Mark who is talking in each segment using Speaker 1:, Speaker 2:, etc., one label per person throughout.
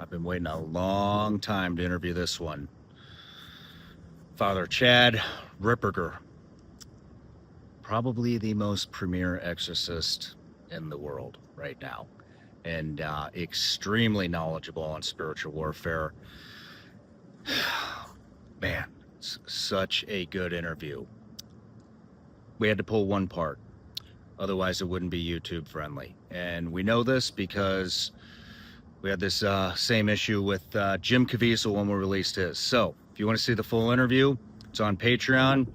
Speaker 1: I've been waiting a long time to interview this one. Father Chad Ripperger, probably the most premier exorcist in the world right now, and extremely knowledgeable on spiritual warfare. Man, such a good interview. We had to pull one part, otherwise it wouldn't be YouTube friendly. And we know this because we had this same issue with Jim Caviezel when we released his. So if you want to see the full interview, it's on Patreon.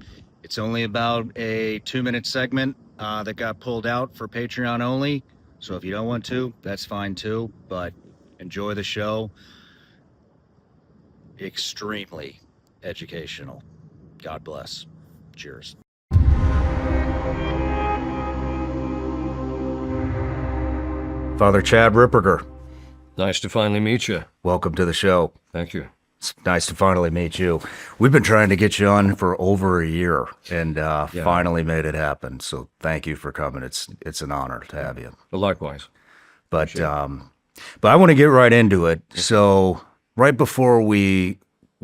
Speaker 1: It's only about a 2-minute segment that got pulled out for Patreon only. So if you don't want to, that's fine too. But enjoy the show. Extremely educational. God bless. Cheers. Father Chad Ripperger,
Speaker 2: Nice to finally meet you.
Speaker 1: welcome to the show.
Speaker 2: Thank you.
Speaker 1: It's nice to finally meet you. We've been trying to get you on for over a year and finally made it happen. So thank you for coming. It's an honor to have you.
Speaker 2: Well, likewise.
Speaker 1: But I want to get right into it. So right before we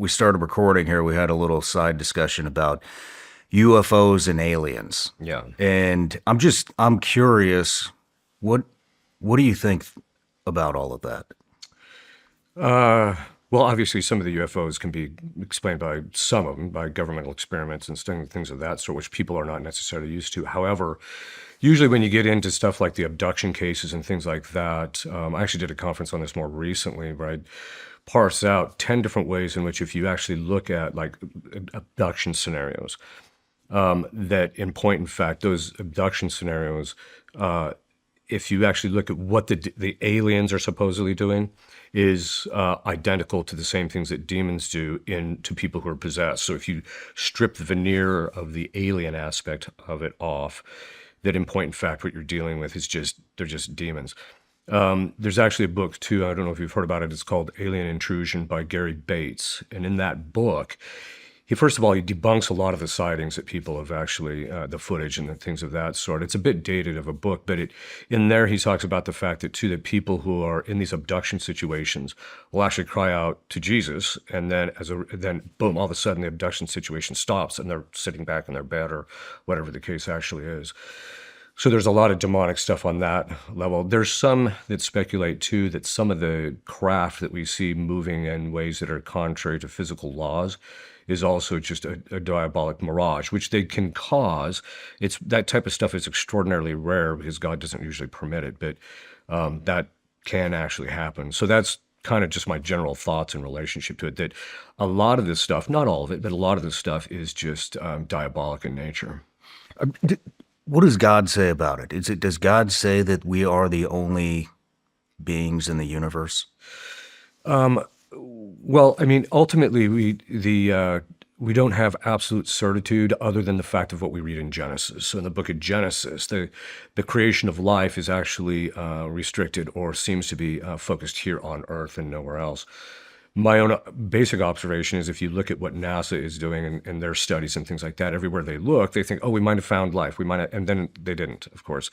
Speaker 1: started recording here, we had a little side discussion about UFOs and aliens.
Speaker 2: Yeah.
Speaker 1: And I'm curious, what do you think about all of that?
Speaker 2: Well, obviously, some of the UFOs can be explained by some of them by governmental experiments and things of that sort, which people are not necessarily used to. However, usually when you get into stuff like the abduction cases and things like that, I actually did a conference on this more recently, where I parse out 10 different ways in which, if you actually look at like abduction scenarios, that in point in fact, those abduction scenarios, if you actually look at what the aliens are supposedly doing, is identical to the same things that demons do to people who are possessed. So if you strip the veneer of the alien aspect of it off, that in point in fact what you're dealing with is they're just demons. There's actually a book too, I don't know if you've heard about it, it's called Alien Intrusion by Gary Bates. And in that book, first of all, he debunks a lot of the sightings that people have actually, the footage and the things of that sort. It's a bit dated of a book, but in there he talks about the fact that too, that people who are in these abduction situations will actually cry out to Jesus, and then then boom, all of a sudden the abduction situation stops and they're sitting back in their bed or whatever the case actually is. So there's a lot of demonic stuff on that level. There's some that speculate too that some of the craft that we see moving in ways that are contrary to physical laws is also just a diabolic mirage, which they can cause. It's that type of stuff is extraordinarily rare because God doesn't usually permit it, but that can actually happen. So that's kind of just my general thoughts in relationship to it, that a lot of this stuff, not all of it, but a lot of this stuff is just diabolic in nature.
Speaker 1: What does God say about it? Does God say that we are the only beings in the universe?
Speaker 2: Well, I mean, ultimately, we don't have absolute certitude other than the fact of what we read in Genesis. So in the book of Genesis, the creation of life is actually restricted or seems to be focused here on Earth and nowhere else. My own basic observation is if you look at what NASA is doing in their studies and things like that, everywhere they look, they think, oh, we might have found life. We might have, and then they didn't, of course.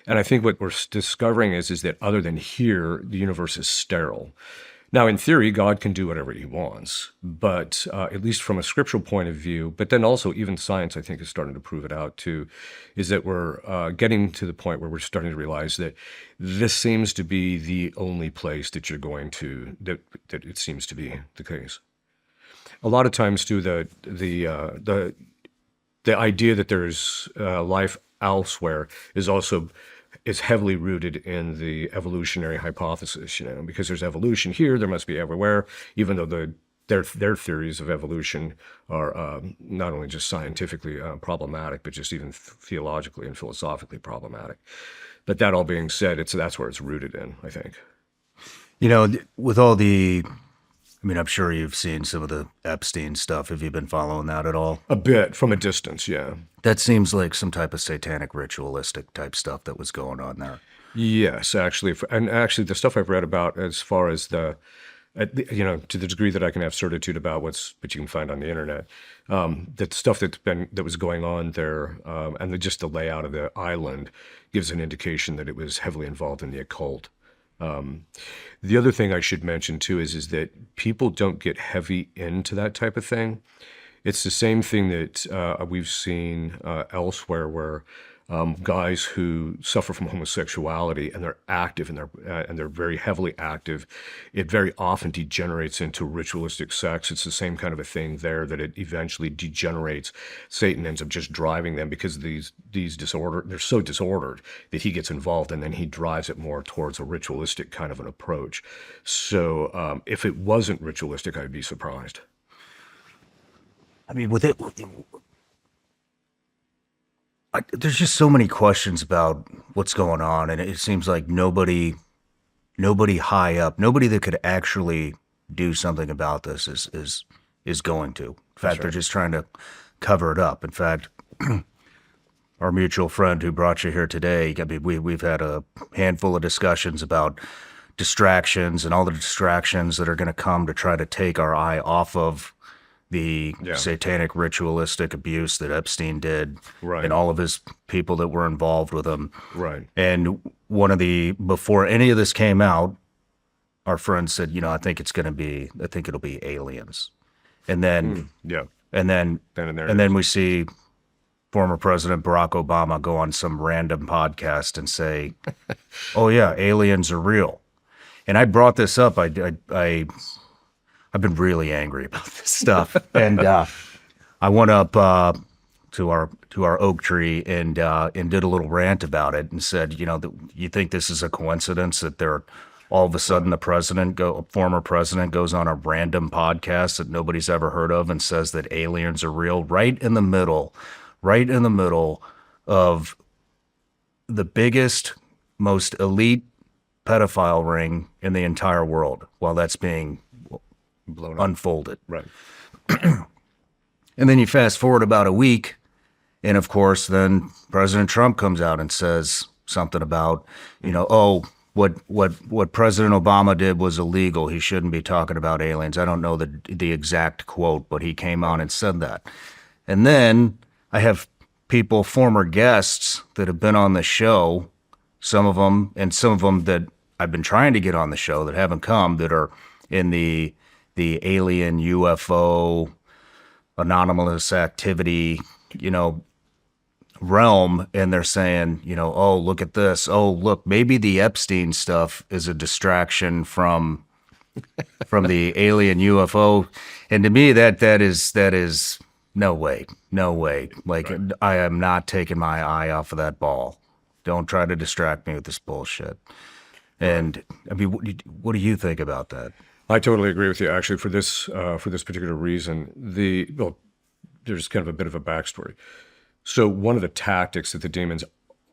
Speaker 2: And I think what we're discovering is that other than here, the universe is sterile. Now, in theory, God can do whatever he wants, but at least from a scriptural point of view, but then also even science, I think, is starting to prove it out too, is that we're getting to the point where we're starting to realize that this seems to be the only place that you're going to, that it seems to be the case. A lot of times too, the idea that there's life elsewhere is heavily rooted in the evolutionary hypothesis, because there's evolution here, there must be everywhere, even though their theories of evolution are not only just scientifically problematic, but just even theologically and philosophically problematic. But that all being said, that's where it's rooted in, I think.
Speaker 1: With all I'm sure you've seen some of the Epstein stuff. Have you been following that at all?
Speaker 2: A bit, from a distance, yeah.
Speaker 1: That seems like some type of satanic ritualistic type stuff that was going on there.
Speaker 2: Yes, actually. And actually, the stuff I've read about as far as to the degree that I can have certitude about what you can find on the internet, the stuff that was going on there, and just the layout of the island gives an indication that it was heavily involved in the occult. The other thing I should mention too is that people don't get heavy into that type of thing. It's the same thing that we've seen elsewhere, where guys who suffer from homosexuality and they're active and they're very heavily active, it very often degenerates into ritualistic sex. It's the same kind of a thing there, that it eventually degenerates. Satan ends up just driving them because these they're so disordered that he gets involved, and then he drives it more towards a ritualistic kind of an approach. So if it wasn't ritualistic, I'd be surprised.
Speaker 1: I mean, with it, there's just so many questions about what's going on, and it seems like nobody high up, nobody that could actually do something about this is going to. In fact, they're just trying to cover it up. In fact, our mutual friend who brought you here today, I mean, we've had a handful of discussions about distractions and all the distractions that are going to come to try to take our eye off of the satanic ritualistic abuse that Epstein did,
Speaker 2: Right.
Speaker 1: and all of his people that were involved with him.
Speaker 2: Right.
Speaker 1: And before any of this came out, our friend said, I think it'll be aliens. And then,
Speaker 2: Yeah.
Speaker 1: and then,
Speaker 2: Then and there
Speaker 1: and
Speaker 2: it
Speaker 1: then we see former President Barack Obama go on some random podcast and say, "Oh yeah, aliens are real." And I brought this up. I've been really angry about this stuff, and I went up to our oak tree and did a little rant about it, and said, you think this is a coincidence that they're all of a sudden a former president goes on a random podcast that nobody's ever heard of and says that aliens are real, right in the middle of the biggest, most elite pedophile ring in the entire world, while that's being
Speaker 2: blown up.
Speaker 1: unfolded.
Speaker 2: Right.
Speaker 1: And then you fast forward about a week, and of course, then President Trump comes out and says something about, what President Obama did was illegal. He shouldn't be talking about aliens. I don't know the exact quote, but he came on and said that. And then I have former guests that have been on the show, some of them that I've been trying to get on the show that haven't come, that are in the alien UFO anomalous activity, realm, and they're saying, oh, look at this. Oh, look, maybe the Epstein stuff is a distraction from the alien UFO. And to me, that is no way. Like, right. I am not taking my eye off of that ball. Don't try to distract me with this bullshit. And I mean, what do you think about that?
Speaker 2: I totally agree with you. Actually, for this particular reason, there's kind of a bit of a backstory. So one of the tactics that the demons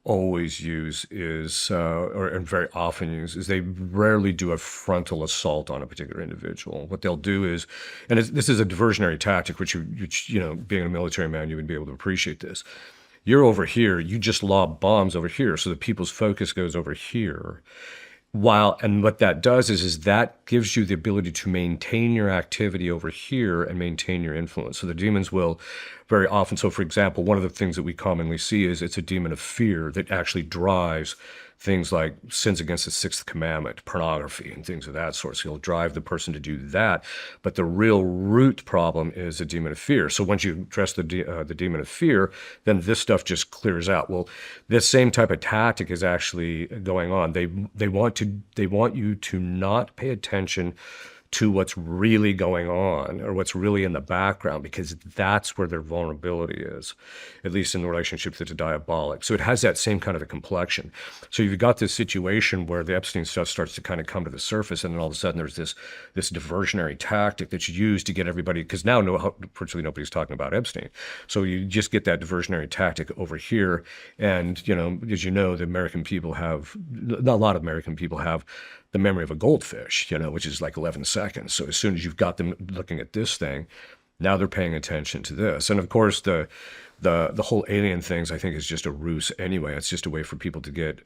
Speaker 2: always use and very often use, is they rarely do a frontal assault on a particular individual. What they'll do is, and this is a diversionary tactic, which being a military man, you would be able to appreciate this. You're over here, you just lob bombs over here, so the people's focus goes over here. And what that does is that gives you the ability to maintain your activity over here and maintain your influence. So the demons will very often, so for example, one of the things that we commonly see is it's a demon of fear that actually drives things like sins against the sixth commandment, pornography, and things of that sort. So he'll drive the person to do that. But the real root problem is a demon of fear. So once you address the demon of fear, then this stuff just clears out. Well, this same type of tactic is actually going on. They want you to not pay attention to what's really going on or what's really in the background, because that's where their vulnerability is, at least in the relationship to the diabolic. So it has that same kind of a complexion. So you've got this situation where the Epstein stuff starts to kind of come to the surface, and then all of a sudden there's this diversionary tactic that's used to get everybody, because now virtually nobody's talking about Epstein. So you just get that diversionary tactic over here. And, as you know, a lot of American people have the memory of a goldfish, which is like 11 seconds. So as soon as you've got them looking at this thing, now they're paying attention to this. And of course, the whole alien things, I think, is just a ruse anyway. It's just a way for people to get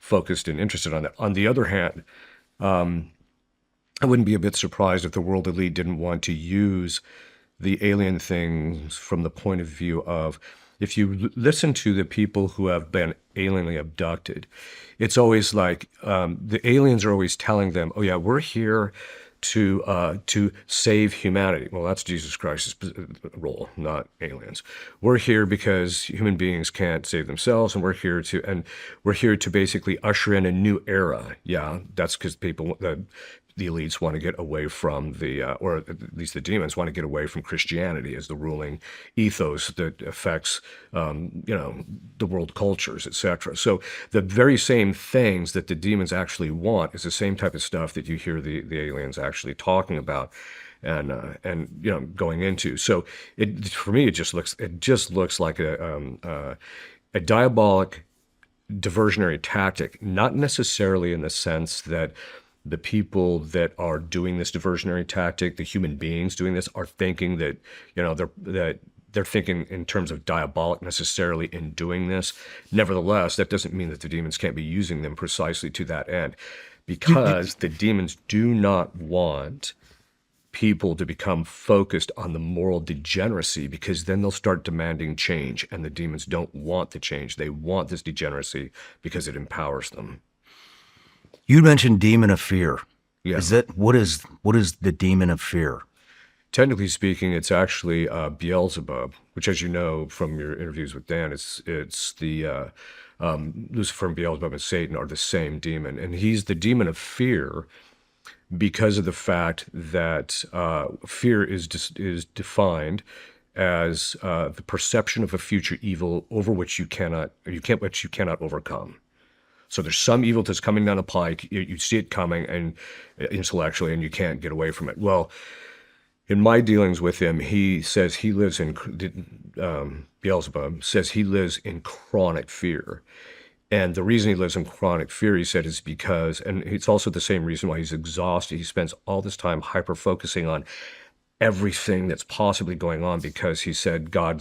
Speaker 2: focused and interested on that. On the other hand, I wouldn't be a bit surprised if the world elite didn't want to use the alien things from the point of view of if you listen to the people who have been alienly abducted, it's always like the aliens are always telling them, "Oh yeah, we're here to save humanity." Well, that's Jesus Christ's role, not aliens. We're here because human beings can't save themselves, and we're here to basically usher in a new era. Yeah, that's because the elites want to get away from or at least the demons want to get away from Christianity as the ruling ethos that affects, the world cultures, etc. So the very same things that the demons actually want is the same type of stuff that you hear the aliens actually talking about and going into. So for me, it just looks like a diabolic diversionary tactic, not necessarily in the sense that the people that are doing this diversionary tactic, the human beings doing this, are thinking that they're thinking in terms of diabolic necessarily in doing this. Nevertheless, that doesn't mean that the demons can't be using them precisely to that end, because the demons do not want people to become focused on the moral degeneracy, because then they'll start demanding change, and the demons don't want the change. They want this degeneracy because it empowers them.
Speaker 1: You mentioned demon of fear.
Speaker 2: Yeah.
Speaker 1: What is the demon of fear?
Speaker 2: Technically speaking, it's actually Beelzebub, which, as you know from your interviews with Dan, it's the Lucifer and Beelzebub and Satan are the same demon, and he's the demon of fear because of the fact that fear is defined as the perception of a future evil over which you cannot overcome. So there's some evil that's coming down the pike. You see it coming, and intellectually, and you can't get away from it. Well, in my dealings with him, he says he lives in Beelzebub says he lives in chronic fear. And the reason he lives in chronic fear, he said, is because, and it's also the same reason why he's exhausted. He spends all this time hyper-focusing on everything that's possibly going on, because he said God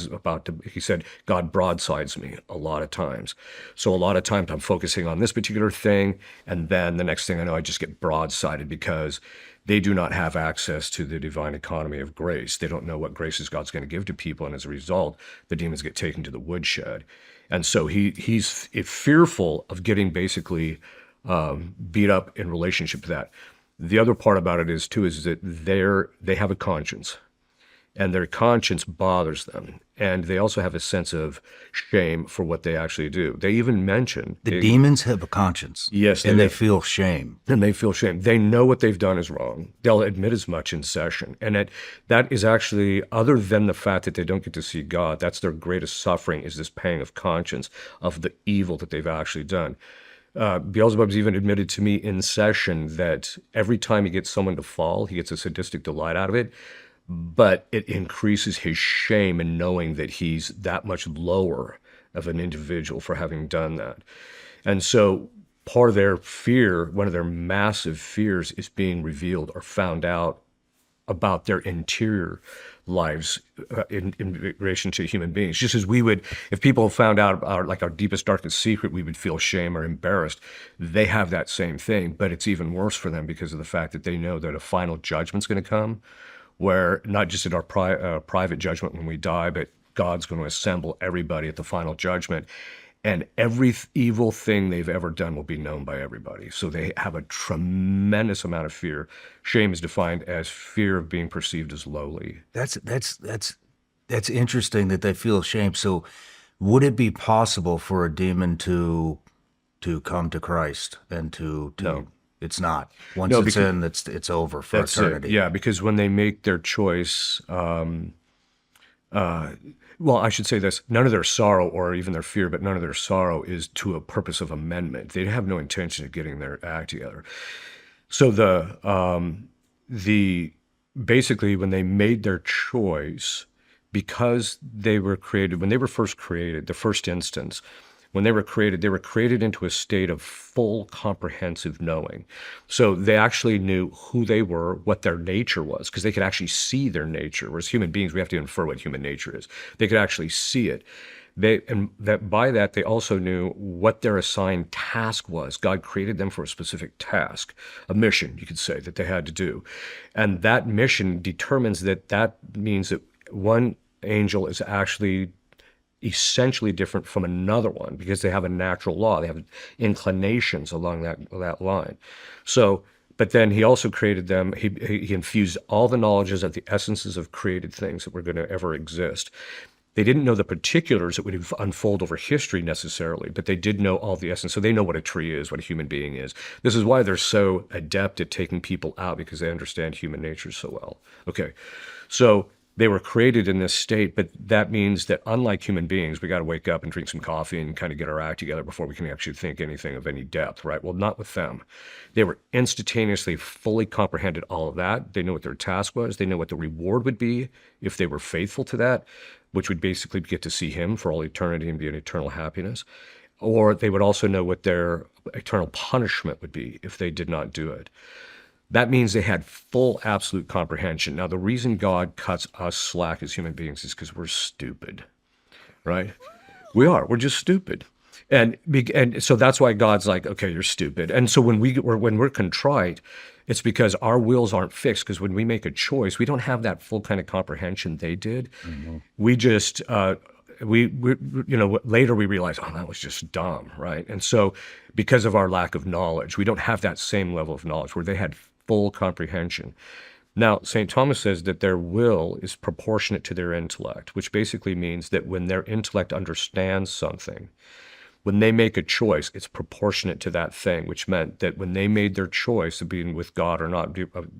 Speaker 2: broadsides me a lot of times. So a lot of times I'm focusing on this particular thing, and then the next thing I know, I just get broadsided, because they do not have access to the divine economy of grace. They don't know what graces God's going to give to people, and as a result, the demons get taken to the woodshed. And so he's fearful of getting basically beat up in relationship to that. The other part about it is that they have a conscience, and their conscience bothers them, and they also have a sense of shame for what they actually do. They even mention
Speaker 1: the demons have a conscience.
Speaker 2: Yes,
Speaker 1: and they feel shame.
Speaker 2: And they feel shame. They know what they've done is wrong. They'll admit as much in session, and that is actually, other than the fact that they don't get to see God, that's their greatest suffering, is this pang of conscience of the evil that they've actually done. Beelzebub's even admitted to me in session that every time he gets someone to fall, he gets a sadistic delight out of it, but it increases his shame in knowing that he's that much lower of an individual for having done that. And so part of their fear, one of their massive fears, is being revealed or found out about their interior lives in relation to human beings. Just as we would, if people found out about our deepest, darkest secret, we would feel shame or embarrassed. They have that same thing, but it's even worse for them because of the fact that they know that a final judgment's going to come, where not just at our private judgment when we die, but God's going to assemble everybody at the final judgment. And every evil thing they've ever done will be known by everybody. So they have a tremendous amount of fear. Shame is defined as fear of being perceived as lowly.
Speaker 1: That's interesting that they feel shame. So would it be possible for a demon to come to Christ and to
Speaker 2: No.
Speaker 1: It's not. Once it's in, it's over for eternity.
Speaker 2: Yeah, because when they make their choice, well, I should say this, none of their sorrow or even their fear, but none of their sorrow is to a purpose of amendment. They have no intention of getting their act together. So basically when they made their choice, because they were created, when they were first created, the first instance, when they were created into a state of full comprehensive knowing. So they actually knew who they were, what their nature was, because they could actually see their nature. Whereas human beings, we have to infer what human nature is. They could actually see it. By that, they also knew what their assigned task was. God created them for a specific task, a mission, you could say, that they had to do. And that mission determines that means that one angel is actually essentially different from another one because they have a natural law. They have inclinations along that line. So, but then he also created them. He infused all the knowledges of the essences of created things that were going to ever exist. They didn't know the particulars that would unfold over history necessarily, but they did know all the essence. So they know what a tree is, what a human being is. This is why they're so adept at taking people out, because they understand human nature so well. Okay, so they were created in this state, but that means that unlike human beings, we got to wake up and drink some coffee and kind of get our act together before we can actually think anything of any depth, right? Well, not with them. They were instantaneously fully comprehended all of that. They knew what their task was. They knew what the reward would be if they were faithful to that, which would basically get to see him for all eternity and be an eternal happiness. Or they would also know what their eternal punishment would be if they did not do it. That means they had full, absolute comprehension. Now, the reason God cuts us slack as human beings is because we're stupid, right? We are. We're just stupid. And so that's why God's like, okay, you're stupid. And so when we're contrite, it's because our wills aren't fixed. Because when we make a choice, we don't have that full kind of comprehension they did. Mm-hmm. We just later we realize, oh, that was just dumb, right? And so because of our lack of knowledge, we don't have that same level of knowledge where they had full comprehension. Now, St. Thomas says that their will is proportionate to their intellect, which basically means that when their intellect understands something, when they make a choice, it's proportionate to that thing, which meant that when they made their choice of being with God or not, of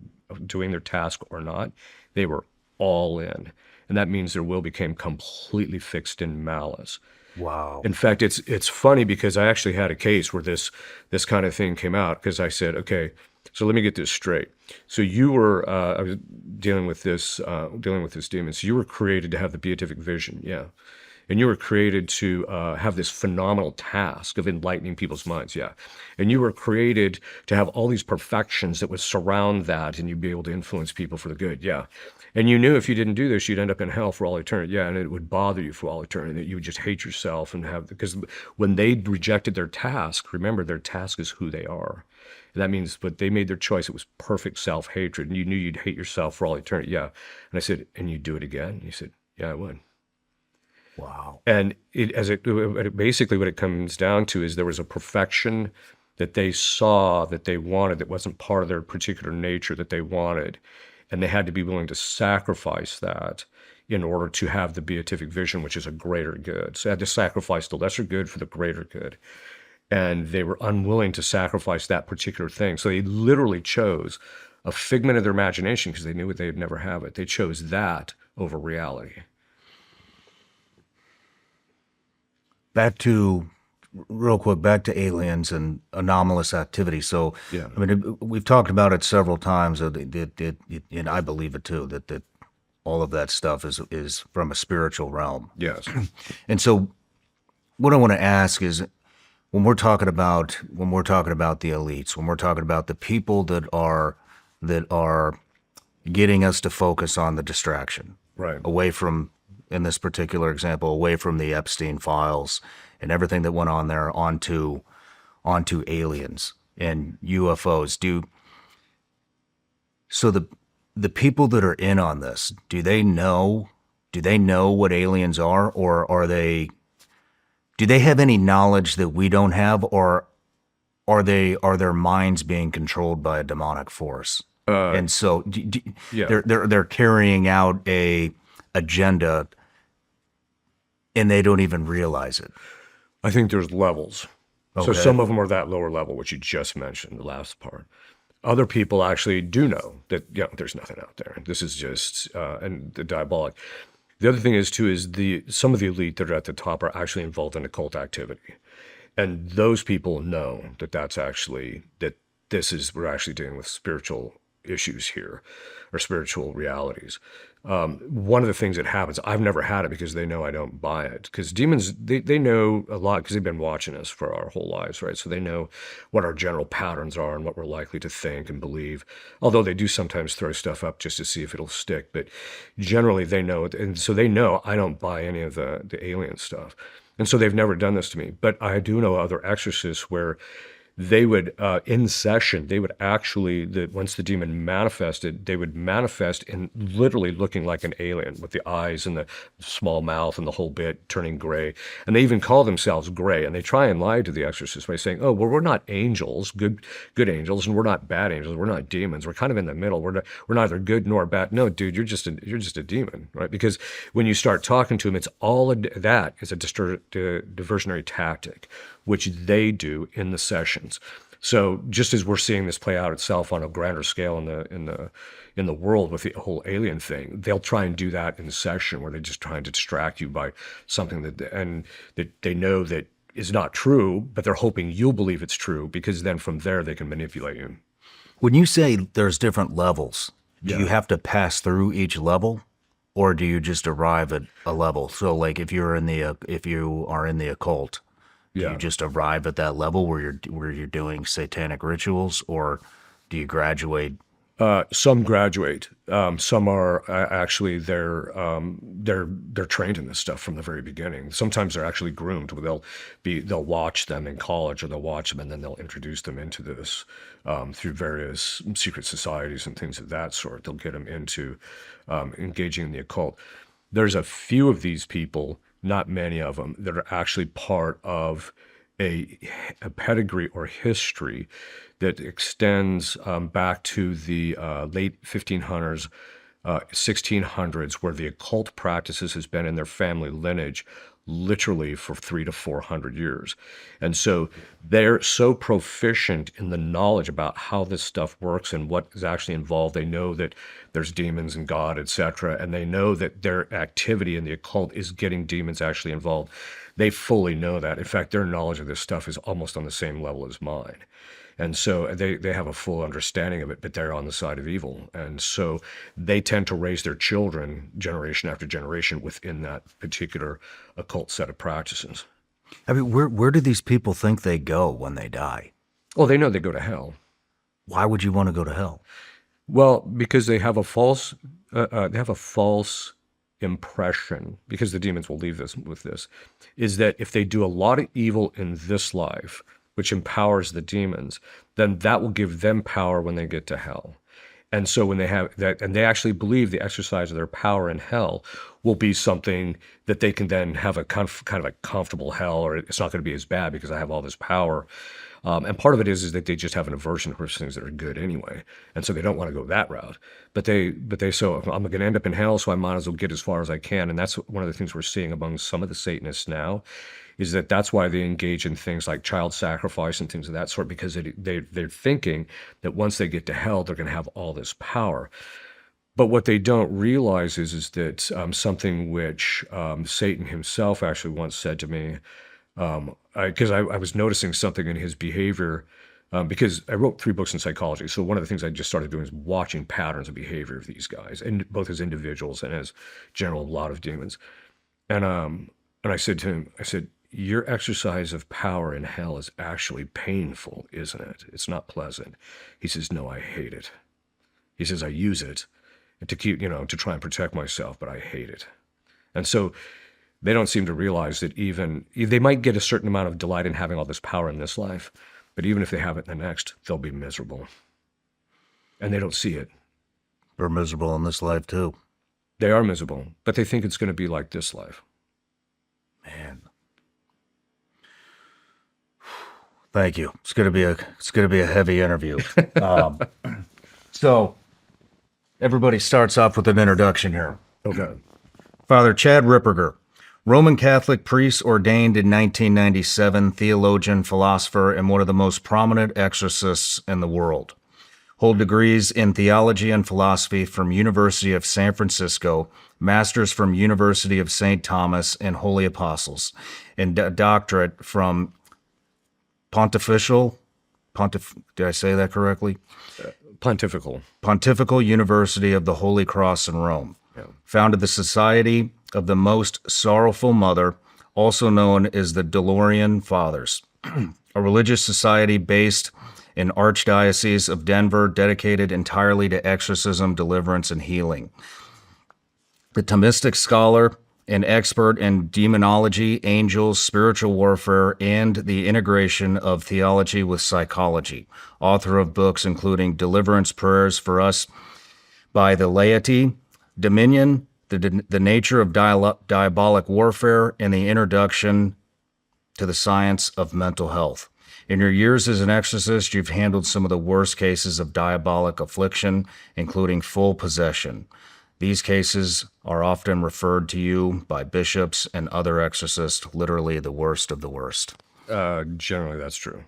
Speaker 2: doing their task or not, they were all in. And that means their will became completely fixed in malice.
Speaker 1: Wow.
Speaker 2: In fact, it's funny because I actually had a case where this kind of thing came out, because I said, okay, so let me get this straight. So you were, I was dealing with this demon. So you were created to have the beatific vision, yeah. And you were created to have this phenomenal task of enlightening people's minds, yeah. And you were created to have all these perfections that would surround that, and you'd be able to influence people for the good, yeah. And you knew if you didn't do this, you'd end up in hell for all eternity, yeah, and it would bother you for all eternity, that you would just hate yourself and because when they rejected their task, remember, their task is who they are. And that means, but they made their choice. It was perfect self-hatred, and you knew you'd hate yourself for all eternity, yeah. And I said, and you'd do it again? He said, yeah, I would.
Speaker 1: Wow.
Speaker 2: And basically what it comes down to is there was a perfection that they saw that they wanted that wasn't part of their particular nature that they wanted. And they had to be willing to sacrifice that in order to have the beatific vision, which is a greater good. So they had to sacrifice the lesser good for the greater good. And they were unwilling to sacrifice that particular thing. So they literally chose a figment of their imagination because they knew they'd never have it. They chose that over reality.
Speaker 1: Real quick, back to aliens and anomalous activity. So,
Speaker 2: yeah.
Speaker 1: I mean, we've talked about it several times, and I believe it too, that all of that stuff is from a spiritual realm.
Speaker 2: Yes.
Speaker 1: And so what I want to ask is, when we're talking about the elites, when we're talking about the people that are getting us to focus on the distraction,
Speaker 2: right,
Speaker 1: away from, in this particular example, away from the Epstein files and everything that went on there, onto aliens and UFOs. So the people that are in on this, do they know what aliens are, or do they have any knowledge that we don't have, or are their minds being controlled by a demonic force? And so
Speaker 2: yeah.
Speaker 1: they're carrying out a agenda and they don't even realize it.
Speaker 2: I think there's levels.
Speaker 1: Okay.
Speaker 2: So some of them are that lower level, which you just mentioned, the last part. Other people actually do know that, there's nothing out there. This is just and the diabolic. The other thing is too is some of the elite that are at the top are actually involved in occult activity, and those people know that we're actually dealing with spiritual issues here, or spiritual realities. One of the things that happens, I've never had it because they know I don't buy it. Because demons, they know a lot because they've been watching us for our whole lives, right? So they know what our general patterns are and what we're likely to think and believe. Although they do sometimes throw stuff up just to see if it'll stick. But generally they know it. And so they know I don't buy any of the alien stuff. And so they've never done this to me. But I do know other exorcists where they would, in session, they would actually, once the demon manifested, they would manifest in literally looking like an alien with the eyes and the small mouth and the whole bit turning gray. And they even call themselves gray. And they try and lie to the exorcist by saying, oh, well, we're not angels, good angels, and we're not bad angels. We're not demons. We're kind of in the middle. We're neither good nor bad. No, dude, you're just a demon, right? Because when you start talking to them, it's all that is a diversionary tactic, which they do in the sessions. So just as we're seeing this play out itself on a grander scale in the world with the whole alien thing, they'll try and do that in session where they're just trying to distract you by something that they know that is not true, but they're hoping you'll believe it's true, because then from there they can manipulate you.
Speaker 1: When you say there's different levels, do
Speaker 2: Yeah.
Speaker 1: you have to pass through each level, or do you just arrive at a level? So, like, if you are in the occult, do
Speaker 2: Yeah.
Speaker 1: you just arrive at that level where you're doing satanic rituals, or do you graduate?
Speaker 2: Some graduate. Some are actually they're trained in this stuff from the very beginning. Sometimes they're actually groomed. They'll watch them in college, or they'll watch them and then they'll introduce them into this through various secret societies and things of that sort. They'll get them into engaging in the occult. There's a few of these people, not many of them, that are actually part of a pedigree or history that extends back to the late 1500s, 1600s, where the occult practices has been in their family lineage literally for 300 to 400 years. And so they're so proficient in the knowledge about how this stuff works and what is actually involved. They know that there's demons and God, etc. And they know that their activity in the occult is getting demons actually involved. They fully know that. In fact, their knowledge of this stuff is almost on the same level as mine. And so they have a full understanding of it, but they're on the side of evil. And so they tend to raise their children generation after generation within that particular occult set of practices.
Speaker 1: I mean, where do these people think they go when they die?
Speaker 2: Well, they know they go to hell.
Speaker 1: Why would you want to go to hell?
Speaker 2: Well, because they have a false impression, because the demons will leave this with this, is that if they do a lot of evil in this life, which empowers the demons, then that will give them power when they get to hell. And so when they have that, and they actually believe the exercise of their power in hell will be something that they can then have a kind of a comfortable hell, or it's not going to be as bad because I have all this power. And part of it is that they just have an aversion towards things that are good anyway, and so they don't want to go that route. But they so I'm going to end up in hell, so I might as well get as far as I can. And that's one of the things we're seeing among some of the Satanists now, is that that's why they engage in things like child sacrifice and things of that sort, because they're thinking that once they get to hell, they're going to have all this power. But what they don't realize is that something which Satan himself actually once said to me, because I was noticing something in his behavior, because I wrote 3 books in psychology. So one of the things I just started doing is watching patterns of behavior of these guys, and both as individuals and as general, a lot of demons. And I said to him, I said, your exercise of power in hell is actually painful, isn't it? It's not pleasant. He says, no, I hate it. He says, I use it to keep, to try and protect myself, but I hate it. And so they don't seem to realize that even they might get a certain amount of delight in having all this power in this life, but even if they have it in the next, they'll be miserable. And they don't see it.
Speaker 1: They're miserable in this life too.
Speaker 2: They are miserable, but they think it's going to be like this life.
Speaker 1: Man. Thank you. It's gonna be a heavy interview. So everybody starts off with an introduction here.
Speaker 2: Okay.
Speaker 1: Father Chad Ripperger, Roman Catholic priest ordained in 1997, theologian, philosopher, and one of the most prominent exorcists in the world. Hold degrees in theology and philosophy from University of San Francisco, masters from University of St. Thomas and Holy Apostles, and a doctorate from did I say that correctly? Pontifical University of the Holy Cross in Rome.
Speaker 2: Yeah.
Speaker 1: Founded the Society of the Most Sorrowful Mother, also known as the Dolorian Fathers, a religious society based in Archdiocese of Denver, dedicated entirely to exorcism, deliverance, and healing. The Thomistic scholar, an expert in demonology, angels, spiritual warfare, and the integration of theology with psychology. Author of books including Deliverance Prayers for Us by the Laity, Dominion, the Nature of Diabolic Warfare, and the Introduction to the Science of Mental Health. In your years as an exorcist, you've handled some of the worst cases of diabolic affliction, including full possession. These cases are often referred to you by bishops and other exorcists, literally the worst of the worst.
Speaker 2: Generally, that's true.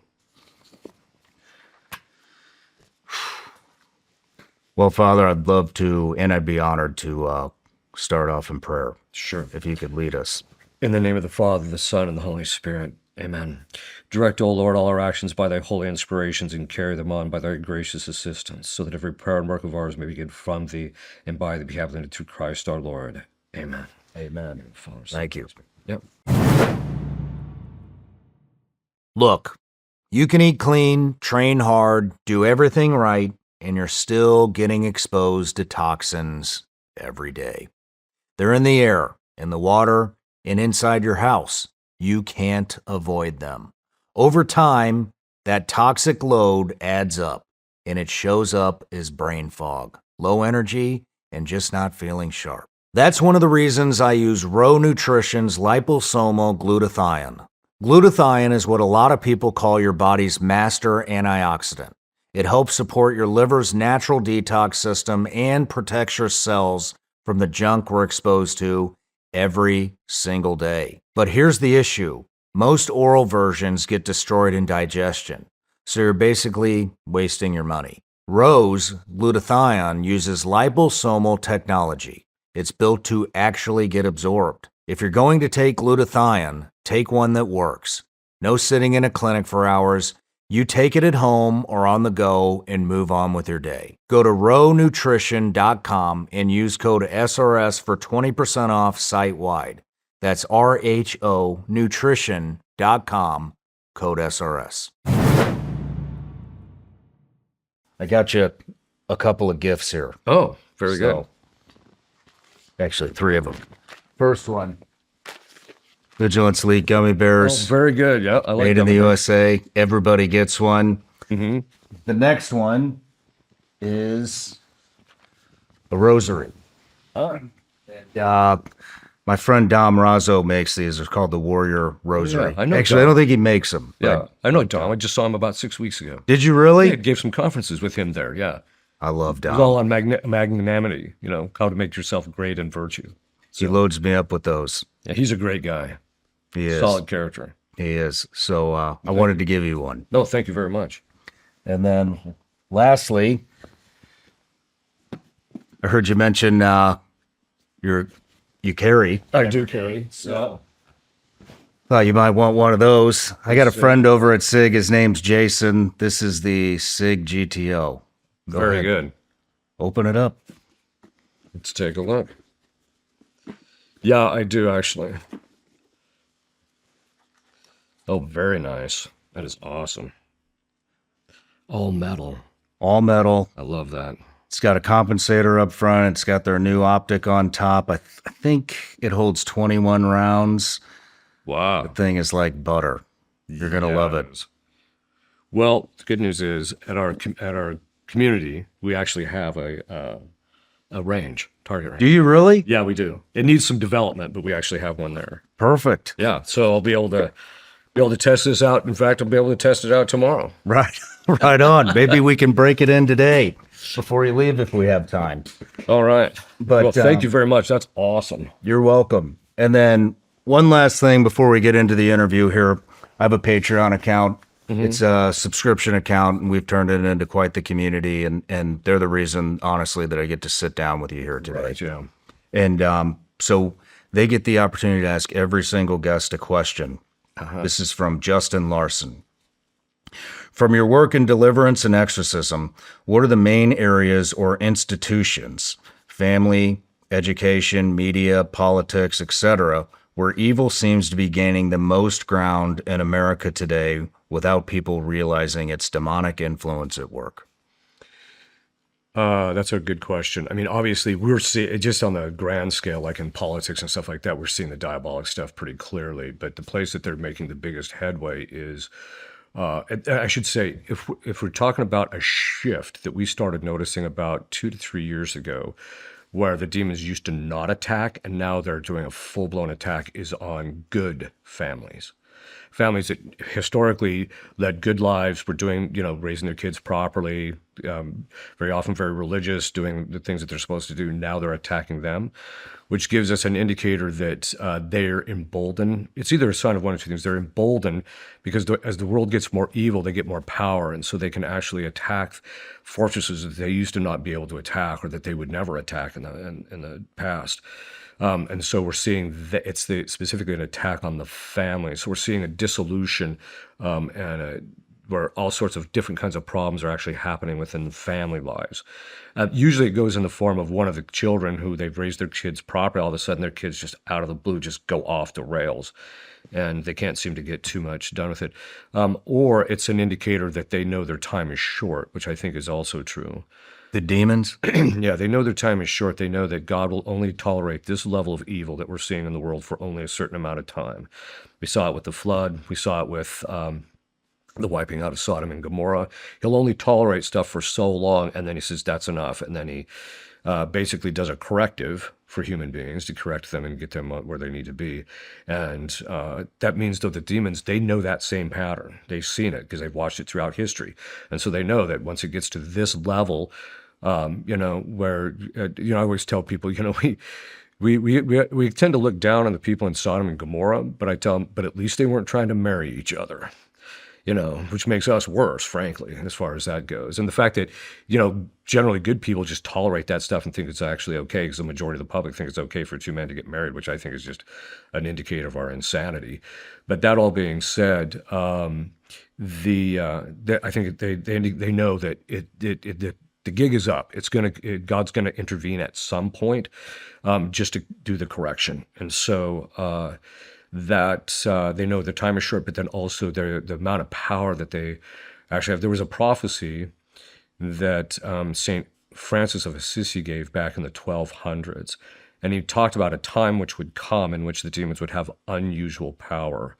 Speaker 1: Well, Father, I'd love to, and I'd be honored to start off in prayer,
Speaker 2: Sure.
Speaker 1: if you could lead us.
Speaker 2: In the name of the Father, the Son, and the Holy Spirit. Amen. Direct, O Lord, all our actions by thy holy inspirations, and carry them on by thy gracious assistance, so that every prayer and work of ours may begin from thee, and by thee be happening through Christ our Lord. Amen.
Speaker 1: Amen.
Speaker 2: Father,
Speaker 1: Thank you.
Speaker 2: Yep.
Speaker 1: Look, you can eat clean, train hard, do everything right, and you're still getting exposed to toxins every day. They're in the air, in the water, and inside your house. You can't avoid them. Over time, that toxic load adds up, and it shows up as brain fog, low energy, and just not feeling sharp. That's one of the reasons I use Row Nutrition's liposomal glutathione. Glutathione is what a lot of people call your body's master antioxidant. It helps support your liver's natural detox system and protects your cells from the junk we're exposed to every single day. But here's the issue. Most oral versions get destroyed in digestion, so you're basically wasting your money. Row's glutathione uses liposomal technology. It's built to actually get absorbed. If you're going to take glutathione, take one that works. No sitting in a clinic for hours. You take it at home or on the go and move on with your day. Go to rownutrition.com and use code SRS for 20% off site-wide. That's RHO nutrition.com, code SRS. I got you a couple of gifts here.
Speaker 2: Oh, very good.
Speaker 1: Actually, 3 of them. First one, Vigilance Elite Gummy Bears.
Speaker 2: Oh, very good. Yeah, I like
Speaker 1: Made in the
Speaker 2: gummy bears.
Speaker 1: USA. Everybody gets one.
Speaker 2: Mm-hmm.
Speaker 1: The next one is a rosary. My friend Dom Razzo makes these. They're called the Warrior Rosary.
Speaker 2: Yeah, I know
Speaker 1: Actually, I
Speaker 2: Dom.
Speaker 1: don't think he makes them.
Speaker 2: Yeah, I know Dom. I just saw him about 6 weeks ago.
Speaker 1: Did you really?
Speaker 2: Yeah, gave some conferences with him there. Yeah,
Speaker 1: I love
Speaker 2: it was
Speaker 1: Dom.
Speaker 2: all on magnanimity. You know, how to make yourself great in virtue.
Speaker 1: He loads me up with those.
Speaker 2: Yeah, he's a great guy.
Speaker 1: He is.
Speaker 2: Solid character.
Speaker 1: He is. So I wanted to give you one.
Speaker 2: No, thank you very much.
Speaker 1: And then lastly, I heard you mention you carry.
Speaker 2: I do carry. So
Speaker 1: Thought you might want one of those. I got a friend over at SIG. His name's Jason. This is the SIG GTO. Go
Speaker 2: very
Speaker 1: ahead.
Speaker 2: good.
Speaker 1: Open it up.
Speaker 2: Let's take a look. Yeah, I do actually. Oh, very nice. That is awesome. All metal.
Speaker 1: All metal.
Speaker 2: I love that.
Speaker 1: It's got a compensator up front. It's got their new optic on top. I think it holds 21 rounds.
Speaker 2: Wow.
Speaker 1: The thing is like butter. You're gonna love it.
Speaker 2: is. Well, the good news is at our community, we actually have a range, target range.
Speaker 1: Do you really?
Speaker 2: Yeah, we do. It needs some development, but we actually have one there.
Speaker 1: Perfect.
Speaker 2: Yeah, so I'll be able to test this out. In fact, I'll be able to test it out tomorrow.
Speaker 1: Right. Right on. Maybe we can break it in today before you leave if we have time.
Speaker 2: All right.
Speaker 1: But,
Speaker 2: well, thank you very much. That's awesome.
Speaker 1: You're welcome. And then one last thing before we get into the interview here. I have a Patreon account. It's a subscription account, and we've turned it into quite the community. And they're the reason, honestly, that I get to sit down with you here today.
Speaker 2: Right, yeah.
Speaker 1: And so they get the opportunity to ask every single guest a question. This is from Justin Larson. From your work in deliverance and exorcism, what are the main areas or institutions, family, education, media, politics, etc., where evil seems to be gaining the most ground in America today without people realizing its demonic influence at work?
Speaker 2: That's a good question. I mean, obviously, we're seeing just on the grand scale, like in politics and stuff like that, we're seeing the diabolic stuff pretty clearly. But the place that they're making the biggest headway is, I should say, if we're talking about a shift that we started noticing about 2 to 3 years ago, where the demons used to not attack and now they're doing a full blown attack, is on good families. Families that historically led good lives, were doing, raising their kids properly, very often very religious, doing the things that they're supposed to do. Now they're attacking them, which gives us an indicator that they're emboldened. It's either a sign of one or two things. They're emboldened because as the world gets more evil, they get more power. And so they can actually attack fortresses that they used to not be able to attack, or that they would never attack in the past. And so we're seeing that it's specifically an attack on the family. So we're seeing a dissolution, where all sorts of different kinds of problems are actually happening within family lives. Usually it goes in the form of one of the children who they've raised their kids properly. All of a sudden their kids just out of the blue just go off the rails, and they can't seem to get too much done with it. Or it's an indicator that they know their time is short, which I think is also true.
Speaker 1: The demons?
Speaker 2: Yeah, they know their time is short. They know that God will only tolerate this level of evil that we're seeing in the world for only a certain amount of time. We saw it with the flood. We saw it with the wiping out of Sodom and Gomorrah. He'll only tolerate stuff for so long, and then he says that's enough. And then he basically does a corrective for human beings to correct them and get them where they need to be. And that means, though, the demons, they know that same pattern. They've seen it because they've watched it throughout history. And so they know that once it gets to this level, where, I always tell people, we tend to look down on the people in Sodom and Gomorrah, but I tell them, but at least they weren't trying to marry each other. Which makes us worse, frankly, as far as that goes. And the fact that, generally good people just tolerate that stuff and think it's actually okay, because the majority of the public think it's okay for two men to get married, which I think is just an indicator of our insanity. But that all being said, I think they know that the gig is up. God's gonna intervene at some point, just to do the correction. And so, that they know the time is short, but then also the amount of power that they actually have. There was a prophecy that St. Francis of Assisi gave back in the 1200s, and he talked about a time which would come in which the demons would have unusual power.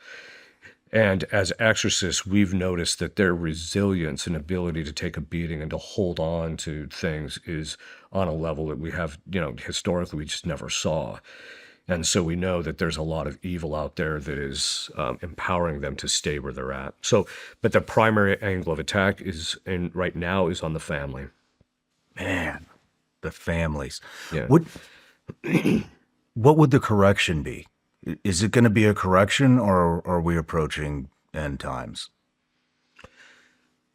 Speaker 2: And as exorcists, we've noticed that their resilience and ability to take a beating and to hold on to things is on a level that we have, historically we just never saw. And so we know that there's a lot of evil out there that is empowering them to stay where they're at. So, but the primary angle of attack right now is on the family.
Speaker 1: Man, the families.
Speaker 2: Yeah.
Speaker 1: What would the correction be? Is it going to be a correction, or are we approaching end times?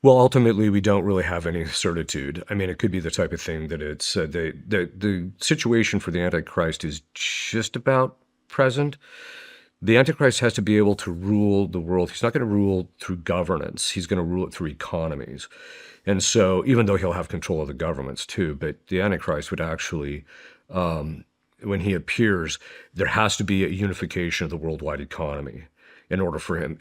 Speaker 2: Well, ultimately, we don't really have any certitude. I mean, it could be the type of thing that it's the situation for the Antichrist is just about present. The Antichrist has to be able to rule the world. He's not going to rule through governance. He's going to rule it through economies. And so, even though he'll have control of the governments too, but the Antichrist would actually, when he appears, there has to be a unification of the worldwide economy in order for him,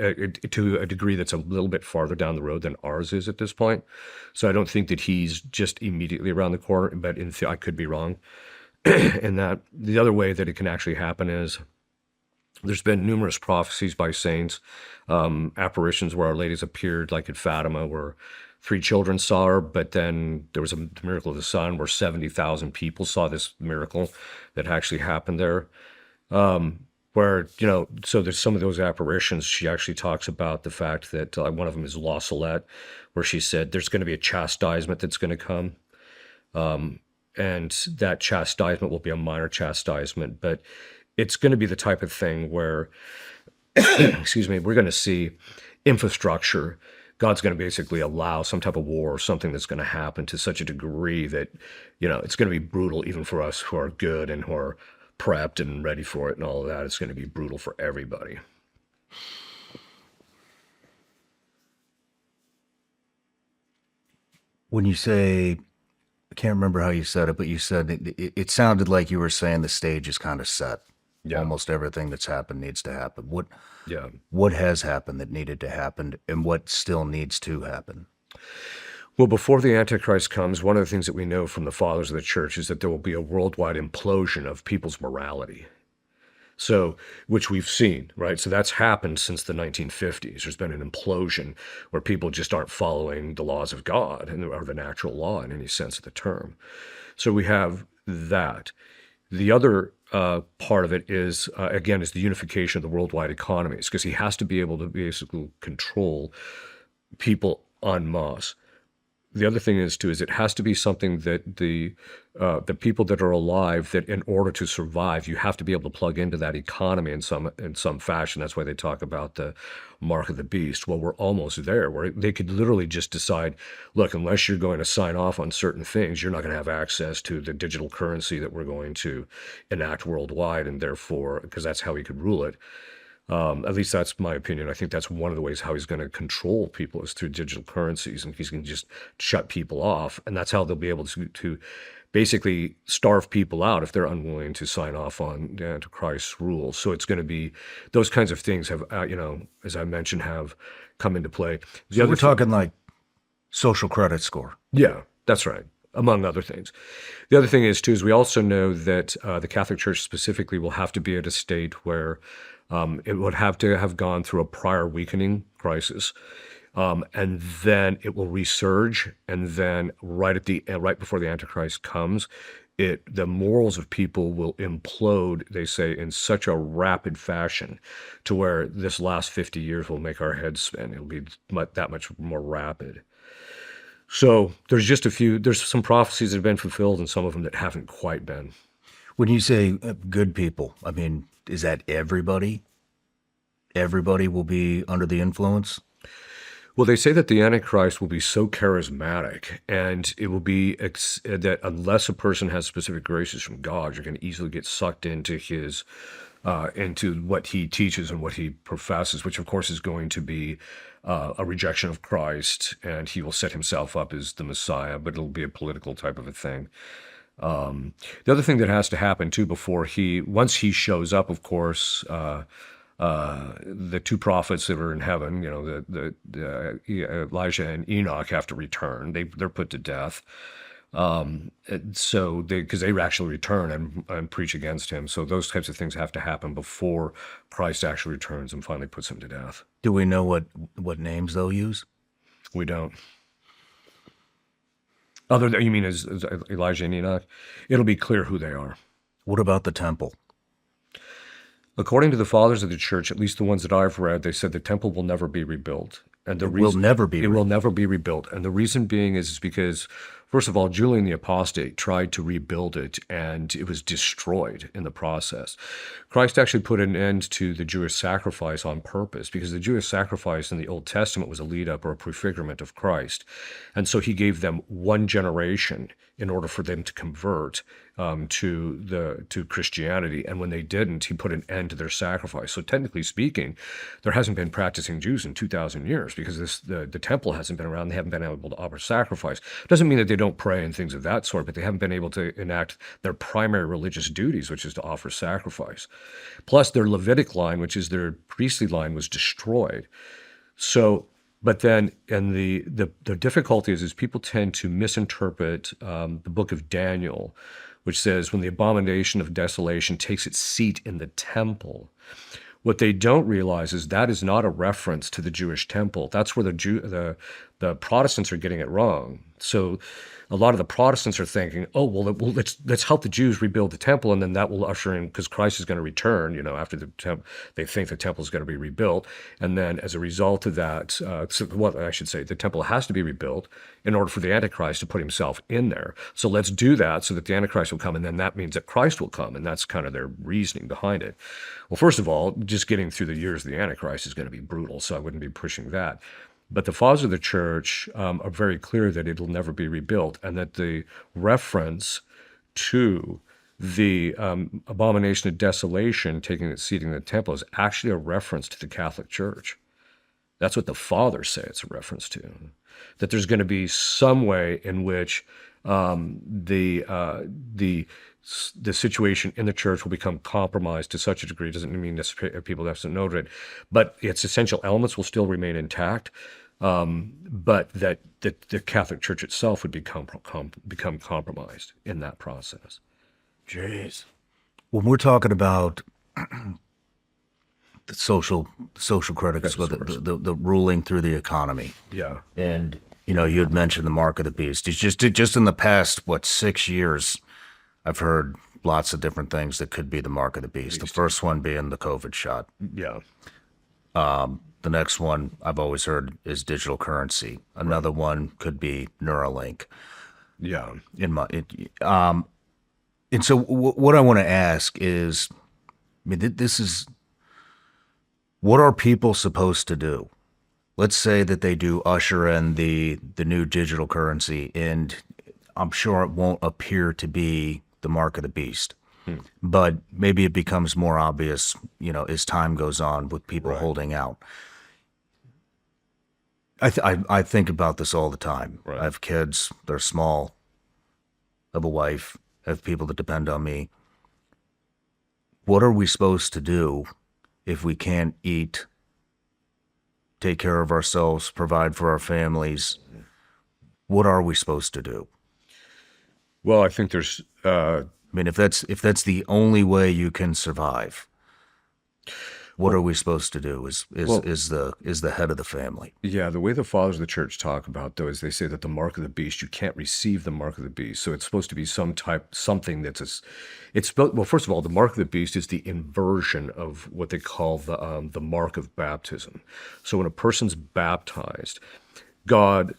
Speaker 2: to a degree that's a little bit farther down the road than ours is at this point. So I don't think that he's just immediately around the corner, but I could be wrong in that. The other way that it can actually happen is there's been numerous prophecies by saints, apparitions where Our Lady's appeared, like at Fatima, where 3 children saw her, but then there was a miracle of the sun where 70,000 people saw this miracle that actually happened there. Where, so there's some of those apparitions, she actually talks about the fact that one of them is La Salette, where she said there's going to be a chastisement that's going to come. And that chastisement will be a minor chastisement, but it's going to be the type of thing where, excuse me, we're going to see infrastructure. God's going to basically allow some type of war or something that's going to happen to such a degree that, it's going to be brutal even for us who are good and who are prepped and ready for it and all of that. It's going to be brutal for everybody.
Speaker 1: When you say, I can't remember how you said it, but you said it sounded like you were saying the stage is kind of set.
Speaker 2: Yeah.
Speaker 1: Almost everything that's happened needs to happen. What has happened that needed to happen, and what still needs to happen?
Speaker 2: Well, before the Antichrist comes, one of the things that we know from the fathers of the church is that there will be a worldwide implosion of people's morality. So, which we've seen, right? So that's happened since the 1950s. There's been an implosion where people just aren't following the laws of God or the natural law in any sense of the term. So we have that. The other part of it is, again, is the unification of the worldwide economies, because he has to be able to basically control people en masse. The other thing is too is it has to be something that the people that are alive, that in order to survive, you have to be able to plug into that economy in some fashion. That's why they talk about the mark of the beast. Well, we're almost there, where they could literally just decide, look, unless you're going to sign off on certain things, you're not going to have access to the digital currency that we're going to enact worldwide, and therefore, because that's how he could rule it. At least that's my opinion. I think that's one of the ways how he's going to control people is through digital currencies, and he's going to just shut people off, and that's how they'll be able to basically starve people out if they're unwilling to sign off on the Antichrist's rules. So it's going to be those kinds of things have, as I mentioned, have come into play.
Speaker 1: So we're talking like social credit score.
Speaker 2: Yeah, that's right, among other things. The other thing is, too, is we also know that the Catholic Church specifically will have to be at a state where it would have to have gone through a prior weakening crisis, and then it will resurge, and then right before the Antichrist comes, the morals of people will implode, they say, in such a rapid fashion to where this last 50 years will make our heads spin. It'll be that much more rapid. So there's some prophecies that have been fulfilled and some of them that haven't quite been.
Speaker 1: When you say good people, I mean, is that everybody? Everybody will be under the influence?
Speaker 2: Well, they say that the Antichrist will be so charismatic, and it will be that unless a person has specific graces from God, you're going to easily get sucked into into what he teaches and what he professes, which of course is going to be a rejection of Christ, and he will set himself up as the Messiah, but it'll be a political type of a thing. The other thing that has to happen too once he shows up, of course, the two prophets that are in heaven, Elijah and Enoch have to return. They're put to death. So because they actually return and preach against him. So those types of things have to happen before Christ actually returns and finally puts him to death.
Speaker 1: Do we know what names they'll use?
Speaker 2: We don't. You mean as Elijah and Enoch? It'll be clear who they are.
Speaker 1: What about the temple?
Speaker 2: According to the fathers of the church, at least the ones that I've read, they said the temple will never be rebuilt. And
Speaker 1: It will never be
Speaker 2: rebuilt. And the reason being is because, first of all, Julian the Apostate tried to rebuild it, and it was destroyed in the process. Christ actually put an end to the Jewish sacrifice on purpose, because the Jewish sacrifice in the Old Testament was a lead-up or a prefigurement of Christ. And so he gave them one generation in order for them to convert to Christianity. And when they didn't, he put an end to their sacrifice. So technically speaking, there hasn't been practicing Jews in 2,000 years because the temple hasn't been around. They haven't been able to offer sacrifice. Doesn't mean that they don't pray and things of that sort, but they haven't been able to enact their primary religious duties, which is to offer sacrifice. Plus their Levitic line, which is their priestly line, was destroyed. So, but then, and the difficulty is people tend to misinterpret the book of Daniel, which says when the abomination of desolation takes its seat in the temple. What they don't realize is that is not a reference to the Jewish temple. That's where the Protestants are getting it wrong. So a lot of the Protestants are thinking, oh, well, let's help the Jews rebuild the temple, and then that will usher in, because Christ is going to return, after they think the temple is going to be rebuilt. And then as a result of that, the temple has to be rebuilt in order for the Antichrist to put himself in there. So let's do that so that the Antichrist will come, and then that means that Christ will come, and that's kind of their reasoning behind it. Well, first of all, just getting through the years of the Antichrist is going to be brutal, so I wouldn't be pushing that. But the fathers of the church are very clear that it'll never be rebuilt, and that the reference to the abomination of desolation taking its seat in the temple is actually a reference to the Catholic Church. That's what the fathers say it's a reference to. That there's going to be some way in which the situation in the church will become compromised to such a degree. It doesn't mean that people have to know it, but its essential elements will still remain intact. but that the Catholic Church itself would become compromised in that process.
Speaker 1: Jeez. When we're talking about the social critics,
Speaker 2: Credit
Speaker 1: but
Speaker 2: source.
Speaker 1: the ruling through the economy,
Speaker 2: Yeah.
Speaker 1: and you had mentioned the mark of the beast. It's just in the past 6 years, I've heard lots of different things that could be the mark of the beast. The first one being the COVID shot.
Speaker 2: Yeah.
Speaker 1: The next one I've always heard is digital currency. Another one could be Neuralink.
Speaker 2: Yeah.
Speaker 1: And so what I want to ask is, I mean, this is what are people supposed to do? Let's say that they do usher in the new digital currency, and I'm sure it won't appear to be the mark of the beast, but maybe it becomes more obvious, as time goes on with people holding out. I think about this all the time.
Speaker 2: Right.
Speaker 1: I have kids; they're small. I have a wife. I have people that depend on me. What are we supposed to do if we can't eat, take care of ourselves, provide for our families? What are we supposed to do?
Speaker 2: Well, I think there's
Speaker 1: I mean, if that's the only way you can survive, what are we supposed to do? Is the head of the family?
Speaker 2: Yeah, the way the fathers of the church talk about though is they say that the mark of the beast, you can't receive the mark of the beast. So it's supposed to be something well, first of all, the mark of the beast is the inversion of what they call the mark of baptism. So when a person's baptized, God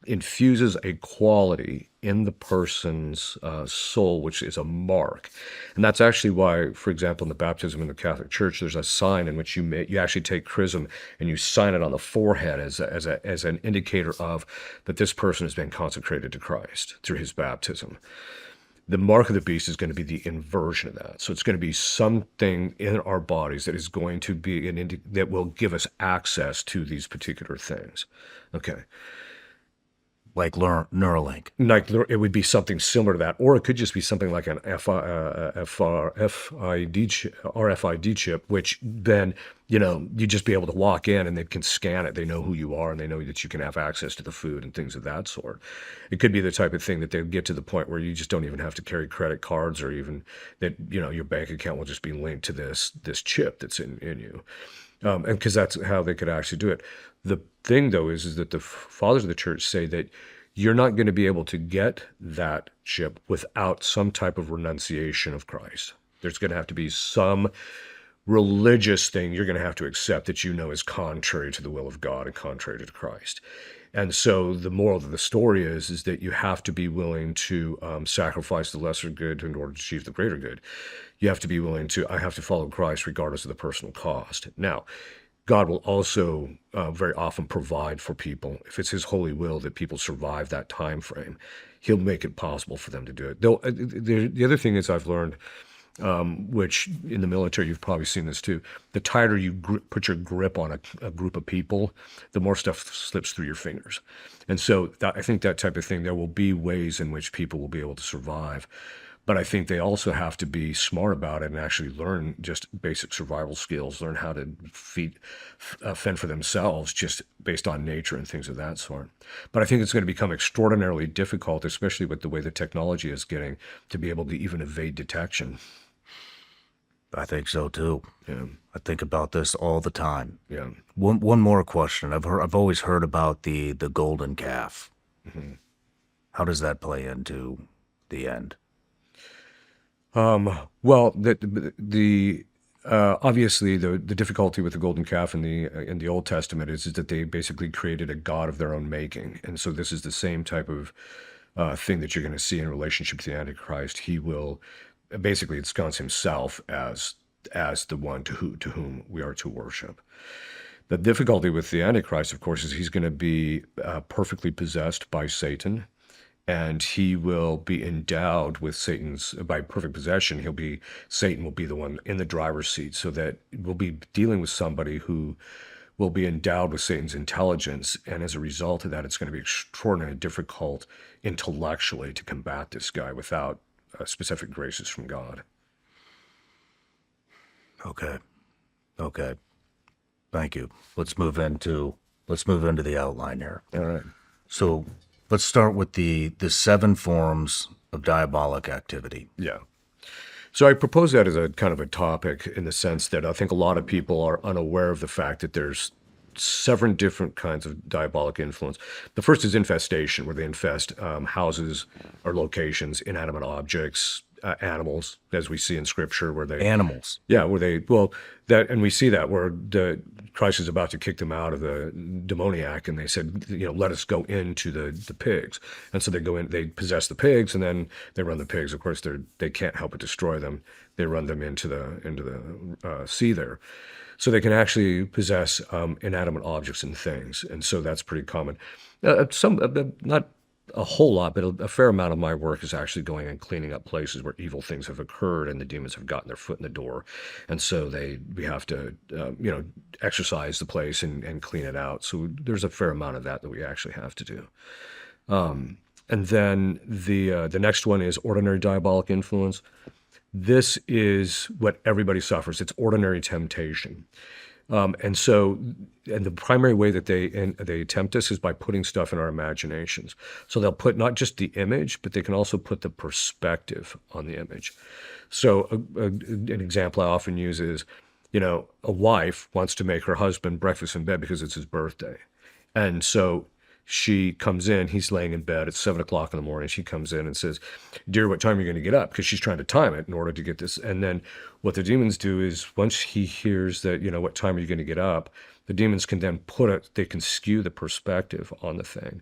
Speaker 2: infuses a quality in the person's soul, which is a mark. And that's actually why, for example, in the baptism in the Catholic Church, there's a sign in which you actually take chrism and you sign it on the forehead as an indicator of that this person has been consecrated to Christ through his baptism. The mark of the beast is going to be the inversion of that. So it's going to be something in our bodies that is going to be that will give us access to these particular things. Okay.
Speaker 1: Like Neuralink.
Speaker 2: Like it would be something similar to that, or it could just be something like an RFID chip, which then you just be able to walk in and they can scan it. They know who you are and they know that you can have access to the food and things of that sort. It could be the type of thing that they'll get to the point where you just don't even have to carry credit cards, or even that your bank account will just be linked to this chip that's in you. And because that's how they could actually do it. The thing, though, is that the fathers of the church say that you're not going to be able to get that chip without some type of renunciation of Christ. There's going to have to be some religious thing you're going to have to accept that is contrary to the will of God and contrary to Christ. And so the moral of the story is that you have to be willing to sacrifice the lesser good in order to achieve the greater good. You have to be willing to, I have to follow Christ regardless of the personal cost. Now, God will also very often provide for people. If it's his holy will that people survive that time frame, he'll make it possible for them to do it. The other thing is I've learned, which in the military, you've probably seen this too, the tighter you put your grip on a group of people, the more stuff slips through your fingers. And so I think that type of thing, there will be ways in which people will be able to survive. But I think they also have to be smart about it and actually learn just basic survival skills, learn how to fend for themselves just based on nature and things of that sort. But I think it's going to become extraordinarily difficult, especially with the way the technology is getting, to be able to even evade detection.
Speaker 1: I think so too.
Speaker 2: Yeah.
Speaker 1: I think about this all the time.
Speaker 2: Yeah.
Speaker 1: One more question. I've always heard about the golden calf.
Speaker 2: Mm-hmm.
Speaker 1: How does that play into the end?
Speaker 2: Well, obviously the difficulty with the golden calf in the Old Testament is that they basically created a god of their own making, and so this is the same type of thing that you're going to see in relationship to the Antichrist. He will basically ensconce himself as the one to whom we are to worship. The difficulty with the Antichrist, of course, is he's going to be perfectly possessed by Satan. And he will be endowed with by perfect possession. Satan will be the one in the driver's seat, so that we'll be dealing with somebody who will be endowed with Satan's intelligence. And as a result of that, it's going to be extraordinarily difficult intellectually to combat this guy without specific graces from God.
Speaker 1: Okay. Thank you. Let's move into the outline here.
Speaker 2: All right.
Speaker 1: So let's start with the 7 forms of diabolic activity.
Speaker 2: Yeah. So I propose that as a kind of a topic in the sense that I think a lot of people are unaware of the fact that there's 7 different kinds of diabolic influence. The first is infestation, where they infest houses or locations, inanimate objects, animals, as we see in Scripture, where they
Speaker 1: Animals.
Speaker 2: yeah, where they and we see that where Christ is about to kick them out of the demoniac, and they said, let us go into the pigs, and so they go in, they possess the pigs, and then they run the pigs. Of course, they can't help but destroy them. They run them into the sea there, so they can actually possess inanimate objects and things, and so that's pretty common. Not a whole lot, but a fair amount of my work is actually going and cleaning up places where evil things have occurred and the demons have gotten their foot in the door, and so we have to exercise the place and clean it out. So there's a fair amount of that we actually have to do. And then the next one is ordinary diabolic influence. This is what everybody suffers. It's ordinary temptation. And the primary way that they tempt us is by putting stuff in our imaginations. So they'll put not just the image, but they can also put the perspective on the image. So an example I often use is, a wife wants to make her husband breakfast in bed because it's his birthday. And so she comes in, he's laying in bed, it's 7:00 in the morning. She comes in and says, "Dear, what time are you going to get up?" Because she's trying to time it in order to get this. And then what the demons do is once he hears that, what time are you going to get up, the demons can then they can skew the perspective on the thing.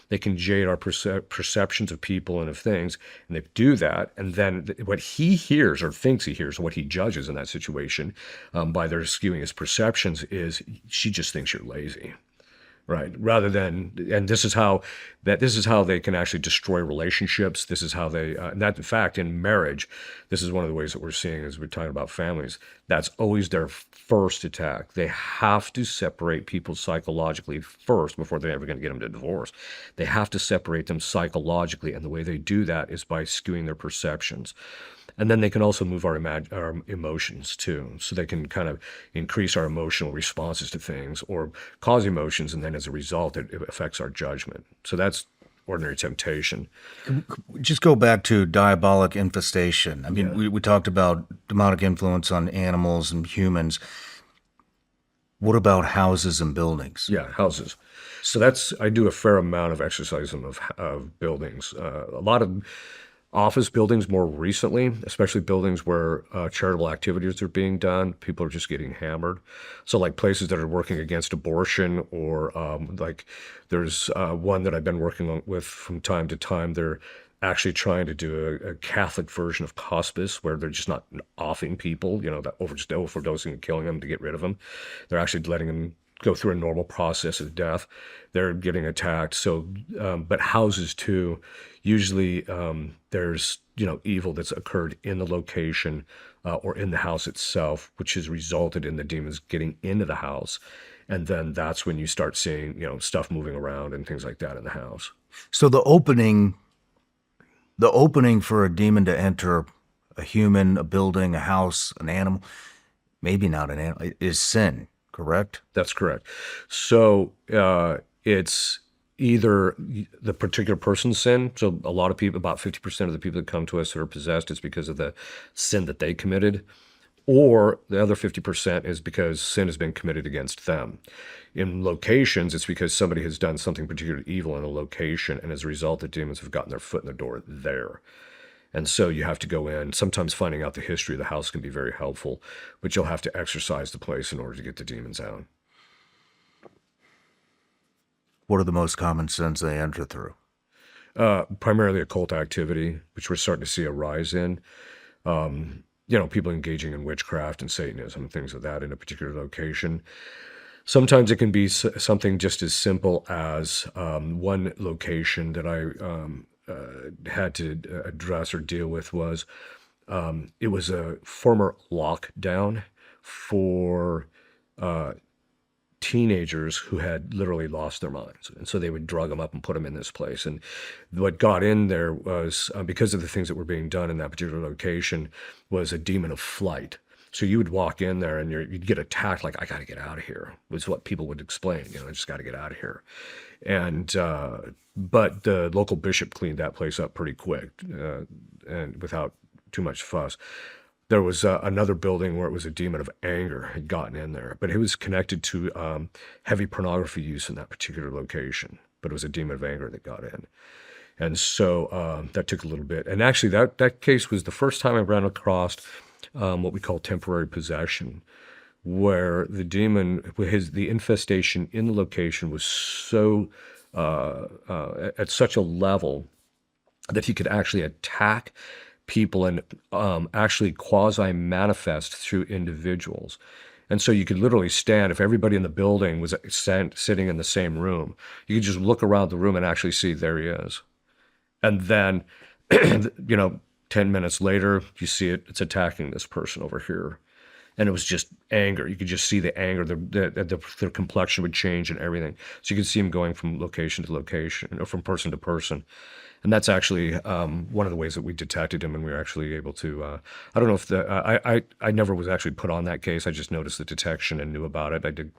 Speaker 2: They can jade our perceptions of people and of things, and they do that. And then what he hears or thinks he hears, what he judges in that situation by their skewing his perceptions is she just thinks you're lazy. Right. Rather than, and this is how they can actually destroy relationships. This is how and that in fact, in marriage, this is one of the ways that we're seeing as we're talking about families. That's always their first attack. They have to separate people psychologically first before they're ever going to get them to divorce. They have to separate them psychologically. And the way they do that is by skewing their perceptions. And then they can also move our emotions too. So they can kind of increase our emotional responses to things or cause emotions. And then as a result, it affects our judgment. So that's ordinary temptation.
Speaker 1: Just go back to diabolic infestation. I mean, we talked about demonic influence on animals and humans. What about houses and buildings?
Speaker 2: Yeah, houses. So I do a fair amount of exorcism of buildings. A lot of office buildings more recently, especially buildings where charitable activities are being done. People are just getting hammered. So like places that are working against abortion or like there's one that I've been working with from time to time. They're actually trying to do a Catholic version of hospice where they're just not offing people, that overdosing and killing them to get rid of them. They're actually letting them go through a normal process of death. They're getting attacked. So, but houses too, usually there's, evil that's occurred in the location or in the house itself, which has resulted in the demons getting into the house. And then that's when you start seeing, stuff moving around and things like that in the house.
Speaker 1: So the opening for a demon to enter a human, a building, a house, an animal, maybe not an animal, is sin. Correct?
Speaker 2: That's correct. So it's either the particular person's sin. So a lot of people, about 50% of the people that come to us that are possessed is because of the sin that they committed, or the other 50% is because sin has been committed against them. In locations, it's because somebody has done something particularly evil in a location, and as a result, the demons have gotten their foot in the door there. And so you have to go in. Sometimes finding out the history of the house can be very helpful, but you'll have to exorcise the place in order to get the demons out.
Speaker 1: What are the most common sins they enter through?
Speaker 2: Primarily occult activity, which we're starting to see a rise in. People engaging in witchcraft and Satanism and things of that in a particular location. Sometimes it can be something just as simple as one location that I had to address or deal with was it was a former lockdown for teenagers who had literally lost their minds. And so they would drug them up and put them in this place. And what got in there was, because of the things that were being done in that particular location, was a demon of flight. So you would walk in there and you'd get attacked like, I got to get out of here, was what people would explain. I just got to get out of here. And but the local bishop cleaned that place up pretty quick, and without too much fuss. There was another building where it was a demon of anger had gotten in there, but it was connected to heavy pornography use in that particular location. But it was a demon of anger that got in. And so that took a little bit. And actually, that case was the first time I ran across what we call temporary possession, where the demon, the infestation in the location was so at such a level that he could actually attack people and actually quasi-manifest through individuals. And so you could literally stand, if everybody in the building was sitting in the same room, you could just look around the room and actually see there he is. And then, 10 minutes later, you see it's attacking this person over here. And it was just anger. You could just see the anger, their complexion would change and everything. So you could see him going from location to location, or from person to person. And that's actually one of the ways that we detected him, and we were actually able to. I don't know if I never was actually put on that case. I just noticed the detection and knew about it. I did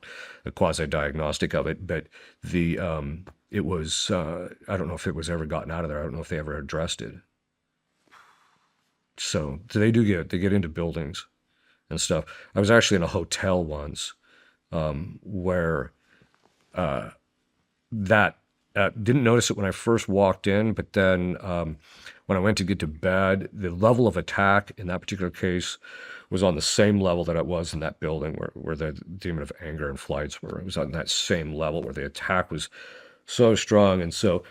Speaker 2: a quasi-diagnostic of it, but it was. I don't know if it was ever gotten out of there. I don't know if they ever addressed it. So they get into buildings and stuff. I was actually in a hotel once where that. Didn't notice it when I first walked in, but then when I went to get to bed, the level of attack in that particular case was on the same level that it was in that building where the demon of anger and flights were. It was on that same level where the attack was so strong. And so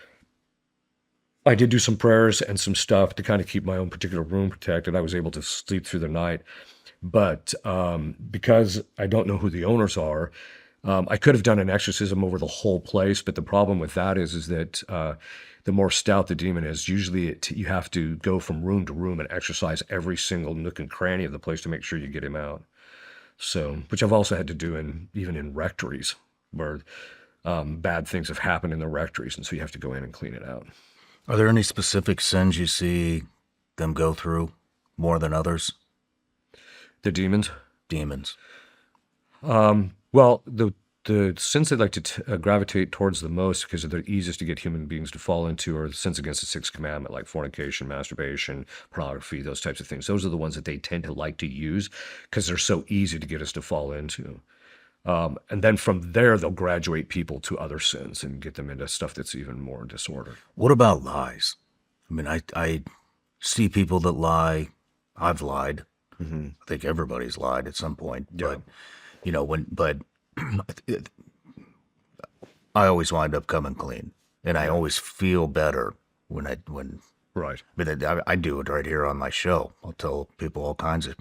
Speaker 2: I did do some prayers and some stuff to kind of keep my own particular room protected. I was able to sleep through the night. But because I don't know who the owners are, I could have done an exorcism over the whole place, but the problem with that is that the more stout the demon is, usually you have to go from room to room and exorcise every single nook and cranny of the place to make sure you get him out. So, which I've also had to do even in rectories, where bad things have happened in the rectories, and so you have to go in and clean it out.
Speaker 1: Are there any specific sins you see them go through more than others?
Speaker 2: The demons?
Speaker 1: Demons.
Speaker 2: Well, the sins they like to gravitate towards the most, because they're the easiest to get human beings to fall into, are the sins against the sixth commandment, like fornication, masturbation, pornography, those types of things. Those are the ones that they tend to like to use because they're so easy to get us to fall into. And then from there, they'll graduate people to other sins and get them into stuff that's even more disorder.
Speaker 1: What about lies? I mean, I see people that lie. I've lied. Mm-hmm. I think everybody's lied at some point.
Speaker 2: Yeah.
Speaker 1: But I always wind up coming clean, and I always feel better when
Speaker 2: Right.
Speaker 1: I mean, I do it right here on my show. I'll tell people all kinds of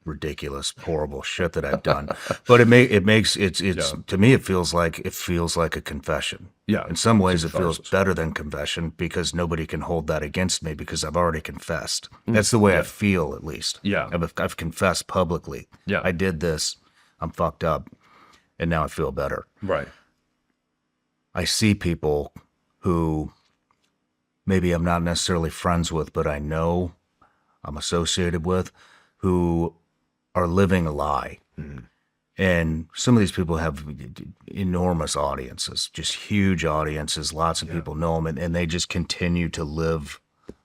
Speaker 1: ridiculous, horrible shit that I've done, but to me it feels like a confession.
Speaker 2: Yeah.
Speaker 1: In some ways, it feels better than confession because nobody can hold that against me because I've already confessed. That's the way I feel, at least.
Speaker 2: Yeah.
Speaker 1: I've confessed publicly.
Speaker 2: Yeah.
Speaker 1: I did this. I'm fucked up, and now I feel better.
Speaker 2: Right.
Speaker 1: I see people who maybe I'm not necessarily friends with, but I know I'm associated with, who are living a lie. Mm-hmm. And some of these people have enormous audiences, just huge audiences. Lots of people know them, and they just continue to live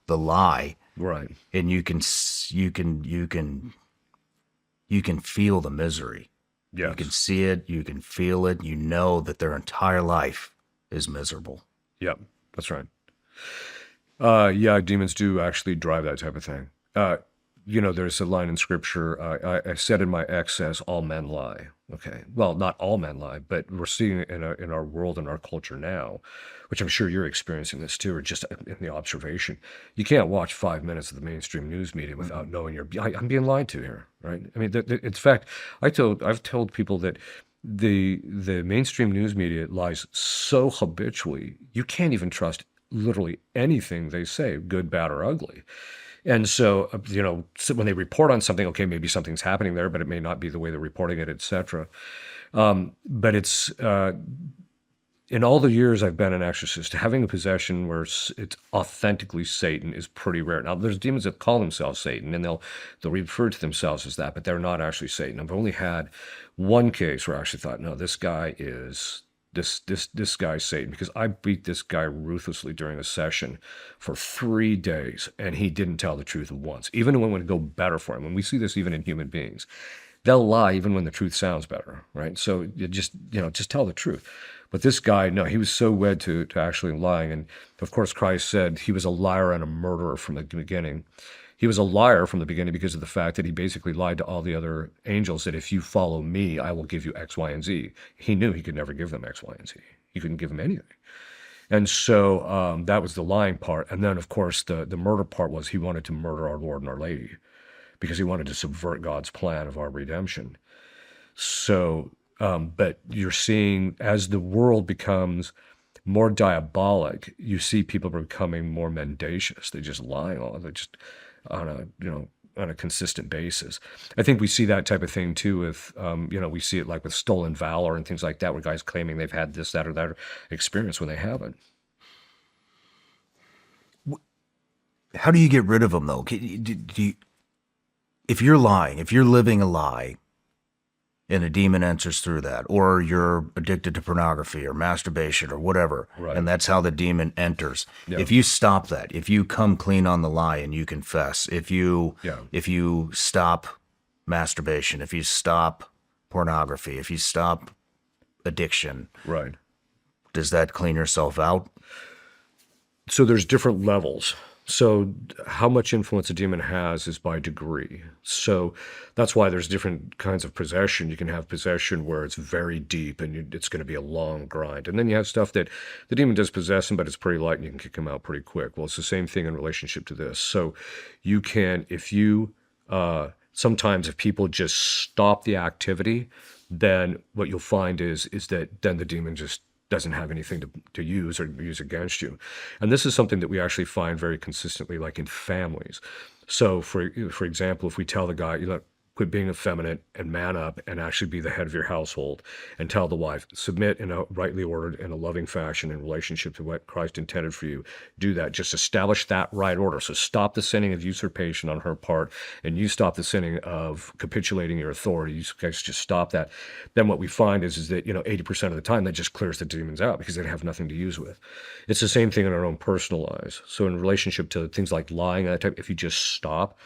Speaker 1: the lie.
Speaker 2: Right.
Speaker 1: And you can feel the misery.
Speaker 2: Yes.
Speaker 1: You can see it. You can feel it. You know that their entire life is miserable.
Speaker 2: Yep, that's right. Yeah, demons do actually drive that type of thing. There's a line in scripture, I said in my excess, all men lie. Okay. Well, not all men lie, but we're seeing it in our world and our culture now, which I'm sure you're experiencing this too, or just in the observation. You can't watch 5 minutes of the mainstream news media without knowing I'm being lied to here, right? I mean, in fact, I've told people that the mainstream news media lies so habitually, you can't even trust literally anything they say, good, bad, or ugly. And so, when they report on something, okay, maybe something's happening there, but it may not be the way they're reporting it, et cetera. But it's, in all the years I've been an exorcist, having a possession where it's authentically Satan is pretty rare. Now, there's demons that call themselves Satan, and they'll refer to themselves as that, but they're not actually Satan. I've only had one case where I actually thought, no, this guy is this guy's Satan, because I beat this guy ruthlessly during a session for 3 days, and he didn't tell the truth once, even when it would go better for him. And we see this even in human beings. They'll lie even when the truth sounds better, right? So you just tell the truth. But this guy, no, he was so wed to actually lying. And of course, Christ said he was a liar and a murderer from the beginning. He was a liar from the beginning because of the fact that he basically lied to all the other angels that if you follow me, I will give you X, Y, and Z. He knew he could never give them X, Y, and Z. He couldn't give them anything. And so that was the lying part. And then, of course, the murder part was he wanted to murder our Lord and our Lady because he wanted to subvert God's plan of our redemption. So, but you're seeing as the world becomes more diabolic, you see people becoming more mendacious. They're just lying on a consistent basis. I think we see that type of thing too with, we see it like with stolen valor and things like that, where guys claiming they've had this, that, or that experience when they haven't.
Speaker 3: How do you get rid of them though? If you're lying, if you're living a lie, and a demon enters through that, or you're addicted to pornography or masturbation or whatever,
Speaker 2: right,
Speaker 3: and that's how the demon enters.
Speaker 2: Yeah.
Speaker 3: If you stop that, if you come clean on the lie and you confess, if you stop masturbation, if you stop pornography, if you stop addiction,
Speaker 2: right,
Speaker 3: does that clean yourself out?
Speaker 2: So there's different levels. So how much influence a demon has is by degree. So that's why there's different kinds of possession. You can have possession where it's very deep and it's going to be a long grind. And then you have stuff that the demon does possess him, but it's pretty light and you can kick him out pretty quick. Well, it's the same thing in relationship to this. So you can, sometimes if people just stop the activity, then what you'll find is that then the demon just doesn't have anything to use or use against you. And this is something that we actually find very consistently, like in families. So for example, if we tell the guy, quit being effeminate and man up and actually be the head of your household, and tell the wife, submit in a rightly ordered and a loving fashion in relationship to what Christ intended for you. Do that. Just establish that right order. So stop the sinning of usurpation on her part, and you stop the sinning of capitulating your authority. You guys just stop that. Then what we find is that 80% of the time that just clears the demons out because they have nothing to use with. It's the same thing in our own personal lives. So in relationship to things like lying and that type, if you just stop,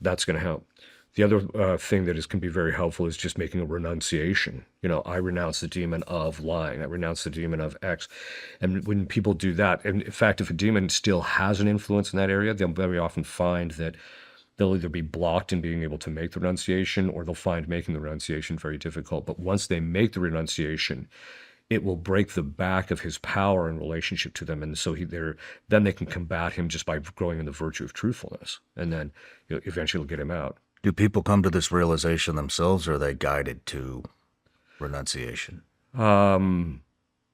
Speaker 2: that's going to help. The other thing that can be very helpful is just making a renunciation. I renounce the demon of lying. I renounce the demon of X. And when people do that, and in fact, if a demon still has an influence in that area, they'll very often find that they'll either be blocked in being able to make the renunciation, or they'll find making the renunciation very difficult. But once they make the renunciation, it will break the back of his power in relationship to them. And so then they can combat him just by growing in the virtue of truthfulness. And then eventually will get him out.
Speaker 3: Do people come to this realization themselves, or are they guided to renunciation?
Speaker 2: The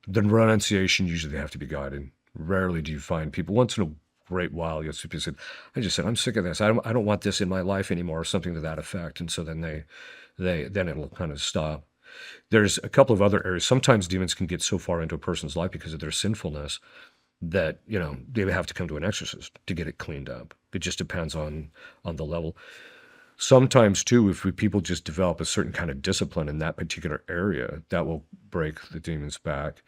Speaker 2: renunciation, usually they have to be guided. Rarely do you find people, once in a great while, you'll see people say, I'm sick of this. I don't want this in my life anymore, or something to that effect. And so then then it'll kind of stop. There's a couple of other areas. Sometimes demons can get so far into a person's life because of their sinfulness that, they have to come to an exorcist to get it cleaned up. It just depends on the level. Sometimes, too, if people just develop a certain kind of discipline in that particular area, that will break the demons back.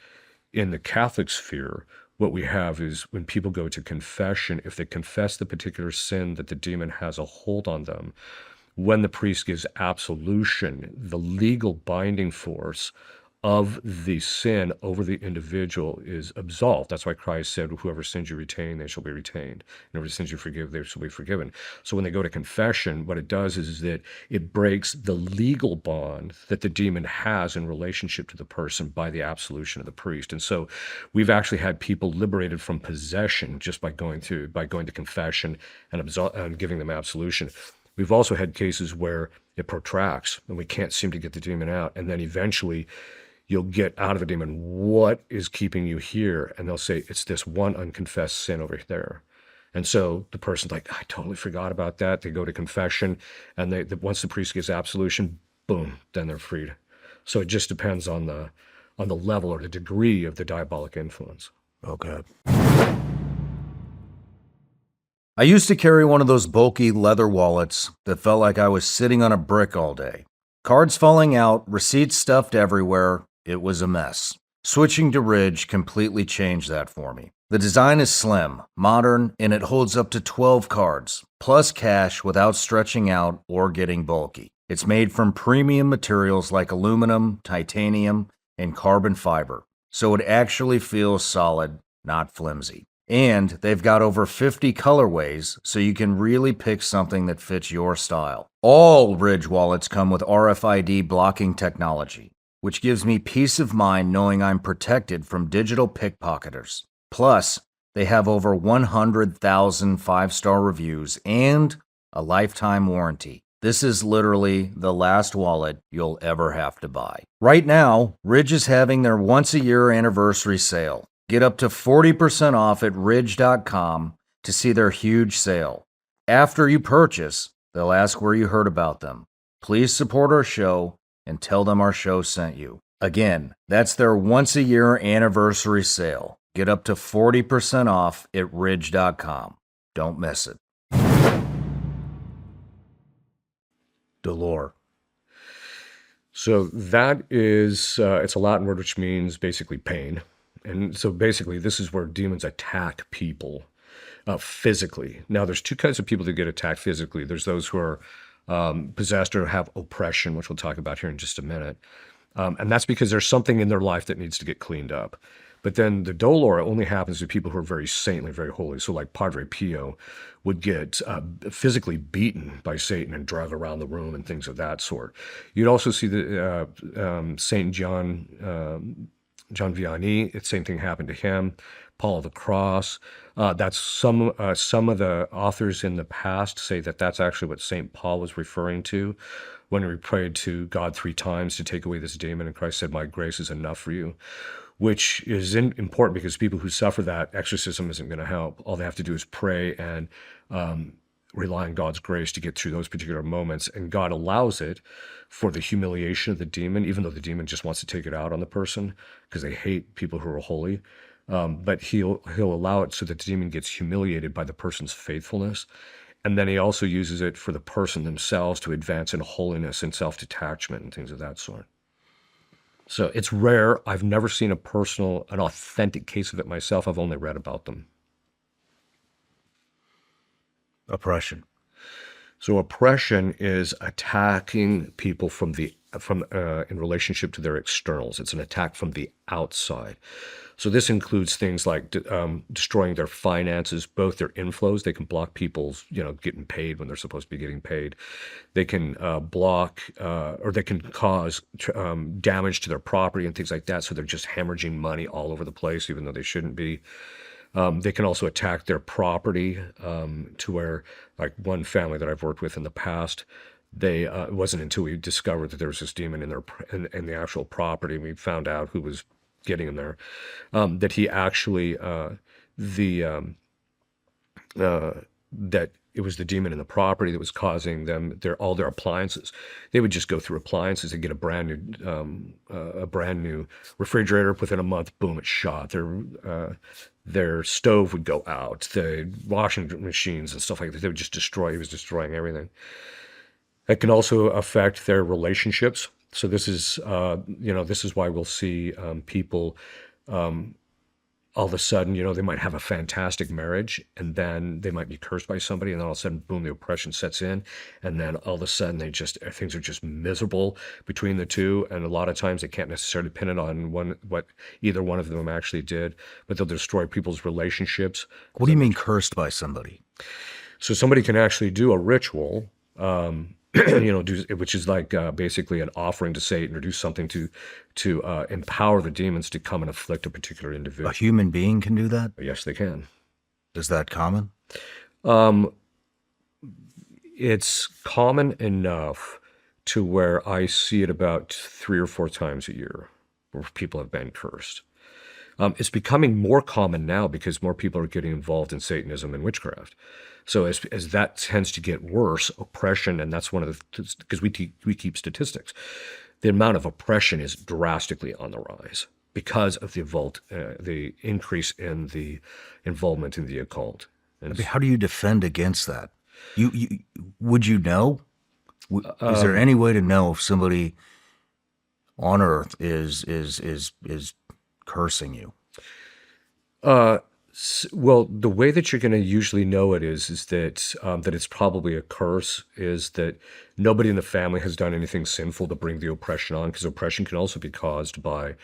Speaker 2: In the Catholic sphere, what we have is when people go to confession, if they confess the particular sin that the demon has a hold on them, when the priest gives absolution, the legal binding force of the sin over the individual is absolved. That's why Christ said, whoever sins you retain, they shall be retained. And whoever sins you forgive, they shall be forgiven. So when they go to confession, what it does is that it breaks the legal bond that the demon has in relationship to the person by the absolution of the priest. And so we've actually had people liberated from possession just by going to confession and giving them absolution. We've also had cases where it protracts and we can't seem to get the demon out. And then eventually you'll get out of a demon, what is keeping you here? And they'll say, it's this one unconfessed sin over there. And so the person's like, I totally forgot about that. They go to confession, and once the priest gives absolution, boom, then they're freed. So it just depends on on the level or the degree of the diabolic influence.
Speaker 3: Okay. I used to carry one of those bulky leather wallets that felt like I was sitting on a brick all day. Cards falling out, receipts stuffed everywhere. It was a mess. Switching to Ridge completely changed that for me. The design is slim, modern, and it holds up to 12 cards, plus cash without stretching out or getting bulky. It's made from premium materials like aluminum, titanium, and carbon fiber, so it actually feels solid, not flimsy. And they've got over 50 colorways, so you can really pick something that fits your style. All Ridge wallets come with RFID blocking technology, which gives me peace of mind knowing I'm protected from digital pickpocketers. Plus, they have over 100,000 five-star reviews and a lifetime warranty. This is literally the last wallet you'll ever have to buy. Right now, Ridge is having their once-a-year anniversary sale. Get up to 40% off at ridge.com to see their huge sale. After you purchase, they'll ask where you heard about them. Please support our show and tell them our show sent you. Again, that's their once-a-year anniversary sale. Get up to 40% off at ridge.com. Don't miss it. Dolor.
Speaker 2: So that is, it's a Latin word which means basically pain. And so basically, this is where demons attack people physically. Now, there's two kinds of people that get attacked physically. There's those who are possessed or have oppression, which we'll talk about here in just a minute. And that's because there's something in their life that needs to get cleaned up. But then the dolor only happens to people who are very saintly, very holy. So like Padre Pio would get physically beaten by Satan and dragged around the room and things of that sort. You'd also see the Saint John Vianney, the same thing happened to him. Paul of the Cross. That's some of the authors in the past say that that's actually what St. Paul was referring to when he prayed to God 3 times to take away this demon, and Christ said, "My grace is enough for you," which is important because people who suffer that, exorcism isn't going to help. All they have to do is pray and rely on God's grace to get through those particular moments. And God allows it for the humiliation of the demon, even though the demon just wants to take it out on the person because they hate people who are holy. But he'll allow it so that the demon gets humiliated by the person's faithfulness. And then he also uses it for the person themselves to advance in holiness and self-detachment and things of that sort. So it's rare. I've never seen an authentic case of it myself. I've only read about them.
Speaker 3: Oppression.
Speaker 2: So oppression is attacking people in relationship to their externals. It's an attack from the outside. So this includes things like destroying their finances, both their inflows. They can block people's, getting paid when they're supposed to be getting paid. They can block or they can cause damage to their property and things like that. So they're just hemorrhaging money all over the place, even though they shouldn't be. They can also attack their property to where, like one family that I've worked with in the past, it wasn't until we discovered that there was this demon in the actual property, and we found out who was getting him there, that he actually, that it was the demon in the property that was causing them all their appliances. They would just go through appliances and get a brand new refrigerator. Within a month, boom, it's shot. Their stove would go out. The washing machines and stuff like that, they would just destroy. He was destroying everything. It can also affect their relationships. So this is, this is why we'll see people all of a sudden, they might have a fantastic marriage, and then they might be cursed by somebody, and then all of a sudden, boom, the oppression sets in, and then all of a sudden things are just miserable between the two, and a lot of times they can't necessarily pin it on what either one of them actually did, but they'll destroy people's relationships.
Speaker 3: What do you mean cursed by somebody?
Speaker 2: So somebody can actually do a ritual, which is like basically an offering to Satan, or do something to empower the demons to come and afflict a particular individual.
Speaker 3: A human being can do that?
Speaker 2: Yes, they can.
Speaker 3: Is that common?
Speaker 2: It's common enough to where I see it about 3 or 4 times a year where people have been cursed. It's becoming more common now because more people are getting involved in Satanism and witchcraft. So as that tends to get worse, oppression, and that's one of the, because we keep statistics, the amount of oppression is drastically on the rise because of the increase in the involvement in the occult. And
Speaker 3: How do you defend against that? You would you know? Is there any way to know if somebody on Earth is cursing you?
Speaker 2: Well, the way that you're going to usually know it is that that it's probably a curse. Is that nobody in the family has done anything sinful to bring the oppression on? Because oppression can also be caused by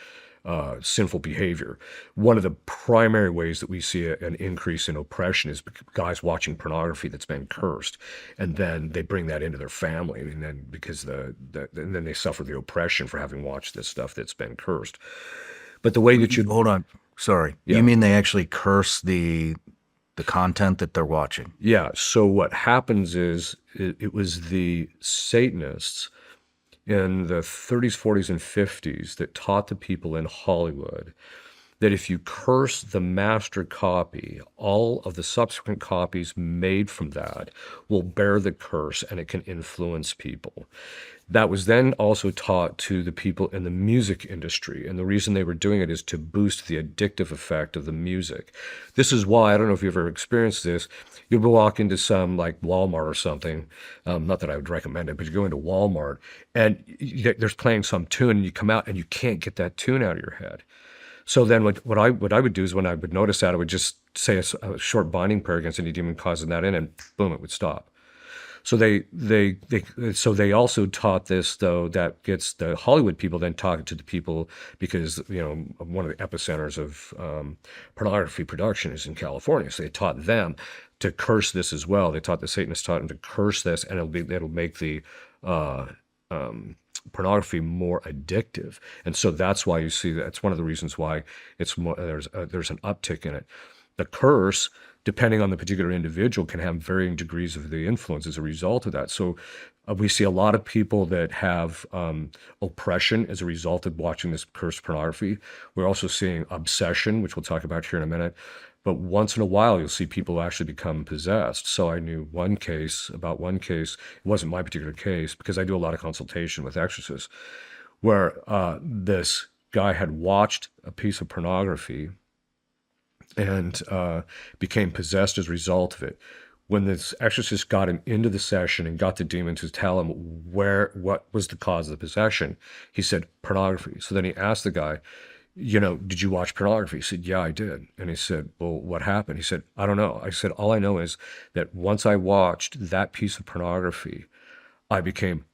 Speaker 2: sinful behavior. One of the primary ways that we see an increase in oppression is guys watching pornography that's been cursed, and then they bring that into their family, and then because and then they suffer the oppression for having watched this stuff that's been cursed. But the way that you
Speaker 3: Hold on. Sorry.
Speaker 2: Yeah.
Speaker 3: You mean they actually curse the content that they're watching?
Speaker 2: Yeah. So what happens is it was the Satanists in the 30s, 40s, and 50s that taught the people in Hollywood that if you curse the master copy, all of the subsequent copies made from that will bear the curse and it can influence people. That was then also taught to the people in the music industry. And the reason they were doing it is to boost the addictive effect of the music. This is why, I don't know if you've ever experienced this, you'll walk into some like Walmart or something, not that I would recommend it, but you go into Walmart and there's playing some tune and you come out and you can't get that tune out of your head. So then what I would do is when I would notice that, I would just say a short binding prayer against any demon causing that in, and boom, it would stop. So they also taught this, though, that gets the Hollywood people then talking to the people because, one of the epicenters of pornography production is in California. So they taught them to curse this as well. They taught the Satanists taught them to curse this, and it'll make the pornography more addictive. And so that's why you see that's one of the reasons why it's more, there's an uptick in it. The curse, depending on the particular individual, can have varying degrees of the influence as a result of that. So we see a lot of people that have oppression as a result of watching this cursed pornography. We're also seeing obsession, which we'll talk about here in a minute. But once in a while, you'll see people actually become possessed. So I knew one case, it wasn't my particular case, because I do a lot of consultation with exorcists, where this guy had watched a piece of pornography and became possessed as a result of it. When this exorcist got him into the session and got the demon to tell him what was the cause of the possession, he said pornography. So then he asked the guy, did you watch pornography? He said, yeah, I did. And he said, well, what happened? He said, I don't know. I said, all I know is that once I watched that piece of pornography, I became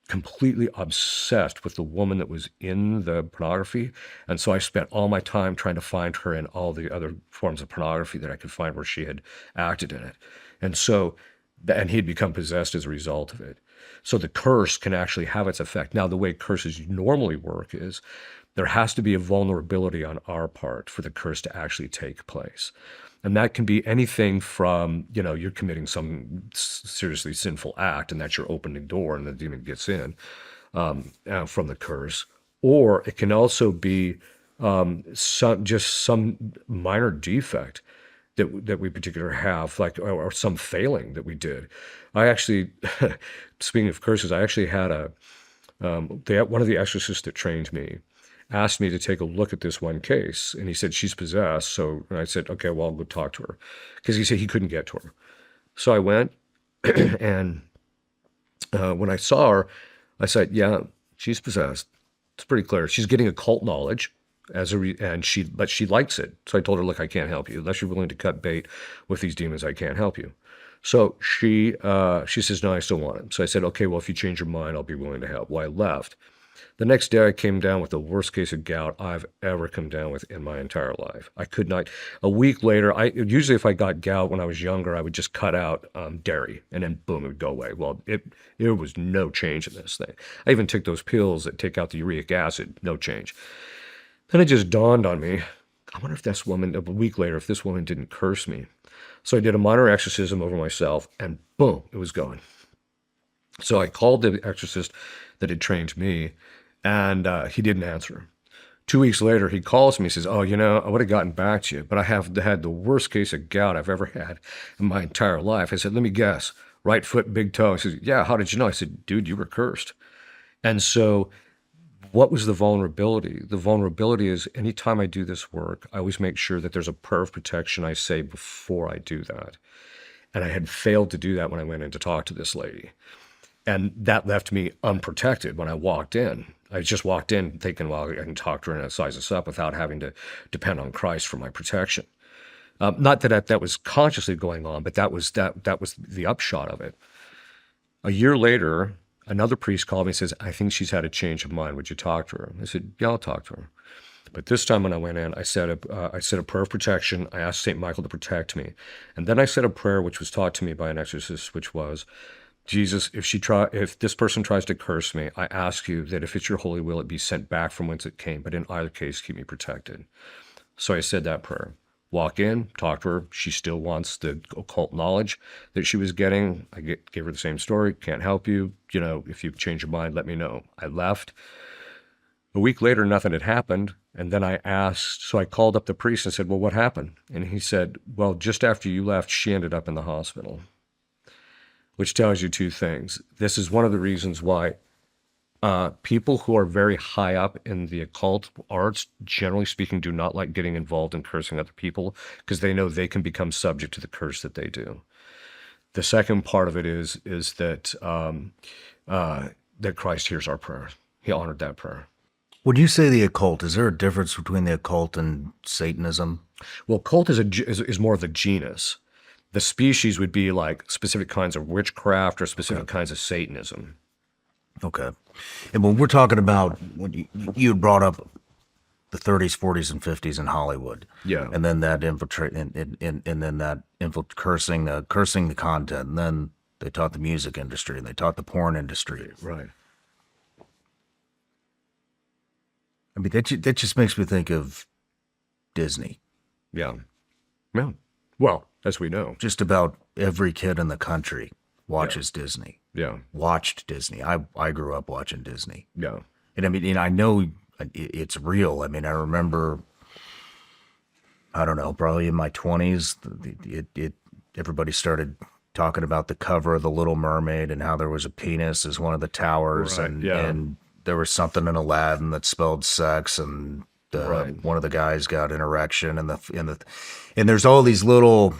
Speaker 2: completely obsessed with the woman that was in the pornography. And so I spent all my time trying to find her in all the other forms of pornography that I could find where she had acted in it. And so, and he'd become possessed as a result of it. So the curse can actually have its effect. Now, the way curses normally work is there has to be a vulnerability on our part for the curse to actually take place. And that can be anything from, you're committing some seriously sinful act and that's your opening door and the demon gets in from the curse. Or it can also be some minor defect that we particularly have, like, or some failing that we did. I actually, speaking of curses, I actually had one of the exorcists that trained me asked me to take a look at this one case, and he said she's possessed. So I said, okay, well, I'll go talk to her, because he said he couldn't get to her. So I went, and when I saw her, I said, yeah, she's possessed. It's pretty clear. She's getting occult knowledge but she likes it. So I told her, look, I can't help you unless you're willing to cut bait with these demons. I can't help you. So she says, no, I still want him. So I said, okay, well, if you change your mind, I'll be willing to help. Well, I left. The next day I came down with the worst case of gout I've ever come down with in my entire life. I could not. A week later, usually if I got gout when I was younger, I would just cut out dairy and then boom, it would go away. Well, there was no change in this thing. I even took those pills that take out the uric acid, no change. Then it just dawned on me, I wonder if this woman, a week later, if this woman didn't curse me. So I did a minor exorcism over myself and boom, it was gone. So I called the exorcist that had trained me, and he didn't answer. 2 weeks later, he calls me. He says, oh, I would have gotten back to you, but I have had the worst case of gout I've ever had in my entire life. I said, let me guess. Right foot, big toe. He says, yeah, how did you know? I said, dude, you were cursed. And so What was the vulnerability? The vulnerability is anytime I do this work, I always make sure that there's a prayer of protection I say before I do that. And I had failed to do that when I went in to talk to this lady. And that left me unprotected when I walked in. I just walked in thinking, well, I can talk to her and size this up without having to depend on Christ for my protection. Not that that was consciously going on, but that was the upshot of it. A year later, another priest called me and says, I think she's had a change of mind. Would you talk to her? I said, yeah, I'll talk to her. But this time when I went in, I said a prayer of protection. I asked St. Michael to protect me. And then I said a prayer which was taught to me by an exorcist, which was, Jesus, if this person tries to curse me, I ask you that if it's your holy will, it be sent back from whence it came. But in either case, keep me protected. So I said that prayer. Walk in, talk to her. She still wants the occult knowledge that she was getting. I gave her the same story. Can't help you. If you change your mind, let me know. I left. A week later, nothing had happened. And then I called up the priest and said, well, what happened? And he said, well, just after you left, she ended up in the hospital. Which tells you two things. This is one of the reasons why people who are very high up in the occult arts, generally speaking, do not like getting involved in cursing other people because they know they can become subject to the curse that they do. The second part of it is that that Christ hears our prayer. He honored that prayer.
Speaker 3: When you say the occult, is there a difference between the occult and Satanism?
Speaker 2: Well, cult is more of the genus. The species would be like specific kinds of witchcraft or specific kinds of Satanism.
Speaker 3: Okay. And when we're talking about, when you had brought up the 30s, 40s, and 50s in Hollywood.
Speaker 2: Yeah.
Speaker 3: And then that cursing the content. And then they taught the music industry and they taught the porn industry.
Speaker 2: Right.
Speaker 3: I mean, that just makes me think of Disney.
Speaker 2: Yeah. Yeah. Well, as we know.
Speaker 3: Just about every kid in the country watches Disney.
Speaker 2: Yeah.
Speaker 3: Watched Disney. I grew up watching Disney.
Speaker 2: Yeah.
Speaker 3: And I mean, and I know it's real. I mean, I remember, I don't know, probably in my 20s, everybody started talking about the cover of The Little Mermaid and how there was a penis as one of the towers.
Speaker 2: Right,
Speaker 3: and there was something in Aladdin that spelled sex, and one of the guys got an erection, and there's all these little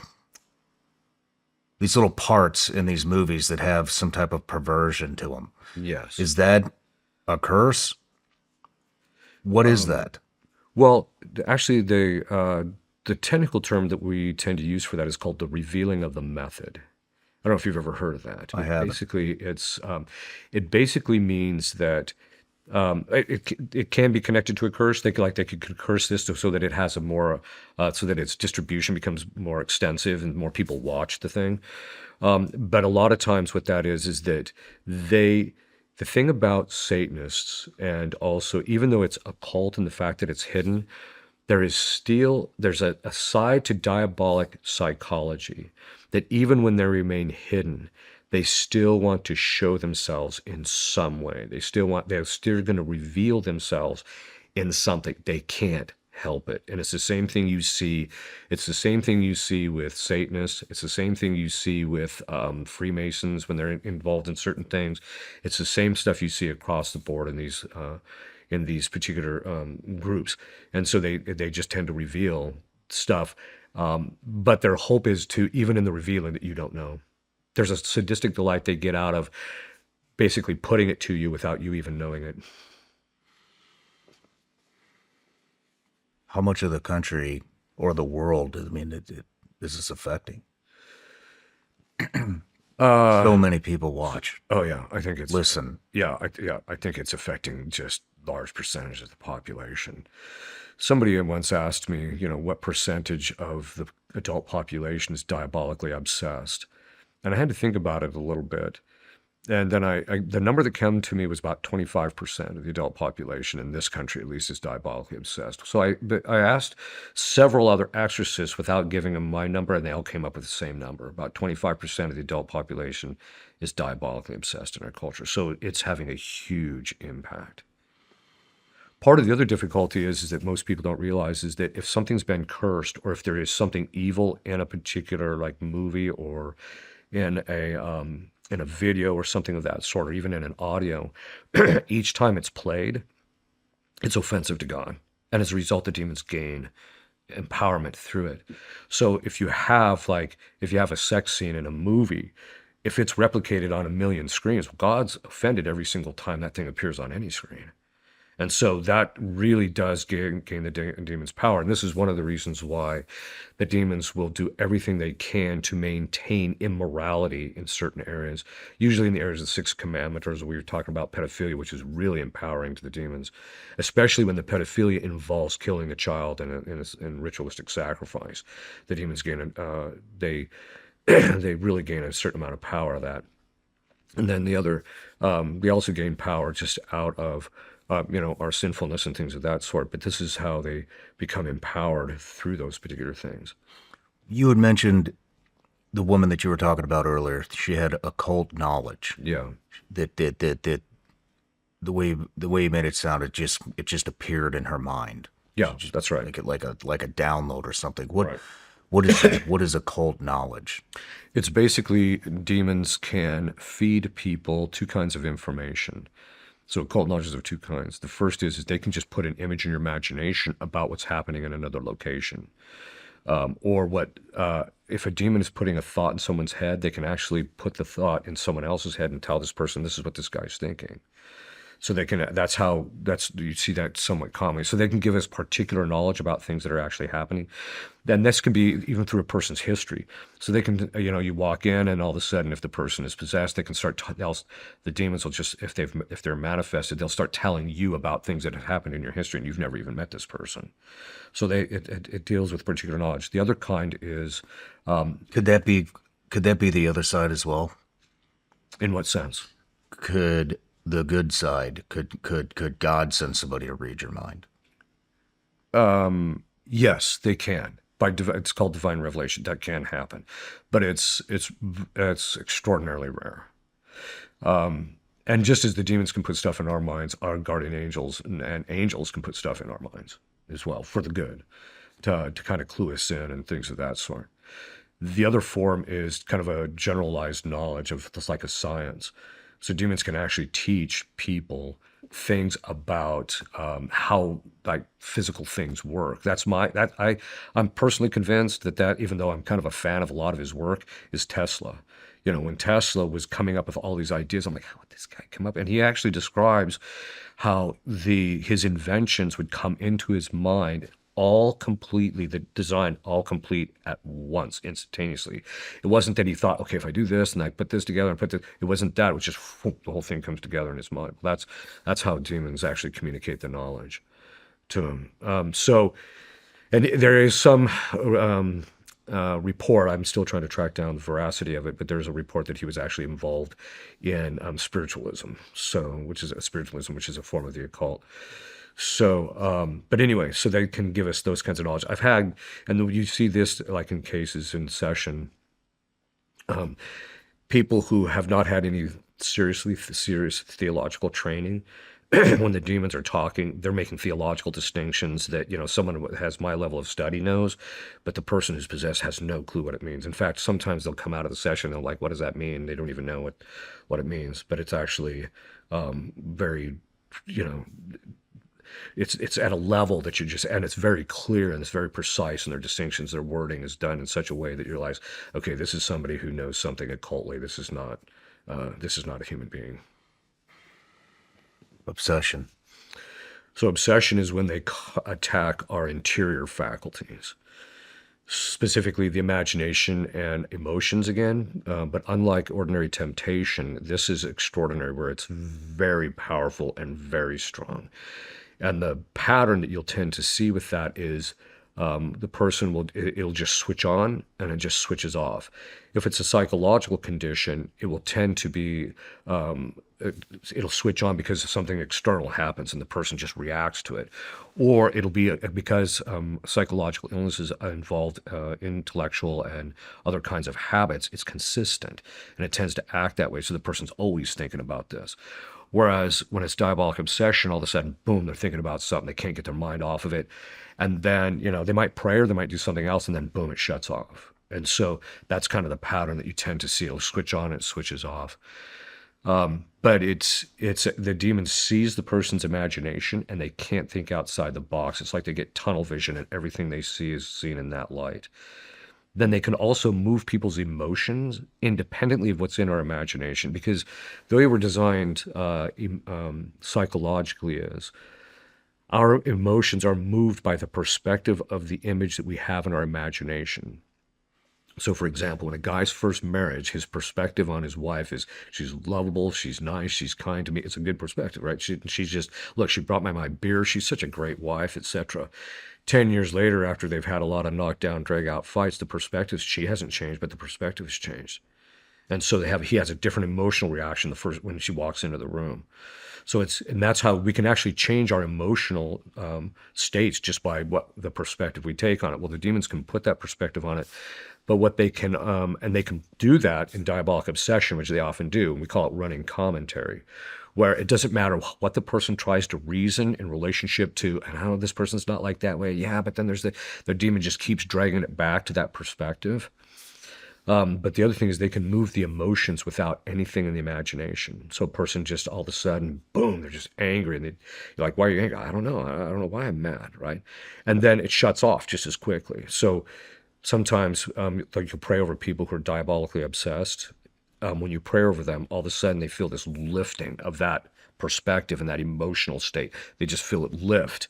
Speaker 3: parts in these movies that have some type of perversion to them.
Speaker 2: Yes.
Speaker 3: Is that a curse? What is that?
Speaker 2: Well, actually, the technical term that we tend to use for that is called the revealing of the method. I don't know if you've ever heard of that.
Speaker 3: I haven't.
Speaker 2: Basically, it basically means that it can be connected to a curse. They could curse this so that it has so that its distribution becomes more extensive and more people watch the thing. But a lot of times what that is that the thing about Satanists, and also even though it's occult and the fact that it's hidden, there's a side to diabolic psychology that even when they remain hidden, they still want to show themselves in some way. They're still going to reveal themselves in something. They can't help it. And it's the same thing you see. It's the same thing you see with Satanists. It's the same thing you see with Freemasons when they're involved in certain things. It's the same stuff you see across the board in these particular groups. And so they just tend to reveal stuff. But their hope is to, even in the revealing, that you don't know. There's a sadistic delight they get out of basically putting it to you without you even knowing it.
Speaker 3: How much of the country or the world, I mean, is this affecting? So many people watch.
Speaker 2: Oh yeah, I think it's
Speaker 3: listen.
Speaker 2: Yeah, I think it's affecting just large percentages of the population. Somebody once asked me, what percentage of the adult population is diabolically obsessed, and I had to think about it a little bit. And then the number that came to me was about 25% of the adult population in this country, at least, is diabolically obsessed. So I asked several other exorcists without giving them my number, and they all came up with the same number. About 25% of the adult population is diabolically obsessed in our culture. So it's having a huge impact. Part of the other difficulty is that most people don't realize is that if something's been cursed, or if there is something evil in a particular movie, or in a video or something of that sort, or even in an audio, each time it's played, it's offensive to God. And as a result, the demons gain empowerment through it. So if you have a sex scene in a movie, if it's replicated on a million screens, God's offended every single time that thing appears on any screen. And so that really does gain the demon's power. And this is one of the reasons why the demons will do everything they can to maintain immorality in certain areas, usually in the areas of the Sixth Commandment, or as we were talking about pedophilia, which is really empowering to the demons, especially when the pedophilia involves killing a child in ritualistic sacrifice. The demons they really gain a certain amount of power of that. And then they also gain power just out of our sinfulness and things of that sort. But this is how they become empowered through those particular things.
Speaker 3: You had mentioned the woman that you were talking about earlier. She had occult knowledge.
Speaker 2: Yeah.
Speaker 3: That the way you made it sound, it just appeared in her mind.
Speaker 2: Yeah, that's right.
Speaker 3: Like a download or something.
Speaker 2: Right.
Speaker 3: What is that? What is occult knowledge?
Speaker 2: It's basically demons can feed people two kinds of information. So occult knowledge is of two kinds. The first is they can just put an image in your imagination about what's happening in another location. If a demon is putting a thought in someone's head, they can actually put the thought in someone else's head and tell this person, this is what this guy's thinking. So you see that somewhat commonly. So they can give us particular knowledge about things that are actually happening. Then this can be even through a person's history. So they can, you walk in and all of a sudden, if the person is possessed, they can start, the demons will just, if they're manifested, they'll start telling you about things that have happened in your history and you've never even met this person. So it deals with particular knowledge. The other kind is,
Speaker 3: Could that be the other side as well?
Speaker 2: in what sense?
Speaker 3: Could the good side, could God send somebody to read your mind?
Speaker 2: Yes, they can. It's called divine revelation. That can happen, but it's extraordinarily rare. And just as the demons can put stuff in our minds, our guardian angels and angels can put stuff in our minds as well for the good, to kind of clue us in and things of that sort. The other form is kind of a generalized knowledge of just like a science. So demons can actually teach people things about how like physical things work. I'm personally convinced that even though I'm kind of a fan of a lot of his work, is Tesla. When Tesla was coming up with all these ideas, I'm like, how would this guy come up? And he actually describes how his inventions would come into his mind all completely, the design all complete at once, instantaneously. It wasn't that he thought, okay, if I do this and I put this together and put this, it wasn't that. It was just whoop, the whole thing comes together in his mind. That's how demons actually communicate the knowledge to him. And there is some report, I'm still trying to track down the veracity of it, but there's a report that he was actually involved in spiritualism, which is a form of the occult. So, but anyway, so they can give us those kinds of knowledge. And you see this like in cases in session, people who have not had any serious theological training, when the demons are talking, they're making theological distinctions that, someone who has my level of study knows, but the person who's possessed has no clue what it means. In fact, sometimes they'll come out of the session, they're like, what does that mean? They don't even know what it means, but it's actually very, it's at a level that and it's very clear and it's very precise, and their distinctions, their wording is done in such a way that you realize, okay, this is somebody who knows something occultly. This is not a human being.
Speaker 3: Obsession.
Speaker 2: So obsession is when they attack our interior faculties, specifically the imagination and emotions again. But unlike ordinary temptation, this is extraordinary, where it's very powerful and very strong. And the pattern that you'll tend to see with that is the person it'll just switch on and it just switches off. If it's a psychological condition, it will tend to be, it'll switch on because something external happens and the person just reacts to it. Or it'll be because psychological illnesses involved intellectual and other kinds of habits, it's consistent and it tends to act that way. So the person's always thinking about this. Whereas when it's diabolic obsession, all of a sudden, boom, they're thinking about something. They can't get their mind off of it. And then, they might pray or they might do something else, and then boom, it shuts off. And so that's kind of the pattern that you tend to see. It'll switch on and it switches off. but it's the demon sees the person's imagination and they can't think outside the box. It's like they get tunnel vision and everything they see is seen in that light. Then they can also move people's emotions independently of what's in our imagination, because the way we're designed psychologically is our emotions are moved by the perspective of the image that we have in our imagination. So, for example, in a guy's first marriage, his perspective on his wife is she's lovable, she's nice, she's kind to me. It's a good perspective, right? She's just, look, she brought my beer, she's such a great wife, etc. 10 years later, after they've had a lot of knockdown, drag out fights, the perspective, she hasn't changed, but the perspective has changed. And so he has a different emotional reaction when she walks into the room. So and that's how we can actually change our emotional states just by what the perspective we take on it. Well, the demons can put that perspective on it, but what they can, and they can do that in diabolic obsession, which they often do, and we call it running commentary, where it doesn't matter what the person tries to reason in relationship to, and I know this person's not like that way. Yeah, but then there's the demon just keeps dragging it back to that perspective. But the other thing is they can move the emotions without anything in the imagination. So a person just all of a sudden, boom, they're just angry. And you're like, why are you angry? I don't know. I don't know why I'm mad, right? And then it shuts off just as quickly. So sometimes like you pray over people who are diabolically obsessed. When you pray over them, all of a sudden they feel this lifting of that perspective and that emotional state. They just feel it lift.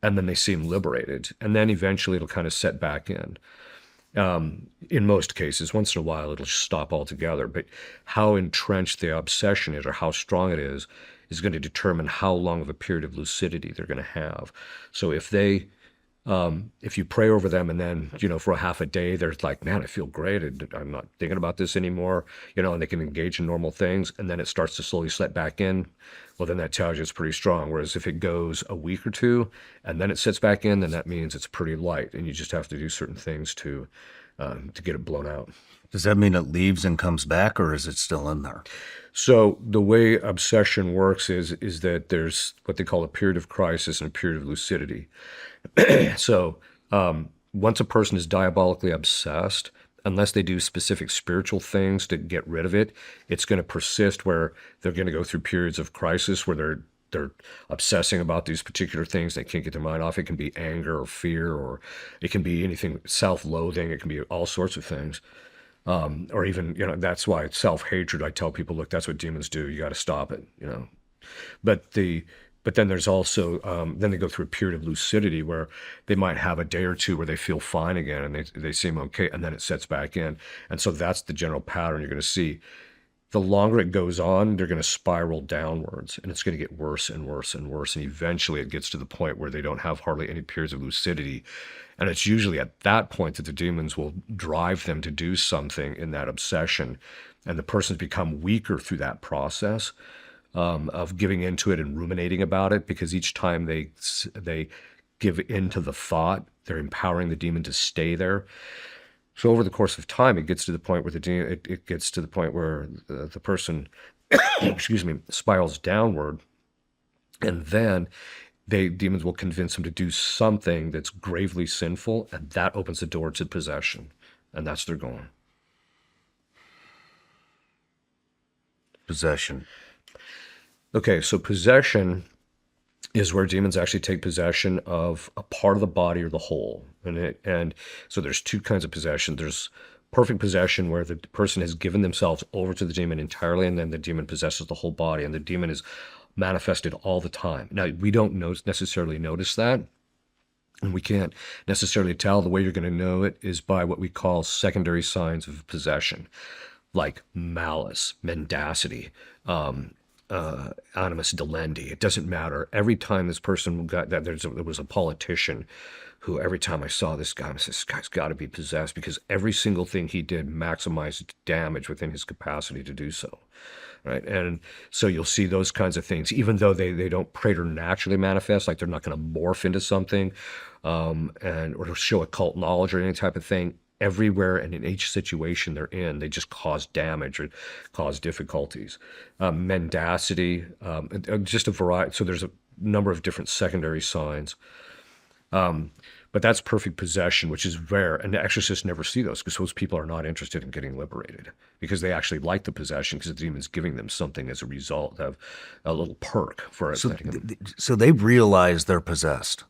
Speaker 2: And then they seem liberated. And then eventually it'll kind of set back in. In most cases, once in a while, it'll stop altogether. But how entrenched the obsession is or how strong it is going to determine how long of a period of lucidity they're going to have. So if you pray over them and then, for a half a day, they're like, man, I feel great. I'm not thinking about this anymore, and they can engage in normal things. And then it starts to slowly slip back in. Well, then that tells you it's pretty strong. Whereas if it goes a week or two and then it sits back in, then that means it's pretty light. And you just have to do certain things to get it blown out.
Speaker 3: Does that mean it leaves and comes back, or is it still in there?
Speaker 2: So the way obsession works is that there's what they call a period of crisis and a period of lucidity. So once a person is diabolically obsessed, unless they do specific spiritual things to get rid of it, it's going to persist where they're going to go through periods of crisis where they're obsessing about these particular things. They can't get their mind off. It can be anger or fear, or it can be anything, self-loathing. It can be all sorts of things. Or even, that's why it's self-hatred. I tell people, look, that's what demons do. You got to stop it, But then there's also, then they go through a period of lucidity where they might have a day or two where they feel fine again and they seem okay, and then it sets back in. And so that's the general pattern you're going to see. The longer it goes on, they're going to spiral downwards, and it's going to get worse and worse and worse. And eventually it gets to the point where they don't have hardly any periods of lucidity. And it's usually at that point that the demons will drive them to do something in that obsession. And the person's become weaker through that process of giving into it and ruminating about it, because each time they give into the thought, they're empowering the demon to stay there. So over the course of time, it gets to the point where the person, excuse me, spirals downward, and then demons will convince them to do something that's gravely sinful, and that opens the door to possession, and that's their goal.
Speaker 3: Possession.
Speaker 2: Okay, so possession is where demons actually take possession of a part of the body or the whole. And so there's two kinds of possession. There's perfect possession, where the person has given themselves over to the demon entirely, and then the demon possesses the whole body, and the demon is manifested all the time. Now, we don't necessarily notice that, and we can't necessarily tell. The way you're going to know it is by what we call secondary signs of possession, like malice, mendacity, animus delendi. It doesn't matter. Every time this person got that, there was a politician who, every time I saw this guy, I said, this guy's got to be possessed, because every single thing he did maximized damage within his capacity to do so. Right. And so you'll see those kinds of things, even though they don't preternaturally manifest, like they're not going to morph into something or show occult knowledge or any type of thing. Everywhere and in each situation they're in, they just cause damage or cause difficulties. Mendacity, just a variety. So there's a number of different secondary signs. But that's perfect possession, which is rare. And the exorcists never see those because those people are not interested in getting liberated because they actually like the possession because the demon's giving them something as a result of a little perk for it.
Speaker 3: So, so they realize they're possessed.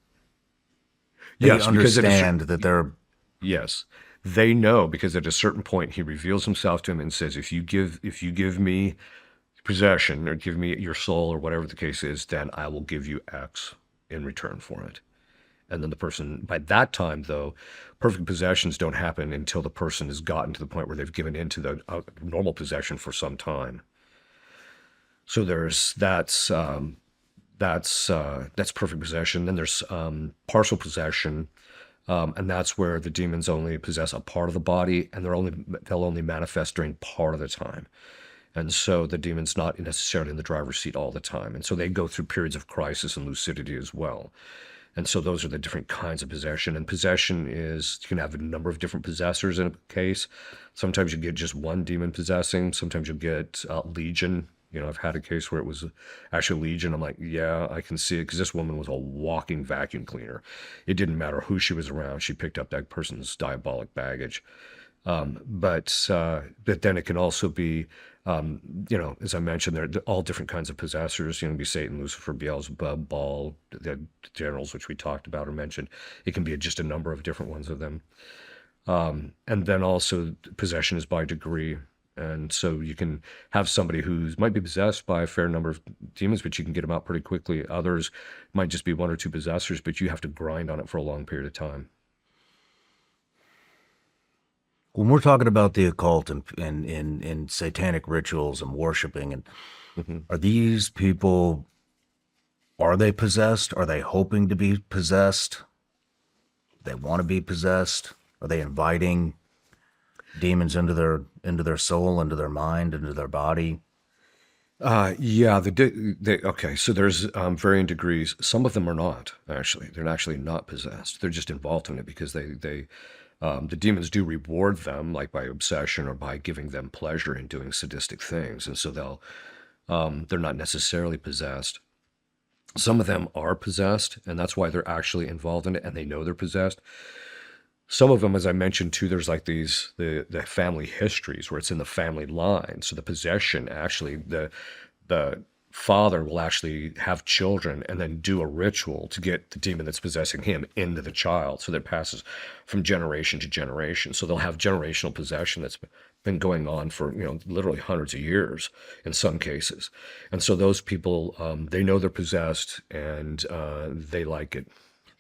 Speaker 3: They
Speaker 2: Yes, because at a
Speaker 3: understand that they're.
Speaker 2: Yes, they know because at a certain point he reveals himself to him and says, if you give me possession or give me your soul or whatever the case is, then I will give you X in return for it. And then the person, by that time though, perfect possessions don't happen until the person has gotten to the point where they've given into the normal possession for some time. So that's perfect possession. Then there's partial possession. And that's where the demons only possess a part of the body, and they'll only manifest during part of the time. And so the demon's not necessarily in the driver's seat all the time. And so they go through periods of crisis and lucidity as well. And so those are the different kinds of possession. And possession is, you can have a number of different possessors in a case. Sometimes you get just one demon possessing. Sometimes you'll get legion. I've had a case where it was actually legion. I'm like, yeah, I can see it because this woman was a walking vacuum cleaner. It didn't matter who she was around. She picked up that person's diabolic baggage. But then it can also be, as I mentioned, they're all different kinds of possessors. It can be Satan, Lucifer, Beelzebub, Baal, the generals, which we talked about or mentioned. It can be just a number of different ones of them. And then also possession is by degree. And so you can have somebody who might be possessed by a fair number of demons, but you can get them out pretty quickly. Others might just be one or two possessors, but you have to grind on it for a long period of time.
Speaker 3: When we're talking about the occult and satanic rituals and worshiping, and are these people, are they possessed? Are they hoping to be possessed? They want to be possessed? Are they inviting demons into their soul, into their mind, into their body?
Speaker 2: Yeah. Okay. So there's varying degrees. Some of them are not actually. They're actually not possessed. They're just involved in it because the demons do reward them, like by obsession or by giving them pleasure in doing sadistic things, and so they're not necessarily possessed. Some of them are possessed, and that's why they're actually involved in it, and they know they're possessed. Some of them, as I mentioned too, there's like the family histories where it's in the family line. So the possession actually, the father will actually have children and then do a ritual to get the demon that's possessing him into the child, so that it passes from generation to generation. So they'll have generational possession that's been going on for literally hundreds of years in some cases. And so those people, they know they're possessed and they like it.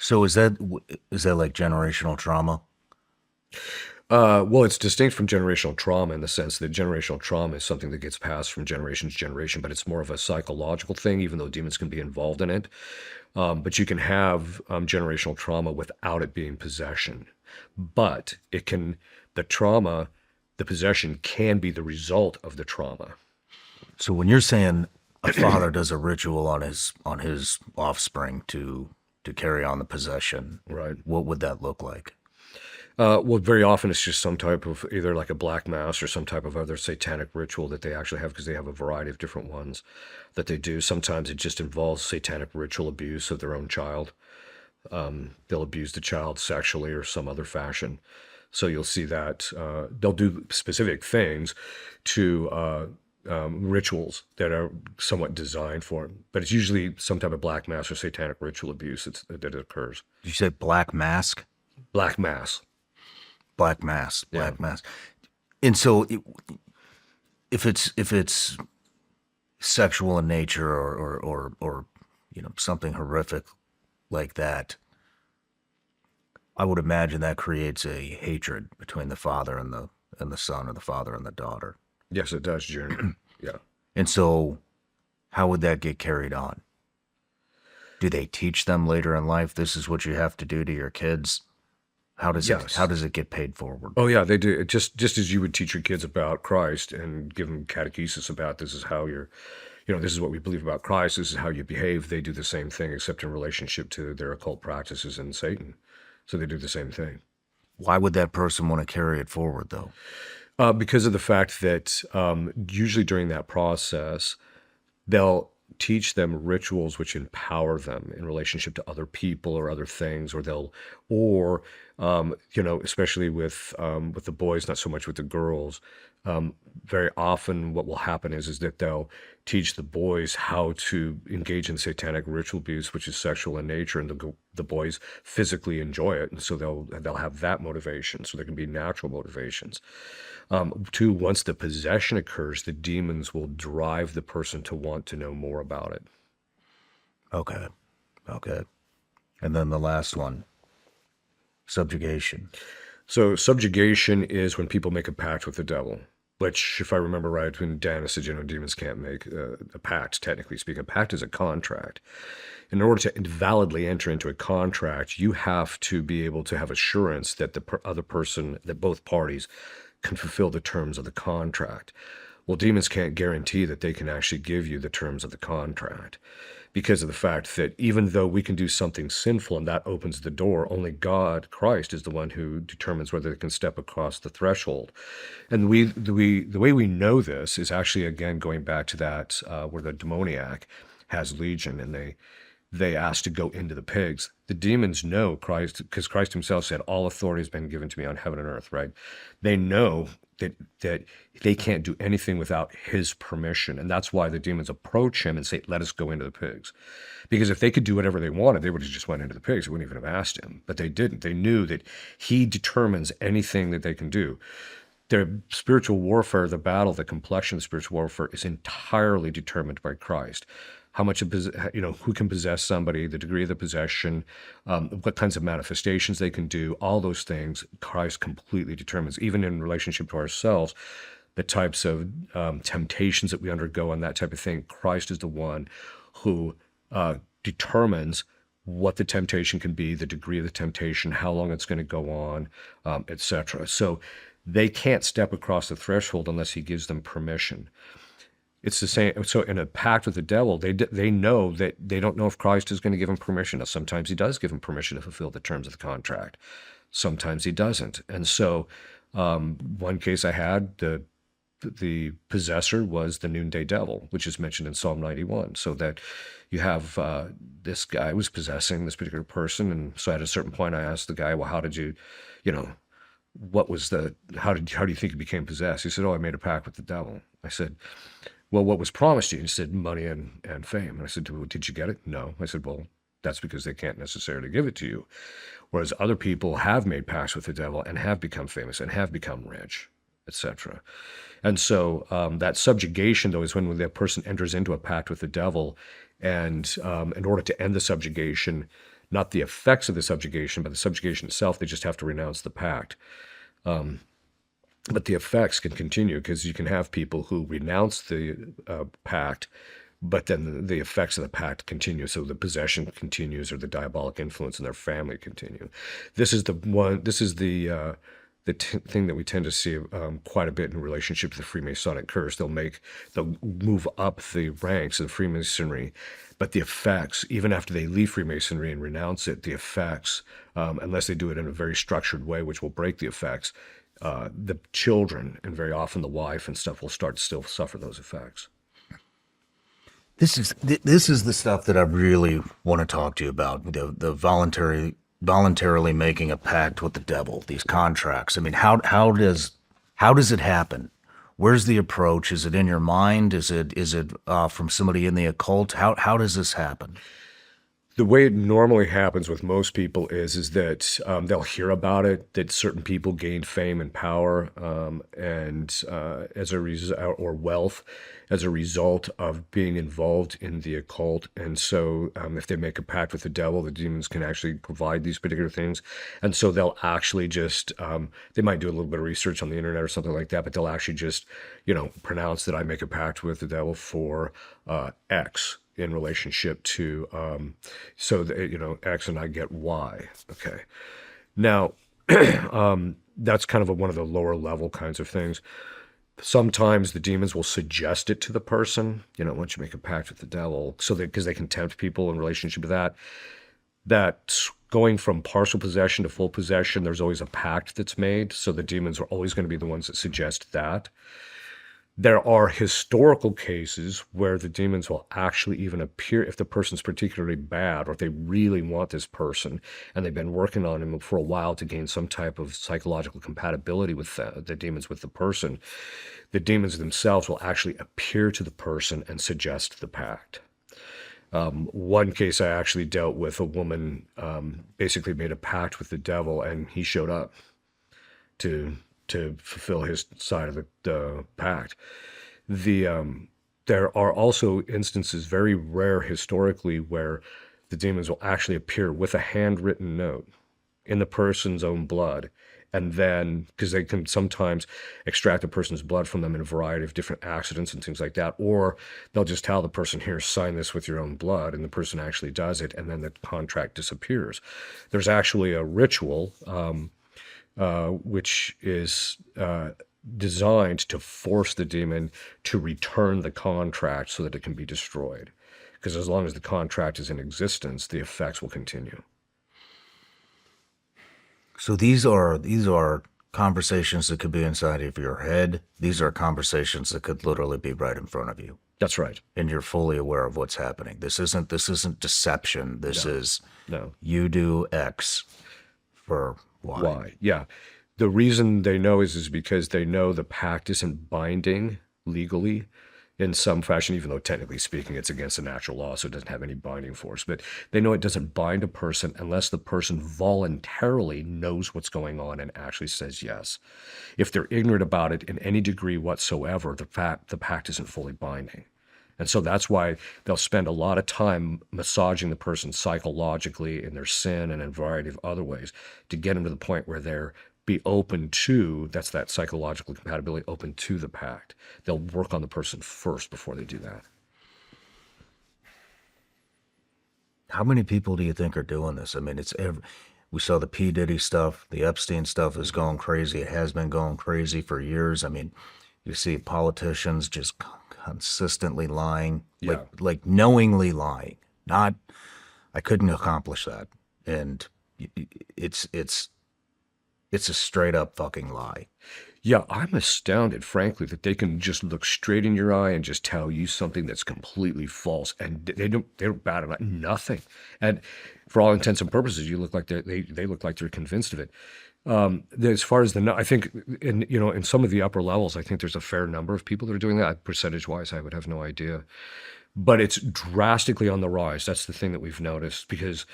Speaker 3: So is that like generational trauma?
Speaker 2: Well, it's distinct from generational trauma in the sense that generational trauma is something that gets passed from generation to generation, but it's more of a psychological thing, even though demons can be involved in it. But you can have generational trauma without it being possession. But the possession can be the result of the trauma.
Speaker 3: So when you're saying a father does a ritual on his offspring to carry on the possession,
Speaker 2: right?
Speaker 3: What would that look like?
Speaker 2: Well, very often it's just some type of either like a black mass or some type of other satanic ritual that they actually have, because they have a variety of different ones that they do. Sometimes it just involves satanic ritual abuse of their own child. They'll abuse the child sexually or some other fashion. So you'll see that they'll do specific things to rituals that are somewhat designed for it. But it's usually some type of black mass or satanic ritual abuse that occurs.
Speaker 3: Did you say black mask?
Speaker 2: Black mass.
Speaker 3: Black mass. Black mass. And so if it's sexual in nature or something horrific like that, I would imagine that creates a hatred between the father and the son, or the father and the daughter.
Speaker 2: Yes, it does, Junior. Yeah.
Speaker 3: And so how would that get carried on? Do they teach them later in life, this is what you have to do to your kids? How does it get paid forward?
Speaker 2: Oh yeah, they do. Just as you would teach your kids about Christ and give them catechesis about this is how this is what we believe about Christ, this is how you behave. They do the same thing, except in relationship to their occult practices and Satan. So they do the same thing.
Speaker 3: Why would that person want to carry it forward though?
Speaker 2: Because of the fact that usually during that process, they'll teach them rituals which empower them in relationship to other people or other things, or especially with the boys, not so much with the girls. Very often, what will happen is that they'll teach the boys how to engage in satanic ritual abuse, which is sexual in nature, and the boys physically enjoy it, and so they'll have that motivation. So there can be natural motivations. Two, once the possession occurs, the demons will drive the person to want to know more about it.
Speaker 3: Okay. And then the last one, subjugation.
Speaker 2: So subjugation is when people make a pact with the devil, which, if I remember right, when Dana said, demons can't make a pact, technically speaking. A pact is a contract. In order to validly enter into a contract, you have to be able to have assurance that the other person, that both parties can fulfill the terms of the contract. Well, demons can't guarantee that they can actually give you the terms of the contract, because of the fact that even though we can do something sinful and that opens the door, only God, Christ, is the one who determines whether they can step across the threshold. And the way we know this is actually, again, going back to that where the demoniac has legion and they ask to go into the pigs. The demons know Christ, because Christ himself said, all authority has been given to me on heaven and earth, right? They know that they can't do anything without his permission. And that's why the demons approach him and say, let us go into the pigs. Because if they could do whatever they wanted, they would have just went into the pigs. They wouldn't even have asked him. But they didn't. They knew that he determines anything that they can do. Their spiritual warfare, the battle, the complexion of spiritual warfare is entirely determined by Christ. How much, who can possess somebody, the degree of the possession, what kinds of manifestations they can do, all those things, Christ completely determines. Even in relationship to ourselves, the types of temptations that we undergo and that type of thing, Christ is the one who determines what the temptation can be, the degree of the temptation, how long it's going to go on, etc. So they can't step across the threshold unless he gives them permission. It's the same. So in a pact with the devil, they know that they don't know if Christ is going to give them permission. Now, sometimes he does give them permission to fulfill the terms of the contract. Sometimes he doesn't. And so one case I had, the possessor was the noonday devil, which is mentioned in Psalm 91. So that you have this guy was possessing this particular person. And so at a certain point, I asked the guy, well, how did you, how do you think you became possessed? He said, oh, I made a pact with the devil. I said, well, what was promised you? And he said, money and fame. And I said, well, did you get it? No. I said, well, that's because they can't necessarily give it to you. Whereas other people have made pacts with the devil and have become famous and have become rich, etc. And so that subjugation, though, is when the person enters into a pact with the devil, and in order to end the subjugation, not the effects of the subjugation, but the subjugation itself, they just have to renounce the pact. But the effects can continue, because you can have people who renounce the pact, but then the effects of the pact continue. So the possession continues, or the diabolic influence in their family continue. This is the thing that we tend to see quite a bit in relationship to the Freemasonic curse. They'll move up the ranks of Freemasonry, but the effects, even after they leave Freemasonry and renounce it, the effects, unless they do it in a very structured way, which will break the effects, the children and very often the wife and stuff will start to still suffer those effects.
Speaker 3: This is the stuff that I really want to talk to you about. The voluntarily making a pact with the devil. These contracts. I mean, how does it happen? Where's the approach? Is it in your mind? Is it from somebody in the occult? How does this happen?
Speaker 2: The way it normally happens with most people is that they'll hear about it, that certain people gain fame and power as a result, or wealth as a result of being involved in the occult. And so if they make a pact with the devil, the demons can actually provide these particular things. And so they'll actually just, they might do a little bit of research on the internet or something like that, but they'll actually just, pronounce that I make a pact with the devil for X. In relationship to, X and I get Y. Okay. Now, that's kind of one of the lower level kinds of things. Sometimes the demons will suggest it to the person, once you make a pact with the devil, because they can tempt people in relationship to that. That's going from partial possession to full possession. There's always a pact that's made. So the demons are always going to be the ones that suggest that. There are historical cases where the demons will actually even appear if the person's particularly bad, or if they really want this person and they've been working on him for a while to gain some type of psychological compatibility with the demons with the person. The demons themselves will actually appear to the person and suggest the pact. One case I actually dealt with, a woman basically made a pact with the devil, and he showed up to fulfill his side of the pact. There are also instances, very rare historically, where the demons will actually appear with a handwritten note in the person's own blood. And then, because they can sometimes extract a person's blood from them in a variety of different accidents and things like that, or they'll just tell the person, here, sign this with your own blood, and the person actually does it, and then the contract disappears. There's actually a ritual which is designed to force the demon to return the contract so that it can be destroyed. Because as long as the contract is in existence, the effects will continue.
Speaker 3: So these are conversations that could be inside of your head. These are conversations that could literally be right in front of you,
Speaker 2: That's right.
Speaker 3: and you're fully aware of what's happening. This isn't deception. This is
Speaker 2: No.
Speaker 3: you do X for Y.
Speaker 2: Why? Yeah. The reason they know is because they know the pact isn't binding legally in some fashion, even though technically speaking it's against the natural law, so it doesn't have any binding force. But they know it doesn't bind a person unless the person voluntarily knows what's going on and actually says yes. If they're ignorant about it in any degree whatsoever, the pact isn't fully binding. And so that's why they'll spend a lot of time massaging the person psychologically in their sin and in a variety of other ways to get them to the point where they're be open to, that's that psychological compatibility, open to the pact. They'll work on the person first before they do that.
Speaker 3: How many people do you think are doing this? I mean, we saw the P. Diddy stuff, the Epstein stuff is going crazy. It has been going crazy for years. I mean, you see politicians just consistently lying,
Speaker 2: Yeah.
Speaker 3: like knowingly lying. Not, I couldn't accomplish that, and it's a straight up fucking lie.
Speaker 2: Yeah, I'm astounded, frankly, that they can just look straight in your eye and just tell you something that's completely false, and they don't bat an eye, nothing. And for all intents and purposes, you look like they look like they're convinced of it. As far as I think in some of the upper levels, I think there's a fair number of people that are doing that. Percentage wise, I would have no idea, but it's drastically on the rise. That's the thing that we've noticed, because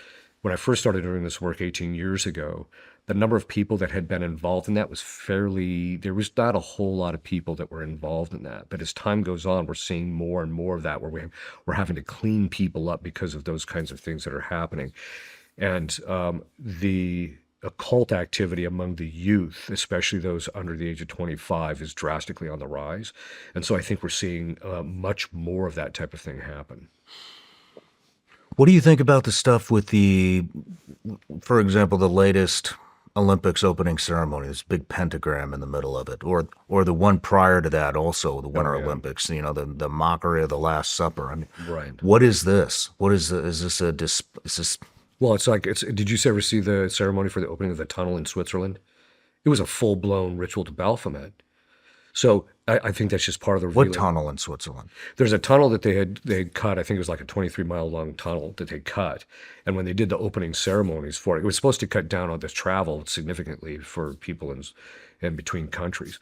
Speaker 2: when I first started doing this work 18 years ago, the number of people that had been involved in that was there was not a whole lot of people that were involved in that. But as time goes on, we're seeing more and more of that, where we're having to clean people up because of those kinds of things that are happening. And the occult activity among the youth, especially those under the age of 25, is drastically on the rise. And so I think we're seeing much more of that type of thing happen.
Speaker 3: What do you think about the stuff with for example, the latest Olympics opening ceremony, this big pentagram in the middle of it, or the one prior to that, also the Winter Olympics, the mockery of the Last Supper? I mean,
Speaker 2: Right.
Speaker 3: what is this? What is this?
Speaker 2: Well, did you ever see the ceremony for the opening of the tunnel in Switzerland? It was a full-blown ritual to Baphomet. So I think that's just part of the
Speaker 3: What
Speaker 2: revealing.
Speaker 3: tunnel in Switzerland?
Speaker 2: There's a tunnel that they had cut. I think it was like a 23-mile long tunnel that they cut. And when they did the opening ceremonies for it, it was supposed to cut down on this travel significantly for people in between countries.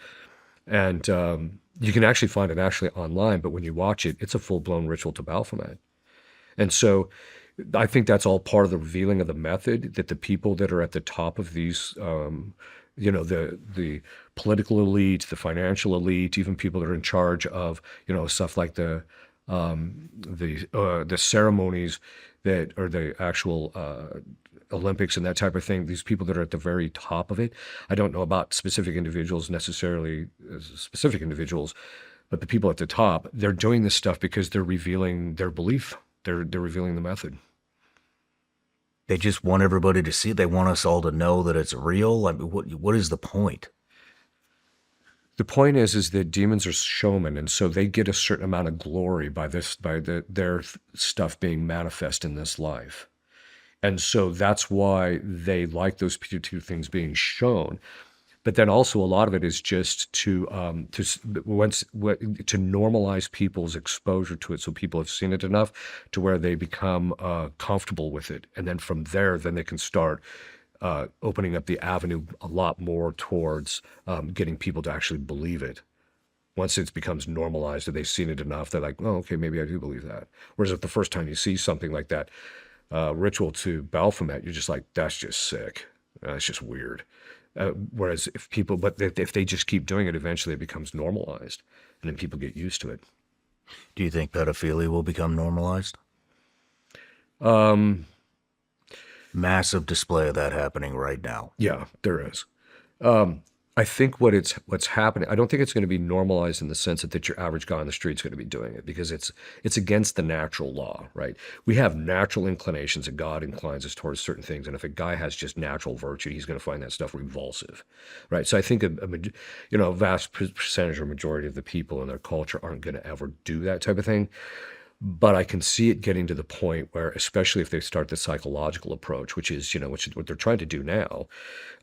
Speaker 2: And you can actually find it online, but when you watch it, it's a full-blown ritual to Baphomet. And so I think that's all part of the revealing of the method, that the people that are at the top of these, the political elite, the financial elite, even people that are in charge of, stuff like the ceremonies that are the actual Olympics and that type of thing, these people that are at the very top of it. I don't know about specific individuals necessarily, but the people at the top, they're doing this stuff because they're revealing their belief. They're revealing the method.
Speaker 3: They just want everybody to see. They want us all to know that it's real. I mean, what is the point?
Speaker 2: The point is that demons are showmen, and so they get a certain amount of glory by their stuff being manifest in this life. And so that's why they like those two things being shown. But then also a lot of it is just to normalize people's exposure to it, so people have seen it enough to where they become comfortable with it, and then from there, then they can start opening up the avenue a lot more towards getting people to actually believe it. Once it becomes normalized and they've seen it enough, they're like, oh, okay, maybe I do believe that. Whereas if the first time you see something like that ritual to Baphomet, you're just like, that's just sick. That's just weird. Whereas if they just keep doing it, eventually it becomes normalized, and then people get used to it.
Speaker 3: Do you think pedophilia will become normalized? Massive display of that happening right now.
Speaker 2: Yeah, there is. I think what's happening, I don't think it's going to be normalized in the sense that your average guy on the street is going to be doing it, because it's against the natural law, right? We have natural inclinations, and God inclines us towards certain things. And if a guy has just natural virtue, he's going to find that stuff revulsive, right? So I think a vast percentage or majority of the people in their culture aren't going to ever do that type of thing. But I can see it getting to the point where, especially if they start the psychological approach, which is what they're trying to do now,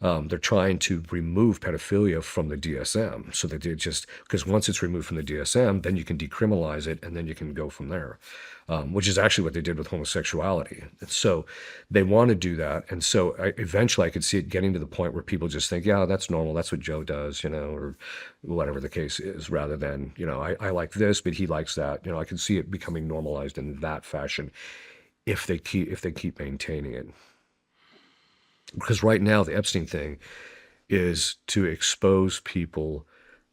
Speaker 2: they're trying to remove pedophilia from the DSM, so that because once it's removed from the DSM, then you can decriminalize it, and then you can go from there, which is actually what they did with homosexuality. And so they want to do that, and so eventually I could see it getting to the point where people just think, yeah, that's normal, that's what Joe does, or whatever the case is, rather than, I like this, but he likes that. I can see it becoming normalized in that fashion if they keep maintaining it. Because right now the Epstein thing is to expose people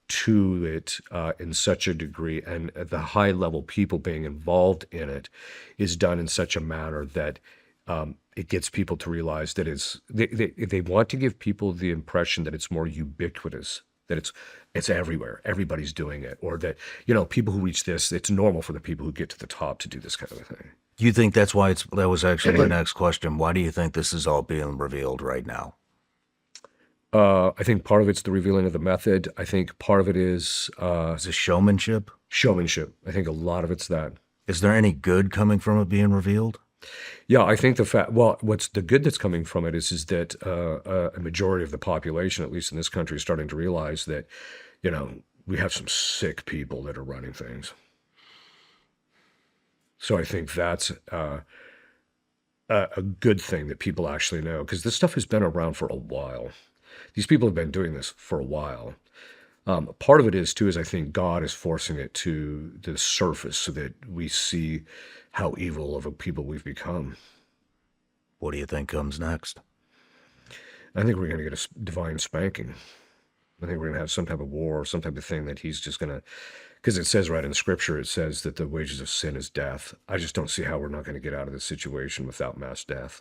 Speaker 2: to it in such a degree, and at the high level people being involved in it is done in such a manner that it gets people to realize that they want to give people the impression that it's more ubiquitous, that it's everywhere, everybody's doing it, or that people who reach this, it's normal for the people who get to the top to do this kind of a thing.
Speaker 3: Do you think that's why that was actually my next question? Why do you think this is all being revealed right now?
Speaker 2: I think part of it's the revealing of the method. I think part of it is
Speaker 3: Is it showmanship?
Speaker 2: showmanship. I think a lot of it's that.
Speaker 3: Is there any good coming from it being revealed?
Speaker 2: Yeah, I think what's the good that's coming from it is that a majority of the population, at least in this country, is starting to realize that, we have some sick people that are running things. So I think that's a good thing that people actually know, because this stuff has been around for a while. These people have been doing this for a while. Part of it is I think God is forcing it to the surface so that we see how evil of a people we've become.
Speaker 3: What do you think comes next?
Speaker 2: I think we're going to get a divine spanking. I think we're going to have some type of war, some type of thing that he's just going to, because it says right in Scripture, it says that the wages of sin is death. I just don't see how we're not going to get out of this situation without mass death.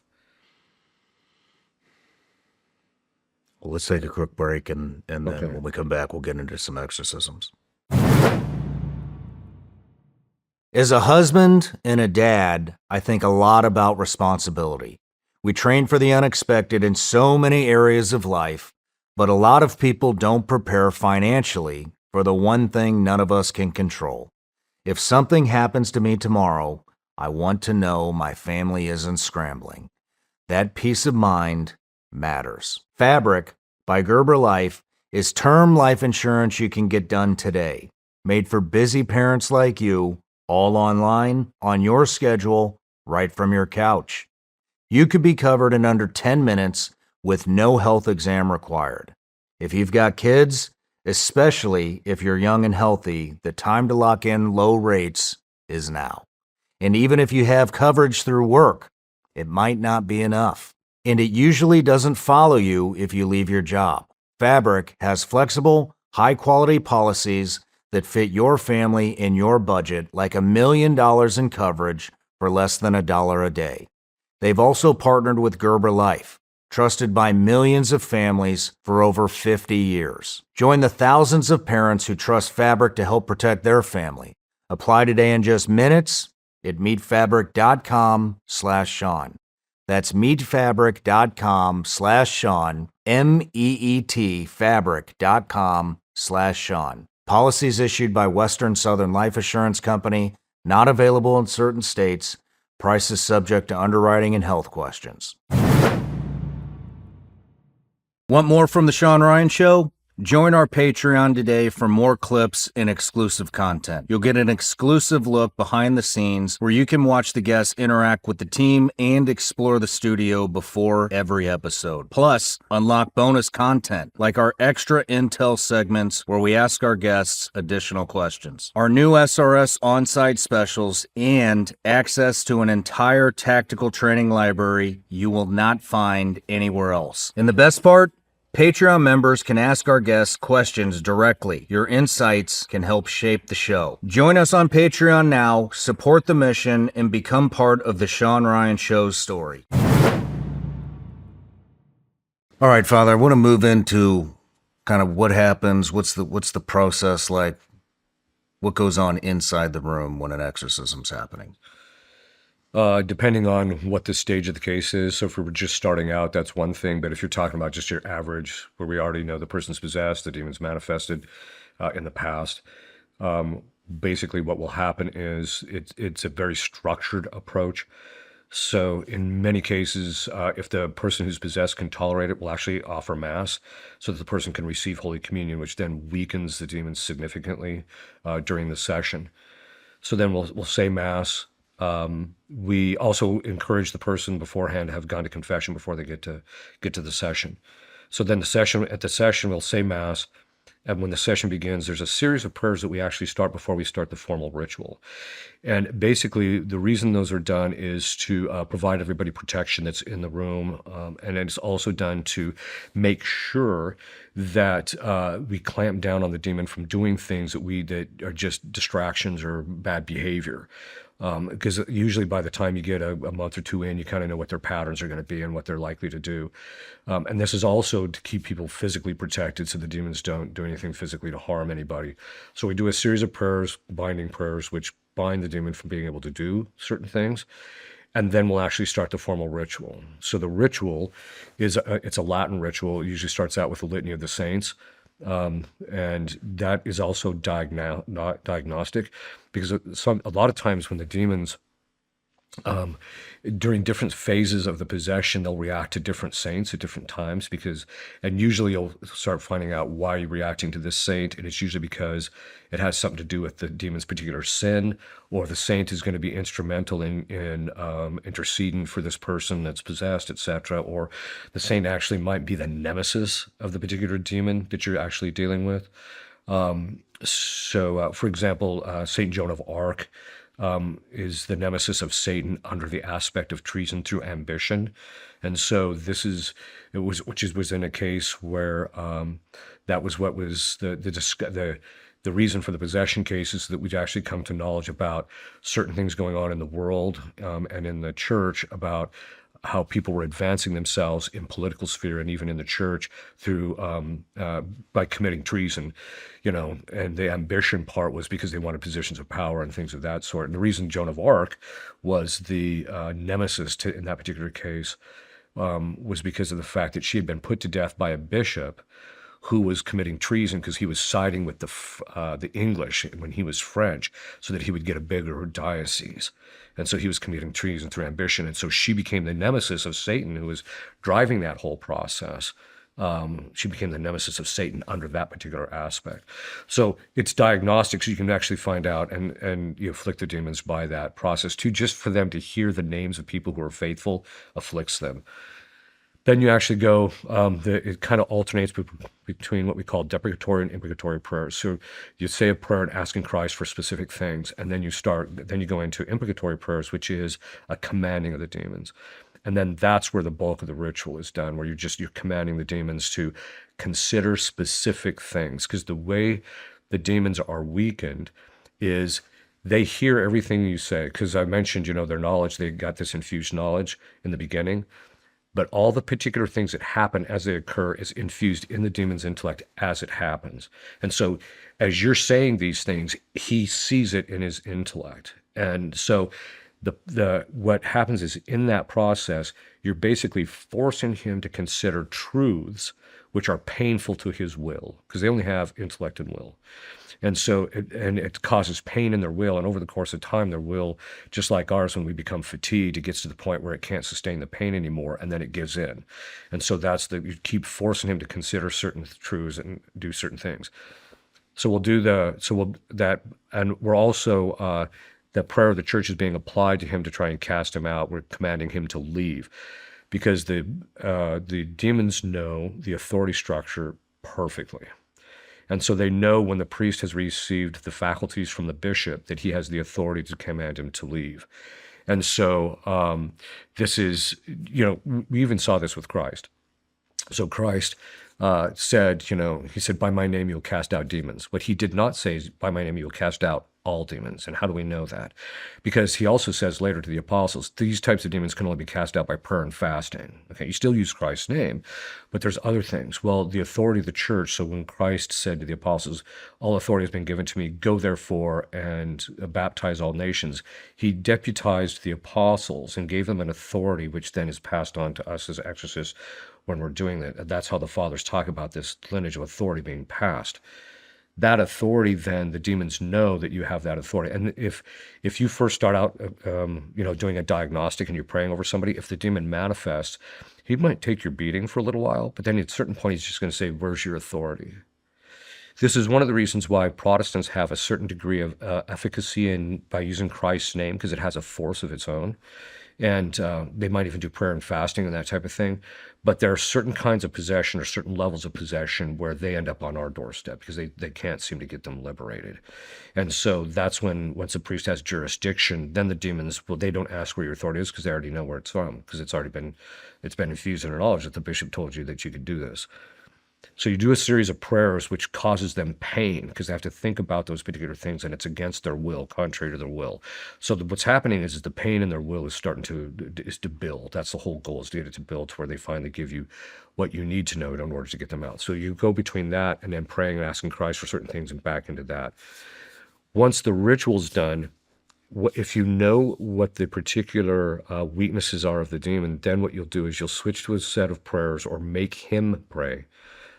Speaker 3: Well, let's take a quick break, and then
Speaker 2: Okay.
Speaker 3: when we come back, we'll get into some exorcisms. As a husband and a dad, I think a lot about responsibility. We train for the unexpected in so many areas of life, but a lot of people don't prepare financially for the one thing none of us can control. If something happens to me tomorrow, I want to know my family isn't scrambling. That peace of mind matters. Fabric by Gerber Life is term life insurance you can get done today. Made for busy parents like you, all online, on your schedule, right from your couch. You could be covered in under 10 minutes with no health exam required. If you've got kids, especially if you're young and healthy, the time to lock in low rates is now. And even if you have coverage through work, it might not be enough. And it usually doesn't follow you if you leave your job. Fabric has flexible, high-quality policies that fit your family and your budget, like $1 million in coverage for less than $1 a day. They've also partnered with Gerber Life, trusted by millions of families for over 50 years. Join the thousands of parents who trust Fabric to help protect their family. Apply today in just minutes at meetfabric.com/Sean. That's meetfabric.com/Sean, meetfabric.com/Sean. Policies issued by Western Southern Life Assurance Company, not available in certain states. Prices subject to underwriting and health questions. Want more from The Sean Ryan Show? Join our Patreon today for more clips and exclusive content. You'll get an exclusive look behind the scenes where you can watch the guests interact with the team and explore the studio before every episode. Plus, unlock bonus content like our extra intel segments where we ask our guests additional questions, our new SRS on-site specials, and access to an entire tactical training library you will not find anywhere else. And the best part? Patreon members can ask our guests questions directly. Your insights can help shape the show. Join us on Patreon now, support the mission, and become part of the Sean Ryan Show's story. All right, Father, I want to move into kind of what happens, what's the process like, what goes on inside the room when an exorcism's happening.
Speaker 2: Depending on what the stage of the case is. So if we were just starting out, that's one thing. But if you're talking about just your average, where we already know the person's possessed, the demon's manifested in the past, basically what will happen is it's a very structured approach. So in many cases, if the person who's possessed can tolerate it, we'll actually offer Mass so that the person can receive Holy Communion, which then weakens the demon significantly during the session. So then we'll say Mass. We also encourage the person beforehand to have gone to confession before they get to the session. So then at the session, we'll say Mass. And when the session begins, there's a series of prayers that we actually start before we start the formal ritual. And basically, the reason those are done is to provide everybody protection that's in the room. And it's also done to make sure that we clamp down on the demon from doing things that are just distractions or bad behavior. Because usually by the time you get a month or two in, you kind of know what their patterns are going to be and what they're likely to do. And this is also to keep people physically protected so the demons don't do anything physically to harm anybody. So we do a series of prayers, binding prayers, which bind the demon from being able to do certain things. And then we'll actually start the formal ritual. So the ritual it's a Latin ritual. It usually starts out with the Litany of the Saints. And that is also diagnostic, because a lot of times when the demons, during different phases of the possession, they'll react to different saints at different times, and usually you'll start finding out why you're reacting to this saint, and it's usually because it has something to do with the demon's particular sin, or the saint is going to be instrumental in interceding for this person that's possessed, etc., or the saint actually might be the nemesis of the particular demon that you're actually dealing with. So, for example, Saint Joan of Arc is the nemesis of Satan under the aspect of treason through ambition. And so which was in a case where that was what was the reason for the possession cases, that we'd actually come to knowledge about certain things going on in the world and in the church, about how people were advancing themselves in political sphere and even in the church through by committing treason, and the ambition part was because they wanted positions of power and things of that sort. And the reason Joan of Arc was the nemesis in that particular case was because of the fact that she had been put to death by a bishop who was committing treason because he was siding with the English when he was French, so that he would get a bigger diocese. And so he was committing treason through ambition. And so she became the nemesis of Satan, who was driving that whole process. She became the nemesis of Satan under that particular aspect. So it's diagnostic, so you can actually find out and you afflict the demons by that process too. Just for them to hear the names of people who are faithful afflicts them. Then you actually go, it kind of alternates between what we call deprecatory and imprecatory prayers. So you say a prayer and asking Christ for specific things, and then you go into imprecatory prayers, which is a commanding of the demons. And then that's where the bulk of the ritual is done, where you're commanding the demons to consider specific things. Because the way the demons are weakened is they hear everything you say. Because I mentioned, their knowledge, they got this infused knowledge in the beginning. But all the particular things that happen as they occur is infused in the demon's intellect as it happens. And so as you're saying these things, he sees it in his intellect. And so what happens is, in that process, you're basically forcing him to consider truths which are painful to his will, because they only have intellect and will. And so it causes pain in their will. And over the course of time, their will, just like ours, when we become fatigued, it gets to the point where it can't sustain the pain anymore, and then it gives in. And so you keep forcing him to consider certain truths and do certain things. So and we're also, the prayer of the church is being applied to him to try and cast him out. We're commanding him to leave, because the demons know the authority structure perfectly. And so they know when the priest has received the faculties from the bishop that he has the authority to command him to leave. And so this is, we even saw this with Christ. So Christ said, he said, by my name you'll cast out demons. What he did not say is, by my name you'll cast out all demons. And how do we know that? Because he also says later to the apostles, these types of demons can only be cast out by prayer and fasting. Okay, you still use Christ's name, but there's other things. Well, the authority of the church, so when Christ said to the apostles, all authority has been given to me, go therefore and baptize all nations, he deputized the apostles and gave them an authority which then is passed on to us as exorcists when we're doing that. That's how the fathers talk about this lineage of authority being passed. That authority, then the demons know that you have that authority. And if you first start out, doing a diagnostic and you're praying over somebody, if the demon manifests, he might take your beating for a little while, but then at a certain point, he's just going to say, where's your authority? This is one of the reasons why Protestants have a certain degree of efficacy by using Christ's name, because it has a force of its own. And they might even do prayer and fasting and that type of thing. But there are certain kinds of possession or certain levels of possession where they end up on our doorstep because they can't seem to get them liberated. And so that's when, once a priest has jurisdiction, then the demons, they don't ask where your authority is because they already know where it's from, because it's been infused in their knowledge that the bishop told you that you could do this. So you do a series of prayers which causes them pain because they have to think about those particular things, and it's against their will, contrary to their will. So what's happening is the pain in their will is starting to build. That's the whole goal, is to get it to build to where they finally give you what you need to know in order to get them out. So you go between that and then praying and asking Christ for certain things and back into that. Once the ritual's done, if you know what the particular weaknesses are of the demon, then what you'll do is you'll switch to a set of prayers or make him pray.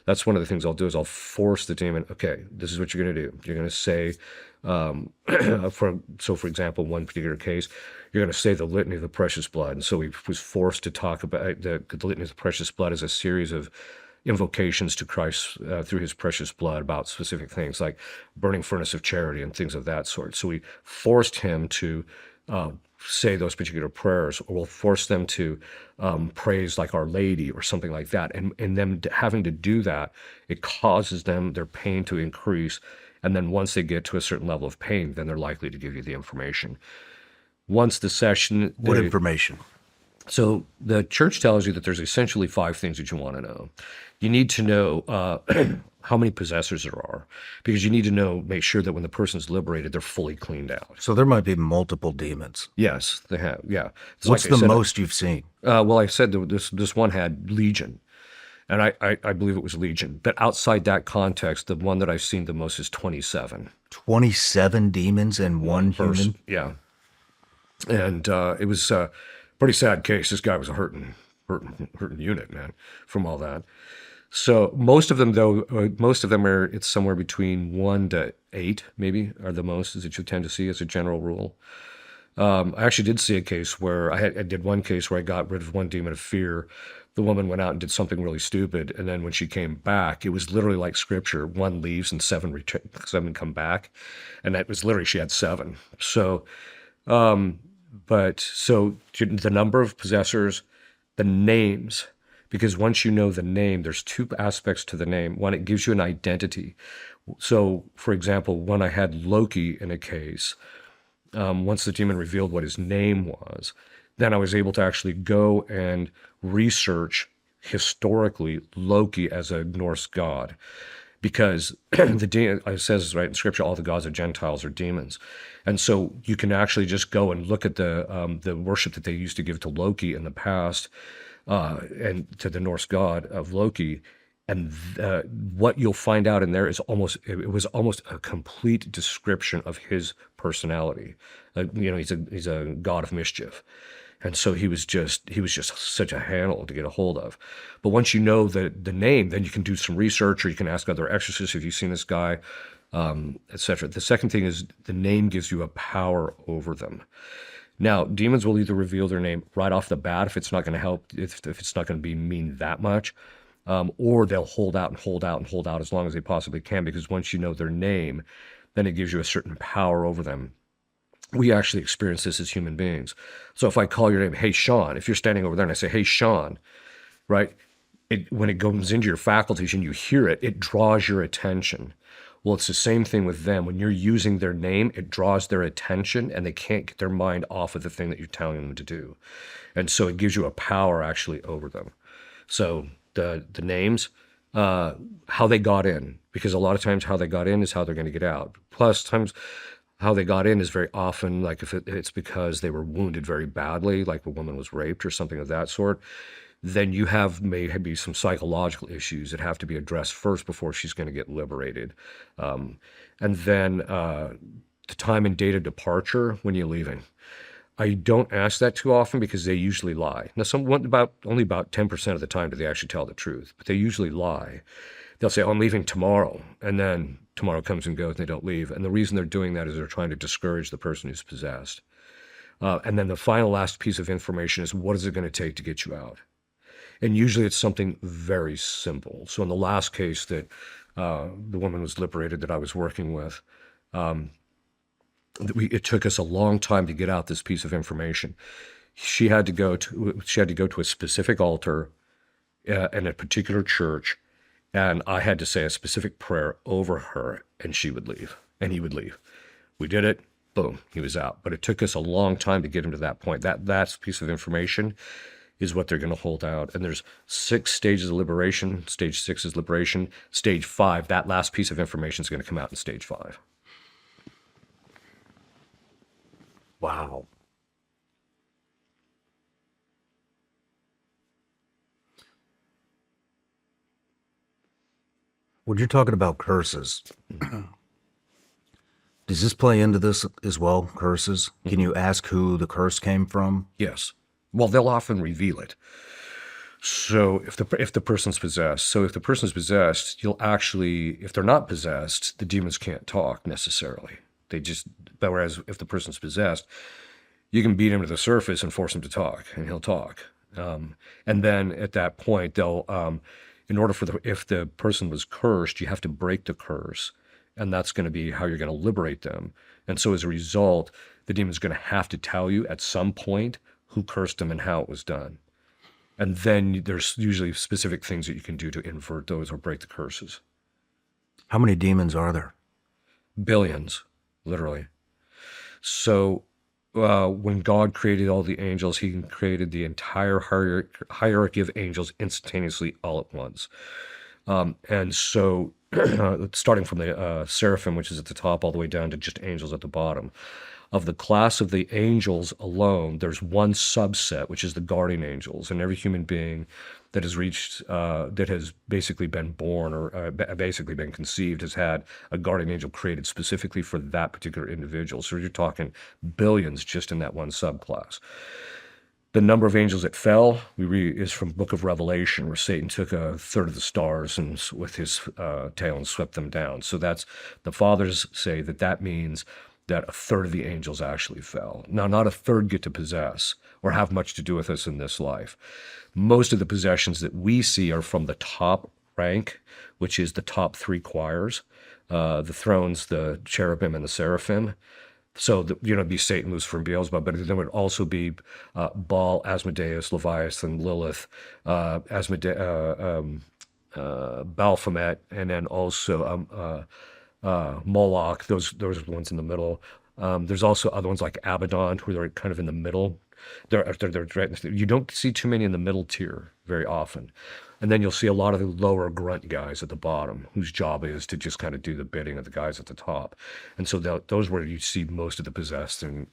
Speaker 2: That's one of the things I'll do, is I'll force the demon, okay, this is what you're going to do. You're going to say, for example, one particular case, you're going to say the litany of the precious blood. And so he was forced to talk about the litany of the precious blood as a series of invocations to Christ through his precious blood about specific things like burning furnace of charity and things of that sort. So we forced him to say those particular prayers, or we'll force them to praise like Our Lady or something like that. And them having to do that, it causes them their pain to increase. And then once they get to a certain level of pain, then they're likely to give you the information. Once the session...
Speaker 3: What information?
Speaker 2: So the church tells you that there's essentially 5 things that you want to know. You need to know how many possessors there are, because you need to make sure that when the person's liberated, they're fully cleaned out.
Speaker 3: So there might be multiple demons.
Speaker 2: Yes, they have. Yeah.
Speaker 3: What's the most you've seen?
Speaker 2: Well, I said that this one had Legion, and I believe it was Legion. But outside that context, the one that I've seen the most is 27.
Speaker 3: 27 demons in one human?
Speaker 2: Yeah. And it was a pretty sad case. This guy was a hurting unit, man, from all that. So most of them, though, it's somewhere between 1 to 8, maybe, are the most that you tend to see as a general rule. I actually did see a case where I did one case where I got rid of one demon of fear. The woman went out and did something really stupid, and then when she came back, it was literally like scripture: 1 leaves and 7 come back, and that was literally, she had 7. So, so the number of possessors, the names. Because once you know the name, there's 2 aspects to the name. One, it gives you an identity. So, for example, when I had Loki in a case, once the demon revealed what his name was, then I was able to actually go and research historically Loki as a Norse god. Because it says right in scripture, all the gods of Gentiles are demons. And so you can actually just go and look at the worship that they used to give to Loki in the past, and to the Norse god of Loki, and what you'll find out in there is it was almost a complete description of his personality. He's a god of mischief, and so he was just such a handle to get a hold of. But once you know the name, then you can do some research, or you can ask other exorcists, have you seen this guy? etc. The second thing is the name gives you a power over them. Now, demons will either reveal their name right off the bat if it's not going to help, if it's not going to be mean that much, or they'll hold out and hold out and hold out as long as they possibly can, because once you know their name, then it gives you a certain power over them. We actually experience this as human beings. So if I call your name, hey, Sean, if you're standing over there and I say, hey, Sean, right? When it goes into your faculties and you hear it, it draws your attention. Well, it's the same thing with them. When you're using their name, it draws their attention and they can't get their mind off of the thing that you're telling them to do. And so it gives you a power actually over them. So the names, how they got in, because a lot of times how they got in is how they're going to get out. Plus times how they got in is very often like if it's because they were wounded very badly, like a woman was raped or something of that sort, then you maybe some psychological issues that have to be addressed first before she's going to get liberated. And then the time and date of departure when you're leaving. I don't ask that too often because they usually lie. Now, only about 10% of the time do they actually tell the truth, but they usually lie. They'll say, oh, I'm leaving tomorrow, and then tomorrow comes and goes and they don't leave. And the reason they're doing that is they're trying to discourage the person who's last piece of information is, what is it going to take to get you out? And usually it's something very simple. So in the last case that the woman was liberated that I was working with, it took us a long time to get out this piece of information. She had to go to a specific altar in a particular church, and I had to say a specific prayer over her, and she would leave, and he would leave. We did it. Boom, he was out. But it took us a long time to get him to that point. That piece of information is what they're going to hold out. And there's 6 stages of liberation. Stage 6 is liberation. Stage 5, that last piece of information is going to come out in stage 5.
Speaker 3: Wow. When you're talking about curses, does this play into this as well, curses? Can you ask who the curse came from?
Speaker 2: Yes. Well, they'll often reveal it. So if the person's possessed, you'll actually, if they're not possessed, the demons can't talk necessarily. Whereas if the person's possessed, you can beat him to the surface and force him to talk, and he'll talk. And then at that point, they'll, if the person was cursed, you have to break the curse, and that's going to be how you're going to liberate them. And so as a result, the demon's going to have to tell you at some point who cursed them and how it was done. And then there's usually specific things that you can do to invert those or break the curses.
Speaker 3: How many demons are there?
Speaker 2: Billions, literally. So when God created all the angels, he created the entire hierarchy of angels instantaneously all at once. And so starting from the seraphim, which is at the top, all the way down to just angels at the bottom. Of the class of the angels alone, there's one subset, which is the guardian angels. And every human being that has reached, that has basically been born or basically been conceived has had a guardian angel created specifically for that particular individual. So you're talking billions just in that one subclass. The number of angels that fell is from Book of Revelation, where Satan took a third of the stars and with his tail and swept them down. So that's, the fathers say that means that a third of the angels actually fell. Now, not a third get to possess or have much to do with us in this life. Most of the possessions that we see are from the top rank, which is the top 3 choirs, the thrones, the cherubim, and the seraphim. So, it'd be Satan, Lucifer, and Beelzebub, but then would also be Baal, Asmodeus, Leviathan, Lilith, Baphomet, and then also Moloch. Those are the ones in the middle. There's also other ones like Abaddon, who are kind of in the middle. You don't see too many in the middle tier very often. And then you'll see a lot of the lower grunt guys at the bottom, whose job is to just kind of do the bidding of the guys at the top. And so those are where you see most of the possessed and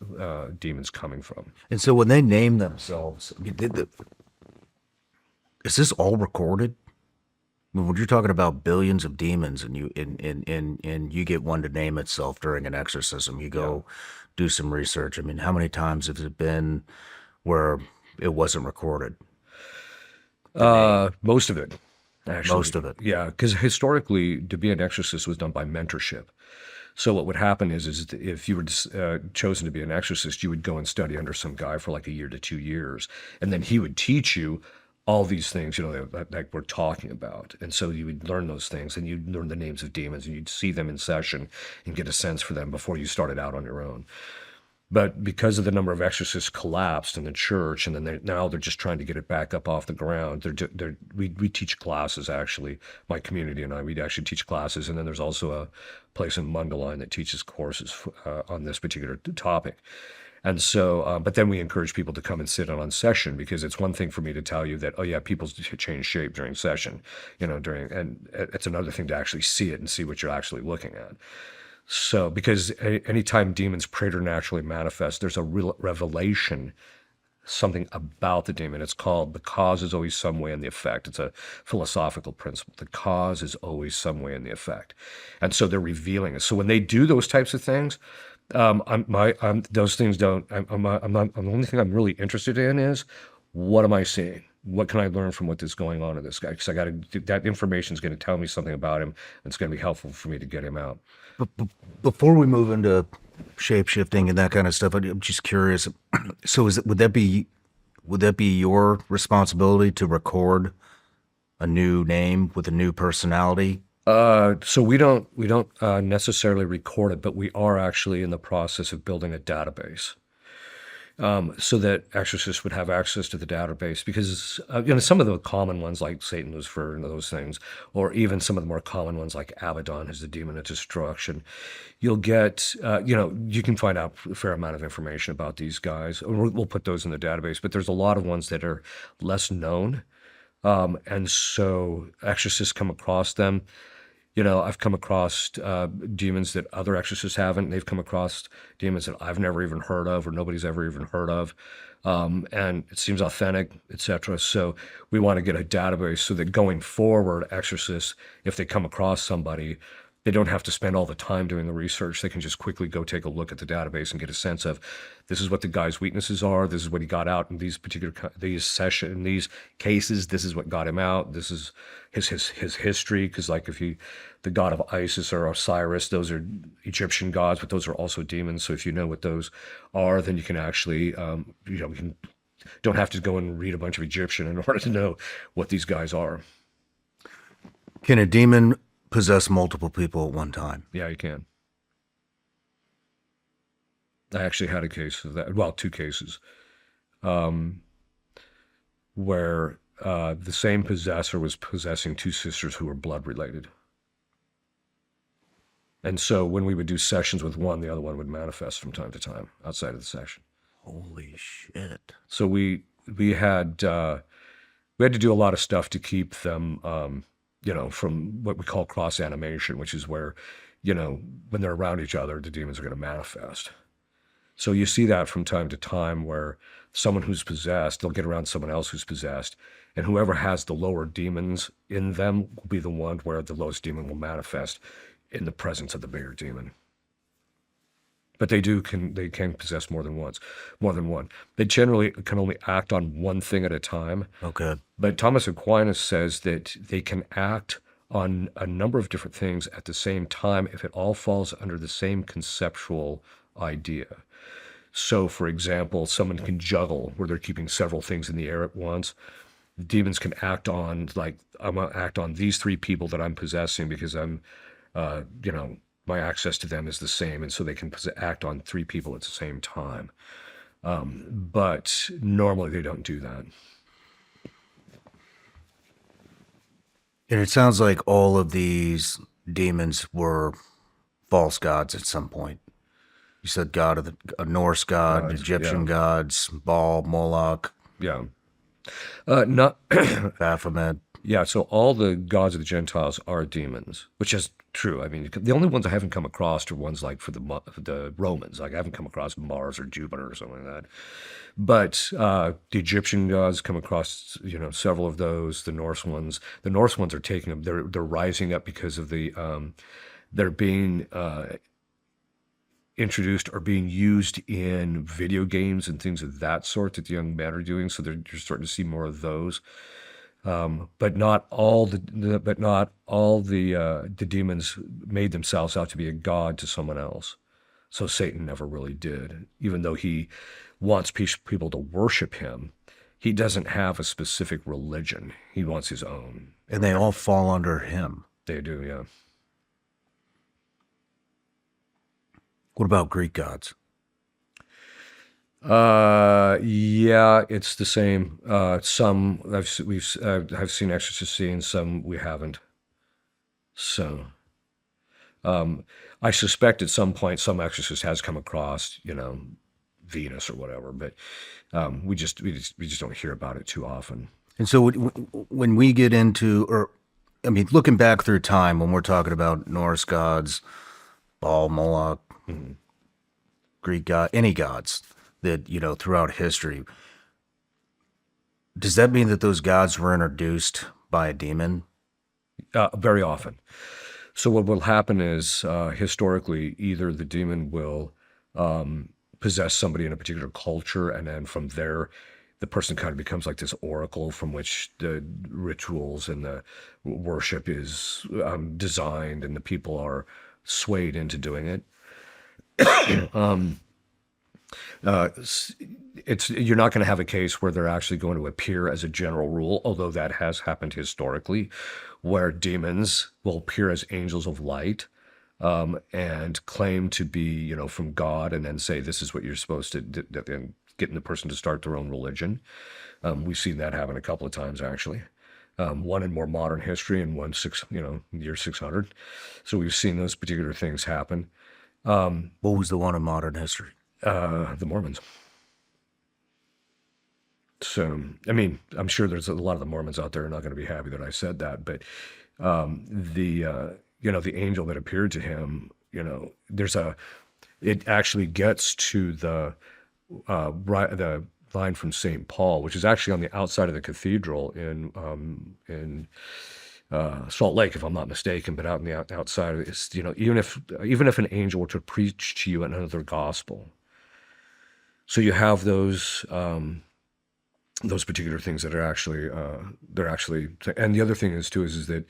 Speaker 2: demons coming from.
Speaker 3: And so when they name themselves, is this all recorded? When you're talking about billions of demons and you get one to name itself during an exorcism, you go do some research. I mean, how many times has it been where it wasn't recorded?
Speaker 2: Most of it. Actually,
Speaker 3: Most of it.
Speaker 2: yeah, because historically, to be an exorcist was done by mentorship. So what would happen is if you were chosen to be an exorcist, you would go and study under some guy for like a year to 2 years, and then he would teach you all these things, that we're talking about. And so you would learn those things, and you'd learn the names of demons, and you'd see them in session and get a sense for them before you started out on your own. But because of the number of exorcists collapsed in the church, and then now they're just trying to get it back up off the ground. We teach classes, actually. My community and I, we actually teach classes, and then there's also a place in Mundelein that teaches courses on this particular topic. And so, but then we encourage people to come and sit on session, because it's one thing for me to tell you that, oh yeah, people change shape during session, and it's another thing to actually see it and see what you're actually looking at. So, because anytime demons preternaturally manifest, there's a real revelation, something about the demon. It's called the cause is always some way in the effect. It's a philosophical principle. The cause is always some way in the effect. And so they're revealing it. So when they do those types of things, those things don't, the only thing I'm really interested in is, what am I seeing? What can I learn from what is going on in this guy? Because that information is going to tell me something about him. And it's going to be helpful for me to get him out.
Speaker 3: Before we move into shape shifting and that kind of stuff, I'm just curious. So would that be your responsibility to record a new name with a new personality?
Speaker 2: So we don't necessarily record it, but we are actually in the process of building a database, so that exorcists would have access to the database, because some of the common ones like Satan, Lucifer, and those things, or even some of the more common ones like Abaddon, who's the demon of destruction, you'll get you can find out a fair amount of information about these guys. We'll put those in the database, but there's a lot of ones that are less known, and so exorcists come across them. I've come across demons that other exorcists haven't. They've come across demons that I've never even heard of, or nobody's ever even heard of. And it seems authentic, etc. So we want to get a database so that going forward, exorcists, if they come across somebody, they don't have to spend all the time doing the research. They can just quickly go take a look at the database and get a sense of, this is what the guy's weaknesses are. This is what he got out in these these cases. This is what got him out. This is his history. Because like the god of Isis or Osiris, those are Egyptian gods, but those are also demons. So if you know what those are, then you can actually, don't have to go and read a bunch of Egyptian in order to know what these guys are.
Speaker 3: Can a demon possess multiple people at one time?
Speaker 2: Yeah, you can. I actually had a case of that. Well, two cases, where the same possessor was possessing two sisters who were blood related. And so when we would do sessions with one, the other one would manifest from time to time outside of the session.
Speaker 3: Holy shit.
Speaker 2: So we had to do a lot of stuff to keep them, from what we call cross animation, which is where, when they're around each other, the demons are going to manifest. So you see that from time to time, where someone who's possessed, they'll get around someone else who's possessed, and whoever has the lower demons in them will be the one where the lowest demon will manifest in the presence of the bigger demon. But they can possess more than one. They generally can only act on one thing at a time.
Speaker 3: Okay.
Speaker 2: But Thomas Aquinas says that they can act on a number of different things at the same time if it all falls under the same conceptual idea. So, for example, someone can juggle where they're keeping several things in the air at once. Demons can act on, like, I'm going to act on these three people that I'm possessing because I'm, my access to them is the same. And so they can act on three people at the same time. But normally they don't do that.
Speaker 3: And it sounds like all of these demons were false gods at some point. You said a Norse god, Egyptian gods, Baal, Moloch.
Speaker 2: Yeah. Not
Speaker 3: Baphomet.
Speaker 2: Yeah, so all the gods of the Gentiles are demons, which is true. I mean, the only ones I haven't come across are ones like for the Romans. Like I haven't come across Mars or Jupiter or something like that. But the Egyptian gods come across, several of those. The Norse ones are taking them. They're rising up because of they're being introduced or being used in video games and things of that sort that the young men are doing. So you're starting to see more of those. But not all the demons made themselves out to be a god to someone else. So Satan never really did, even though he wants people to worship him. He doesn't have a specific religion. He wants his own.
Speaker 3: And they all fall under him.
Speaker 2: They do, yeah.
Speaker 3: What about Greek gods?
Speaker 2: Yeah, it's the same. Some I've seen exorcist scenes, some we haven't. So, I suspect at some point some exorcist has come across, Venus or whatever, but we just don't hear about it too often.
Speaker 3: And so when we get into, or I mean, looking back through time, when we're talking about Norse gods, Baal, Moloch, Greek god, any gods that, throughout history, does that mean that those gods were introduced by a demon?
Speaker 2: Very often. So what will happen is, historically, either the demon will possess somebody in a particular culture, and then from there, the person kind of becomes like this oracle from which the rituals and the worship is designed, and the people are swayed into doing it. You're not going to have a case where they're actually going to appear as a general rule, although that has happened historically, where demons will appear as angels of light, and claim to be, from God, and then say this is what you're supposed to do, and getting the person to start their own religion. We've seen that happen a couple of times, actually. One in more modern history, and one year 600. So we've seen those particular things happen.
Speaker 3: What was the one in modern history?
Speaker 2: The Mormons. So, I mean, I'm sure there's a lot of the Mormons out there who are not going to be happy that I said that, but the angel that appeared to him, it actually gets to the line from St. Paul, which is actually on the outside of the cathedral in Salt Lake, if I'm not mistaken, but out in the outside, it's, even if an angel were to preach to you another gospel. So you have those particular things that are actually, and the other thing is that,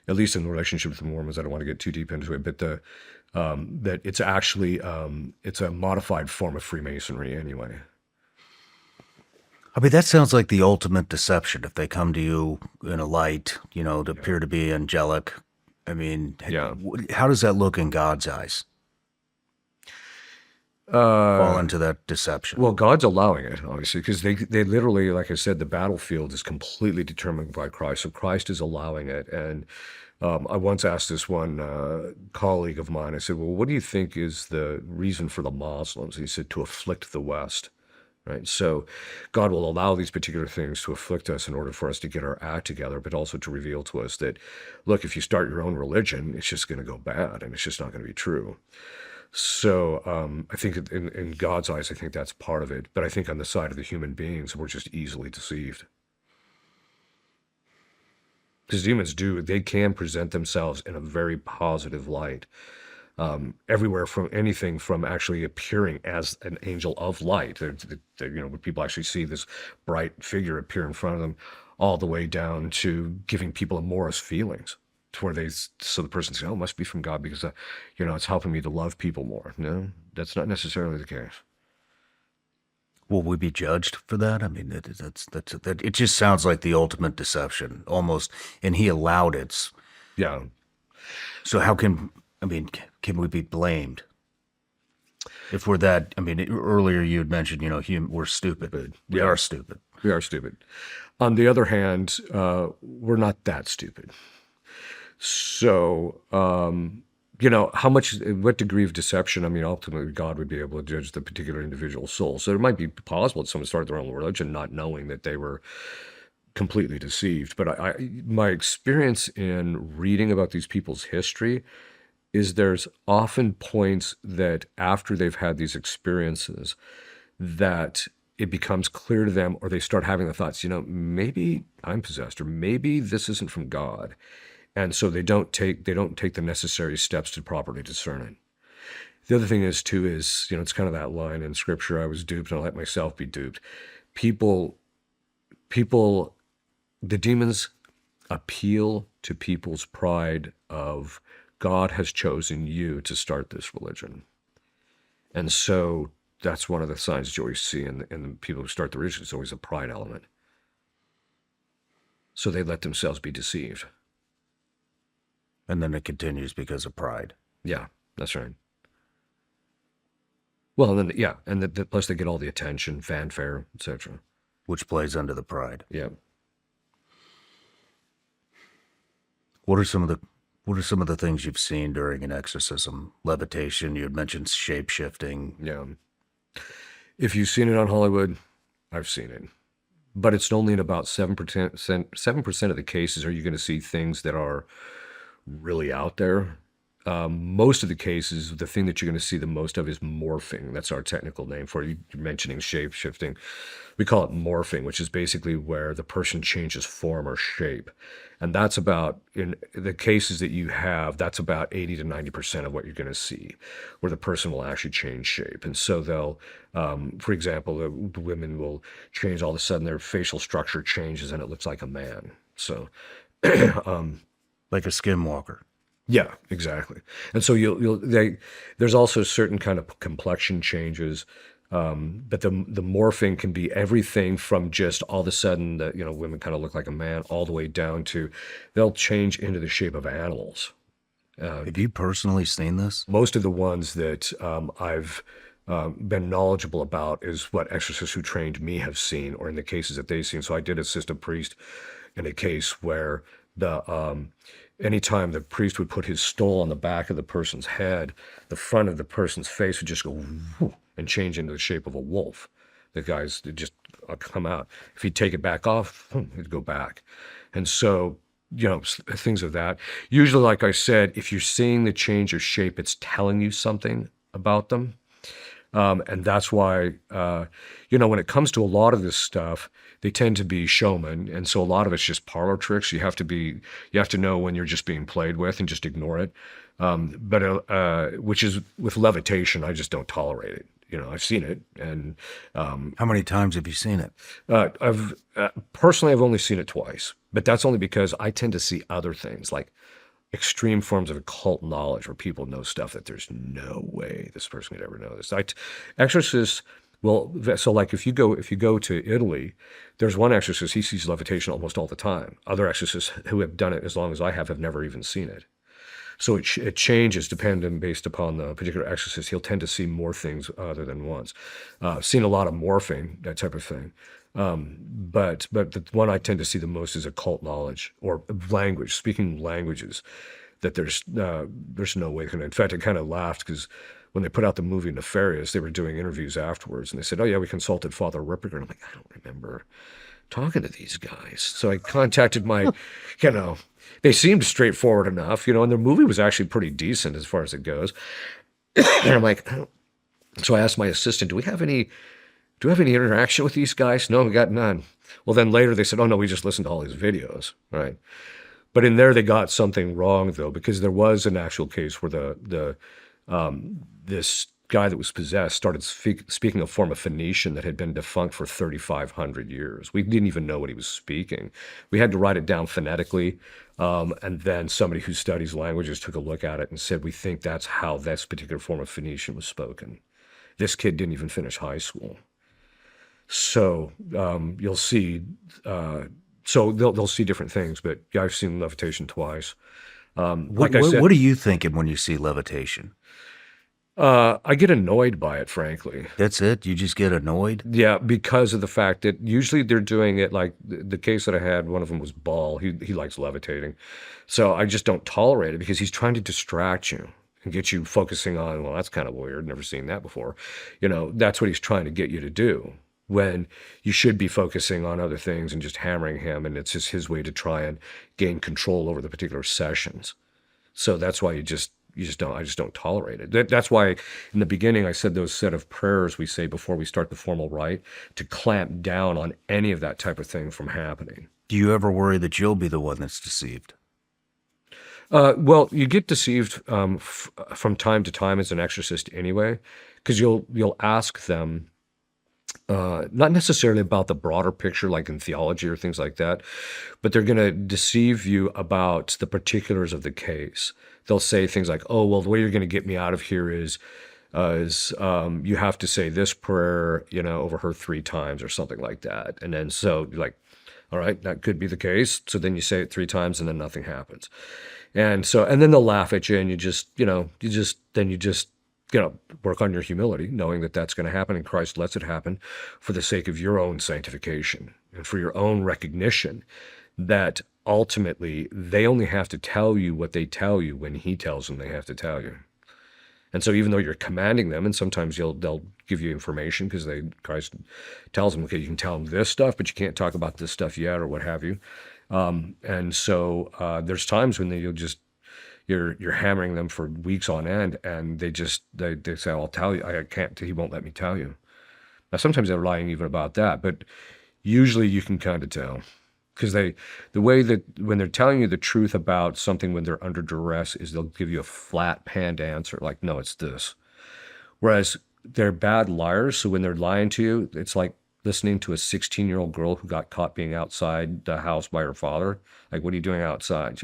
Speaker 2: at least in the relationship with the Mormons, I don't want to get too deep into it, but that it's actually, it's a modified form of Freemasonry anyway.
Speaker 3: I mean, that sounds like the ultimate deception. If they come to you in a light, to appear to be angelic, I mean,
Speaker 2: Yeah.
Speaker 3: how does that look in God's eyes? Fall into that deception.
Speaker 2: Well, God's allowing it, obviously, because they literally, like I said, the battlefield is completely determined by Christ. So Christ is allowing it. And I once asked this one colleague of mine, I said, well, what do you think is the reason for the Muslims? He said, to afflict the West. Right? So God will allow these particular things to afflict us in order for us to get our act together, but also to reveal to us that, look, if you start your own religion, it's just going to go bad, and it's just not going to be true. So I think in God's eyes, I think that's part of it. But I think on the side of the human beings, we're just easily deceived. Because demons they can present themselves in a very positive light. Everywhere from anything from actually appearing as an angel of light, when people actually see this bright figure appear in front of them, all the way down to giving people amorous feelings. To where so the person says, oh, it must be from God because, it's helping me to love people more. No, that's not necessarily the case.
Speaker 3: Will we be judged for that? I mean, that it just sounds like the ultimate deception, almost, and he allowed it.
Speaker 2: Yeah.
Speaker 3: So can we be blamed? If we're that, earlier you had mentioned, we're stupid. We are stupid.
Speaker 2: We are stupid. On the other hand, we're not that stupid. So, what degree of deception, ultimately God would be able to judge the particular individual soul. So it might be possible that someone started their own religion not knowing that they were completely deceived. But my experience in reading about these people's history is there's often points that after they've had these experiences that it becomes clear to them, or they start having the thoughts, maybe I'm possessed, or maybe this isn't from God. And so they don't take the necessary steps to properly discern it. The other thing is it's kind of that line in Scripture, I was duped and I let myself be duped. People the demons appeal to people's pride of God has chosen you to start this religion. And so that's one of the signs that you always see in the people who start the religion. It's always a pride element. So they let themselves be deceived.
Speaker 3: And then it continues because of pride.
Speaker 2: Yeah, that's right. Well, and then, yeah, and plus they get all the attention, fanfare, etc.
Speaker 3: Which plays under the pride.
Speaker 2: Yeah.
Speaker 3: What are some of the things you've seen during an exorcism? Levitation, you had mentioned shape-shifting.
Speaker 2: Yeah. If you've seen it on Hollywood, I've seen it. But it's only in about 7% of the cases are you going to see things that are really out there. Most of the cases, the thing that you're going to see the most of is morphing. That's our technical name for it. You're mentioning shape shifting. We call it morphing, which is basically where the person changes form or shape. And that's about, in the cases that you have, that's about 80 to 90% of what you're going to see, where the person will actually change shape. And so they'll, for example, the women will change, all of a sudden their facial structure changes and it looks like a man. So,
Speaker 3: Like a skinwalker.
Speaker 2: yeah, exactly. And so there's also certain kind of complexion changes, but the morphing can be everything from just all of a sudden that women kind of look like a man, all the way down to they'll change into the shape of animals.
Speaker 3: Have you personally seen this?
Speaker 2: Most of the ones that I've been knowledgeable about is what exorcists who trained me have seen, or in the cases that they've seen. So I did assist a priest in a case where anytime the priest would put his stole on the back of the person's head, the front of the person's face would just go whoo, and change into the shape of a wolf. The guys would just come out. If he'd take it back off, it'd go back. And so, things of that. Usually, like I said, if you're seeing the change of shape, it's telling you something about them. And that's why, when it comes to a lot of this stuff, they tend to be showmen. And so a lot of it's just parlor tricks. You have to know when you're just being played with and just ignore it. Which is with levitation, I just don't tolerate it. I've seen it. And,
Speaker 3: How many times have you seen it?
Speaker 2: personally, I've only seen it twice, but that's only because I tend to see other things like extreme forms of occult knowledge where people know stuff that there's no way this person could ever know this. Exorcists, well, so like if you go to Italy, there's one exorcist, he sees levitation almost all the time. Other exorcists who have done it as long as I have never even seen it. So it changes depending based upon the particular exorcist. He'll tend to see more things other than once. Seen a lot of morphing, that type of thing. But the one I tend to see the most is occult knowledge or language, speaking languages that there's no way. In fact, I kind of laughed because when they put out the movie Nefarious, they were doing interviews afterwards and they said, "Oh yeah, we consulted Father Ripperger." And I'm like, I don't remember talking to these guys. So I contacted my, they seemed straightforward enough, and the movie was actually pretty decent as far as it goes. And I'm like, so I asked my assistant, do we have any interaction with these guys? No, we got none. Well, then later they said, oh no, we just listened to all these videos, right? But in there they got something wrong though, because there was an actual case where this guy that was possessed started speaking a form of Phoenician that had been defunct for 3,500 years. We didn't even know what he was speaking. We had to write it down phonetically, and then somebody who studies languages took a look at it and said, we think that's how this particular form of Phoenician was spoken. This kid didn't even finish high school. So you'll see, so they'll see different things, but yeah, I've seen levitation twice. Like I said,
Speaker 3: What are you thinking when you see levitation?
Speaker 2: I get annoyed by it, frankly.
Speaker 3: That's it? You just get annoyed?
Speaker 2: Yeah, because of the fact that usually they're doing it like the case that I had, one of them was Ball. He likes levitating. So I just don't tolerate it because he's trying to distract you and get you focusing on, well, that's kind of weird. Never seen that before. That's what he's trying to get you to do when you should be focusing on other things and just hammering him. And it's just his way to try and gain control over the particular sessions. So that's why I just don't tolerate it. That's why in the beginning I said those set of prayers we say before we start the formal rite to clamp down on any of that type of thing from happening.
Speaker 3: Do you ever worry that you'll be the one that's deceived?
Speaker 2: Well, you get deceived from time to time as an exorcist anyway, because you'll ask them not necessarily about the broader picture, like in theology or things like that, but they're going to deceive you about the particulars of the case. They'll say things like, "Oh, well, the way you're going to get me out of here is you have to say this prayer, over her 3 times or something like that." And then so you're like, all right, that could be the case. So then you say it 3 times and then nothing happens. And then they'll laugh at you, and you just work on your humility, knowing that that's going to happen, and Christ lets it happen for the sake of your own sanctification and for your own recognition that ultimately they only have to tell you what they tell you when he tells them they have to tell you. And so even though you're commanding them, and sometimes they'll give you information because Christ tells them, okay, you can tell them this stuff, but you can't talk about this stuff yet, or what have you. And so there's times when you're hammering them for weeks on end, and they say, "I'll tell you, I can't. He won't let me tell you." Now sometimes they're lying even about that, but usually you can kind of tell. Because the way that when they're telling you the truth about something when they're under duress is they'll give you a flat panned answer, like, "No, it's this." Whereas they're bad liars, so when they're lying to you, it's like listening to a 16-year-old girl who got caught being outside the house by her father. Like, "What are you doing outside?"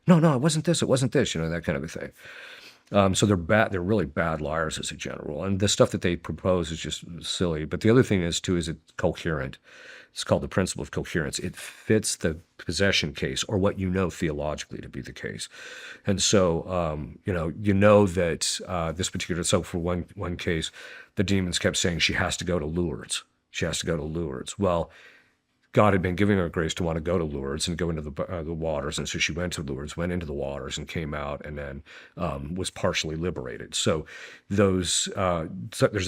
Speaker 2: No, it wasn't this, that kind of a thing. So they're bad. They're really bad liars as a general, and the stuff that they propose is just silly. But the other thing is it's coherent. It's called the principle of coherence. It fits the possession case, or what theologically to be the case. And so, that this particular, so for one case, the demons kept saying she has to go to Lourdes. She has to go to Lourdes. Well, God had been giving her grace to want to go to Lourdes and go into the waters. And so she went to Lourdes, went into the waters, and came out, and then was partially liberated. So there's a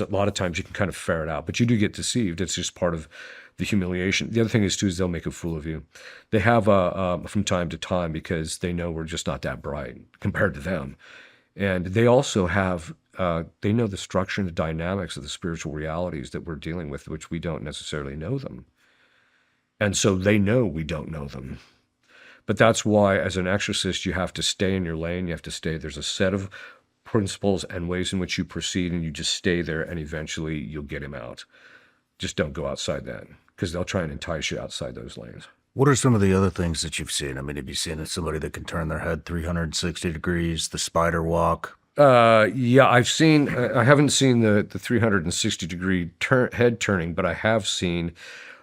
Speaker 2: lot of times you can kind of ferret out, but you do get deceived. It's just part of the humiliation. The other thing is they'll make a fool of you. They have from time to time, because they know we're just not that bright compared to them. And they also have, they know the structure and the dynamics of the spiritual realities that we're dealing with, which we don't necessarily know them. And so they know we don't know them. But that's why, as an exorcist, you have to stay in your lane. You have to stay. There's a set of principles and ways in which you proceed, and you just stay there, and eventually you'll get him out. Just don't go outside that, because they'll try and entice you outside those lanes.
Speaker 3: What are some of the other things that you've seen? I mean, have you seen somebody that can turn their head 360 degrees, the spider walk?
Speaker 2: Yeah, I've seen, I haven't seen the 360 degree head turning, but I have seen,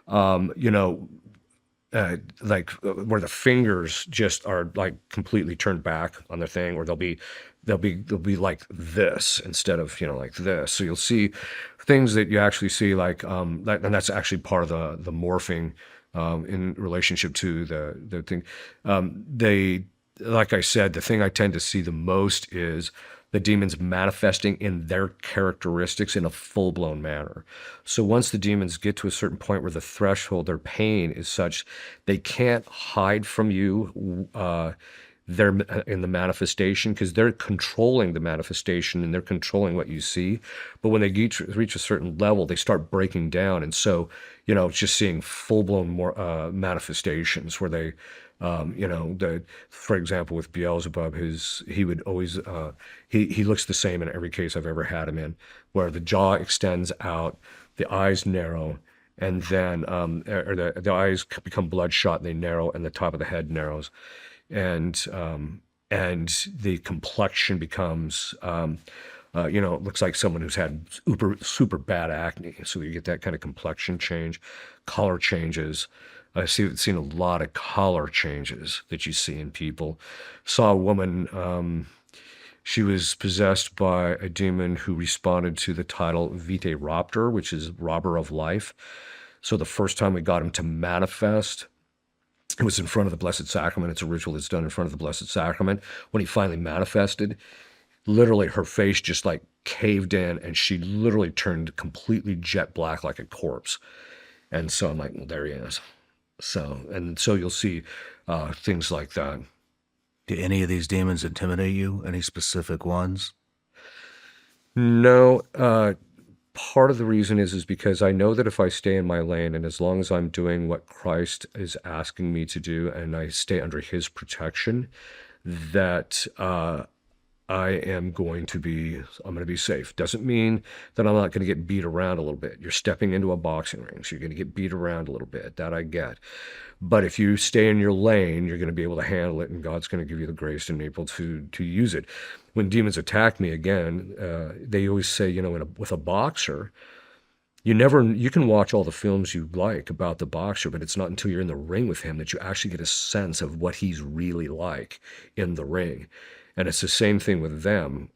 Speaker 2: like where the fingers just are like completely turned back on the thing, or they'll be like this instead of, like this. So you'll see things that you actually see like, and that's actually part of the morphing, in relationship to the thing. Like I said, the thing I tend to see the most is the demons manifesting in their characteristics in a full-blown manner. So once the demons get to a certain point where the threshold, their pain is such, they can't hide from you, they're in the manifestation, because they're controlling the manifestation and they're controlling what you see. But when they reach a certain level, they start breaking down. And so, it's just seeing full-blown manifestations where they, for example, with Beelzebub, he would always, he looks the same in every case I've ever had him in, where the jaw extends out, the eyes narrow, and then, or the eyes become bloodshot and they narrow, and the top of the head narrows. And the complexion becomes, it looks like someone who's had super bad acne. So you get that kind of complexion change, color changes. I've seen a lot of color changes that you see in people. Saw a woman, she was possessed by a demon who responded to the title Vitae Raptor, which is robber of life. So the first time we got him to manifest, it was in front of the Blessed Sacrament. It's a ritual that's done in front of the Blessed Sacrament. When he finally manifested, literally her face just like caved in, and she literally turned completely jet black like a corpse. And so I'm like, well, there he is. So you'll see things like that.
Speaker 3: Do any of these demons intimidate you? Any specific ones?
Speaker 2: No. Part of the reason is because I know that if I stay in my lane, and as long as I'm doing what Christ is asking me to do, and I stay under his protection, that I'm going to be safe. Doesn't mean that I'm not going to get beat around a little bit. You're stepping into a boxing ring, so you're going to get beat around a little bit. That I get. But if you stay in your lane, you're going to be able to handle it, and God's going to give you the grace and able to use it. When demons attack me again, they always say, with a boxer, you can watch all the films you like about the boxer, but it's not until you're in the ring with him that you actually get a sense of what he's really like in the ring. And it's the same thing with them.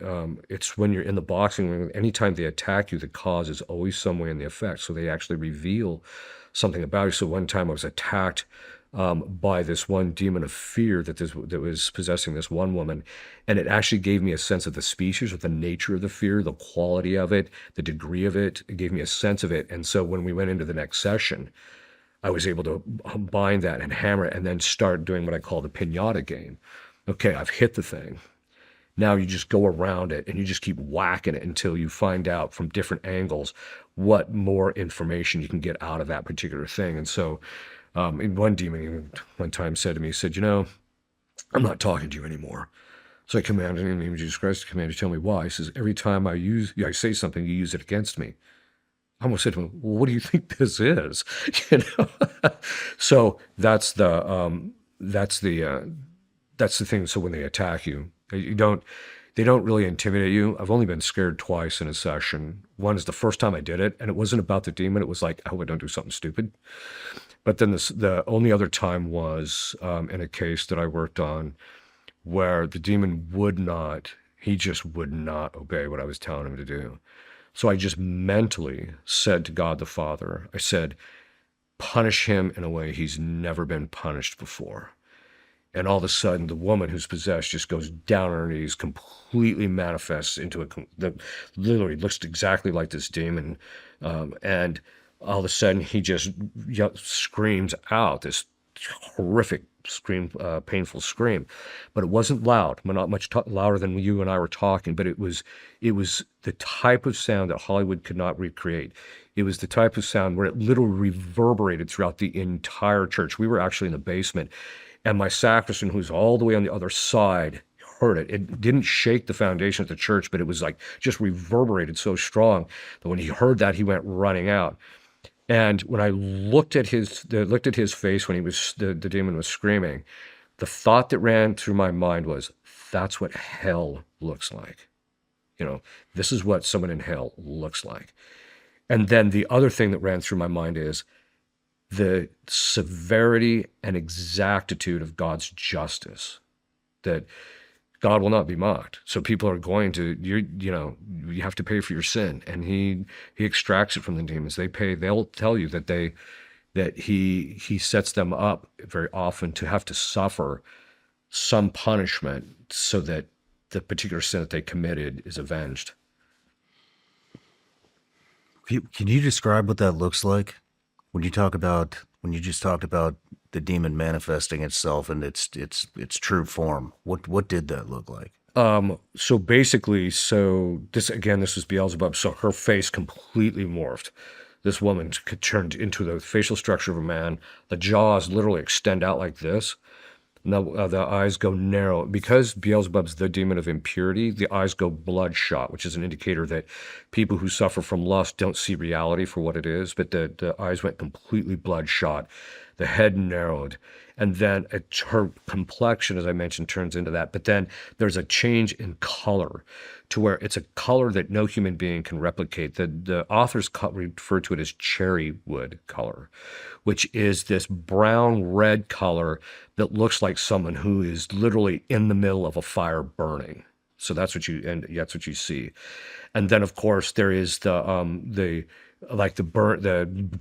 Speaker 2: It's when you're in the boxing ring, anytime they attack you, the cause is always some way in the effect. So they actually reveal something about you. So one time I was attacked by this one demon of fear that was possessing this one woman, and it actually gave me a sense of the species, or the nature of the fear, the quality of it, the degree of it. It gave me a sense of it. And so when we went into the next session, I was able to bind that and hammer it, and then start doing what I call the pinata game. Okay, I've hit the thing. Now you just go around it and you just keep whacking it until you find out from different angles what more information you can get out of that particular thing. And so one demon even one time said to me, he said, I'm not talking to you anymore. So I commanded him in the name of Jesus Christ, I command you to tell me why. He says, every time I say something, you use it against me. I almost said to him, well, what do you think this is? So that's the thing. So when they attack you, they don't really intimidate you. I've only been scared twice in a session. One is the first time I did it, and it wasn't about the demon. It was like, I hope I don't do something stupid. But then the only other time was in a case that I worked on where the demon just would not obey what I was telling him to do. So I just mentally said to God the Father, I said, punish him in a way he's never been punished before. And all of a sudden, the woman who's possessed just goes down on her knees, completely manifests into literally looks exactly like this demon. And all of a sudden, he just screams out this horrific scream, painful scream. But it wasn't loud, not much louder than you and I were talking, but it was the type of sound that Hollywood could not recreate. It was the type of sound where it literally reverberated throughout the entire church. We were actually in the basement. And my sacristan, who's all the way on the other side, heard it. It didn't shake the foundation of the church, but it was like just reverberated so strong that when he heard that, he went running out. And when I looked at his face when the demon was screaming, the thought that ran through my mind was, that's what hell looks like. This is what someone in hell looks like. And then the other thing that ran through my mind is the severity and exactitude of God's justice, that God will not be mocked. So people are going to, you have to pay for your sin. And he extracts it from the demons. They'll tell you that he sets them up very often to have to suffer some punishment so that the particular sin that they committed is avenged.
Speaker 3: Can you describe what that looks like? When you just talked about the demon manifesting itself in its true form, what did that look like?
Speaker 2: So basically, this was Beelzebub. So her face completely morphed. This woman turned into the facial structure of a man. The jaws literally extend out like this. Now the eyes go narrow. Because Beelzebub's the demon of impurity, the eyes go bloodshot, which is an indicator that people who suffer from lust don't see reality for what it is, but the eyes went completely bloodshot. The head narrowed. And then her complexion, as I mentioned, turns into that. But then there's a change in color to where it's a color that no human being can replicate. The authors refer to it as cherry wood color, which is this brown red color that looks like someone who is literally in the middle of a fire burning. So that's what you see. And then of course there is the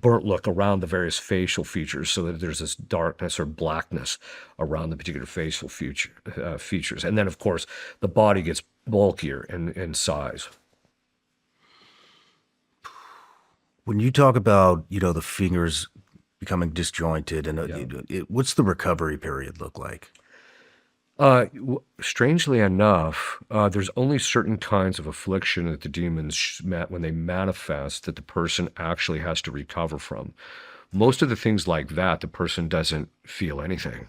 Speaker 2: burnt look around the various facial features, so that there's this darkness or blackness around the particular facial features. And then of course the body gets bulkier in size.
Speaker 3: When you talk about, the fingers becoming disjointed, and what's the recovery period look like?
Speaker 2: Strangely enough, there's only certain kinds of affliction that the demons, when they manifest, that the person actually has to recover from. Most of the things like that, the person doesn't feel anything,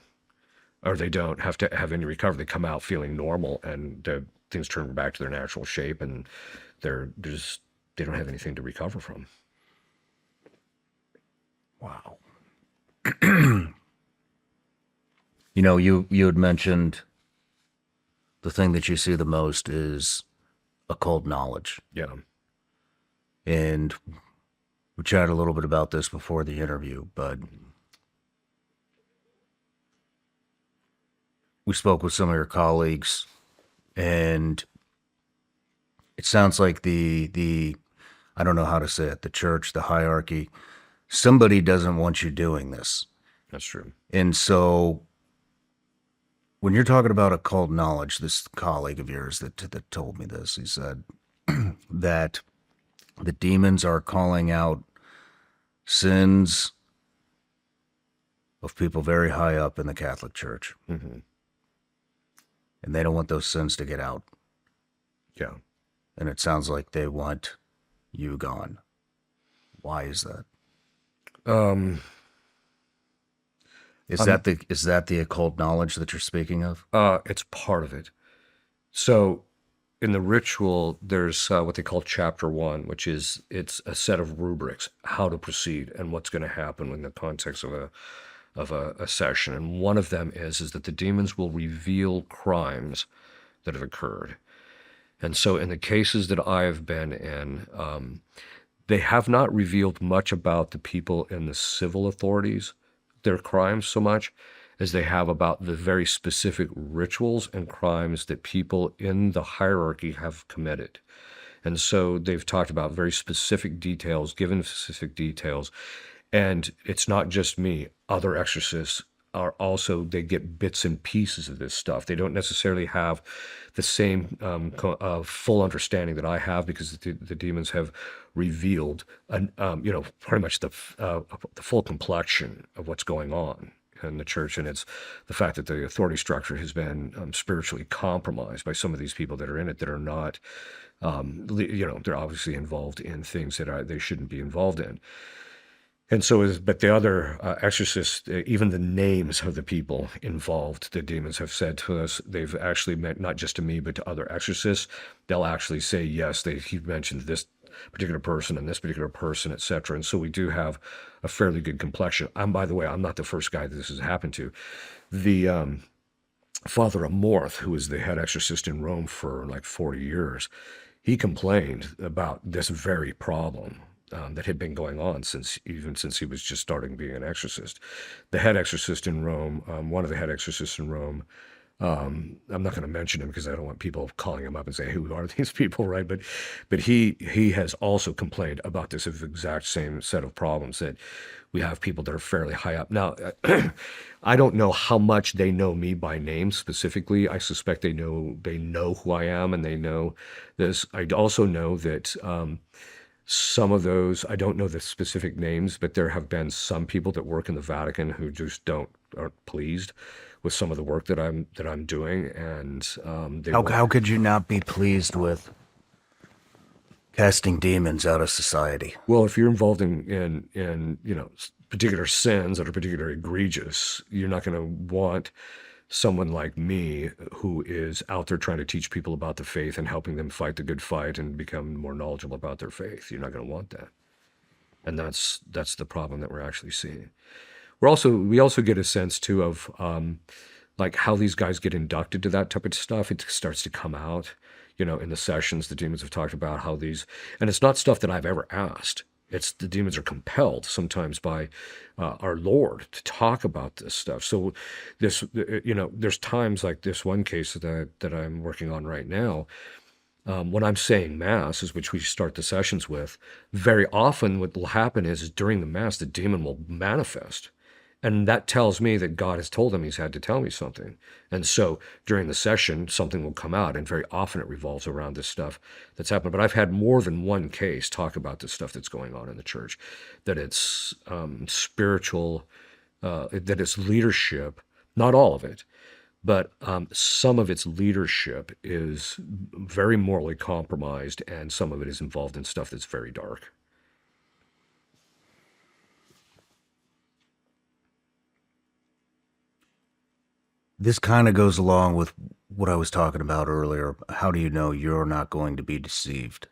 Speaker 2: or they don't have to have any recovery. They come out feeling normal, and things turn back to their natural shape, and they don't have anything to recover from.
Speaker 3: Wow. You know, you had mentioned the thing that you see the most is occult knowledge.
Speaker 2: Yeah.
Speaker 3: And we chatted a little bit about this before the interview, but we spoke with some of your colleagues, and it sounds like the I don't know how to say it, the church, the hierarchy, somebody doesn't want you doing this.
Speaker 2: That's true.
Speaker 3: And so when you're talking about occult knowledge, this colleague of yours that told me this, he said that the demons are calling out sins of people very high up in the Catholic Church.
Speaker 2: Mm-hmm.
Speaker 3: And they don't want those sins to get out.
Speaker 2: Yeah.
Speaker 3: And it sounds like they want you gone. Why is that? Is that the occult knowledge that you're speaking of?
Speaker 2: It's part of it. So in the ritual, there's what they call chapter 1, which is it's a set of rubrics, how to proceed and what's going to happen in the context of a session. And one of them is that the demons will reveal crimes that have occurred. And so in the cases that I have been in, they have not revealed much about the people in the civil authorities, their crimes, so much as they have about the very specific rituals and crimes that people in the hierarchy have committed. And so they've talked about very specific details, given specific details. And it's not just me. Other exorcists are also, they get bits and pieces of this stuff. They don't necessarily have the same full understanding that I have, because the demons have revealed, pretty much the full complexion of what's going on in the church. And it's the fact that the authority structure has been spiritually compromised by some of these people that are in it that are not, they're obviously involved in things that they shouldn't be involved in. And so, but the other exorcists, even the names of the people involved, the demons have said to us, they've actually meant, not just to me, but to other exorcists, they'll actually say, yes, he mentioned this particular person and this particular person, etc. And so we do have a fairly good complexion. By the way, I'm not the first guy that this has happened to. The Father Amorth, who was the head exorcist in Rome for like 40 years, he complained about this very problem that had been going on since he was just starting being an exorcist. The head exorcist in Rome, one of the head exorcists in Rome, I'm not going to mention him because I don't want people calling him up and saying, who are these people, right? But he has also complained about this exact same set of problems, that we have people that are fairly high up. Now, I don't know how much they know me by name specifically. I suspect they know who I am, and they know this. I also know that some of those, I don't know the specific names, but there have been some people that work in the Vatican who just aren't pleased with some of the work that I'm doing, and
Speaker 3: how could you not be pleased with casting demons out of society?
Speaker 2: Well, if you're involved in particular sins that are particularly egregious, you're not going to want someone like me who is out there trying to teach people about the faith and helping them fight the good fight and become more knowledgeable about their faith. You're not going to want that. And that's the problem that we're actually seeing. We also get a sense too of like how these guys get inducted to that type of stuff. It starts to come out, in the sessions. The demons have talked about how and it's not stuff that I've ever asked. It's the demons are compelled sometimes by our Lord to talk about this stuff. So there's times like this one case that I'm working on right now. When I'm saying Mass, which we start the sessions with, very often what will happen is during the Mass, the demon will manifest. And that tells me that God has told him he's had to tell me something. And so during the session, something will come out, and very often it revolves around this stuff that's happened. But I've had more than one case talk about this stuff that's going on in the church, that it's spiritual, that it's leadership, not all of it, but some of its leadership is very morally compromised, and some of it is involved in stuff that's very dark.
Speaker 3: This kind of goes along with what I was talking about earlier. How do you know you're not going to be deceived?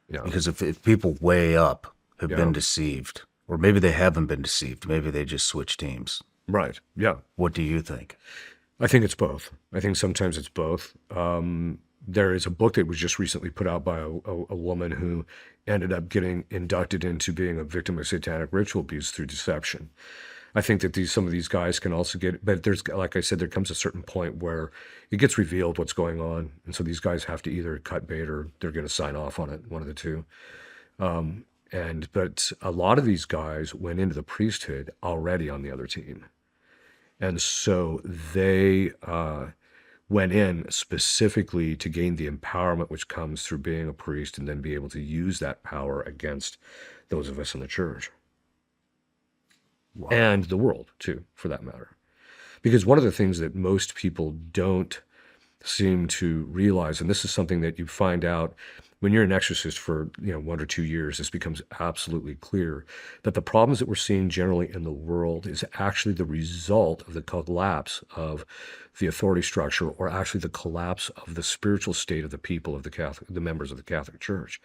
Speaker 2: Yeah.
Speaker 3: Because if people way up have
Speaker 2: Yeah.
Speaker 3: been deceived, or maybe they haven't been deceived, maybe they just switch teams.
Speaker 2: Right. Yeah.
Speaker 3: What do you think?
Speaker 2: I think it's both. I think sometimes it's both. There is a book that was just recently put out by a woman who ended up getting inducted into being a victim of satanic ritual abuse through deception. I think that some of these guys can also get, but there's, like I said, there comes a certain point where it gets revealed what's going on. And so these guys have to either cut bait or they're going to sign off on it, one of the two. But a lot of these guys went into the priesthood already on the other team. And so they went in specifically to gain the empowerment which comes through being a priest and then be able to use that power against those of us in the church. Wow. And the world, too, for that matter. Because one of the things that most people don't seem to realize, and this is something that you find out when you're an exorcist for 1 or 2 years, this becomes absolutely clear that the problems that we're seeing generally in the world is actually the result of the collapse of the authority structure, or actually the collapse of the spiritual state of the people of the members of the Catholic Church.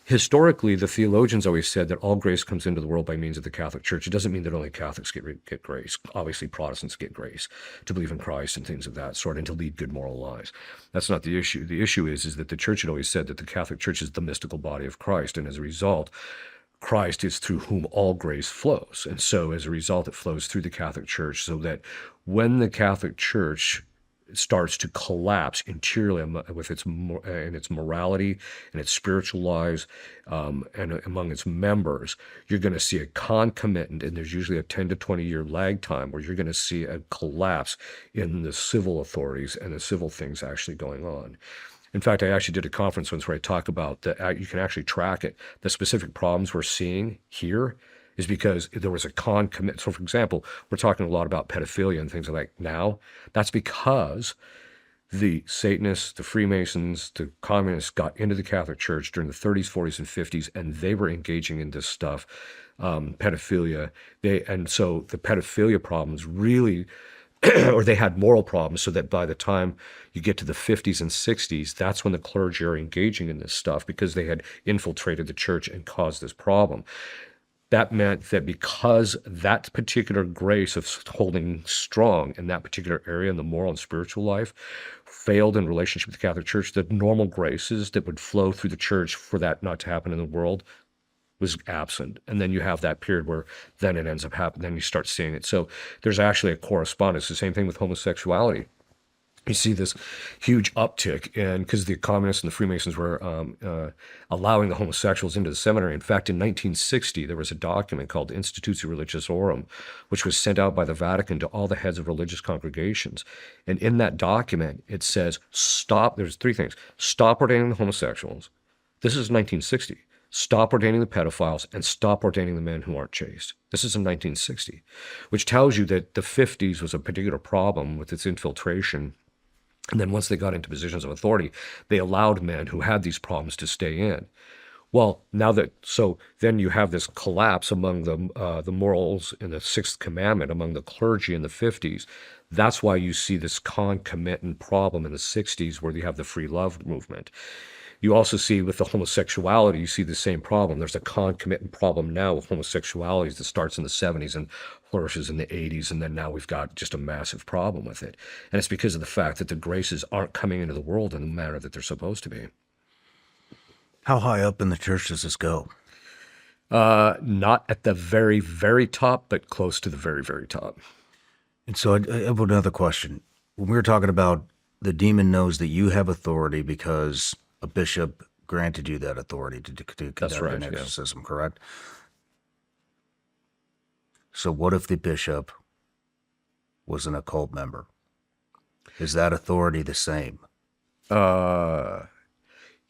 Speaker 2: Historically, the theologians always said that all grace comes into the world by means of the Catholic Church. It doesn't mean that only Catholics get grace. Obviously, Protestants get grace to believe in Christ and things of that sort and to lead good moral lives. That's not the issue. The issue is that the Church had always said that the Catholic Church is the mystical body of Christ, and as a result, Christ is through whom all grace flows. And so as a result, it flows through the Catholic Church, so that when the Catholic Church starts to collapse interiorly with its morality and its spiritual lives and among its members, you're going to see a concomitant, and there's usually a 10 to 20 year lag time where you're going to see a collapse in the civil authorities and the civil things actually going on. In fact, I actually did a conference once where I talk about that. You can actually track it. The specific problems we're seeing here is because there was a concomitant. So, for example, we're talking a lot about pedophilia and things like that now. That's because the Satanists, the Freemasons, the communists got into the Catholic Church during the 30s, 40s, and 50s, and they were engaging in this stuff, pedophilia. And so the pedophilia problems really, or they had moral problems, so that by the time you get to the 50s and 60s, that's when the clergy are engaging in this stuff because they had infiltrated the church and caused this problem. That meant that because that particular grace of holding strong in that particular area in the moral and spiritual life failed in relationship with the Catholic Church, the normal graces that would flow through the church for that not to happen in the world was absent. And then you have that period where then it ends up happening, then you start seeing it. So there's actually a correspondence. The same thing with homosexuality. You see this huge uptick, and because the communists and the Freemasons were allowing the homosexuals into the seminary. In fact, in 1960, there was a document called Institutio Religiosorum, which was sent out by the Vatican to all the heads of religious congregations. And in that document, it says, there's 3 things. Stop ordaining the homosexuals. This is 1960. Stop ordaining the pedophiles, and stop ordaining the men who aren't chaste. This is in 1960, which tells you that the 50s was a particular problem with its infiltration. And then once they got into positions of authority, they allowed men who had these problems to stay in. Well, so then you have this collapse among the morals in the 6th commandment among the clergy in the 50s. That's why you see this concomitant problem in the 60s where you have the free love movement. You also see with the homosexuality, you see the same problem. There's a concomitant problem now with homosexuality that starts in the 70s and flourishes in the 80s, and then now we've got just a massive problem with it. And it's because of the fact that the graces aren't coming into the world in the manner that they're supposed to be.
Speaker 3: How high up in the church does this go?
Speaker 2: Not at the very, very top, but close to the very, very top.
Speaker 3: And so I have another question. When we were talking about the demon knows that you have authority because a bishop granted you that authority to conduct an exorcism, correct? So what if the bishop was an occult member? Is that authority the same?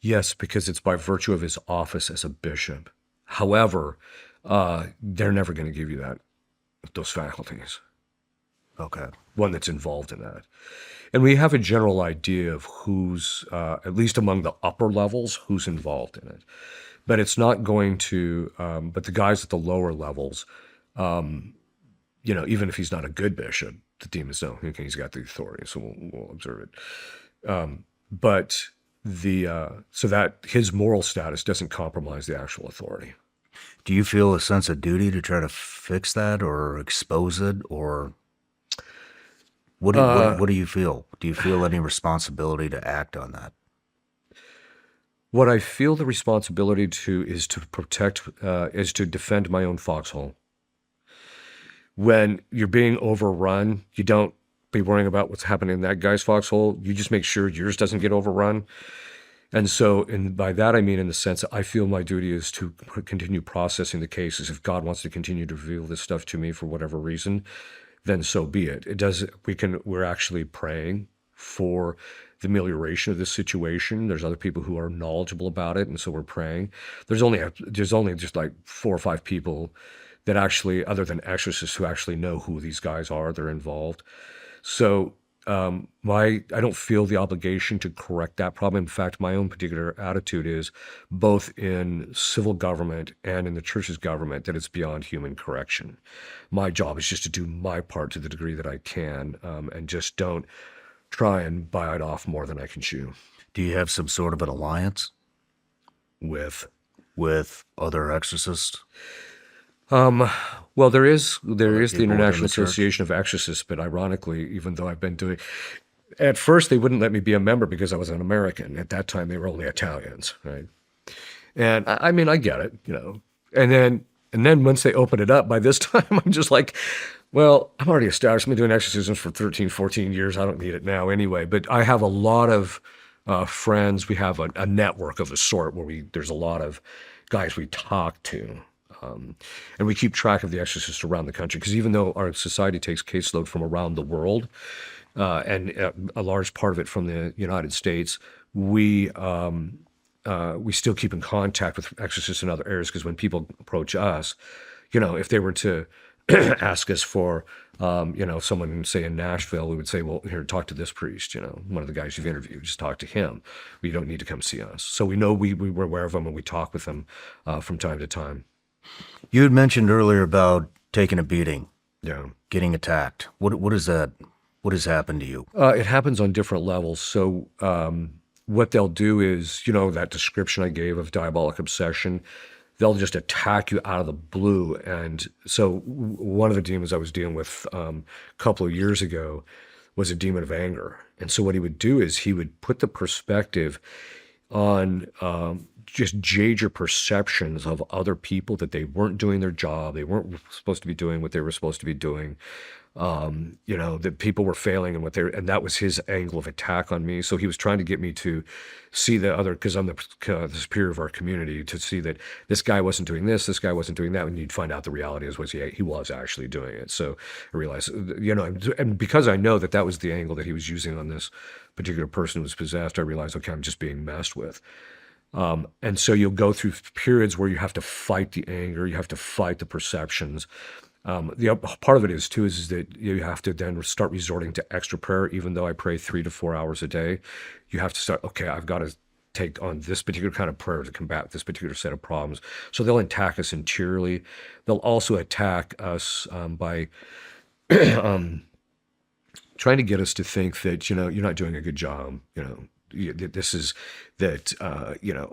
Speaker 2: Yes, because it's by virtue of his office as a bishop. However, they're never going to give you those faculties.
Speaker 3: Okay.
Speaker 2: One that's involved in that. And we have a general idea of who's, at least among the upper levels, who's involved in it. But it's not going to, but the guys at the lower levels, even if he's not a good bishop, the demons know. Okay, he's got the authority, so we'll observe it. But so that his moral status doesn't compromise the actual authority.
Speaker 3: Do you feel a sense of duty to try to fix that or expose it, or what do you feel? Do you feel any responsibility to act on that?
Speaker 2: What I feel the responsibility to is to protect, is to defend my own foxhole. When you're being overrun, you don't be worrying about what's happening in that guy's foxhole. You just make sure yours doesn't get overrun. And so, and by that I mean in the sense that I feel my duty is to continue processing the cases. If God wants to continue to reveal this stuff to me for whatever reason, then so be it. It does. We're actually praying for the amelioration of this situation. There's other people who are knowledgeable about it, and so we're praying. There's only just like 4 or 5 people that actually, other than exorcists, who actually know who these guys are. They're involved. So I don't feel the obligation to correct that problem. In fact, my own particular attitude is, both in civil government and in the church's government, that it's beyond human correction. My job is just to do my part to the degree that I can, and just don't try and bite off more than I can chew.
Speaker 3: Do you have some sort of an alliance
Speaker 2: With
Speaker 3: other exorcists?
Speaker 2: Well, there is the
Speaker 3: people within
Speaker 2: International
Speaker 3: the church?
Speaker 2: Association of Exorcists, but ironically, even though I've been doing, at first they wouldn't let me be a member because I was an American. At that time, they were only Italians, right? And I mean, I get it, And then once they open it up, by this time, I'm just like, well, I'm already established. I've been doing exorcisms for 13, 14 years. I don't need it now anyway. But I have a lot of friends. We have a network of a sort where there's a lot of guys we talk to. And we keep track of the exorcists around the country, because even though our society takes caseload from around the world, and a large part of it from the United States, we still keep in contact with exorcists in other areas, because when people approach us, if they were to ask us for, someone, say in Nashville, we would say, well, here, talk to this priest, one of the guys you've interviewed, just talk to him. You don't need to come see us. So we know we're aware of them, and we talk with them from time to time.
Speaker 3: You had mentioned earlier about taking a beating,
Speaker 2: Yeah.
Speaker 3: getting attacked. What is that? What has happened to you?
Speaker 2: It happens on different levels. So what they'll do is, that description I gave of diabolic obsession, they'll just attack you out of the blue. And so one of the demons I was dealing with a couple of years ago was a demon of anger. And so what he would do is he would put the perspective on just jade your perceptions of other people, that they weren't doing their job, they weren't supposed to be doing what they were supposed to be doing, that people were failing in and that was his angle of attack on me. So he was trying to get me to see the other, because I'm the superior of our community, to see that this guy wasn't doing this guy wasn't doing that, and you'd find out the reality was he was actually doing it. So I realized, and because I know that was the angle that he was using on this particular person who was possessed, I realized, okay, I'm just being messed with. And so you'll go through periods where you have to fight the anger, you have to fight the perceptions. The part of it is that you have to then start resorting to extra prayer. Even though I pray 3 to 4 hours a day, you have to start, okay, I've got to take on this particular kind of prayer to combat this particular set of problems. So they'll attack us interiorly. They'll also attack us by trying to get us to think that, you're not doing a good job, this is that,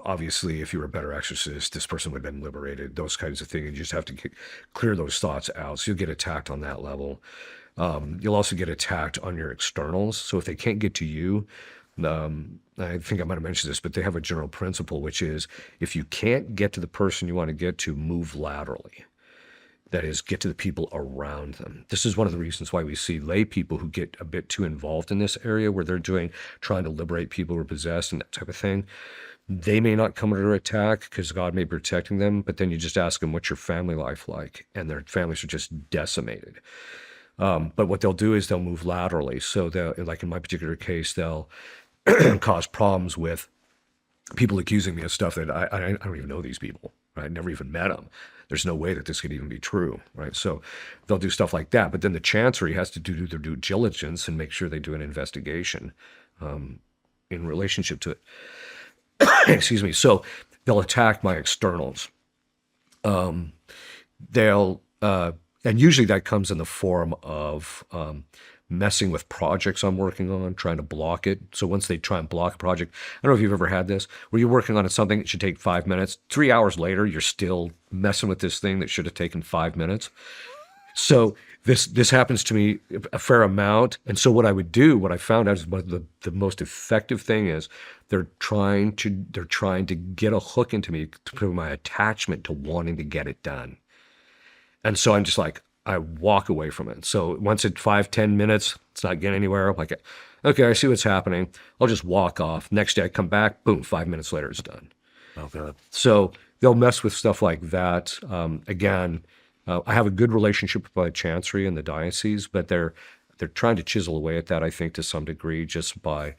Speaker 2: obviously if you were a better exorcist, this person would have been liberated, those kinds of things. And you just have to clear those thoughts out. So you'll get attacked on that level. You'll also get attacked on your externals. So if they can't get to you, I think I might have mentioned this, but they have a general principle, which is, if you can't get to the person you want to get to, move laterally. That is, get to the people around them. This is one of the reasons why we see lay people who get a bit too involved in this area, where they're trying to liberate people who are possessed and that type of thing. They may not come under attack because God may be protecting them, but then you just ask them, what's your family life like? And their families are just decimated. But what they'll do is they'll move laterally. So like in my particular case, they'll cause problems with people accusing me of stuff that I don't even know these people. Right? I never even met them. There's no way that this could even be true, right? So they'll do stuff like that. But then the chancery has to do their due diligence and make sure they do an investigation in relationship to it. Excuse me. So they'll attack my externals. And usually that comes in the form of messing with projects I'm working on, trying to block it. So once they try and block a project, I don't know if you've ever had this, where you're working on something that should take 5 minutes. 3 hours later, you're still messing with this thing that should have taken 5 minutes. So this happens to me a fair amount. And so what I would do, what I found out is the most effective thing is they're trying to get a hook into me to put my attachment to wanting to get it done. And so I'm just like, I walk away from it. So once it's 5-10 minutes, it's not getting anywhere. I'm like, okay, I see what's happening. I'll just walk off. Next day I come back, boom, 5 minutes later it's done.
Speaker 3: Okay.
Speaker 2: So they'll mess with stuff like that. Again, I have a good relationship with my chancery and the diocese, but they're trying to chisel away at that, I think, to some degree, just by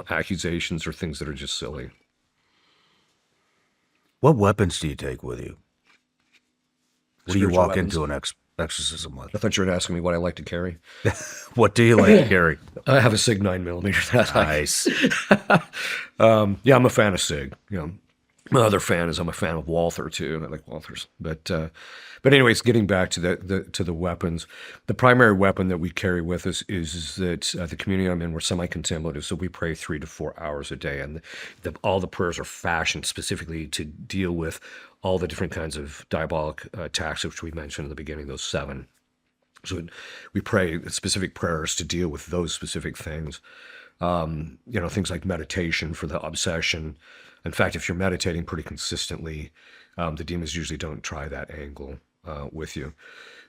Speaker 2: accusations or things that are just silly.
Speaker 3: What weapons do you take with you? What do you
Speaker 2: Spiritual
Speaker 3: walk
Speaker 2: weapons.
Speaker 3: into an exorcism with?
Speaker 2: I thought you were asking me what I like to carry.
Speaker 3: What do you like to carry?
Speaker 2: I have a SIG 9mm.
Speaker 3: Nice.
Speaker 2: Yeah, I'm a fan of SIG. My other fan is I'm a fan of Walther too, and I like Walthers. But anyways, getting back to the weapons, the primary weapon that we carry with us is that the community I'm in, we're semi-contemplative, so we pray 3 to 4 hours a day, and all the prayers are fashioned specifically to deal with all the different kinds of diabolic attacks, which we mentioned in the beginning, those 7. So we pray specific prayers to deal with those specific things. Things like meditation for the obsession. In fact, if you're meditating pretty consistently, the demons usually don't try that angle with you.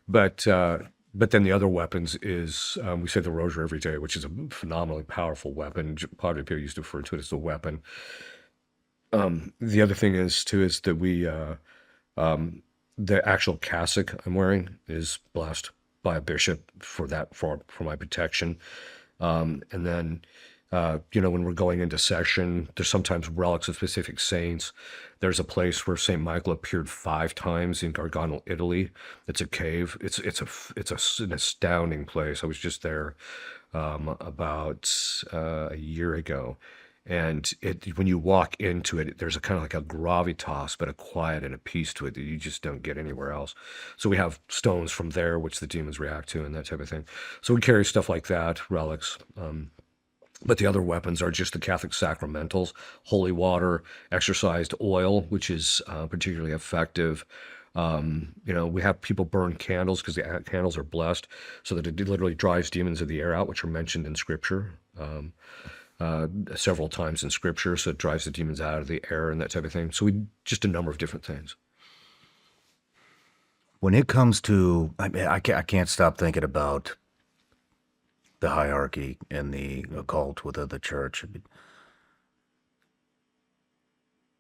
Speaker 2: But then the other weapons is we say the rosary every day, which is a phenomenally powerful weapon. Padre Pio used to refer to it as a weapon. The other thing is that we the actual cassock I'm wearing is blessed by a bishop for my protection. And then when we're going into session, there's sometimes relics of specific saints. There's a place where St. Michael appeared 5 times in Gargano, Italy. It's a cave. It's an astounding place. I was just there about a year ago. And when you walk into it, there's a kind of like a gravitas, but a quiet and a peace to it that you just don't get anywhere else. So we have stones from there, which the demons react to and that type of thing. So we carry stuff like that, relics. But the other weapons are just the Catholic sacramentals, holy water, exorcised oil, which is particularly effective. We have people burn candles because the candles are blessed so that it literally drives demons of the air out, which are mentioned in Scripture several times in Scripture. So it drives the demons out of the air and that type of thing. So just a number of different things.
Speaker 3: When it comes to, I can't stop thinking about the hierarchy and the occult within the church.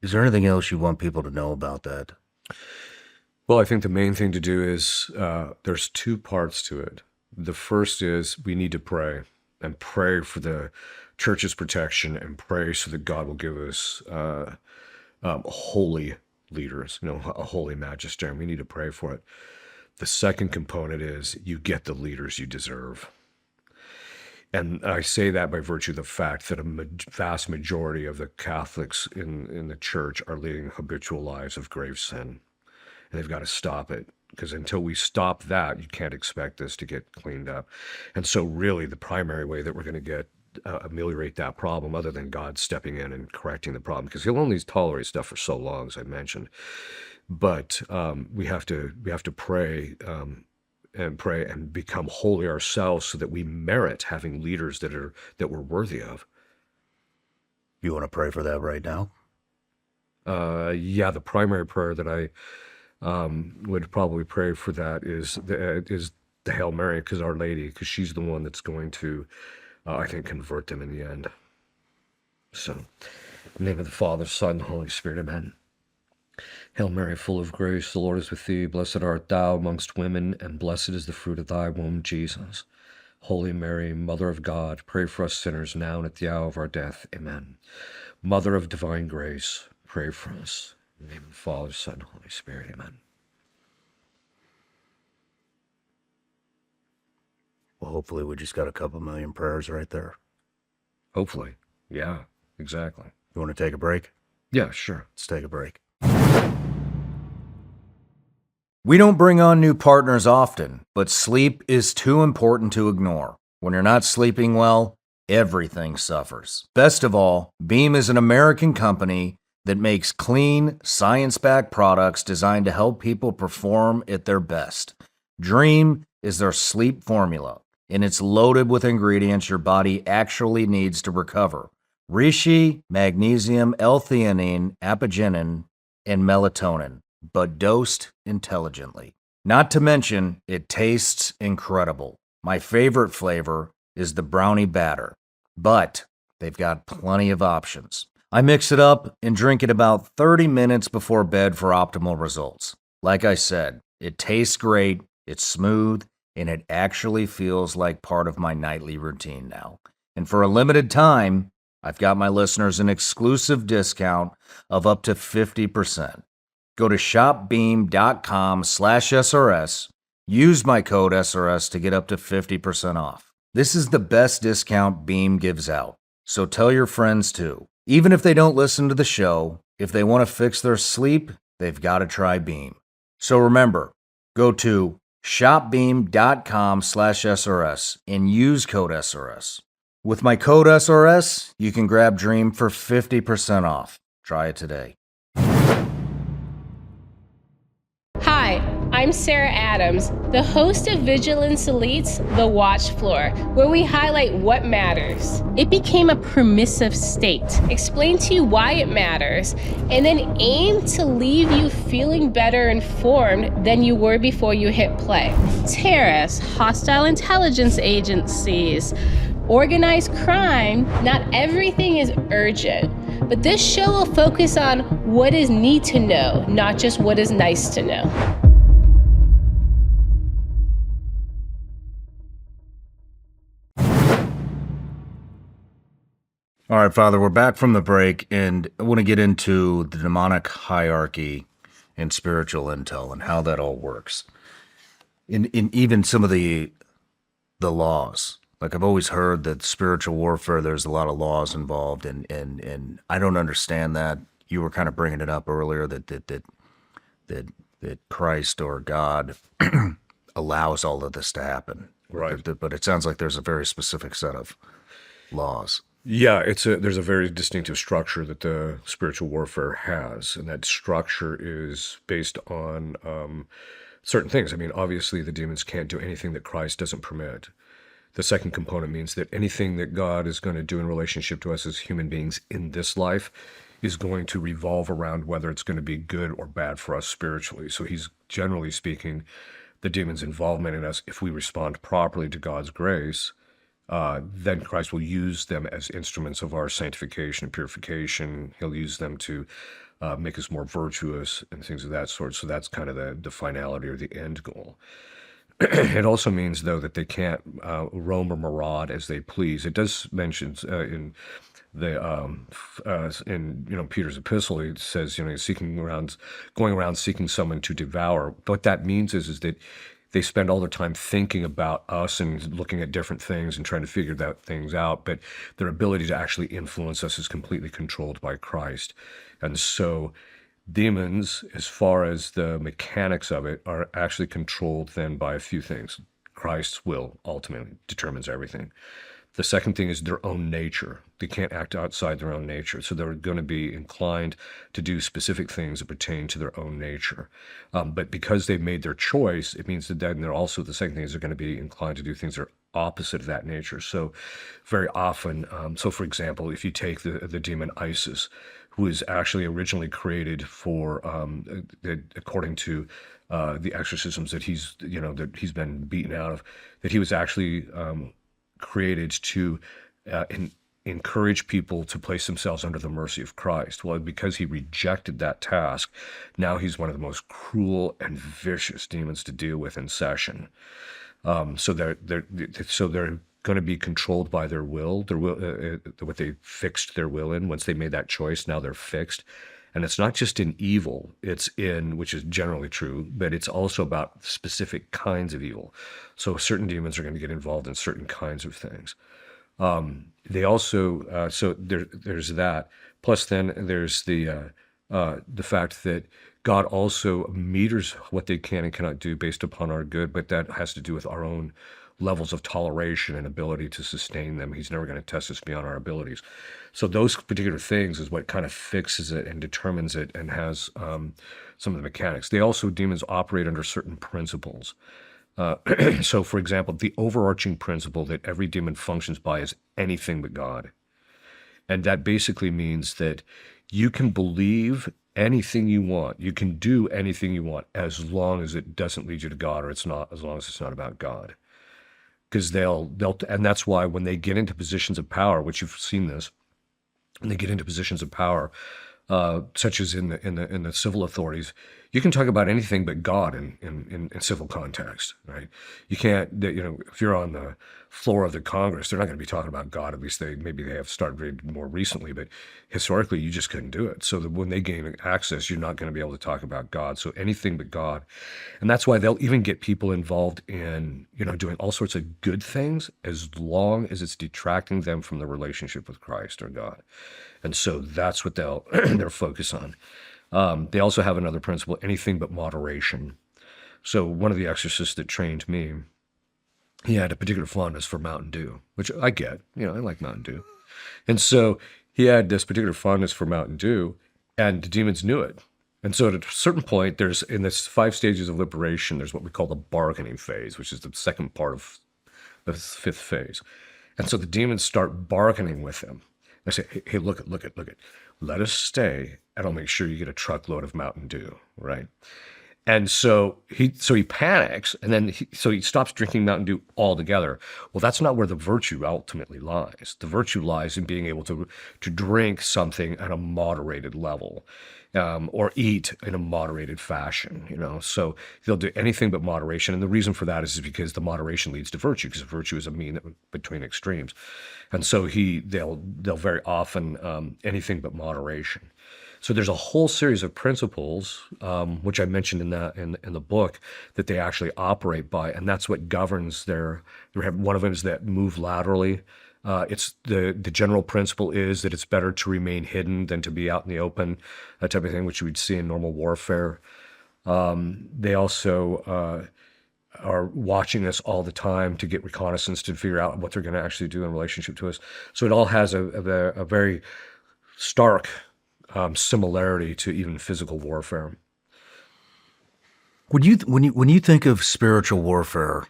Speaker 3: Is there anything else you want people to know about that?
Speaker 2: Well, I think the main thing to do is there's 2 parts to it. The first is we need to pray and pray for the church's protection and pray so that God will give us holy leaders, a holy magisterium. We need to pray for it. The second component is you get the leaders you deserve. And I say that by virtue of the fact that a vast majority of the Catholics in the church are leading habitual lives of grave sin. And they've got to stop it, because until we stop that, you can't expect this to get cleaned up. And so really the primary way that we're going to ameliorate that problem, other than God stepping in and correcting the problem, because he'll only tolerate stuff for so long, as I mentioned. But we have to pray and pray and become holy ourselves so that we merit having leaders that we're worthy of.
Speaker 3: You want to pray for that right now?
Speaker 2: Yeah, the primary prayer that I would probably pray for that is the Hail Mary, because Our Lady, because she's the one that's going to, I think, convert them in the end. So, in the name of the Father, Son, and Holy Spirit, amen. Hail Mary, full of grace, the Lord is with thee. Blessed art thou amongst women, and blessed is the fruit of thy womb, Jesus. Holy Mary, Mother of God, pray for us sinners now and at the hour of our death. Amen. Mother of divine grace, pray for us. In the name of the Father, Son, and Holy Spirit. Amen.
Speaker 3: Well, hopefully we just got a couple million prayers right there.
Speaker 2: Hopefully. Yeah, exactly.
Speaker 3: You want to take a break?
Speaker 2: Yeah, sure.
Speaker 3: Let's take a break. We don't bring on new partners often, but sleep is too important to ignore. When you're not sleeping well, everything suffers. Best of all, Beam is an American company that makes clean, science-backed products designed to help people perform at their best. Dream is their sleep formula, and it's loaded with ingredients your body actually needs to recover. Reishi, magnesium, L-theanine, apigenin, and melatonin, but dosed intelligently. Not to mention, it tastes incredible. My favorite flavor is the brownie batter, but they've got plenty of options. I mix it up and drink it about 30 minutes before bed for optimal results. Like I said, it tastes great, it's smooth, and it actually feels like part of my nightly routine now. And for a limited time, I've got my listeners an exclusive discount of up to 50%. Go to shopbeam.com/SRS. Use my code SRS to get up to 50% off. This is the best discount Beam gives out, so tell your friends too. Even if they don't listen to the show, if they want to fix their sleep, they've got to try Beam. So remember, go to shopbeam.com/SRS and use code SRS. With my code SRS, you can grab Dream for 50% off. Try it today.
Speaker 4: Hi, I'm Sarah Adams, the host of Vigilance Elite's The Watch Floor, where we highlight what matters. It became a permissive state, explain to you why it matters, and then aim to leave you feeling better informed than you were before you hit play. Terrorists, hostile intelligence agencies, organized crime, not everything is urgent. But this show will focus on what is need to know, not just what is nice to know.
Speaker 3: All right, Father, we're back from the break, and I want to get into the demonic hierarchy and spiritual intel and how that all works. In even some of the laws. Like, I've always heard that spiritual warfare, there's a lot of laws involved, and I don't understand that. You were kind of bringing it up earlier that Christ or God allows all of this to happen.
Speaker 2: Right.
Speaker 3: But it sounds like there's a very specific set of laws.
Speaker 2: Yeah, there's a very distinctive structure that the spiritual warfare has, and that structure is based on certain things. I mean, obviously, the demons can't do anything that Christ doesn't permit. The second component means that anything that God is going to do in relationship to us as human beings in this life is going to revolve around whether it's going to be good or bad for us spiritually. So he's, generally speaking, the demon's involvement in us, if we respond properly to God's grace, then Christ will use them as instruments of our sanctification and purification. He'll use them to make us more virtuous and things of that sort. So that's kind of the finality or the end goal. It also means, though, that they can't roam or maraud as they please. It does mention in Peter's epistle, it says, he's going around seeking someone to devour. What that means is that they spend all their time thinking about us and looking at different things and trying to figure that things out. But their ability to actually influence us is completely controlled by Christ, and so demons, as far as the mechanics of it, are actually controlled then by a few things. Christ's will ultimately determines everything. The second thing is their own nature. They can't act outside their own nature, so they're going to be inclined to do specific things that pertain to their own nature. But because they've made their choice, it means that then they're also, the second thing is they're going to be inclined to do things that are opposite of that nature. So very often, so for example, if you take the demon Isis, who was actually originally created for, according to the exorcisms that he's been beaten out of, that he was actually created to encourage people to place themselves under the mercy of Christ. Well, because he rejected that task, now he's one of the most cruel and vicious demons to deal with in session. So they're going to be controlled by their will, what they fixed their will in. Once they made that choice, now they're fixed. And it's not just in evil, it's in, which is generally true, but it's also about specific kinds of evil. So certain demons are going to get involved in certain kinds of things. They also, so there's that. Plus then there's the fact that God also meters what they can and cannot do based upon our good, but that has to do with our own levels of toleration and ability to sustain them. He's never going to test us beyond our abilities. So those particular things is what kind of fixes it and determines it and has some of the mechanics. Demons operate under certain principles. So, for example, the overarching principle that every demon functions by is anything but God. And that basically means that you can believe anything you want. You can do anything you want as long as it doesn't lead you to God, or it's not, as long as it's not about God. Because and that's why when they get into positions of power, which you've seen this, when they get into positions of power, such as in the civil authorities, you can talk about anything but God in civil context, right? You can't, if you're on the floor of the Congress, they're not going to be talking about God. At least maybe they have started more recently, but historically you just couldn't do it. So that when they gain access, you're not going to be able to talk about God. So anything but God. And that's why they'll even get people involved in, doing all sorts of good things as long as it's detracting them from the relationship with Christ or God. And so that's what they'll focus on. They also have another principle, anything but moderation. So one of the exorcists that trained me, he had a particular fondness for Mountain Dew, which I get. I like Mountain Dew. And so he had this particular fondness for Mountain Dew, and the demons knew it. And so at a certain point, in this 5 stages of liberation, there's what we call the bargaining phase, which is the second part of the 5th phase. And so the demons start bargaining with him. I say, hey, look it. Let us stay, and I'll make sure you get a truckload of Mountain Dew, right? And so he panics, and then he stops drinking Mountain Dew altogether. Well, that's not where the virtue ultimately lies. The virtue lies in being able to drink something at a moderated level, or eat in a moderated fashion. So they'll do anything but moderation, and the reason for that is because the moderation leads to virtue, because virtue is a mean between extremes, and so they'll very often anything but moderation. So there's a whole series of principles, which I mentioned in the book, that they actually operate by, and that's what governs one of them is that move laterally. It's the general principle is that it's better to remain hidden than to be out in the open, that type of thing, which we'd see in normal warfare. They also are watching us all the time to get reconnaissance to figure out what they're going to actually do in relationship to us. So it all has a very stark similarity to even physical warfare.
Speaker 3: When you think of spiritual warfare,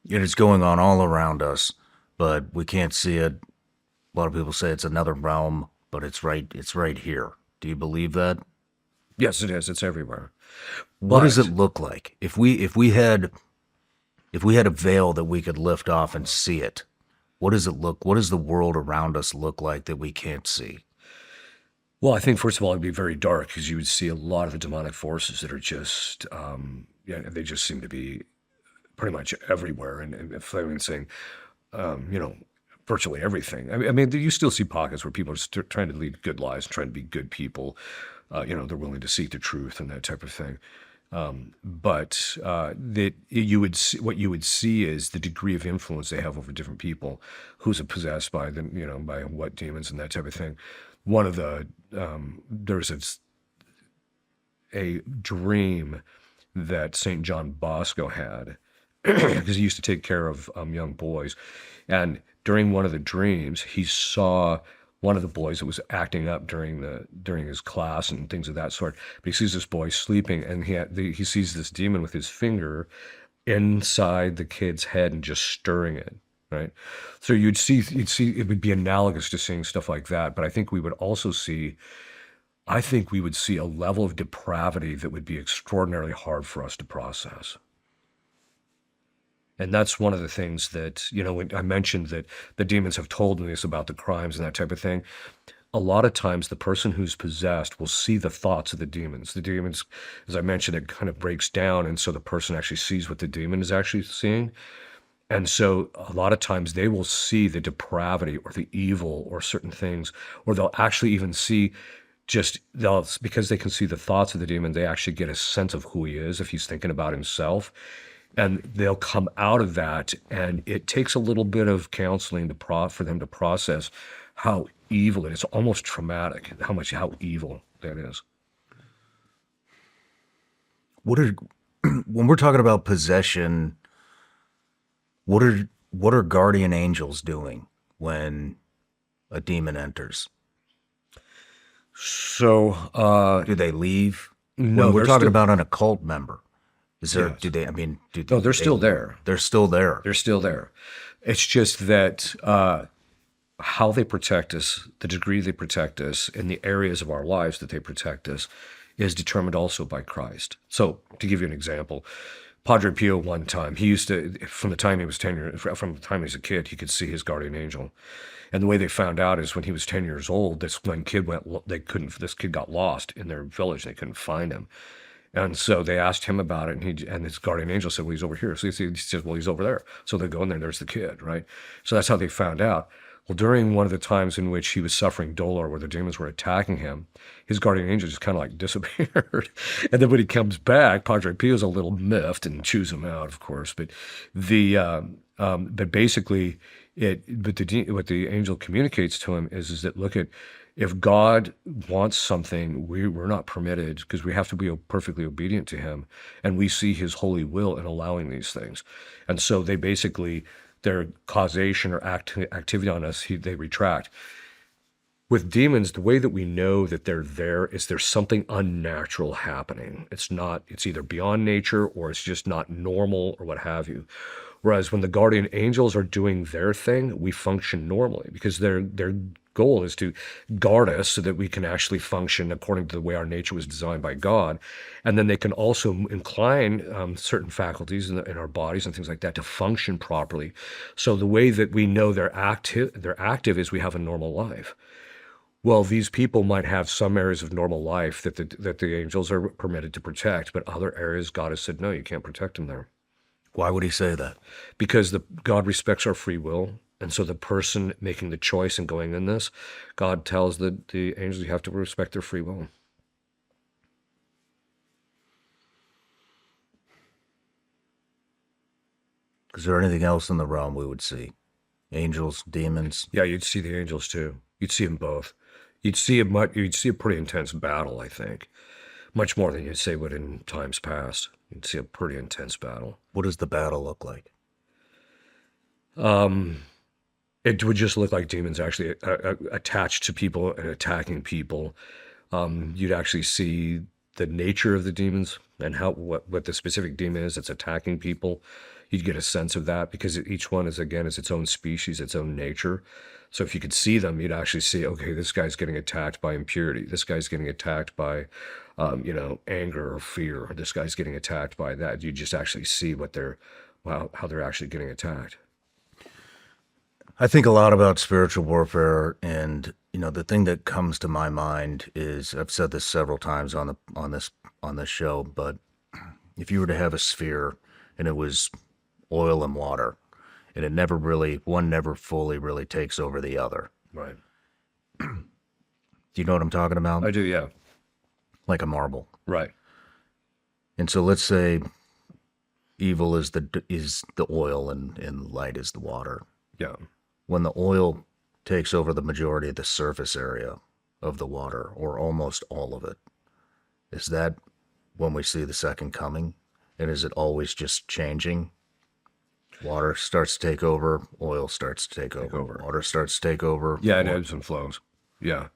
Speaker 3: it's going on all around us, but we can't see it. A lot of people say it's another realm, but it's right here. Do you believe that?
Speaker 2: Yes, it is. It's everywhere.
Speaker 3: What does it look like if we had a veil that we could lift off and see it? What does the world around us look like that we can't see?
Speaker 2: Well, I think, first of all, it'd be very dark because you would see a lot of the demonic forces that are just, they just seem to be pretty much everywhere. And if I mean saying, virtually everything. I mean, you still see pockets where people are trying to lead good lives and trying to be good people. They're willing to seek the truth and that type of thing. But that what you would see is the degree of influence they have over different people, who's possessed by them, by what demons and that type of thing. One of there's a dream that St. John Bosco had because he used to take care of young boys, and during one of the dreams, he saw one of the boys that was acting up during his class and things of that sort. But he sees this boy sleeping, and he sees this demon with his finger inside the kid's head and just stirring it. Right. So you'd see it would be analogous to seeing stuff like that. But I think we would see a level of depravity that would be extraordinarily hard for us to process. And that's one of the things that, when I mentioned that the demons have told me this about the crimes and that type of thing. A lot of times the person who's possessed will see the thoughts of the demons. The demons, as I mentioned, it kind of breaks down. And so the person actually sees what the demon is actually seeing. And so a lot of times they will see the depravity or the evil or certain things, or they'll actually even see because they can see the thoughts of the demon, they actually get a sense of who he is if he's thinking about himself. And they'll come out of that, and it takes a little bit of counseling for them to process how evil it is. It's almost traumatic how evil that is.
Speaker 3: What are when we're talking about possession, what are guardian angels doing when a demon enters?
Speaker 2: So,
Speaker 3: Do they leave?
Speaker 2: no,
Speaker 3: When we're
Speaker 2: they're
Speaker 3: talking
Speaker 2: still,
Speaker 3: about an occult member, is there?
Speaker 2: yes.
Speaker 3: Do they? I mean, do
Speaker 2: No, they're
Speaker 3: they?
Speaker 2: still there.
Speaker 3: They're still there.
Speaker 2: They're still there. It's just that how they protect us, the degree they protect us, and the areas of our lives that they protect us is determined also by Christ. So, to give you an example, Padre Pio one time, he used to, from the time he was 10 years, from the time he was a kid, he could see his guardian angel. And the way they found out is when he was 10 years old, this one kid this kid got lost in their village. They couldn't find him. And so they asked him about it, and his guardian angel said, well, he's over here. So he says, well, he's over there. So they go in there, and there's the kid, right? So that's how they found out. Well, during one of the times in which he was suffering dolor, where the demons were attacking him, his guardian angel just kind of like disappeared. And then when he comes back, Padre Pio's a little miffed and chews him out, of course. But but basically, what the angel communicates to him is that, look at, if God wants something, we're not permitted, because we have to be perfectly obedient to him, and we see his holy will in allowing these things. And so they basically, their causation or activity on us, they retract. With demons, the way that we know that they're there is there's something unnatural happening. It's either beyond nature, or it's just not normal, or what have you. Whereas when the guardian angels are doing their thing, we function normally, because their goal is to guard us so that we can actually function according to the way our nature was designed by God. And then they can also incline certain faculties in our bodies and things like that to function properly. So the way that we know they're active is we have a normal life. Well, these people might have some areas of normal life that the angels are permitted to protect, but other areas God has said, no, you can't protect them there.
Speaker 3: Why would he say that?
Speaker 2: Because God respects our free will. And so the person making the choice and going in this, God tells the angels, you have to respect their free will.
Speaker 3: Is there anything else in the realm we would see? Angels, demons?
Speaker 2: Yeah, you'd see the angels too. You'd see them both. You'd see a pretty intense battle, I think. Much more than you'd say would in times past. You'd see a pretty intense battle.
Speaker 3: What does the battle look like?
Speaker 2: It would just look like demons actually attached to people and attacking people. You'd actually see the nature of the demons and what the specific demon is that's attacking people. You'd get a sense of that, because each one is its own species, its own nature. So if you could see them, you'd actually see, okay, this guy's getting attacked by impurity. This guy's getting attacked by, anger or fear. This guy's getting attacked by that. You just actually see how they're actually getting attacked.
Speaker 3: I think a lot about spiritual warfare, and the thing that comes to my mind is, I've said this several times on this show, but if you were to have a sphere and it was oil and water, and one never fully really takes over the other.
Speaker 2: Right.
Speaker 3: Do you know what I'm talking about?
Speaker 2: I do, yeah.
Speaker 3: Like a marble.
Speaker 2: Right.
Speaker 3: And so let's say evil is the oil and light is the water.
Speaker 2: Yeah.
Speaker 3: When the oil takes over the majority of the surface area of the water, or almost all of it, is that when we see the second coming? And is it always just changing? Water starts to take over, oil starts to take over. Water starts to take over.
Speaker 2: Yeah, it ebbs and flows. Yeah.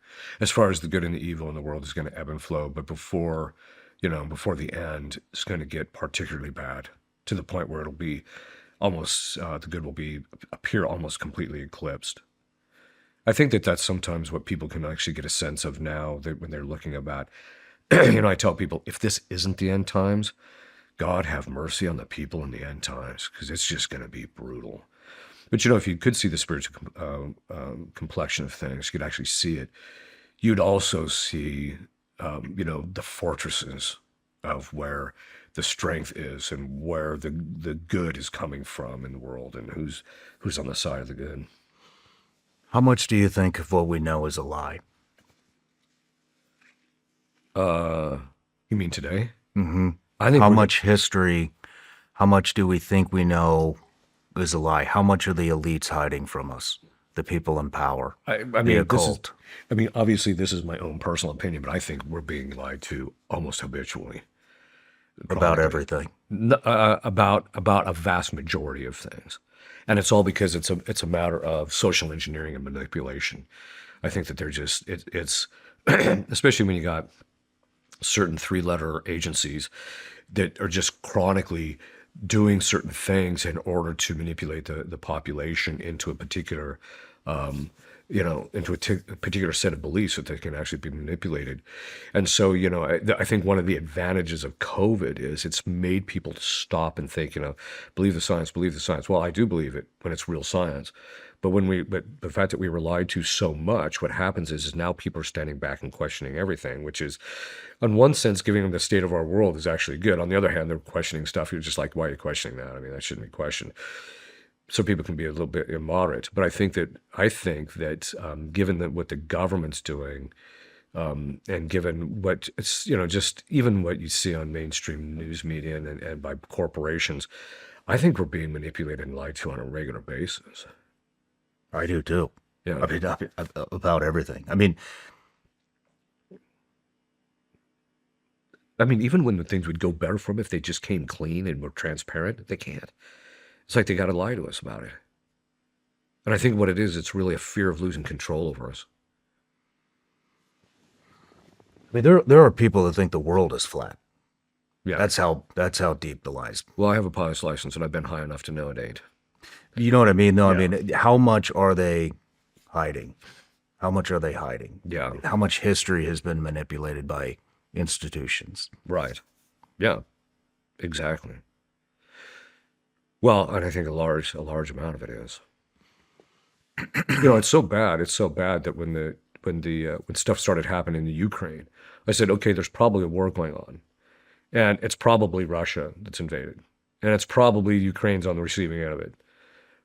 Speaker 2: As far as the good and the evil in the world is going to ebb and flow, but before the end, it's going to get particularly bad, to the point where it'll be almost, the good will appear almost completely eclipsed. I think that's sometimes what people can actually get a sense of now, that when they're looking about, I tell people, if this isn't the end times, God have mercy on the people in the end times, because it's just going to be brutal. But if you could see the spiritual complexion of things, you could actually see it. You'd also see, the fortresses of where the strength is, and where the good is coming from in the world, and who's on the side of the good.
Speaker 3: How much do you think of what we know is a lie?
Speaker 2: You mean today?
Speaker 3: Mm-hmm.
Speaker 2: I think
Speaker 3: how much do we think we know is a lie? How much are the elites hiding from us? The people in power?
Speaker 2: I mean,
Speaker 3: the occult?
Speaker 2: Obviously this is my own personal opinion, but I think we're being lied to almost habitually.
Speaker 3: About
Speaker 2: chronically.
Speaker 3: everything.
Speaker 2: About a vast majority of things, and it's all because it's a matter of social engineering and manipulation. I think that they're just it's especially when you got certain three-letter agencies that are just chronically doing certain things in order to manipulate the population into a particular into a particular set of beliefs that they can actually be manipulated. And so, I think one of the advantages of COVID is it's made people to stop and think, believe the science, believe the science. Well, I do believe it when it's real science. But but the fact that we were lied to so much, what happens is now people are standing back and questioning everything, which is, in one sense, giving them the state of our world is actually good. On the other hand, they're questioning stuff. You're just like, why are you questioning that? I mean, that shouldn't be questioned. So people can be a little bit immoderate. But I think that given that what the government's doing, and given what it's, just even what you see on mainstream news media and by corporations, I think we're being manipulated and lied to on a regular basis.
Speaker 3: I do too.
Speaker 2: Yeah.
Speaker 3: I mean, about everything. I mean,
Speaker 2: even when the things would go better for them if they just came clean and were transparent, they can't. It's like they got to lie to us about it. And I think what it is, it's really a fear of losing control over us.
Speaker 3: I mean, there are people that think the world is flat.
Speaker 2: Yeah.
Speaker 3: That's how deep the lies.
Speaker 2: Well, I have a pilot's license and I've been high enough to know it ain't.
Speaker 3: You know what I mean? though.
Speaker 2: Yeah.
Speaker 3: I mean, how much are they hiding? How much are they hiding?
Speaker 2: Yeah.
Speaker 3: How much history has been manipulated by institutions?
Speaker 2: Right. Yeah. Exactly. Well, and I think a large amount of it is. It's so bad. It's so bad that when stuff started happening in the Ukraine, I said, okay, there's probably a war going on, and it's probably Russia that's invaded, and it's probably Ukraine's on the receiving end of it.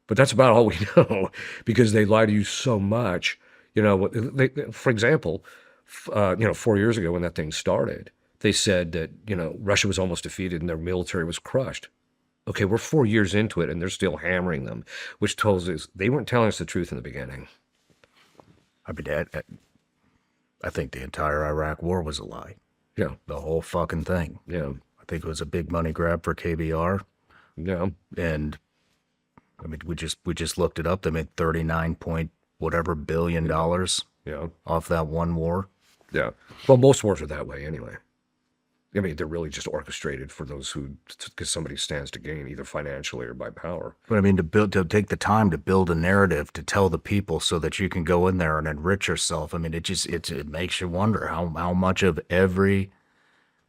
Speaker 2: But that's about all we know, because they lie to you so much. For example, 4 years ago when that thing started, they said that Russia was almost defeated and their military was crushed. Okay, we're 4 years into it and they're still hammering them, which tells us they weren't telling us the truth in the beginning.
Speaker 3: I mean, I think the entire Iraq war was a lie.
Speaker 2: Yeah,
Speaker 3: The whole fucking thing.
Speaker 2: yeah,
Speaker 3: I think it was a big money grab for KBR.
Speaker 2: yeah,
Speaker 3: And I mean, we just looked it up. They made 39 point whatever billion dollars
Speaker 2: yeah,
Speaker 3: off that one war.
Speaker 2: yeah. Well, most wars are that way anyway. I mean, they're really just orchestrated for those because somebody stands to gain either financially or by power.
Speaker 3: But I mean, to take the time to build a narrative to tell the people so that you can go in there and enrich yourself. I mean, it makes you wonder how much of every.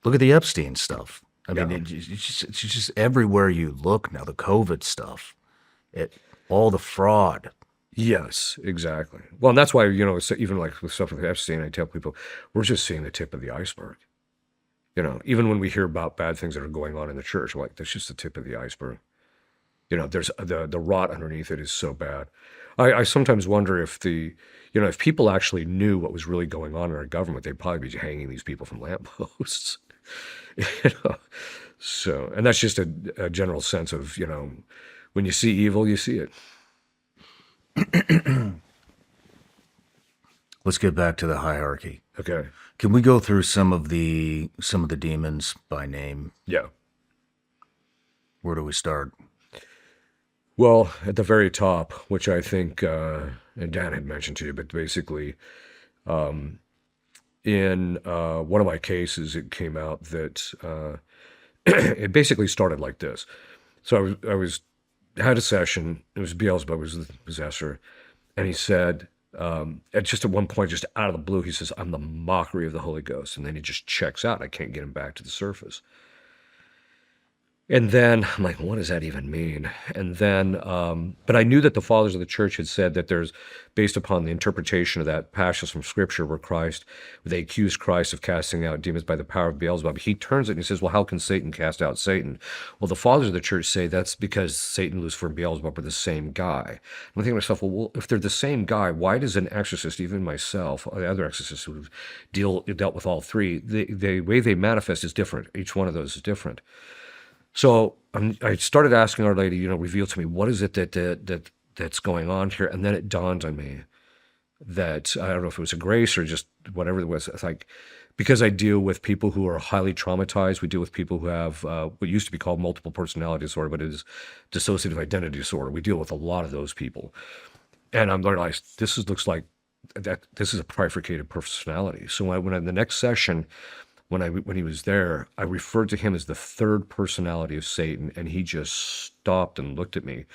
Speaker 3: Look at the Epstein stuff. I mean,
Speaker 2: Yeah.
Speaker 3: it's just everywhere you look now. The COVID stuff, all the fraud.
Speaker 2: Yes, exactly. Well, and that's why, it's even like with stuff with Epstein, I tell people, we're just seeing the tip of the iceberg. Even when we hear about bad things that are going on in the church, we're like, that's just the tip of the iceberg. There's the rot underneath it is so bad. I sometimes wonder if if people actually knew what was really going on in our government, they'd probably be hanging these people from lampposts. So, and that's just a general sense of, when you see evil, you see it.
Speaker 3: Let's get back to the hierarchy.
Speaker 2: Okay.
Speaker 3: Can we go through some of the demons by name?
Speaker 2: Yeah.
Speaker 3: Where do we start?
Speaker 2: Well, at the very top, which I think, and Dan had mentioned to you, but basically, in one of my cases, it came out that it basically started like this. So I had a session. It was Beelzebub was the possessor, and he said, at one point, just out of the blue, he says, "I'm the mockery of the Holy Ghost," and then he just checks out. I can't get him back to the surface. And then I'm like, what does that even mean? And then, but I knew that the fathers of the church had said that there's, based upon the interpretation of that passage from Scripture where they accused Christ of casting out demons by the power of Beelzebub, he turns it and he says, well, how can Satan cast out Satan? Well, the fathers of the church say that's because Satan, Lucifer, and Beelzebub are the same guy. And I think to myself, well, if they're the same guy, why does an exorcist, even myself, or the other exorcists who dealt with all three, the way they manifest is different. Each one of those is different. So I started asking Our Lady, reveal to me, what is it that's going on here? And then it dawned on me that, I don't know if it was a grace or just whatever it was, it's like, because I deal with people who are highly traumatized. We deal with people who have what used to be called multiple personality disorder, but it is dissociative identity disorder. We deal with a lot of those people. And I'm realized looks like that this is a trifurcated personality. So when in the next session, when he was there, I referred to him as the third personality of Satan, and he just stopped and looked at me.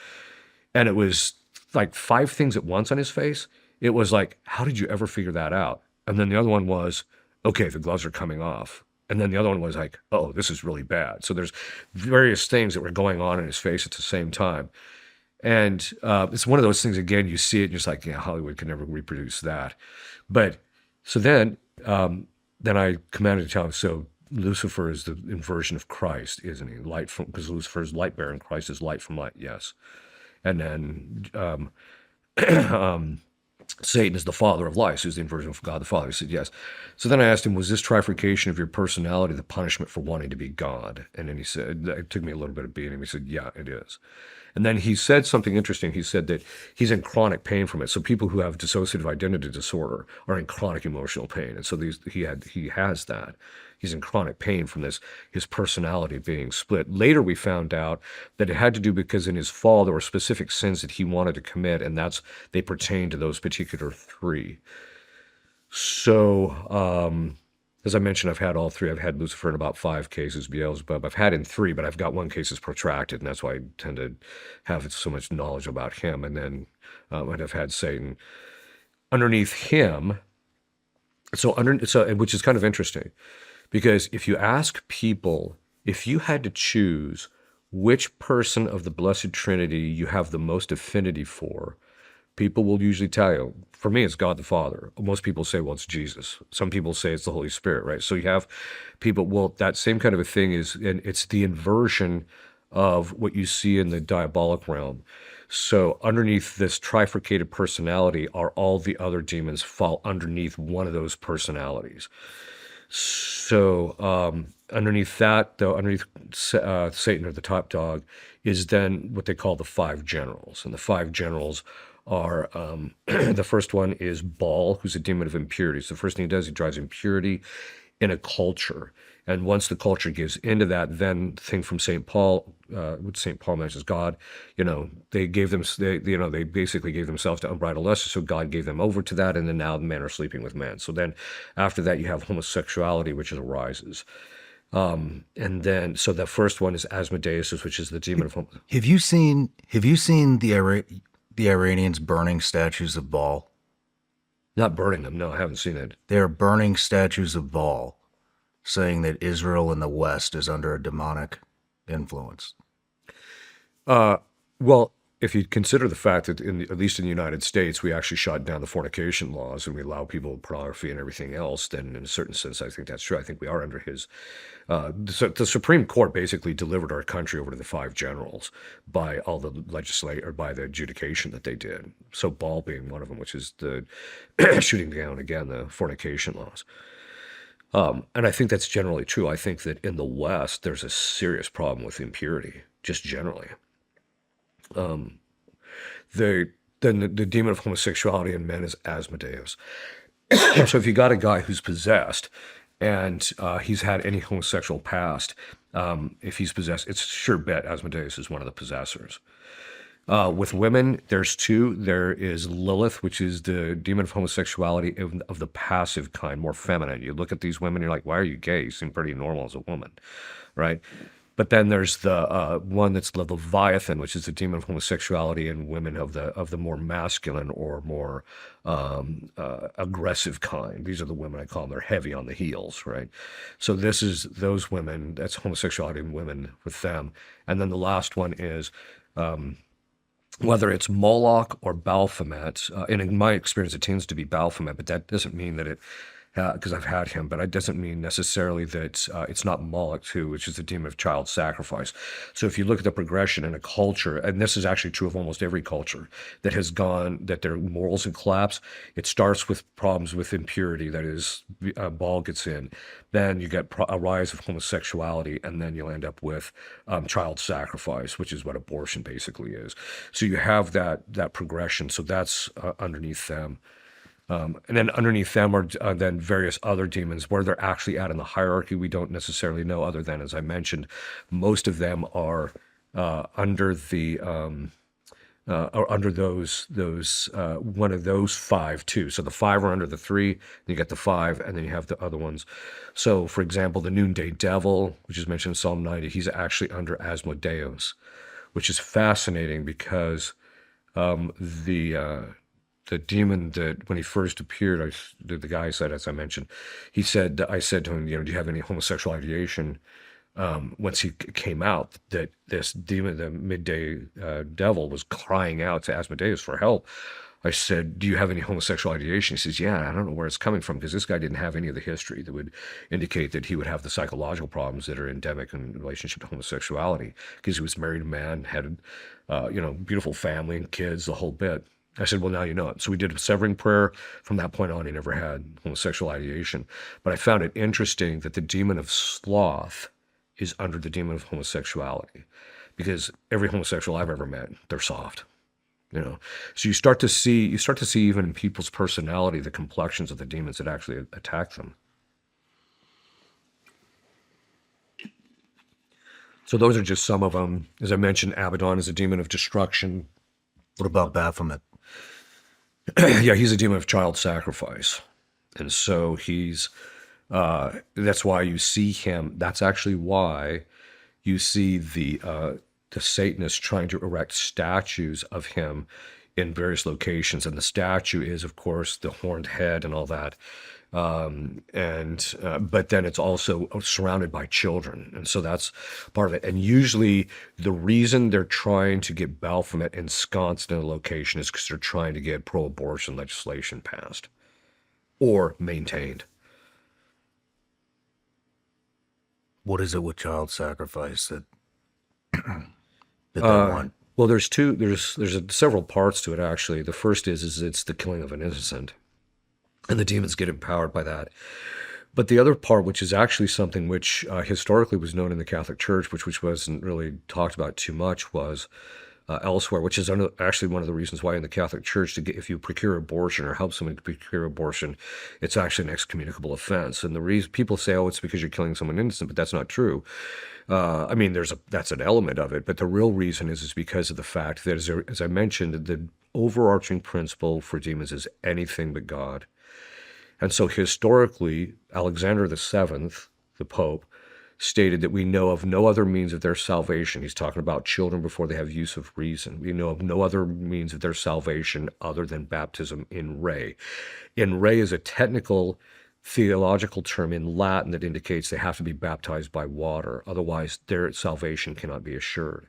Speaker 2: And it was like 5 things at once on his face. It was like, how did you ever figure that out? And then the other one was, okay, the gloves are coming off. And then the other one was like, oh, this is really bad. So there's various things that were going on in his face at the same time. And it's one of those things, again, you see it and you're just like, yeah, Hollywood can never reproduce that. But so then I commanded to tell him, so Lucifer is the inversion of Christ, isn't he? Light from, because Lucifer is light bearer and Christ is light from light, yes. And then Satan is the father of lies, who's the inversion of God the Father. He said, yes. So then I asked him, was this trifurcation of your personality the punishment for wanting to be God? And then he said, it took me a little bit of beating him. He said, yeah, it is. And then he said something interesting. He said that he's in chronic pain from it. So people who have dissociative identity disorder are in chronic emotional pain. And so he has that. He's in chronic pain from this, his personality being split. Later, we found out that it had to do because in his fall, there were specific sins that he wanted to commit, and they pertain to those particular 3. So, as I mentioned, I've had all 3. I've had Lucifer in about 5 cases, Beelzebub. I've had in 3, but I've got 1 case is protracted, and that's why I tend to have so much knowledge about him. And then I've had Satan. Underneath him, which is kind of interesting, because if you ask people, if you had to choose which person of the Blessed Trinity you have the most affinity for, people will usually tell you, for me, it's God the Father. Most people say, well, it's Jesus. Some people say it's the Holy Spirit, right? So you have people, well, that same kind of a thing is, and it's the inversion of what you see in the diabolic realm. So underneath this trifurcated personality are all the other demons fall underneath one of those personalities. So underneath that, though, underneath Satan or the top dog, is then what they call the 5 generals. And the 5 generals are, the first one is Baal, who's a demon of impurity. So the first thing he does, he drives impurity in a culture. And once the culture gives into that, then the thing from St. Paul, what St. Paul mentions, God, they basically gave themselves to unbridled lust, so God gave them over to that, and then now men are sleeping with men. So then after that, you have homosexuality, which arises. And then, so the first one is Asmodeus, which is the demon of
Speaker 3: Have you seen the Iranians burning statues of Baal?
Speaker 2: Not burning them, no, I haven't seen it.
Speaker 3: They are burning statues of Baal, saying that Israel in the West is under a demonic influence.
Speaker 2: Well, if you consider the fact that at least in the United States, we actually shot down the fornication laws and we allow people pornography and everything else, then in a certain sense, I think that's true. I think we are under his... the Supreme Court basically delivered our country over to the 5 generals by all the by the adjudication that they did. So Baal being one of them, which is the shooting down, again, the fornication laws. And I think that's generally true. I think that in the West, there's a serious problem with impurity, just generally. The demon of homosexuality in men is Asmodeus. So if you got a guy who's possessed and he's had any homosexual past, if he's possessed, it's sure bet Asmodeus is one of the possessors. With women, there's 2. There is Lilith, which is the demon of homosexuality of the passive kind, more feminine. You look at these women, you're like, why are you gay? You seem pretty normal as a woman, right? But then there's the one that's the Leviathan, which is the demon of homosexuality in women of the more masculine or more aggressive kind. These are the women, I call them, they're heavy on the heels, right? So this is those women, that's homosexuality in women with them. And then the last one is... whether it's Moloch or Baphomet, and in my experience, it tends to be Baphomet, but that doesn't mean that it, because I've had him, but it doesn't mean necessarily that it's not Moloch too, which is the demon of child sacrifice. So if you look at the progression in a culture, and this is actually true of almost every culture that has gone, that their morals have collapsed, it starts with problems with impurity, that is, Baal gets in. Then you get a rise of homosexuality, and then you'll end up with child sacrifice, which is what abortion basically is. So you have that progression. So that's underneath them. And then underneath them are then various other demons. Where they're actually at in the hierarchy, we don't necessarily know, other than, as I mentioned, most of them are under the or under those one of those five too. So the five are under the three, then you get the five, and then you have the other ones. So, for example, the noonday devil, which is mentioned in Psalm 90, he's actually under Asmodeus, which is fascinating because the demon that when he first appeared, the guy said, as I mentioned, he said, I said to him, do you have any homosexual ideation? Once he came out, that this demon, the midday devil, was crying out to Asmodeus for help. I said, do you have any homosexual ideation? He says, yeah, I don't know where it's coming from, because this guy didn't have any of the history that would indicate that he would have the psychological problems that are endemic in relationship to homosexuality, because he was married man, had, beautiful family and kids, the whole bit. I said, well, now you know it. So we did a severing prayer. From that point on, he never had homosexual ideation. But I found it interesting that the demon of sloth is under the demon of homosexuality, because every homosexual I've ever met, they're soft. So you start to see even in people's personality the complexions of the demons that actually attack them. So those are just some of them. As I mentioned, Abaddon is a demon of destruction.
Speaker 3: What about Baphomet?
Speaker 2: Yeah, he's a demon of child sacrifice. And so that's why you see him. That's actually why you see the Satanists trying to erect statues of him in various locations. And the statue is, of course, the horned head and all that. But then it's also surrounded by children. And so that's part of it. And usually the reason they're trying to get Baphomet ensconced in a location is because they're trying to get pro-abortion legislation passed or maintained.
Speaker 3: What is it with child sacrifice that they want?
Speaker 2: Well, there's several parts to it, actually. The first is it's the killing of an innocent, and the demons get empowered by that. But the other part, which is actually something which historically was known in the Catholic Church, which wasn't really talked about too much, was elsewhere, which is actually one of the reasons why in the Catholic Church, if you procure abortion or help someone procure abortion, it's actually an excommunicable offense. And the reason people say, oh, it's because you're killing someone innocent, but that's not true. That's an element of it, but the real reason is because of the fact that, as I mentioned, the overarching principle for demons is anything but God. And so historically, Alexander VII, the Pope, stated that we know of no other means of their salvation. He's talking about children before they have use of reason. We know of no other means of their salvation other than baptism in re. In re is a technical theological term in Latin that indicates they have to be baptized by water. Otherwise, their salvation cannot be assured.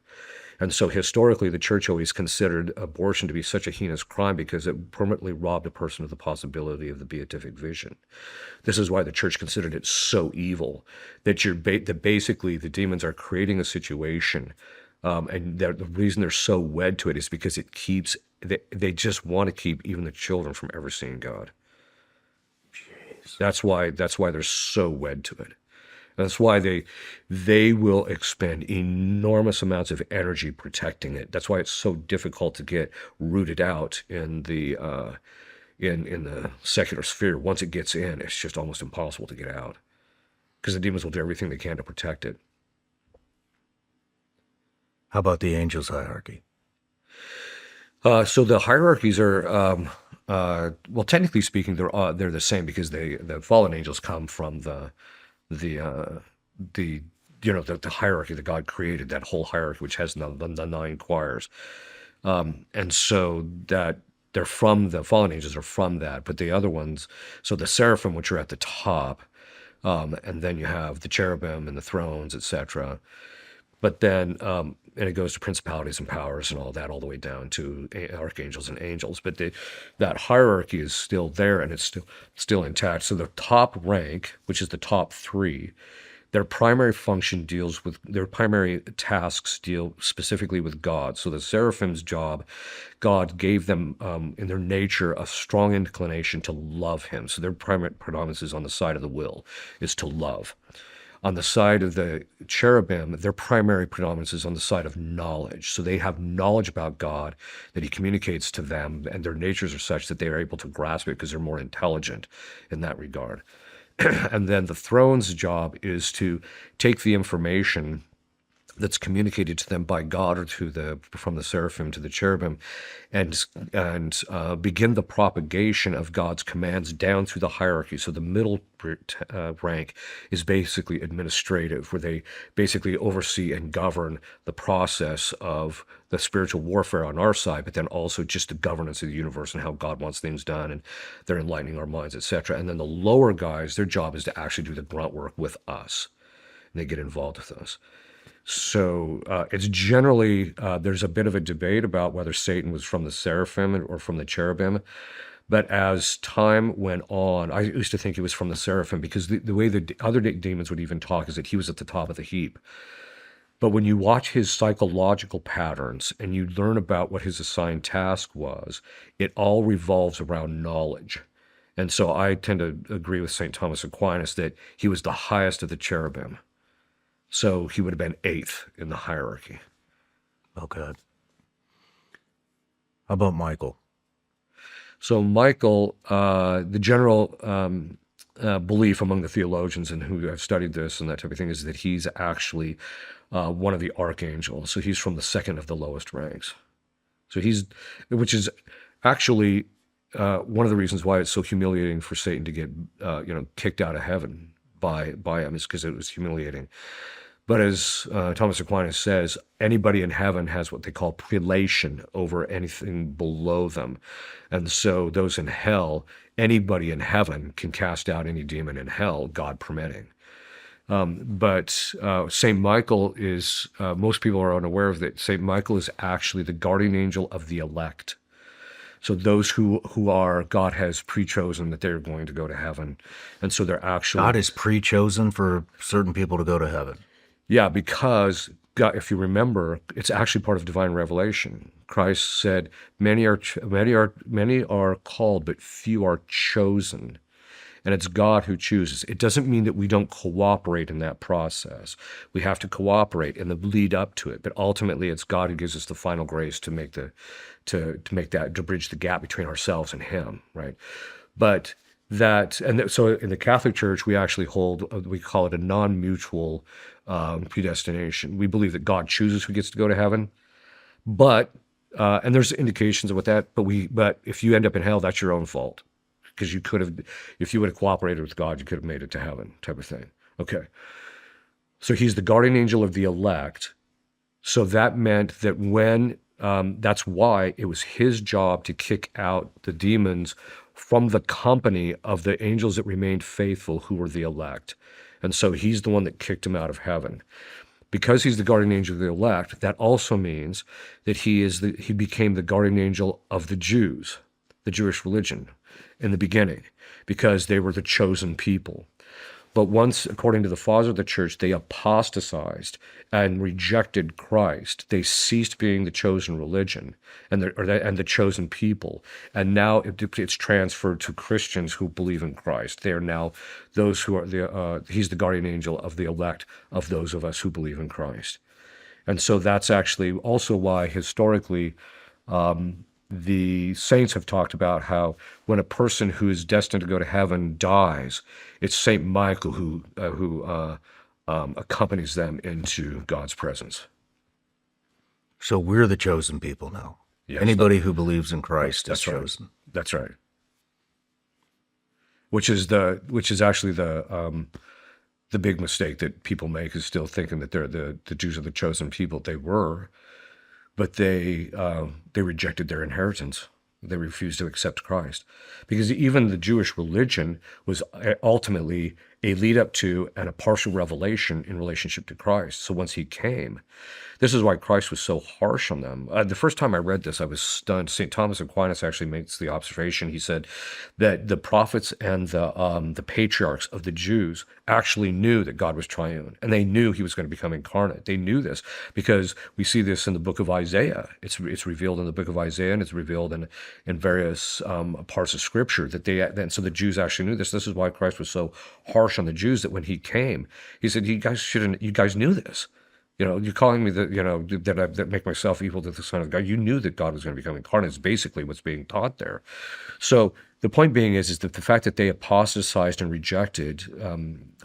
Speaker 2: And so historically, the church always considered abortion to be such a heinous crime because it permanently robbed a person of the possibility of the beatific vision. This is why the church considered it so evil, that that basically the demons are creating a situation, and the reason they're so wed to it is because it keeps, they just want to keep even the children from ever seeing God. Jeez. That's why they're so wed to it. That's why they will expend enormous amounts of energy protecting it. That's why it's so difficult to get rooted out in the in the secular sphere. Once it gets in, it's just almost impossible to get out, because the demons will do everything they can to protect it.
Speaker 3: How about the angels' hierarchy?
Speaker 2: So the hierarchies are, well, technically speaking, they're the same, because the fallen angels come from the hierarchy that God created, that whole hierarchy, which has the 9 choirs. And so that they're from, the fallen angels are from that, but the other ones, so the seraphim, which are at the top, and then you have the cherubim and the thrones, etc. But then, and it goes to principalities and powers and all that, all the way down to archangels and angels. But that hierarchy is still there, and it's still intact. So the top rank, which is the top 3, their primary function deals with, their primary tasks deal specifically with God. So the seraphim's job, God gave them, in their nature, a strong inclination to love him. So their primary predominance is on the side of the will, is to love. On the side of the cherubim, their primary predominance is on the side of knowledge. So they have knowledge about God that he communicates to them, and their natures are such that they are able to grasp it because they're more intelligent in that regard. And then the throne's job is to take the information that's communicated to them by God or from the seraphim to the cherubim, and begin the propagation of God's commands down through the hierarchy. So the middle rank is basically administrative, where they basically oversee and govern the process of the spiritual warfare on our side, but then also just the governance of the universe and how God wants things done, and they're enlightening our minds, etc. And then the lower guys, their job is to actually do the grunt work with us, and they get involved with us. So it's generally, there's a bit of a debate about whether Satan was from the seraphim or from the cherubim. But as time went on, I used to think he was from the seraphim, because the way the other demons would even talk is that he was at the top of the heap. But when you watch his psychological patterns and you learn about what his assigned task was, it all revolves around knowledge. And so I tend to agree with St. Thomas Aquinas that he was the highest of the cherubim. So he would have been 8th in the hierarchy.
Speaker 3: Okay. How about Michael?
Speaker 2: So Michael, the general belief among the theologians and who have studied this and that type of thing is that he's actually one of the archangels. So he's from the second of the lowest ranks. So which is actually one of the reasons why it's so humiliating for Satan to get kicked out of heaven by him, is because it was humiliating. But as Thomas Aquinas says, anybody in heaven has what they call prelation over anything below them. And so those in hell, anybody in heaven can cast out any demon in hell, God permitting. But St. Michael is, most people are unaware of that. St. Michael is actually the guardian angel of the elect. So those who are, God has pre-chosen that they're going to go to heaven. And so they're actually...
Speaker 3: God is pre-chosen for certain people to go to heaven.
Speaker 2: Yeah, because God, if you remember, it's actually part of divine revelation. Christ said, many are called, but few are chosen. And it's God who chooses. It doesn't mean that we don't cooperate in that process. We have to cooperate in the lead up to it. But ultimately, it's God who gives us the final grace to make to bridge the gap between ourselves and Him, right? But so in the Catholic Church, we actually hold, we call it a non-mutual predestination. We believe that God chooses who gets to go to heaven, but and there's indications of what that. But if you end up in hell, that's your own fault, because you could have, if you would have cooperated with God, you could have made it to heaven, type of thing. Okay, so he's the guardian angel of the elect. So that meant that when that's why it was his job to kick out the demons from the company of the angels that remained faithful, who were the elect. And so he's the one that kicked him out of heaven. Because he's the guardian angel of the elect, that also means that he became the guardian angel of the Jews, the Jewish religion, in the beginning, because they were the chosen people. But once, according to the fathers of the church, they apostatized and rejected Christ. They ceased being the chosen religion and the chosen people. And now it's transferred to Christians who believe in Christ. They are now those who are he's the guardian angel of the elect of those of us who believe in Christ. And so that's actually also why historically the saints have talked about how when a person who is destined to go to heaven dies, it's Saint Michael who accompanies them into God's presence.
Speaker 3: So we're the chosen people now.
Speaker 2: Yes,
Speaker 3: Anybody who believes in Christ is chosen.
Speaker 2: That's right. Which is actually the big mistake that people make, is still thinking that they're the Jews are the chosen people. They were. But they rejected their inheritance. They refused to accept Christ, because even the Jewish religion was ultimately a lead up to and a partial revelation in relationship to Christ. So once he came, this is why Christ was so harsh on them. The first time I read this, I was stunned. St. Thomas Aquinas actually makes the observation. He said that the prophets and the patriarchs of the Jews actually knew that God was triune, and they knew he was going to become incarnate. They knew this because we see this in the book of Isaiah. It's revealed in the book of Isaiah, and it's revealed in various parts of Scripture so the Jews actually knew this. This is why Christ was so harsh harsh on the Jews that when he came, he said, you guys knew this. You're calling me that make myself equal to the Son of God. You knew that God was going to become incarnate is basically what's being taught there. So the point being is that the fact that they apostatized and rejected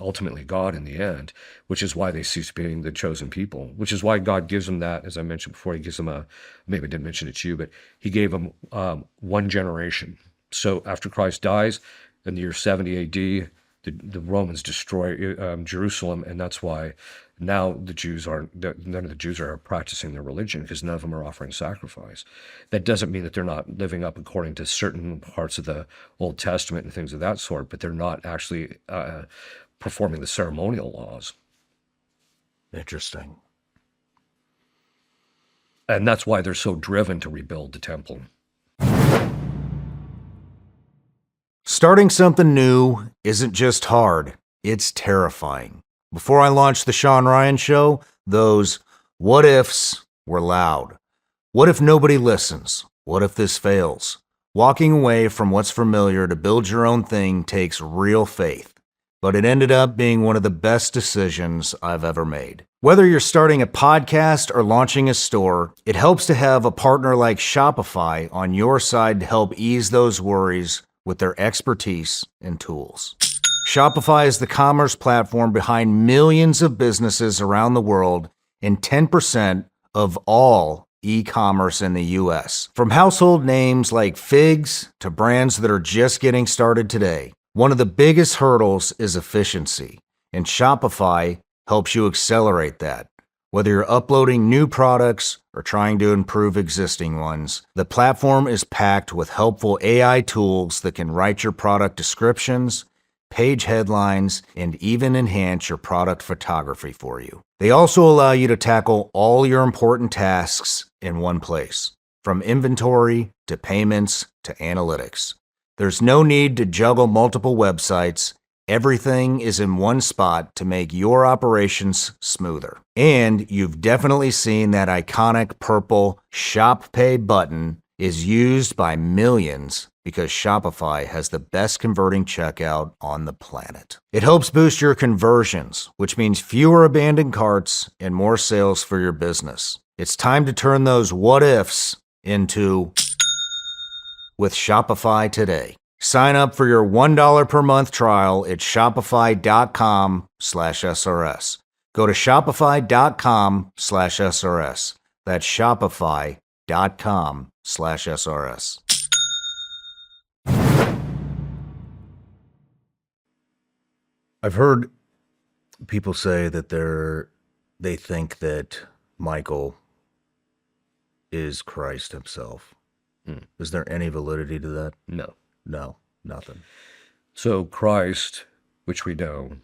Speaker 2: ultimately God in the end, which is why they ceased being the chosen people, which is why God gives them that, as I mentioned before, he gives them maybe I didn't mention it to you, but he gave them one generation. So after Christ dies in the year 70 AD, the Romans destroy Jerusalem, and that's why now none of the Jews are practicing their religion, because none of them are offering sacrifice. That doesn't mean that they're not living up according to certain parts of the Old Testament and things of that sort, but they're not actually performing the ceremonial laws.
Speaker 3: Interesting.
Speaker 2: And that's why they're so driven to rebuild the temple.
Speaker 3: Starting something new isn't just hard, it's terrifying. Before I launched the Sean Ryan Show, those what ifs were loud. What if nobody listens? What if this fails? Walking away from what's familiar to build your own thing takes real faith, but it ended up being one of the best decisions I've ever made. Whether you're starting a podcast or launching a store, it helps to have a partner like Shopify on your side to help ease those worries with their expertise and tools. Shopify is the commerce platform behind millions of businesses around the world and 10% of all e-commerce in the US. From household names like Figs to brands that are just getting started today, one of the biggest hurdles is efficiency, and Shopify helps you accelerate that. Whether you're uploading new products or trying to improve existing ones, the platform is packed with helpful AI tools that can write your product descriptions, page headlines, and even enhance your product photography for you. They also allow you to tackle all your important tasks in one place, from inventory to payments to analytics. There's no need to juggle multiple websites. Everything is in one spot to make your operations smoother. And you've definitely seen that iconic purple Shop Pay button is used by millions because Shopify has the best converting checkout on the planet. It helps boost your conversions, which means fewer abandoned carts and more sales for your business. It's time to turn those what ifs into with Shopify today. Sign up for your $1 per month trial at shopify.com/SRS. Go to shopify.com/SRS. That's shopify.com/SRS. I've heard people say that they think that Michael is Christ himself. Is there any validity to that?
Speaker 2: No.
Speaker 3: No, nothing.
Speaker 2: So Christ, which we know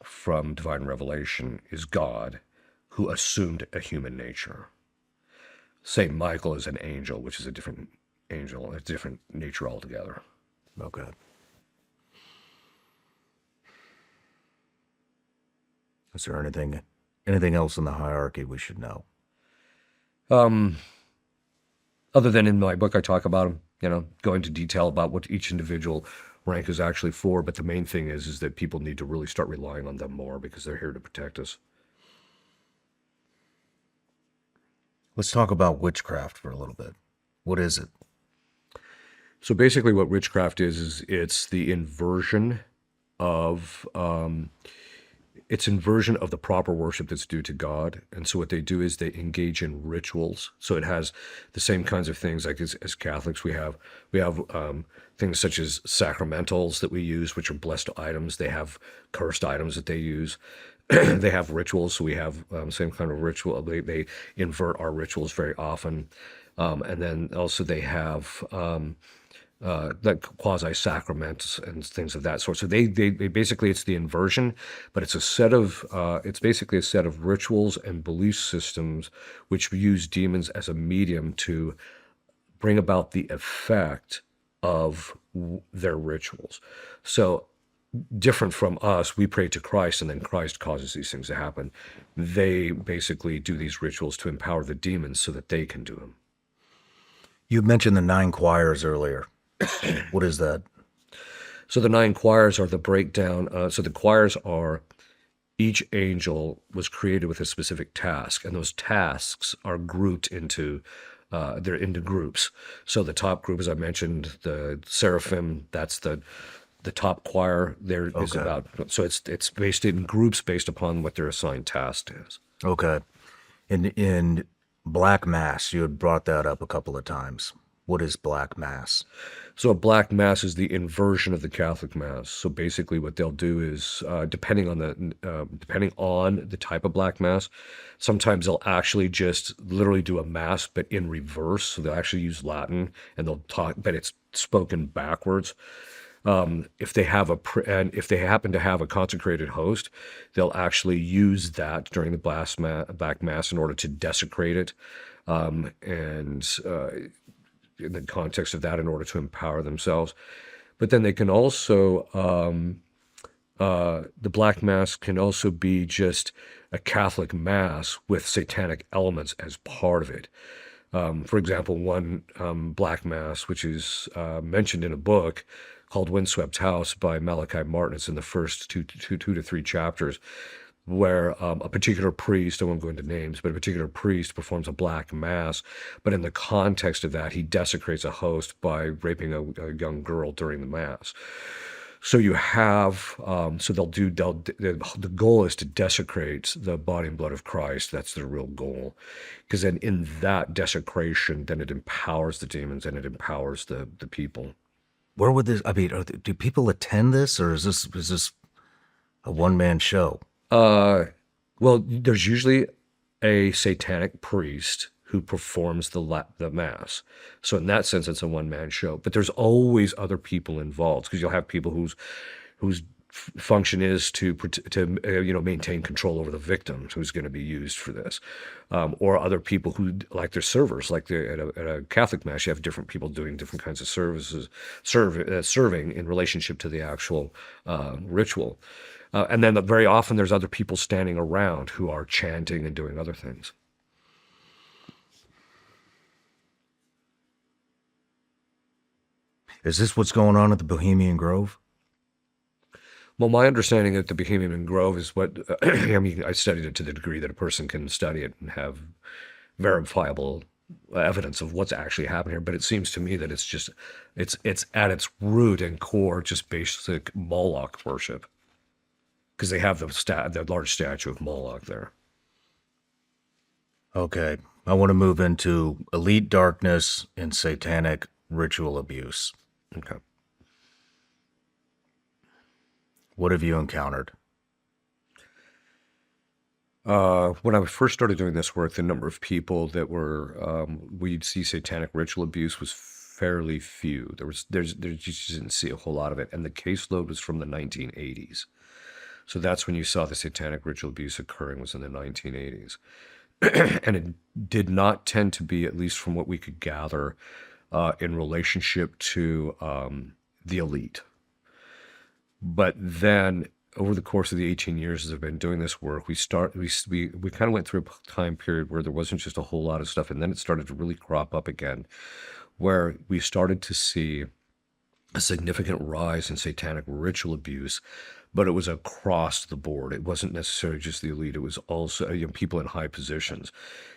Speaker 2: from divine revelation, is God who assumed a human nature. Saint Michael is an angel, which is a different angel, a different nature altogether.
Speaker 3: Okay. Is there anything else in the hierarchy we should know?
Speaker 2: Other than in my book, I talk about them, go into detail about what each individual rank is actually for. But the main thing is that people need to really start relying on them more because they're here to protect us.
Speaker 3: Let's talk about witchcraft for a little bit. What is it?
Speaker 2: So basically what witchcraft is it's the inversion of the proper worship that's due to God. And so what they do is they engage in rituals. So it has the same kinds of things like as Catholics we have things such as sacramentals that we use, which are blessed items. They have cursed items that they use. They have rituals. So we have same kind of ritual. They invert our rituals very often. And then also they have like quasi sacraments and things of that sort. So they basically it's the inversion, but it's basically a set of rituals and belief systems which use demons as a medium to bring about the effect of their rituals. So different from us, we pray to Christ and then Christ causes these things to happen. They basically do these rituals to empower the demons so that they can do them.
Speaker 3: You mentioned the 9 choirs earlier. What is that?
Speaker 2: So the 9 choirs are the breakdown. So the choirs are, each angel was created with a specific task, and those tasks are grouped into they're into groups. So the top group, as I mentioned, the seraphim, that's the top choir. There is
Speaker 3: Okay.
Speaker 2: about, so it's based in groups based upon what their assigned task is.
Speaker 3: Okay. In Black Mass, you had brought that up a couple of times. What is Black Mass?
Speaker 2: So a black mass is the inversion of the Catholic mass. So basically, what they'll do is, depending on the type of black mass, sometimes they'll actually just literally do a mass, but in reverse. So they'll actually use Latin and they'll talk, but it's spoken backwards. If they have and if they happen to have a consecrated host, they'll actually use that during the black mass in order to desecrate it, and in the context of that, in order to empower themselves. But then they can also, the Black Mass can also be just a Catholic Mass with satanic elements as part of it. For example, one Black Mass, which is mentioned in a book called Windswept House by Malachi Martin, it's in the first two to three chapters, where a particular priest, I won't go into names, but a particular priest performs a black mass, but in the context of that, he desecrates a host by raping a young girl during the mass. So you have, the goal is to desecrate the body and blood of Christ. That's the real goal. Because then in that desecration, then it empowers the demons and it empowers the people.
Speaker 3: Where would this? I mean, do people attend this, or is this a one-man show?
Speaker 2: Well, there's usually a satanic priest who performs the mass. So in that sense, it's a one-man show. But there's always other people involved, because you'll have people whose function is to maintain control over the victims who's going to be used for this, or other people who, like, they're servers. Like at a Catholic mass, you have different people doing different kinds of services, serving in relationship to the actual ritual. And then very often there's other people standing around who are chanting and doing other things.
Speaker 3: Is this what's going on at the Bohemian Grove?
Speaker 2: Well, my understanding at the Bohemian Grove is what, I mean, I studied it to the degree that a person can study it and have verifiable evidence of what's actually happening here. But it seems to me that it's at its root and core just basic Moloch worship, because they have the large statue of Moloch there.
Speaker 3: Okay, I want to move into elite darkness and satanic ritual abuse.
Speaker 2: Okay.
Speaker 3: What have you encountered?
Speaker 2: When I first started doing this work, the number of people that were we'd see satanic ritual abuse was fairly few. There just didn't see a whole lot of it, and the caseload was from the 1980s. So that's when you saw the satanic ritual abuse occurring, was in the 1980s. And it did not tend to be, at least from what we could gather, in relationship to the elite. But then over the course of the 18 years as I've been doing this work, we kind of went through a time period where there wasn't just a whole lot of stuff, and then it started to really crop up again, where we started to see a significant rise in satanic ritual abuse, but it was across the board. It wasn't necessarily just the elite. It was also people in high positions,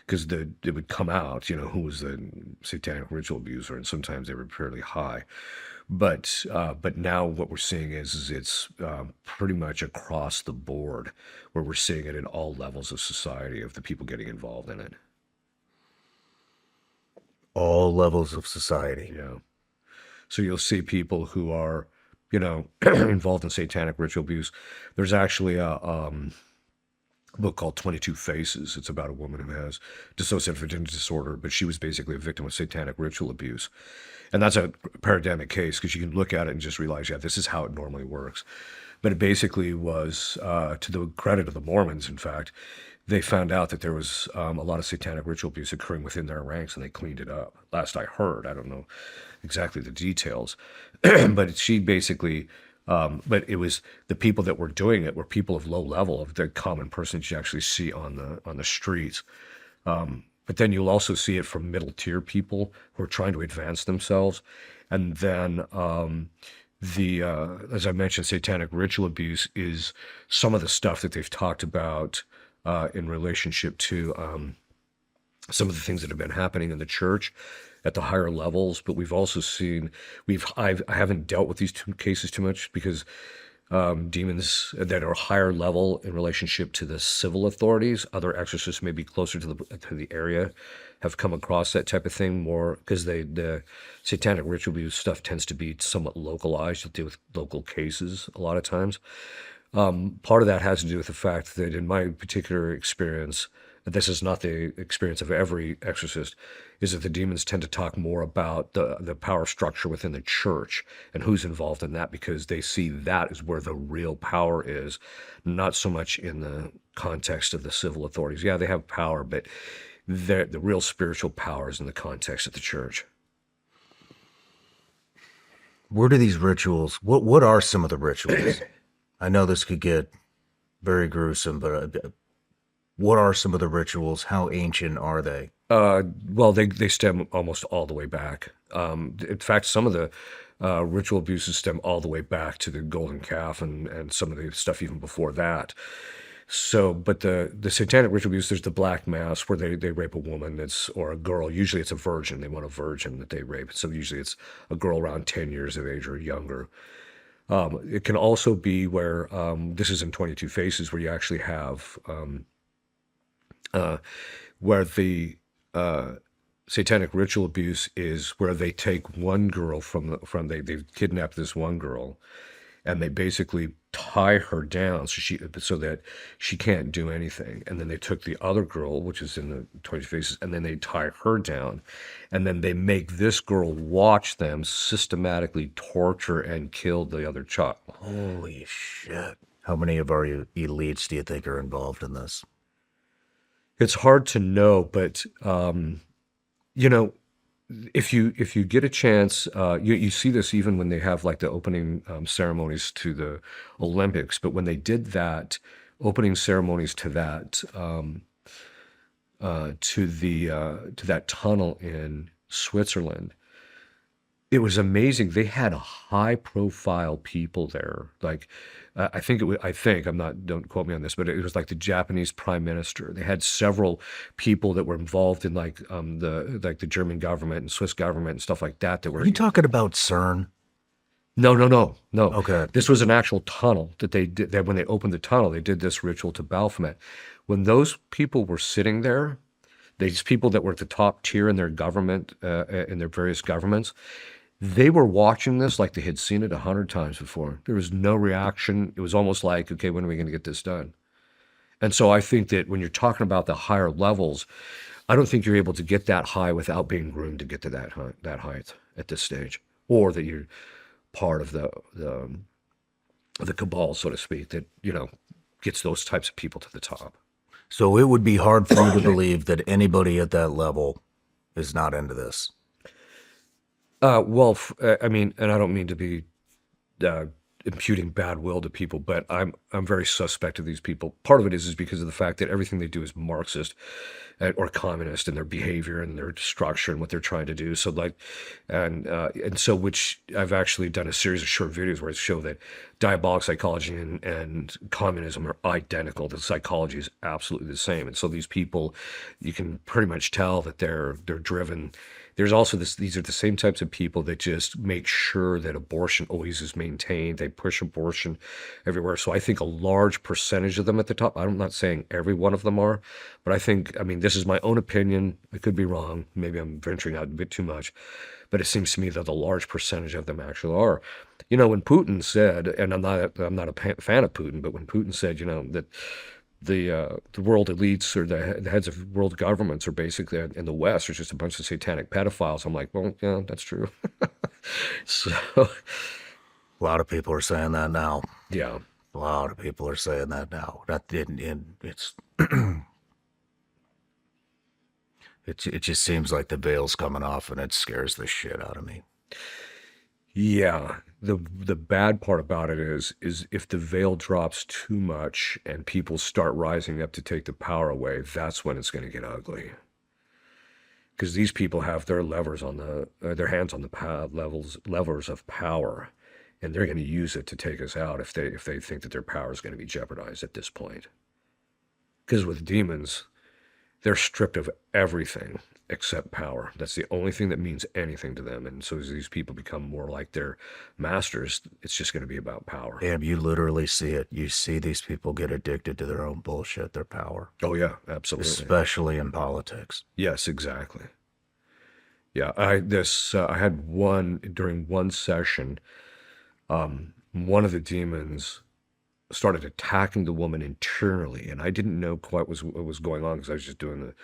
Speaker 2: because it would come out, who was the satanic ritual abuser, and sometimes they were fairly high. But now what we're seeing is it's pretty much across the board, where we're seeing it in all levels of society, of the people getting involved in it.
Speaker 3: All levels of society.
Speaker 2: Yeah. So you'll see people who are, involved in satanic ritual abuse. There's actually a book called 22 Faces. It's about a woman who has dissociative identity disorder, but she was basically a victim of satanic ritual abuse. And that's a paradigmatic case, because you can look at it and just realize, yeah, this is how it normally works. But it basically was, to the credit of the Mormons, in fact, they found out that there was a lot of satanic ritual abuse occurring within their ranks, and they cleaned it up. Last I heard, I don't know exactly the details, but she basically, but it was the people that were doing it were people of low level, of the common person you actually see on the streets. But then you'll also see it from middle tier people who are trying to advance themselves, and then the as I mentioned, satanic ritual abuse is some of the stuff that they've talked about in relationship to some of the things that have been happening in the church at the higher levels. But we've also seen I haven't dealt with these two cases too much because demons that are higher level in relationship to the civil authorities, other exorcists maybe closer to the area, have come across that type of thing more because the satanic ritual abuse stuff tends to be somewhat localized. You'll deal with local cases a lot of times. Part of that has to do with the fact that in my particular experience, this is not the experience of every exorcist, is that the demons tend to talk more about the power structure within the church and who's involved in that, because they see that as where the real power is, not so much in the context of the civil authorities. Yeah, they have power, but the real spiritual power is in the context of the church.
Speaker 3: Where do these rituals, what are some of the rituals? I know this could get very gruesome, but what are some of the rituals? How ancient are they?
Speaker 2: Well, they stem almost all the way back. In fact, some of the ritual abuses stem all the way back to the golden calf and some of the stuff even before that. So, but the satanic ritual abuse, there's the black mass where they rape a woman or a girl. Usually it's a virgin. They want a virgin that they rape. So usually it's a girl around 10 years of age or younger. It can also be where, this is in 22 Faces, where you actually have, where the satanic ritual abuse is where they take one girl they've kidnapped this one girl, and they basically tie her down so that she can't do anything. And then they took the other girl, which is in the 20 Faces, and then they tie her down, and then they make this girl watch them systematically torture and kill the other child.
Speaker 3: Holy shit. How many of our elites do you think are involved in this?
Speaker 2: It's hard to know, but if you get a chance, you see this even when they have like the opening ceremonies to the Olympics. But when they did that opening ceremonies to that to that tunnel in Switzerland, it was amazing. They had high profile people there. Like, don't quote me on this, but it was like the Japanese prime minister. They had several people that were involved in the German government and Swiss government and stuff like that.
Speaker 3: Are you talking about CERN?
Speaker 2: No.
Speaker 3: Okay.
Speaker 2: This was an actual tunnel that they did. That when they opened the tunnel, they did this ritual to Baphomet. When those people were sitting there, these people that were at the top tier in their government, in their various governments, they were watching this like they had seen it 100 times before. There was no reaction. It was almost like, okay, when are we going to get this done? And so I think that when you're talking about the higher levels, I don't think you're able to get that high without being groomed to get to that height at this stage, or that you're part of the cabal, so to speak, that gets those types of people to the top.
Speaker 3: So it would be hard for you to believe that anybody at that level is not into this.
Speaker 2: Well, I mean, and I don't mean to be imputing bad will to people, but I'm very suspect of these people. Part of it is because of the fact that everything they do is Marxist or communist in their behavior and their structure and what they're trying to do. So which I've actually done a series of short videos where I show that diabolic psychology and communism are identical. The psychology is absolutely the same. And so these people, you can pretty much tell that they're driven. There's also these are the same types of people that just make sure that abortion always is maintained. They push abortion everywhere. So I think a large percentage of them at the top, I'm not saying every one of them are, but I mean, this is my own opinion. I could be wrong. Maybe I'm venturing out a bit too much, but it seems to me that a large percentage of them actually are. When Putin said, and I'm not a fan of Putin, but when Putin said, that the world elites or the heads of world governments are basically in the West are just a bunch of satanic pedophiles. I'm like, well, yeah, that's true. So
Speaker 3: a lot of people are saying that now.
Speaker 2: Yeah,
Speaker 3: a lot of people are saying that now. It just seems like the veil's coming off, and it scares the shit out of me.
Speaker 2: Yeah. The bad part about it is if the veil drops too much and people start rising up to take the power away, that's when it's going to get ugly. Because these people have their levers on their hands on the levers of power, and they're going to use it to take us out if they think that their power is going to be jeopardized at this point. Because with demons, they're stripped of everything except power. That's the only thing that means anything to them. And so as these people become more like their masters, it's just going to be about power.
Speaker 3: Damn, you literally see it. You see these people get addicted to their own bullshit, their power,
Speaker 2: Oh yeah, absolutely.
Speaker 3: especially in politics.
Speaker 2: Yes, exactly. Yeah, I had one during one session. One of the demons started attacking the woman internally, and I didn't know quite what was going on because I was just doing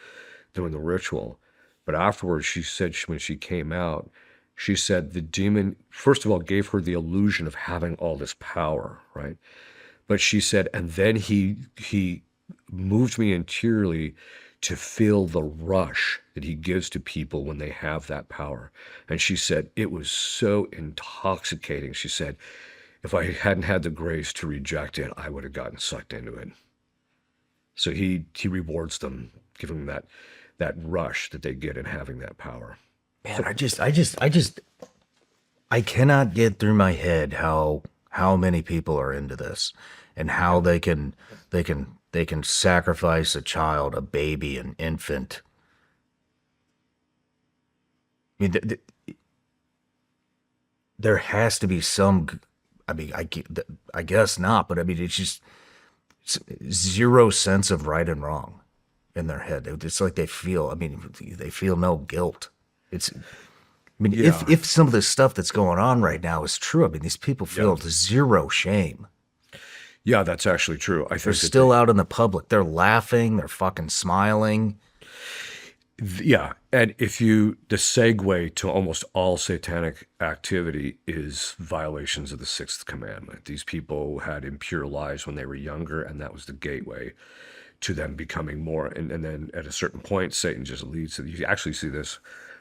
Speaker 2: the ritual. But afterwards, she said when she came out, she said the demon first of all gave her the illusion of having all this power, right? But she said, and then he moved me interiorly to feel the rush that he gives to people when they have that power. And she said it was so intoxicating. She said, if I hadn't had the grace to reject it, I would have gotten sucked into it. So he rewards them, giving them that rush that they get in having that power.
Speaker 3: Man, I cannot get through my head how many people are into this and how they can sacrifice a child, a baby, an infant. I mean, there has to be some. I mean, I guess not, but I mean, it's just zero sense of right and wrong in their head. It's like they feel. I mean, they feel no guilt. It's. I mean,
Speaker 2: Yeah.
Speaker 3: if some of this stuff that's going on right now is true, I mean, these people feel zero shame.
Speaker 2: Yeah, that's actually true. I
Speaker 3: They're
Speaker 2: think
Speaker 3: still out in the public. They're laughing. They're fucking smiling.
Speaker 2: yeah, and the segue to almost all satanic activity is violations of the sixth commandment. These people had impure lives when they were younger, and that was the gateway to them becoming more. And then at a certain point, Satan just leads. You actually see this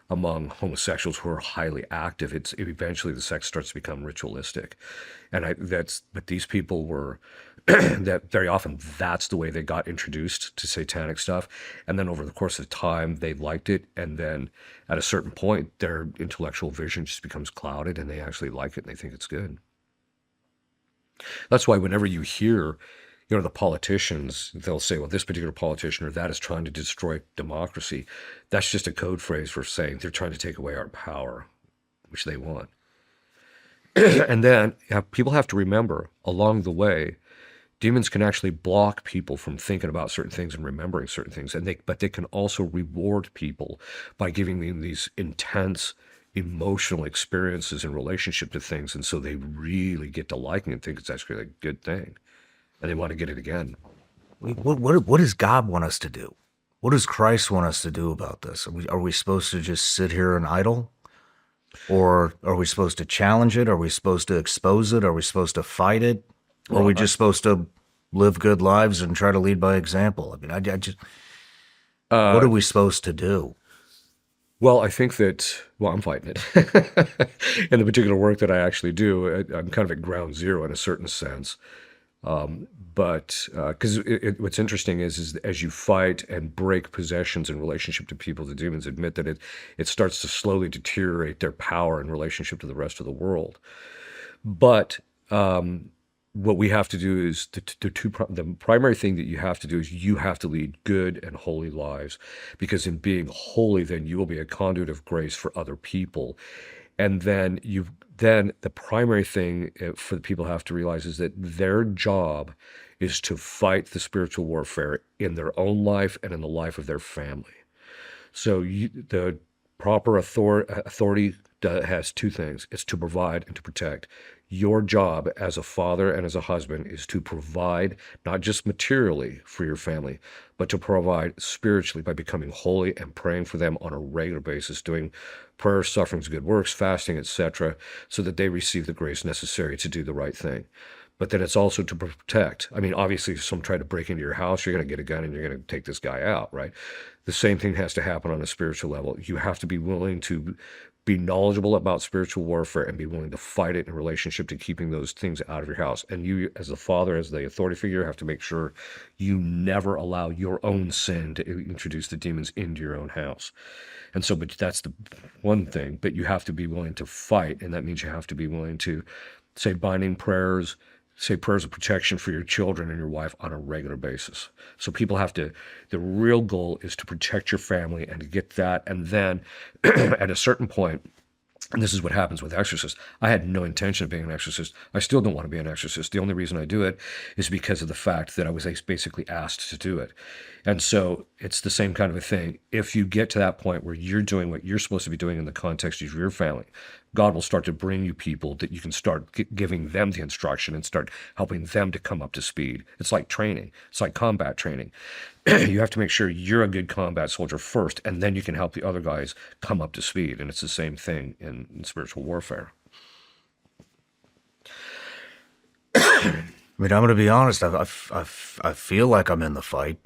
Speaker 2: among homosexuals who are highly active. Eventually the sex starts to become ritualistic, but these people were that very often that's the way they got introduced to satanic stuff, and then over the course of time they liked it, and then at a certain point their intellectual vision just becomes clouded and they actually like it and they think it's good. That's why whenever you hear the politicians, they'll say, well, this particular politician or that is trying to destroy democracy. That's just a code phrase for saying they're trying to take away our power, which they want. And then people have to remember along the way, demons can actually block people from thinking about certain things and remembering certain things. But they can also reward people by giving them these intense emotional experiences in relationship to things. And so they really get to liking it and think it's actually a good thing. And they want to get it again.
Speaker 3: What does God want us to do? What does Christ want us to do about this? Are we supposed to just sit here and idle? Or are we supposed to challenge it? Are we supposed to expose it? Are we supposed to fight it? Or are we just supposed to live good lives and try to lead by example? I mean, I just, what are we supposed to do?
Speaker 2: Well, I think that, I'm fighting it. In the particular work that I actually do, I'm kind of at ground zero in a certain sense. But because what's interesting is as you fight and break possessions in relationship to people, the demons admit that it starts to slowly deteriorate their power in relationship to the rest of the world. But what we have to do is the primary thing that you have to do is you have to lead good and holy lives, because in being holy, then you will be a conduit of grace for other people. And then the primary thing for the people have to realize is that their job is to fight the spiritual warfare in their own life and in the life of their family. So the proper authority has two things. It's to provide and to protect. Your job as a father and as a husband is to provide, not just materially for your family, but to provide spiritually by becoming holy and praying for them on a regular basis, doing prayer, sufferings, good works, fasting, etc., so that they receive the grace necessary to do the right thing. But then it's also to protect. I mean, obviously, if someone tried to break into your house, you're going to get a gun and you're going to take this guy out, right? The same thing has to happen on a spiritual level. You have to be willing to be knowledgeable about spiritual warfare and be willing to fight it in relationship to keeping those things out of your house. And you, as the father, as the authority figure, have to make sure you never allow your own sin to introduce the demons into your own house. And so, but that's the one thing, but you have to be willing to fight. And that means you have to be willing to say binding prayers, say prayers of protection for your children and your wife on a regular basis. So people have to, the real goal is to protect your family and to get that. And then at a certain point, and this is what happens with exorcists. I had no intention of being an exorcist. I still don't want to be an exorcist. The only reason I do it is because of the fact that I was basically asked to do it. And so it's the same kind of a thing. If you get to that point where you're doing what you're supposed to be doing in the context of your family, God will start to bring you people that you can start giving them the instruction and start helping them to come up to speed. It's like training. It's like combat training. You have to make sure you're a good combat soldier first, and then you can help the other guys come up to speed. And it's the same thing in spiritual warfare.
Speaker 3: I mean, I'm going to be honest. I feel like I'm in the fight.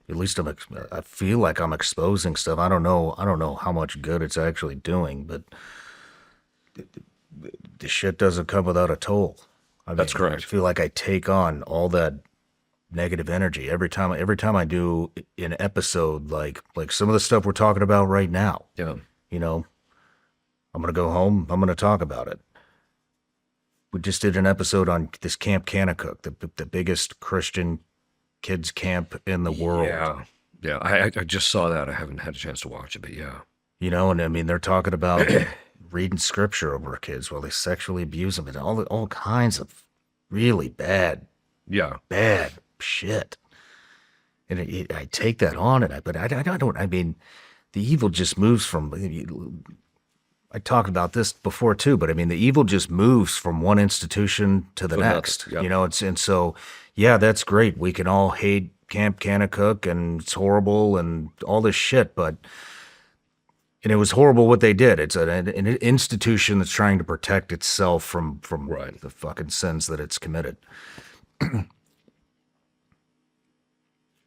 Speaker 3: At least I feel like I'm exposing stuff. I don't know how much good it's actually doing, but the shit doesn't come without a toll.
Speaker 2: That's correct.
Speaker 3: I feel like I take on all that negative energy every time I do an episode like some of the stuff we're talking about right now.
Speaker 2: Yeah.
Speaker 3: You know, I'm going to go home, I'm going to talk about it. We just did an episode on this Camp Kanakuk, the biggest Christian kids camp in the world.
Speaker 2: Yeah. I just saw that. I haven't had a chance to watch it, but yeah.
Speaker 3: You know, and I mean, they're talking about reading scripture over kids while they sexually abuse them and all kinds of really bad shit. And I take that on, but I don't. I mean, the evil just moves from. I talked about this before too, but I mean, the evil just moves from one institution to the next.
Speaker 2: Yeah.
Speaker 3: You know, and so yeah, that's great. We can all hate Camp Kanakuk and it's horrible and all this shit, but. And it was horrible what they did. It's an institution that's trying to protect itself from
Speaker 2: Right.
Speaker 3: the fucking sins that it's committed.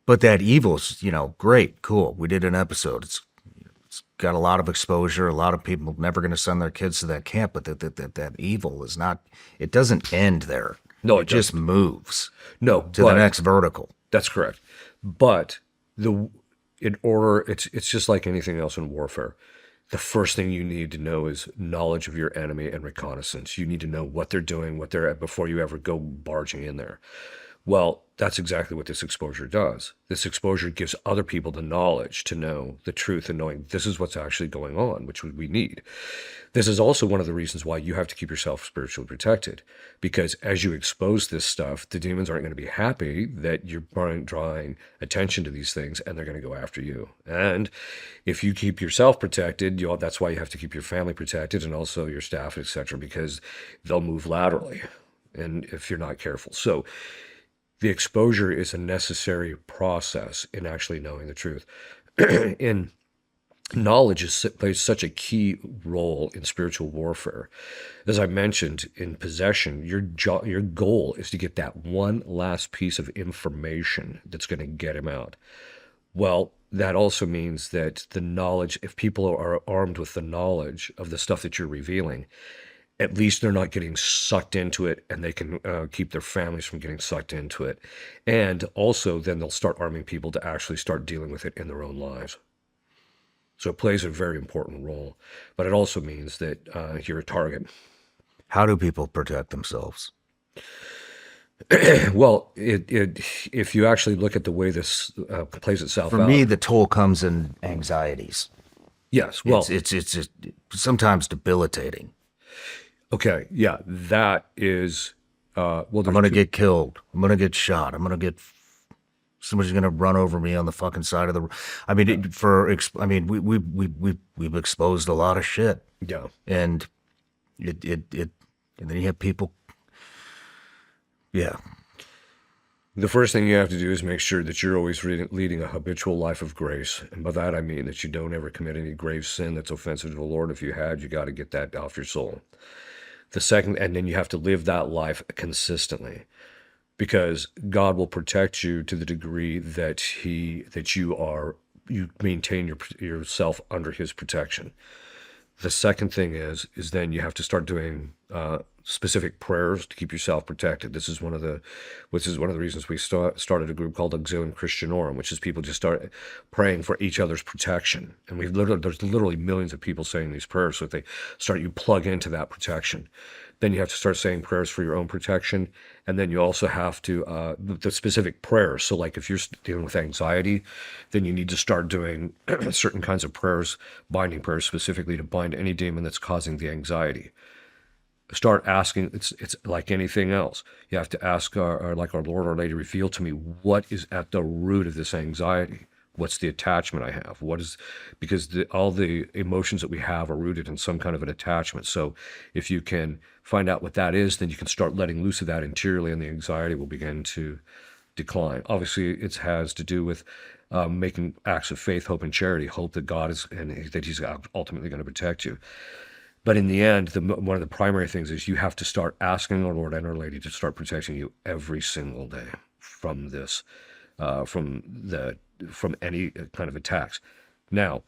Speaker 3: But that evil's, you know, great, cool. We did an episode. It's got a lot of exposure. A lot of people never going to send their kids to that camp. But that evil is not. It doesn't end there.
Speaker 2: No,
Speaker 3: it just moves.
Speaker 2: No,
Speaker 3: to the next vertical.
Speaker 2: That's correct. But it's just like anything else in warfare. The first thing you need to know is knowledge of your enemy and reconnaissance. You need to know what they're doing, what they're at before you ever go barging in there. Well, that's exactly what this exposure does. This exposure gives other people the knowledge to know the truth and knowing this is what's actually going on, which we need. This is also one of the reasons why you have to keep yourself spiritually protected, because as you expose this stuff, the demons aren't going to be happy that you're drawing attention to these things, and they're going to go after you. And if you keep yourself protected, that's why you have to keep your family protected and also your staff, etc., because they'll move laterally, and if you're not careful. So the exposure is a necessary process in actually knowing the truth. And knowledge plays such a key role in spiritual warfare. As I mentioned, in possession, your goal is to get that one last piece of information that's going to get him out. Well, that also means that the knowledge, if people are armed with the knowledge of the stuff that you're revealing, at least they're not getting sucked into it, and they can keep their families from getting sucked into it. And also then they'll start arming people to actually start dealing with it in their own lives. So it plays a very important role, but it also means that you're a target.
Speaker 3: How do people protect themselves?
Speaker 2: Well, if you actually look at the way this plays itself out.
Speaker 3: For me, the toll comes in anxieties.
Speaker 2: Yes, well,
Speaker 3: it's sometimes debilitating.
Speaker 2: Okay, yeah, that is. Well,
Speaker 3: I'm gonna get killed. I'm gonna get shot. Somebody's gonna run over me on the fucking side of the. I mean, we've exposed a lot of shit.
Speaker 2: Yeah,
Speaker 3: and and then you have people. Yeah.
Speaker 2: The first thing you have to do is make sure that you're always leading a habitual life of grace. And by that, I mean that you don't ever commit any grave sin that's offensive to the Lord. If you had, you got to get that off your soul. The second, and then you have to live that life consistently, because God will protect you to the degree that you maintain yourself under His protection. The second thing is then you have to start doing specific prayers to keep yourself protected. This is one of the reasons we started a group called Auxilium Christianorum, which is people just start praying for each other's protection. And there's literally millions of people saying these prayers. So if you plug into that protection. Then you have to start saying prayers for your own protection. And then you also have to, the specific prayers. So like if you're dealing with anxiety, then you need to start doing certain kinds of prayers, binding prayers specifically to bind any demon that's causing the anxiety. Start asking, it's like anything else. You have to ask, like our Lord, our Lady, reveal to me what is at the root of this anxiety. What's the attachment I have? Because all the emotions that we have are rooted in some kind of an attachment. So if you can find out what that is, then you can start letting loose of that interiorly, and the anxiety will begin to decline. Obviously, it has to do with making acts of faith, hope, and charity. Hope that God is, and that He's ultimately going to protect you. But in the end, one of the primary things is you have to start asking our Lord and our Lady to start protecting you every single day from this, from any kind of attacks. Now,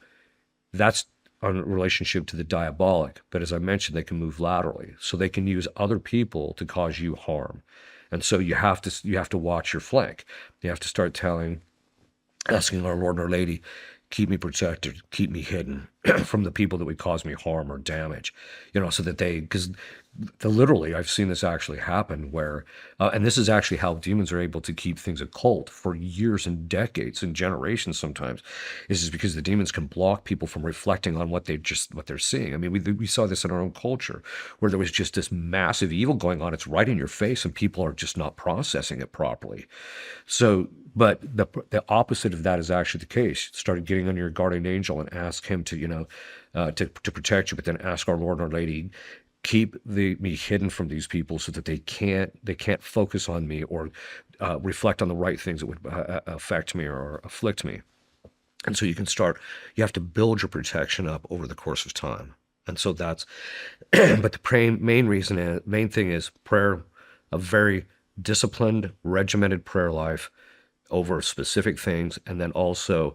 Speaker 2: that's a relationship to the diabolic, but as I mentioned, they can move laterally, so they can use other people to cause you harm, and so you have to watch your flank. You have to start asking our Lord and our Lady, keep me protected, keep me hidden from the people that would cause me harm or damage, so that because literally I've seen this actually happen where, and this is actually how demons are able to keep things occult for years and decades and generations sometimes, is because the demons can block people from reflecting on what they're seeing. I mean, we saw this in our own culture where there was just this massive evil going on. It's right in your face and people are just not processing it properly. So, but the opposite of that is actually the case. Start getting on your guardian angel and ask him to, to protect you, but then ask our Lord and our Lady, keep me hidden from these people so that they can't focus on me or reflect on the right things that would affect me or afflict me. And so you have to build your protection up over the course of time. And so that's, but the main thing is prayer, a very disciplined, regimented prayer life over specific things, and then also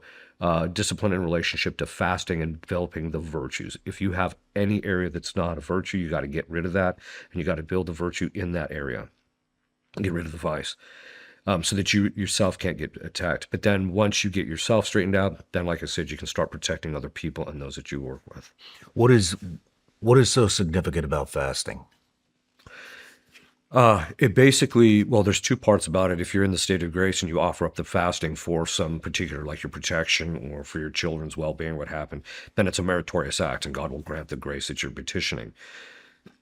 Speaker 2: discipline in relationship to fasting and developing the virtues. If you have any area that's not a virtue, you got to get rid of that, and you got to build the virtue in that area. Get rid of the vice, so that you yourself can't get attacked. But then once you get yourself straightened out, then like I said, you can start protecting other people and those that you work with.
Speaker 3: What is so significant about fasting?
Speaker 2: It basically, well, there's two parts about it. If you're in the state of grace and you offer up the fasting for some particular, like your protection or for your children's well-being, what happened, then it's a meritorious act and God will grant the grace that you're petitioning.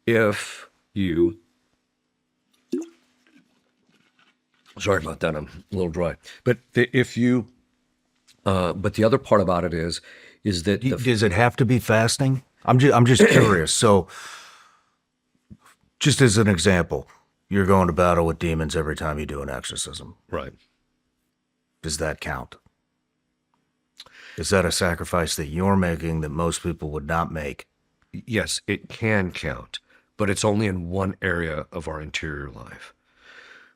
Speaker 2: If you, sorry about that, I'm a little dry, but but the other part about it is that
Speaker 3: Does it have to be fasting? I'm just curious. So, just as an example, you're going to battle with demons every time you do an exorcism.
Speaker 2: right.
Speaker 3: Does that count? Is that a sacrifice that you're making that most people would not make?
Speaker 2: Yes, it can count, but it's only in one area of our interior life.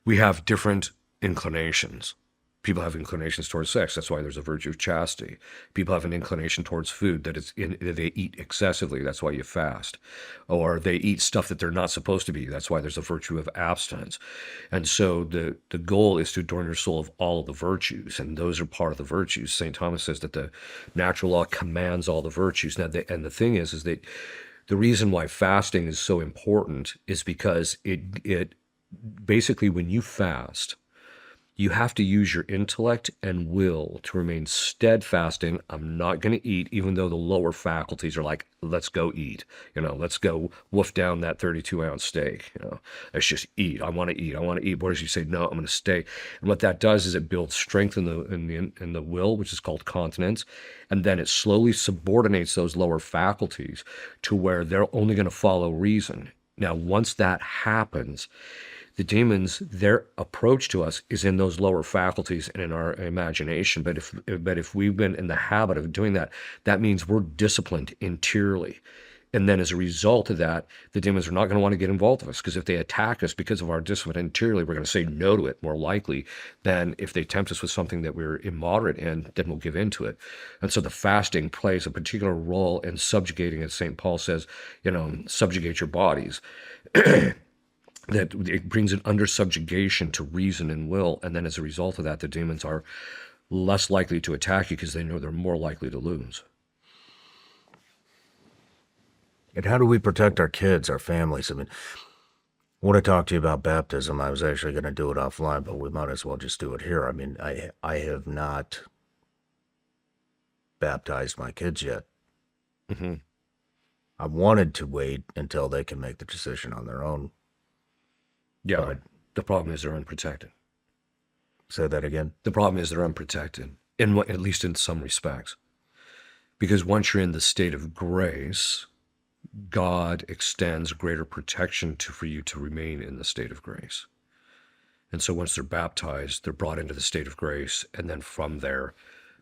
Speaker 2: We have different inclinations. People have inclinations towards sex. That's why there's a virtue of chastity. People have an inclination towards food that they eat excessively. That's why you fast. Or they eat stuff that they're not supposed to be. That's why there's a virtue of abstinence. And so the goal is to adorn your soul of all of the virtues, and those are part of the virtues. St. Thomas says that the natural law commands all the virtues. Now, and the thing is that the reason why fasting is so important is because it basically, when you fast, you have to use your intellect and will to remain steadfast in, I'm not going to eat, even though the lower faculties are like, let's go eat. Let's go wolf down that 32-ounce steak. Let's just eat. I want to eat. Whereas you say, no, I'm going to stay. And what that does is it builds strength in the will, which is called continence. And then it slowly subordinates those lower faculties to where they're only going to follow reason. Now, once that happens, the demons, their approach to us is in those lower faculties and in our imagination. But if we've been in the habit of doing that, that means we're disciplined interiorly. And then as a result of that, the demons are not going to want to get involved with us, because if they attack us because of our discipline interiorly, we're going to say no to it more likely than if they tempt us with something that we're immoderate in, then we'll give into it. And so the fasting plays a particular role in subjugating, as St. Paul says, subjugate your bodies. That it brings it under subjugation to reason and will, and then as a result of that, the demons are less likely to attack you because they know they're more likely to lose.
Speaker 3: And how do we protect our kids, our families? I mean, want to talk to you about baptism. I was actually going to do it offline, but we might as well just do it here. I mean, I have not baptized my kids yet.
Speaker 2: Mm-hmm.
Speaker 3: I wanted to wait until they can make the decision on their own.
Speaker 2: Yeah,
Speaker 3: But
Speaker 2: the problem is they're unprotected.
Speaker 3: say that again.
Speaker 2: The problem is they're unprotected, at least in some respects. Because once you're in the state of grace, God extends greater protection for you to remain in the state of grace. And so once they're baptized, they're brought into the state of grace, and then from there,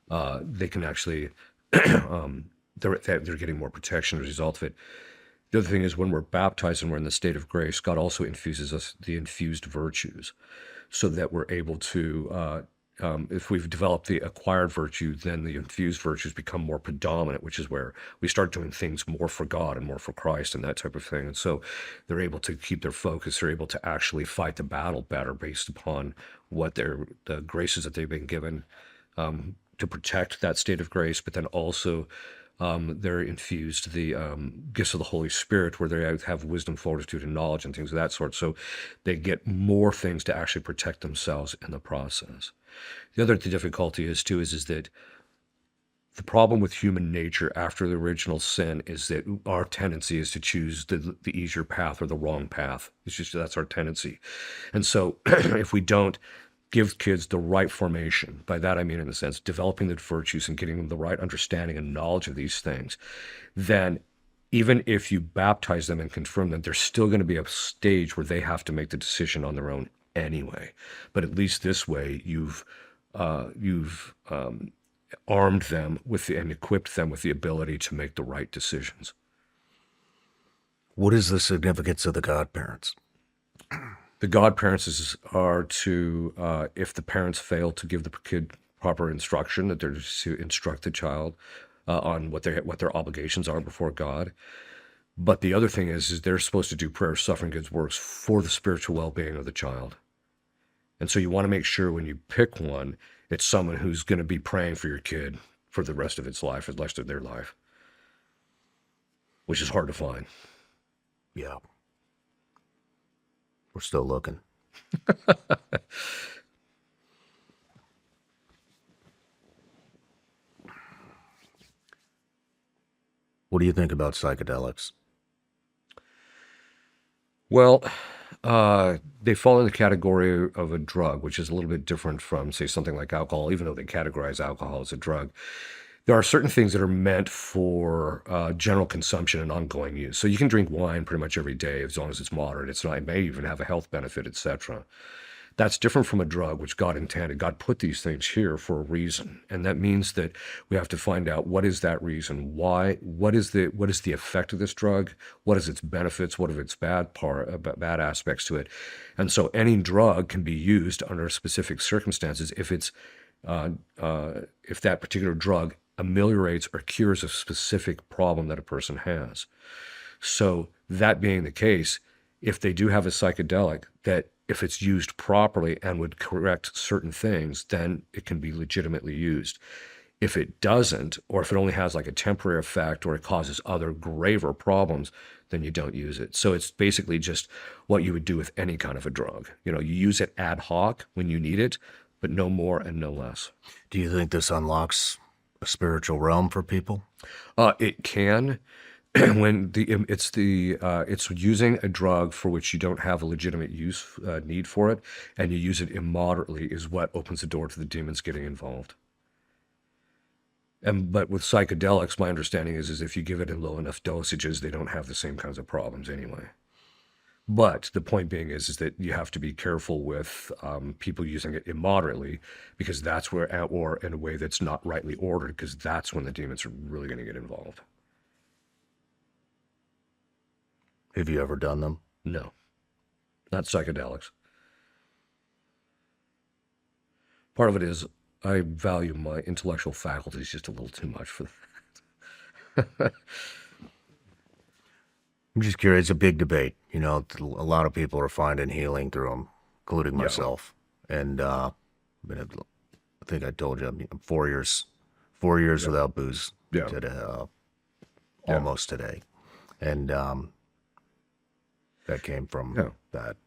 Speaker 2: they can actually, they're getting more protection as a result of it. The other thing is when we're baptized and we're in the state of grace, God also infuses us the infused virtues so that we're able to, if we've developed the acquired virtue, then the infused virtues become more predominant, which is where we start doing things more for God and more for Christ and that type of thing. And so they're able to keep their focus. They're able to actually fight the battle better based upon what the graces that they've been given to protect that state of grace, but then also they're infused the gifts of the Holy Spirit, where they have wisdom, fortitude, and knowledge, and things of that sort. So they get more things to actually protect themselves in the process. The other difficulty is that the problem with human nature after the original sin is that our tendency is to choose the easier path or the wrong path. It's just that's our tendency. And so if we don't give kids the right formation, by that I mean in the sense developing the virtues and getting them the right understanding and knowledge of these things, then even if you baptize them and confirm them, there's still going to be a stage where they have to make the decision on their own anyway. But at least this way, you've armed them and equipped them with the ability to make the right decisions.
Speaker 3: What is the significance of the godparents?
Speaker 2: The godparents are to, if the parents fail to give the kid proper instruction, that they're to instruct the child on what their obligations are before God. But the other thing is they're supposed to do prayer, suffering, good works for the spiritual well-being of the child. And so you want to make sure when you pick one, it's someone who's going to be praying for your kid for the rest of its life, the rest of their life, which is hard to find.
Speaker 3: Yeah. We're still looking. What do you think about psychedelics?
Speaker 2: Well, they fall in the category of a drug, which is a little bit different from, say, something like alcohol, even though they categorize alcohol as a drug. There are certain things that are meant for general consumption and ongoing use. So you can drink wine pretty much every day as long as it's moderate. It may even have a health benefit, etc. That's different from a drug, which God intended. God put these things here for a reason. And that means that we have to find out what is that reason? Why? What is the effect of this drug? What is its benefits? What are its bad aspects to it? And so any drug can be used under specific circumstances if that particular drug ameliorates or cures a specific problem that a person has. So that being the case, if they do have a psychedelic, that if it's used properly and would correct certain things, then it can be legitimately used. If it doesn't, or if it only has like a temporary effect or it causes other graver problems, then you don't use it. So it's basically just what you would do with any kind of a drug. You use it ad hoc when you need it, but no more and no less.
Speaker 3: Do you think this unlocks a spiritual realm for people?
Speaker 2: It can. When it's using a drug for which you don't have a legitimate need for it, and you use it immoderately, is what opens the door to the demons getting involved. But with psychedelics, my understanding is if you give it in low enough dosages, they don't have the same kinds of problems anyway. But the point being is that you have to be careful with people using it immoderately, because that's where, or in a way that's not rightly ordered, because that's when the demons are really going to get involved.
Speaker 3: Have you ever done them?
Speaker 2: No, not psychedelics. Part of it is I value my intellectual faculties just a little too much for that.
Speaker 3: I'm just curious. It's a big debate. A lot of people are finding healing through them, including myself. And I think I told you, I'm 4 years without booze today, almost today. And that came from
Speaker 2: Yeah.
Speaker 3: that.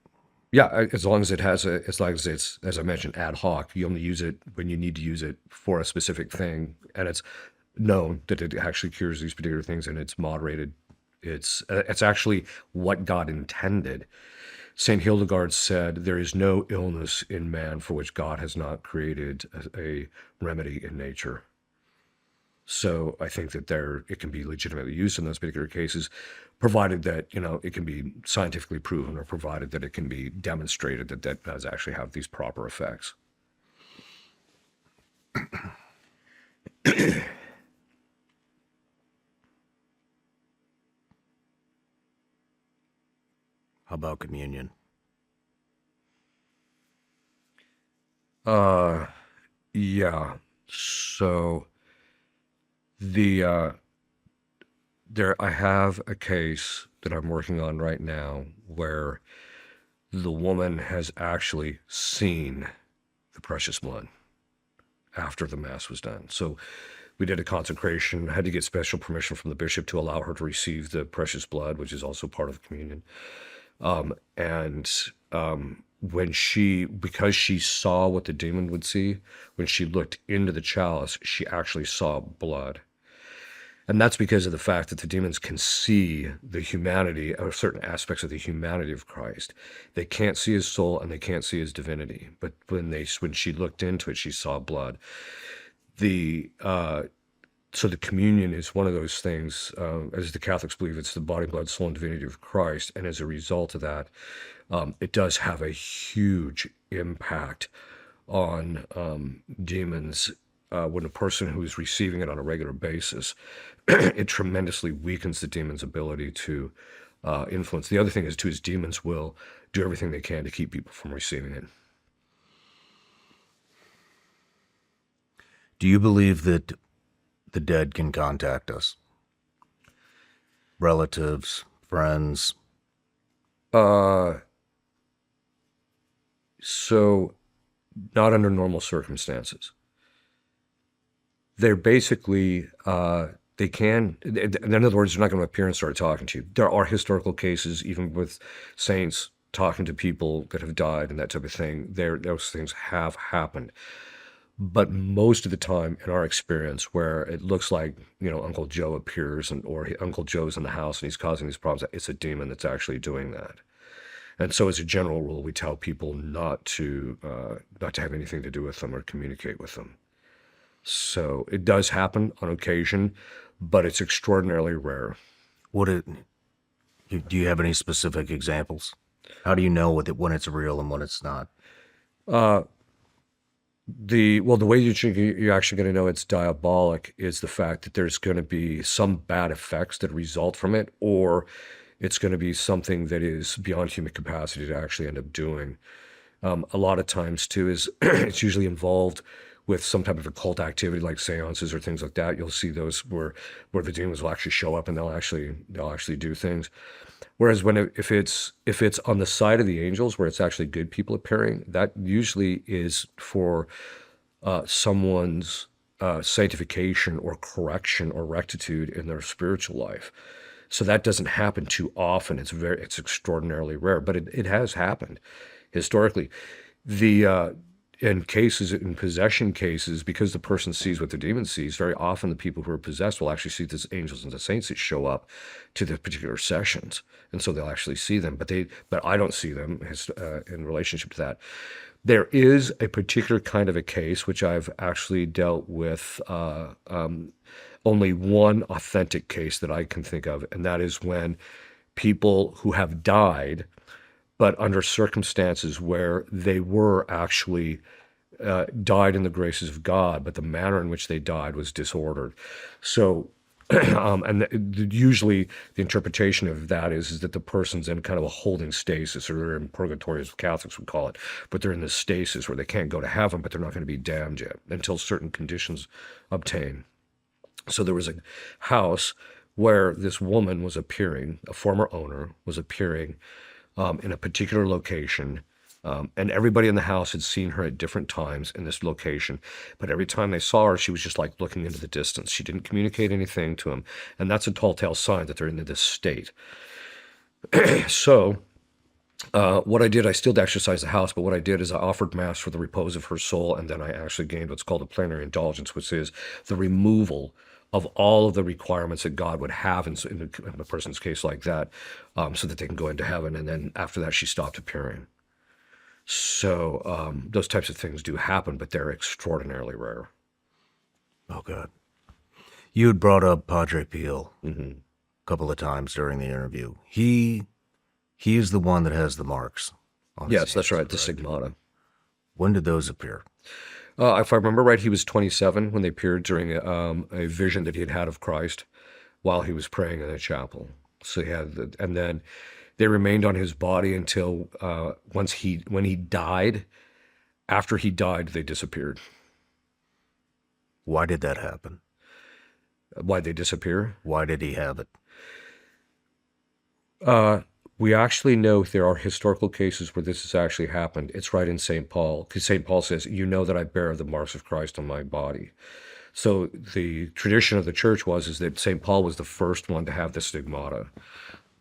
Speaker 2: Yeah, as long as it has as long as it's, as I mentioned, ad hoc. You only use it when you need to use it for a specific thing, and it's known that it actually cures these particular things, and it's moderated. It's actually what God intended. Saint Hildegard said, "There is no illness in man for which God has not created a remedy in nature." So I think that it can be legitimately used in those particular cases, provided that, it can be scientifically proven, or provided that it can be demonstrated that that does actually have these proper effects.
Speaker 3: How about communion?
Speaker 2: Yeah. So I have a case that I'm working on right now where the woman has actually seen the precious blood after the mass was done. So we did a consecration, had to get special permission from the bishop to allow her to receive the precious blood, which is also part of communion. Because she saw what the demon would see, when she looked into the chalice, she actually saw blood. And that's because of the fact that the demons can see the humanity, or certain aspects of the humanity of Christ. They can't see his soul and they can't see his divinity. But when she looked into it, she saw blood. So the communion is one of those things, as the Catholics believe, it's the body, blood, soul, and divinity of Christ. And as a result of that, it does have a huge impact on demons. When a person who is receiving it on a regular basis, it tremendously weakens the demon's ability to influence. The other thing is, too, is demons will do everything they can to keep people from receiving it.
Speaker 3: Do you believe that the dead can contact us? Relatives, friends?
Speaker 2: So not under normal circumstances. They're basically, they can, in other words, they're not going to appear and start talking to you. There are historical cases, even with saints talking to people that have died and that type of thing. Those things have happened. But most of the time, in our experience, where it looks like, Uncle Joe appears or Uncle Joe's in the house and he's causing these problems, it's a demon that's actually doing that. And so as a general rule, we tell people not to have anything to do with them or communicate with them. So it does happen on occasion, but it's extraordinarily rare.
Speaker 3: Do you have any specific examples? How do you know when it's real and when it's not?
Speaker 2: The way you're actually going to know it's diabolic is the fact that there's going to be some bad effects that result from it, or it's going to be something that is beyond human capacity to actually end up doing. A lot of times, too, is it's usually involved with some type of occult activity like seances or things like that. You'll see those where the demons will actually show up and they'll actually do things. Whereas if it's on the side of the angels where it's actually good people appearing, that usually is for someone's sanctification or correction or rectitude in their spiritual life. So that doesn't happen too often. It's extraordinarily rare, but it has happened historically. In possession cases, because the person sees what the demon sees, very often the people who are possessed will actually see the angels and the saints that show up to the particular sessions, and so they'll actually see them. But I don't see them in relationship to that. There is a particular kind of a case which I've actually dealt with. Only one authentic case that I can think of, and that is when people who have died, but under circumstances where they were actually died in the graces of God, but the manner in which they died was disordered. So, usually the interpretation of that is that the person's in kind of a holding stasis, or they're in purgatory, as Catholics would call it, but they're in this stasis where they can't go to heaven, but they're not going to be damned yet until certain conditions obtain. So there was a house where this woman was appearing, a former owner was appearing in a particular location, and everybody in the house had seen her at different times in this location. But every time they saw her, she was just like looking into the distance. She didn't communicate anything to them, and that's a telltale sign that they're in this state. So What I did, I still exercised the house, but what I did is I offered mass for the repose of her soul, and then I actually gained what's called a plenary indulgence, which is the removal of all of the requirements that God would have in a person's case like that, so that they can go into heaven. And then after that, she stopped appearing. So those types of things do happen, but they're extraordinarily rare.
Speaker 3: Oh, God. You had brought up Padre Pio a couple of times during the interview. He is the one that has the marks on his
Speaker 2: Yes, that's
Speaker 3: hands,
Speaker 2: right, the stigmata.
Speaker 3: When did those appear?
Speaker 2: If I remember right, he was 27 when they appeared during a vision that he had had of Christ while he was praying in a chapel. So he had, and then they remained on his body until when he died. After he died, they disappeared.
Speaker 3: Why did that happen?
Speaker 2: Why'd they disappear?
Speaker 3: Why did he have it?
Speaker 2: We actually know there are historical cases where this has actually happened. It's right in St. Paul, because St. Paul says, "You know that I bear the marks of Christ on my body." So the tradition of the church is that St. Paul was the first one to have the stigmata.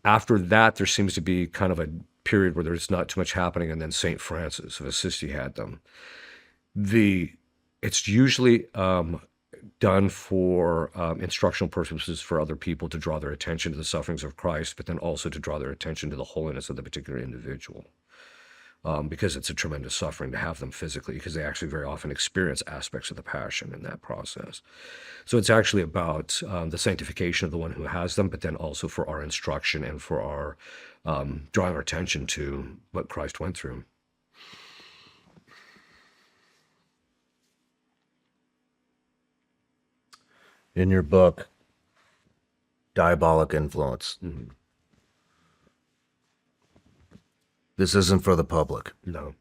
Speaker 2: After that, there seems to be kind of a period where there's not too much happening, and then St. Francis of Assisi had them. It's usually done for instructional purposes for other people to draw their attention to the sufferings of Christ, but then also to draw their attention to the holiness of the particular individual. Because it's a tremendous suffering to have them physically, because they actually very often experience aspects of the passion in that process. So it's actually about the sanctification of the one who has them, but then also for our instruction and for our drawing our attention to what Christ went through.
Speaker 3: In your book, Diabolic Influence. This isn't for the public.
Speaker 2: No.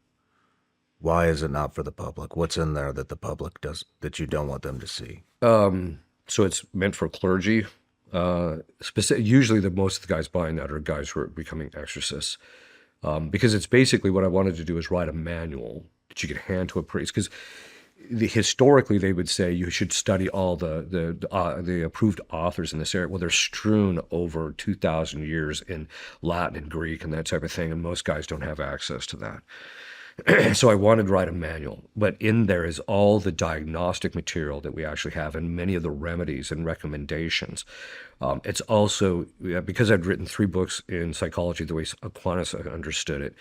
Speaker 3: Why is it not for the public? What's in there that the public does that you don't want them to see?
Speaker 2: So it's meant for clergy. Usually most of the guys buying that are guys who are becoming exorcists. Because it's basically what I wanted to do is write a manual that you could hand to a priest. Because historically, they would say you should study all the approved authors in this area. Well, they're strewn over 2,000 years in Latin and Greek and that type of thing, and most guys don't have access to that. So I wanted to write a manual, but in there is all the diagnostic material that we actually have and many of the remedies and recommendations. It's also, because I'd written 3 books in psychology the way Aquinas understood it,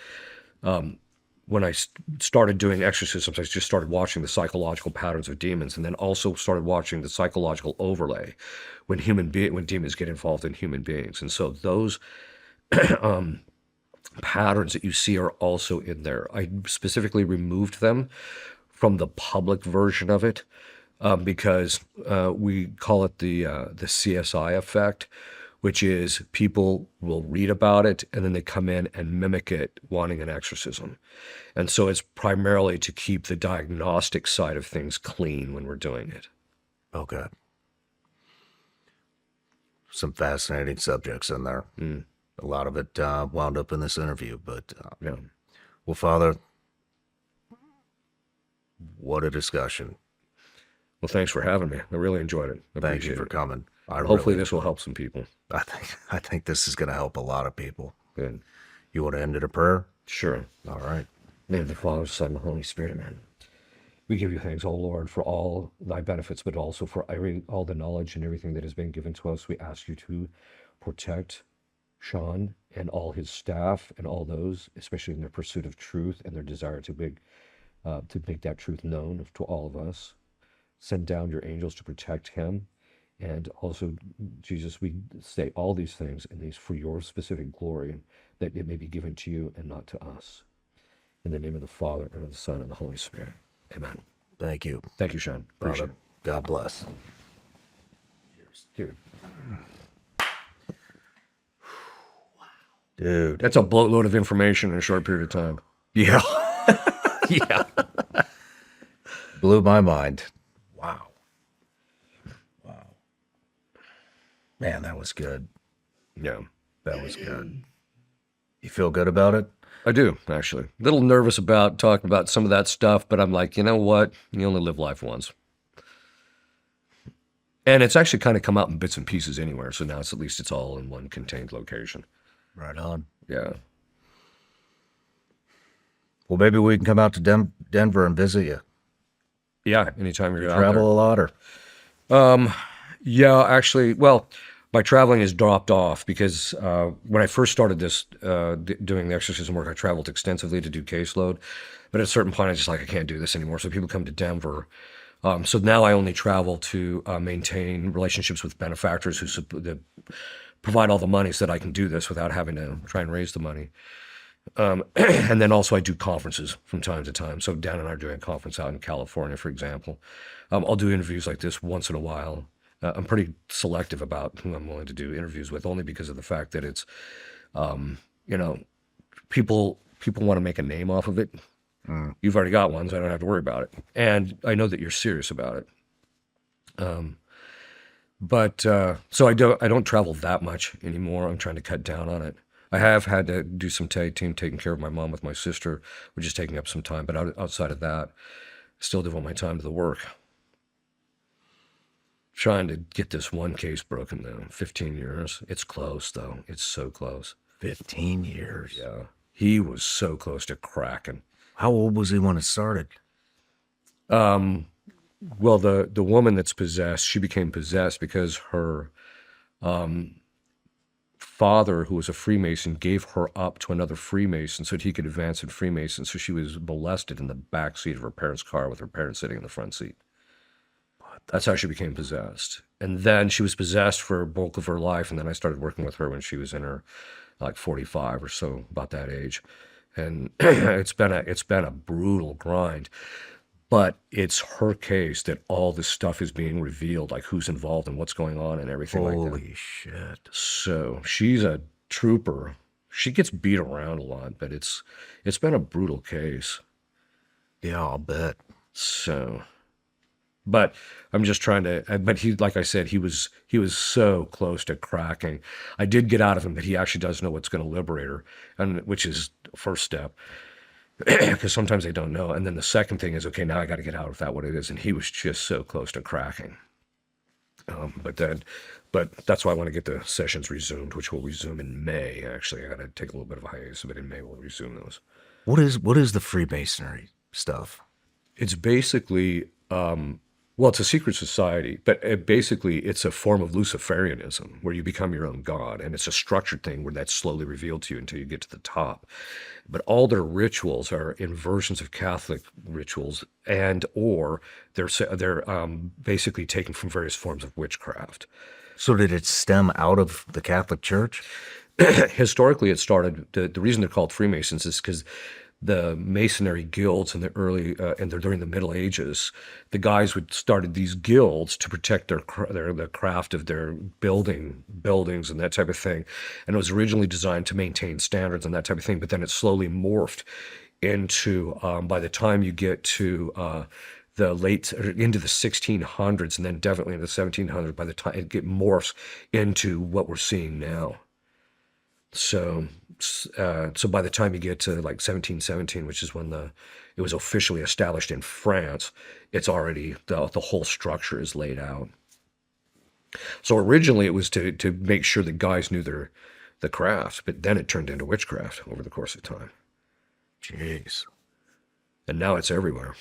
Speaker 2: when I started doing exorcisms, I just started watching the psychological patterns of demons, and then also started watching the psychological overlay when demons get involved in human beings. And so those patterns that you see are also in there. I specifically removed them from the public version of it because we call it the CSI effect, which is people will read about it and then they come in and mimic it wanting an exorcism. And so it's primarily to keep the diagnostic side of things clean when we're doing it.
Speaker 3: Okay. Some fascinating subjects in there. A lot of it wound up in this interview, but
Speaker 2: Yeah.
Speaker 3: well, Father, what a discussion.
Speaker 2: Well, thanks for having me. I really enjoyed it. I
Speaker 3: Thank you
Speaker 2: appreciate
Speaker 3: for
Speaker 2: it.
Speaker 3: coming.
Speaker 2: Hopefully this will help some people.
Speaker 3: I think this is going to help a lot of people.
Speaker 2: Good.
Speaker 3: You want to end it a prayer?
Speaker 2: Sure.
Speaker 3: All right.
Speaker 2: In the name of the Father, Son, and the Holy Spirit, amen. We give you thanks, O Lord, for all thy benefits, but also for all the knowledge and everything that has been given to us. We ask you to protect Sean and all his staff and all those, especially in their pursuit of truth and their desire to make that truth known to all of us. Send down your angels to protect him. And also, Jesus, we say all these things and these for your specific glory, that it may be given to you and not to us. In the name of the Father, and of the Son, and the Holy Spirit. Amen.
Speaker 3: Thank you.
Speaker 2: Thank you, Sean. Appreciate
Speaker 3: Father, God bless.
Speaker 2: it. Here.
Speaker 3: Dude.
Speaker 2: That's a boatload of information in a short period of time.
Speaker 3: Yeah.
Speaker 2: Yeah.
Speaker 3: Blew my mind. Wow. Wow. Man, that was good.
Speaker 2: Yeah.
Speaker 3: That was good. You feel good about it?
Speaker 2: I do, actually. A little nervous about talking about some of that stuff, but I'm like, you know what? You only live life once. And it's actually kind of come out in bits and pieces anywhere, so now at least it's all in one contained location.
Speaker 3: Right on.
Speaker 2: Yeah.
Speaker 3: Well, maybe we can come out to Denver and visit you.
Speaker 2: Yeah, anytime you're out there.
Speaker 3: Travel a lot, or
Speaker 2: Yeah, actually, well, my traveling has dropped off because when I first started this doing the exorcism work, I traveled extensively to do caseload. But at a certain point, I just like I can't do this anymore. So people come to Denver. So now I only travel to maintain relationships with benefactors that provide all the money so that I can do this without having to try and raise the money. And then also I do conferences from time to time. So Dan and I are doing a conference out in California, for example. I'll do interviews like this once in a while. I'm pretty selective about who I'm willing to do interviews with, only because of the fact that it's, you know, people want to make a name off of it. You've already got one, so I don't have to worry about it. And I know that you're serious about it. So I don't travel that much anymore. I'm trying to cut down on it. I have had to do some tag team taking care of my mom with my sister, which is taking up some time. But outside of that, I still devote my time to the work. Trying to get this one case broken though. 15 years. It's close though. It's so close.
Speaker 3: 15 years.
Speaker 2: Yeah. He was so close to cracking.
Speaker 3: How old was he when it started?
Speaker 2: Well, the woman that's possessed, she became possessed because her father, who was a Freemason, gave her up to another Freemason so that he could advance in Freemason. So she was molested in the back seat of her parents' car with her parents sitting in the front seat. That's how she became possessed. And then she was possessed for a bulk of her life. And then I started working with her when she was in her like 45 or so, about that age. And it's been a brutal grind. But it's her case that all this stuff is being revealed, like who's involved and what's going on and everything like that.
Speaker 3: Holy shit.
Speaker 2: So she's a trooper. She gets beat around a lot, but it's been a brutal case.
Speaker 3: Yeah, I'll bet.
Speaker 2: So, but I'm just trying to, but he, like I said, he was so close to cracking. I did get out of him that he actually does know what's going to liberate her, and which is the first step. Because sometimes they don't know. And then the second thing is, okay, now I got to get out of that, what it is. And he was just so close to cracking. But that's why I want to get the sessions resumed, which will resume in May. Actually, I got to take a little bit of a hiatus, but in May we'll resume those.
Speaker 3: What is the Freemasonry stuff?
Speaker 2: It's basically, well, it's a secret society, but basically it's a form of Luciferianism where you become your own god. And it's a structured thing where that's slowly revealed to you until you get to the top. But all their rituals are inversions of Catholic rituals, and or they're basically taken from various forms of witchcraft.
Speaker 3: So did it stem out of the Catholic Church?
Speaker 2: Historically, it started, the reason they're called Freemasons is because the Masonry guilds in the early during the Middle Ages, the guys would started these guilds to protect the craft of their buildings and that type of thing, and it was originally designed to maintain standards and that type of thing. But then it slowly morphed into by the time you get to the late into the 1600s and then definitely into the 1700s, by the time it morphs into what we're seeing now. So by the time you get to like 1717, which is when it was officially established in France, it's already, the whole structure is laid out. So originally it was to make sure that guys knew the craft, but then it turned into witchcraft over the course of time.
Speaker 3: Jeez.
Speaker 2: And now it's everywhere.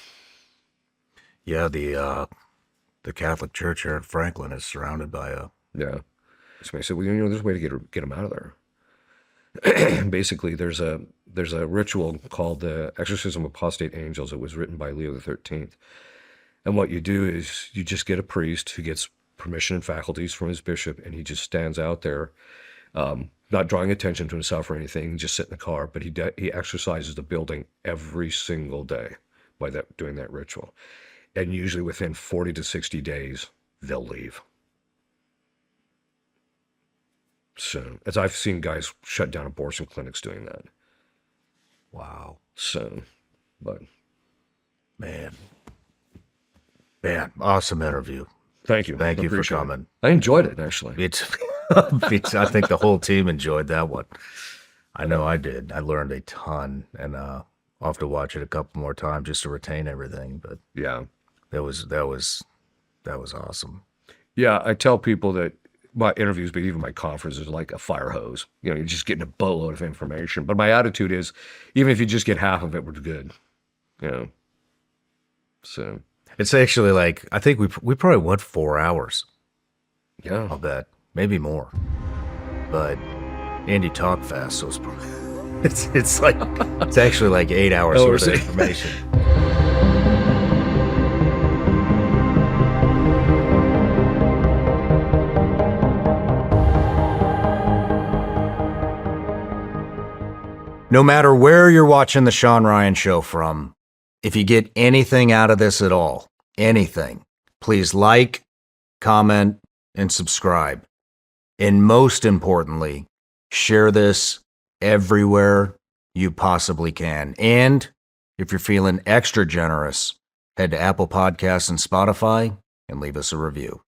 Speaker 3: Yeah, the Catholic Church here in Franklin is surrounded by a...
Speaker 2: Yeah. So I said, well, there's a way to get them out of there. Basically, there's a ritual called the Exorcism of Apostate Angels. It was written by Leo XIII. And what you do is you just get a priest who gets permission and faculties from his bishop, and he just stands out there, not drawing attention to himself or anything, just sit in the car, but he exorcises the building every single day by doing that ritual. And usually within 40 to 60 days, they'll leave. So, as I've seen guys shut down abortion clinics doing that.
Speaker 3: Wow.
Speaker 2: So, but...
Speaker 3: Man, awesome interview.
Speaker 2: Thank you.
Speaker 3: Thank you for
Speaker 2: Appreciate it.
Speaker 3: coming.
Speaker 2: I enjoyed it, actually.
Speaker 3: It's I think the whole team enjoyed that one. I know I did. I learned a ton, and I'll have to watch it a couple more times just to retain everything. But
Speaker 2: Yeah.
Speaker 3: that was awesome.
Speaker 2: Yeah, I tell people that my interviews, but even my conferences, are like a fire hose. You're just getting a boatload of information. But my attitude is, even if you just get half of it, we're good. So
Speaker 3: It's actually like, I think we probably went 4 hours.
Speaker 2: yeah.
Speaker 3: I'll bet. Maybe more. But Andy talked fast, so it's like, it's actually like 8 hours
Speaker 2: Oh,
Speaker 3: worth of
Speaker 2: is it?
Speaker 3: information. No matter where you're watching the Sean Ryan Show from, if you get anything out of this at all, anything, please like, comment, and subscribe. And most importantly, share this everywhere you possibly can. And if you're feeling extra generous, head to Apple Podcasts and Spotify and leave us a review.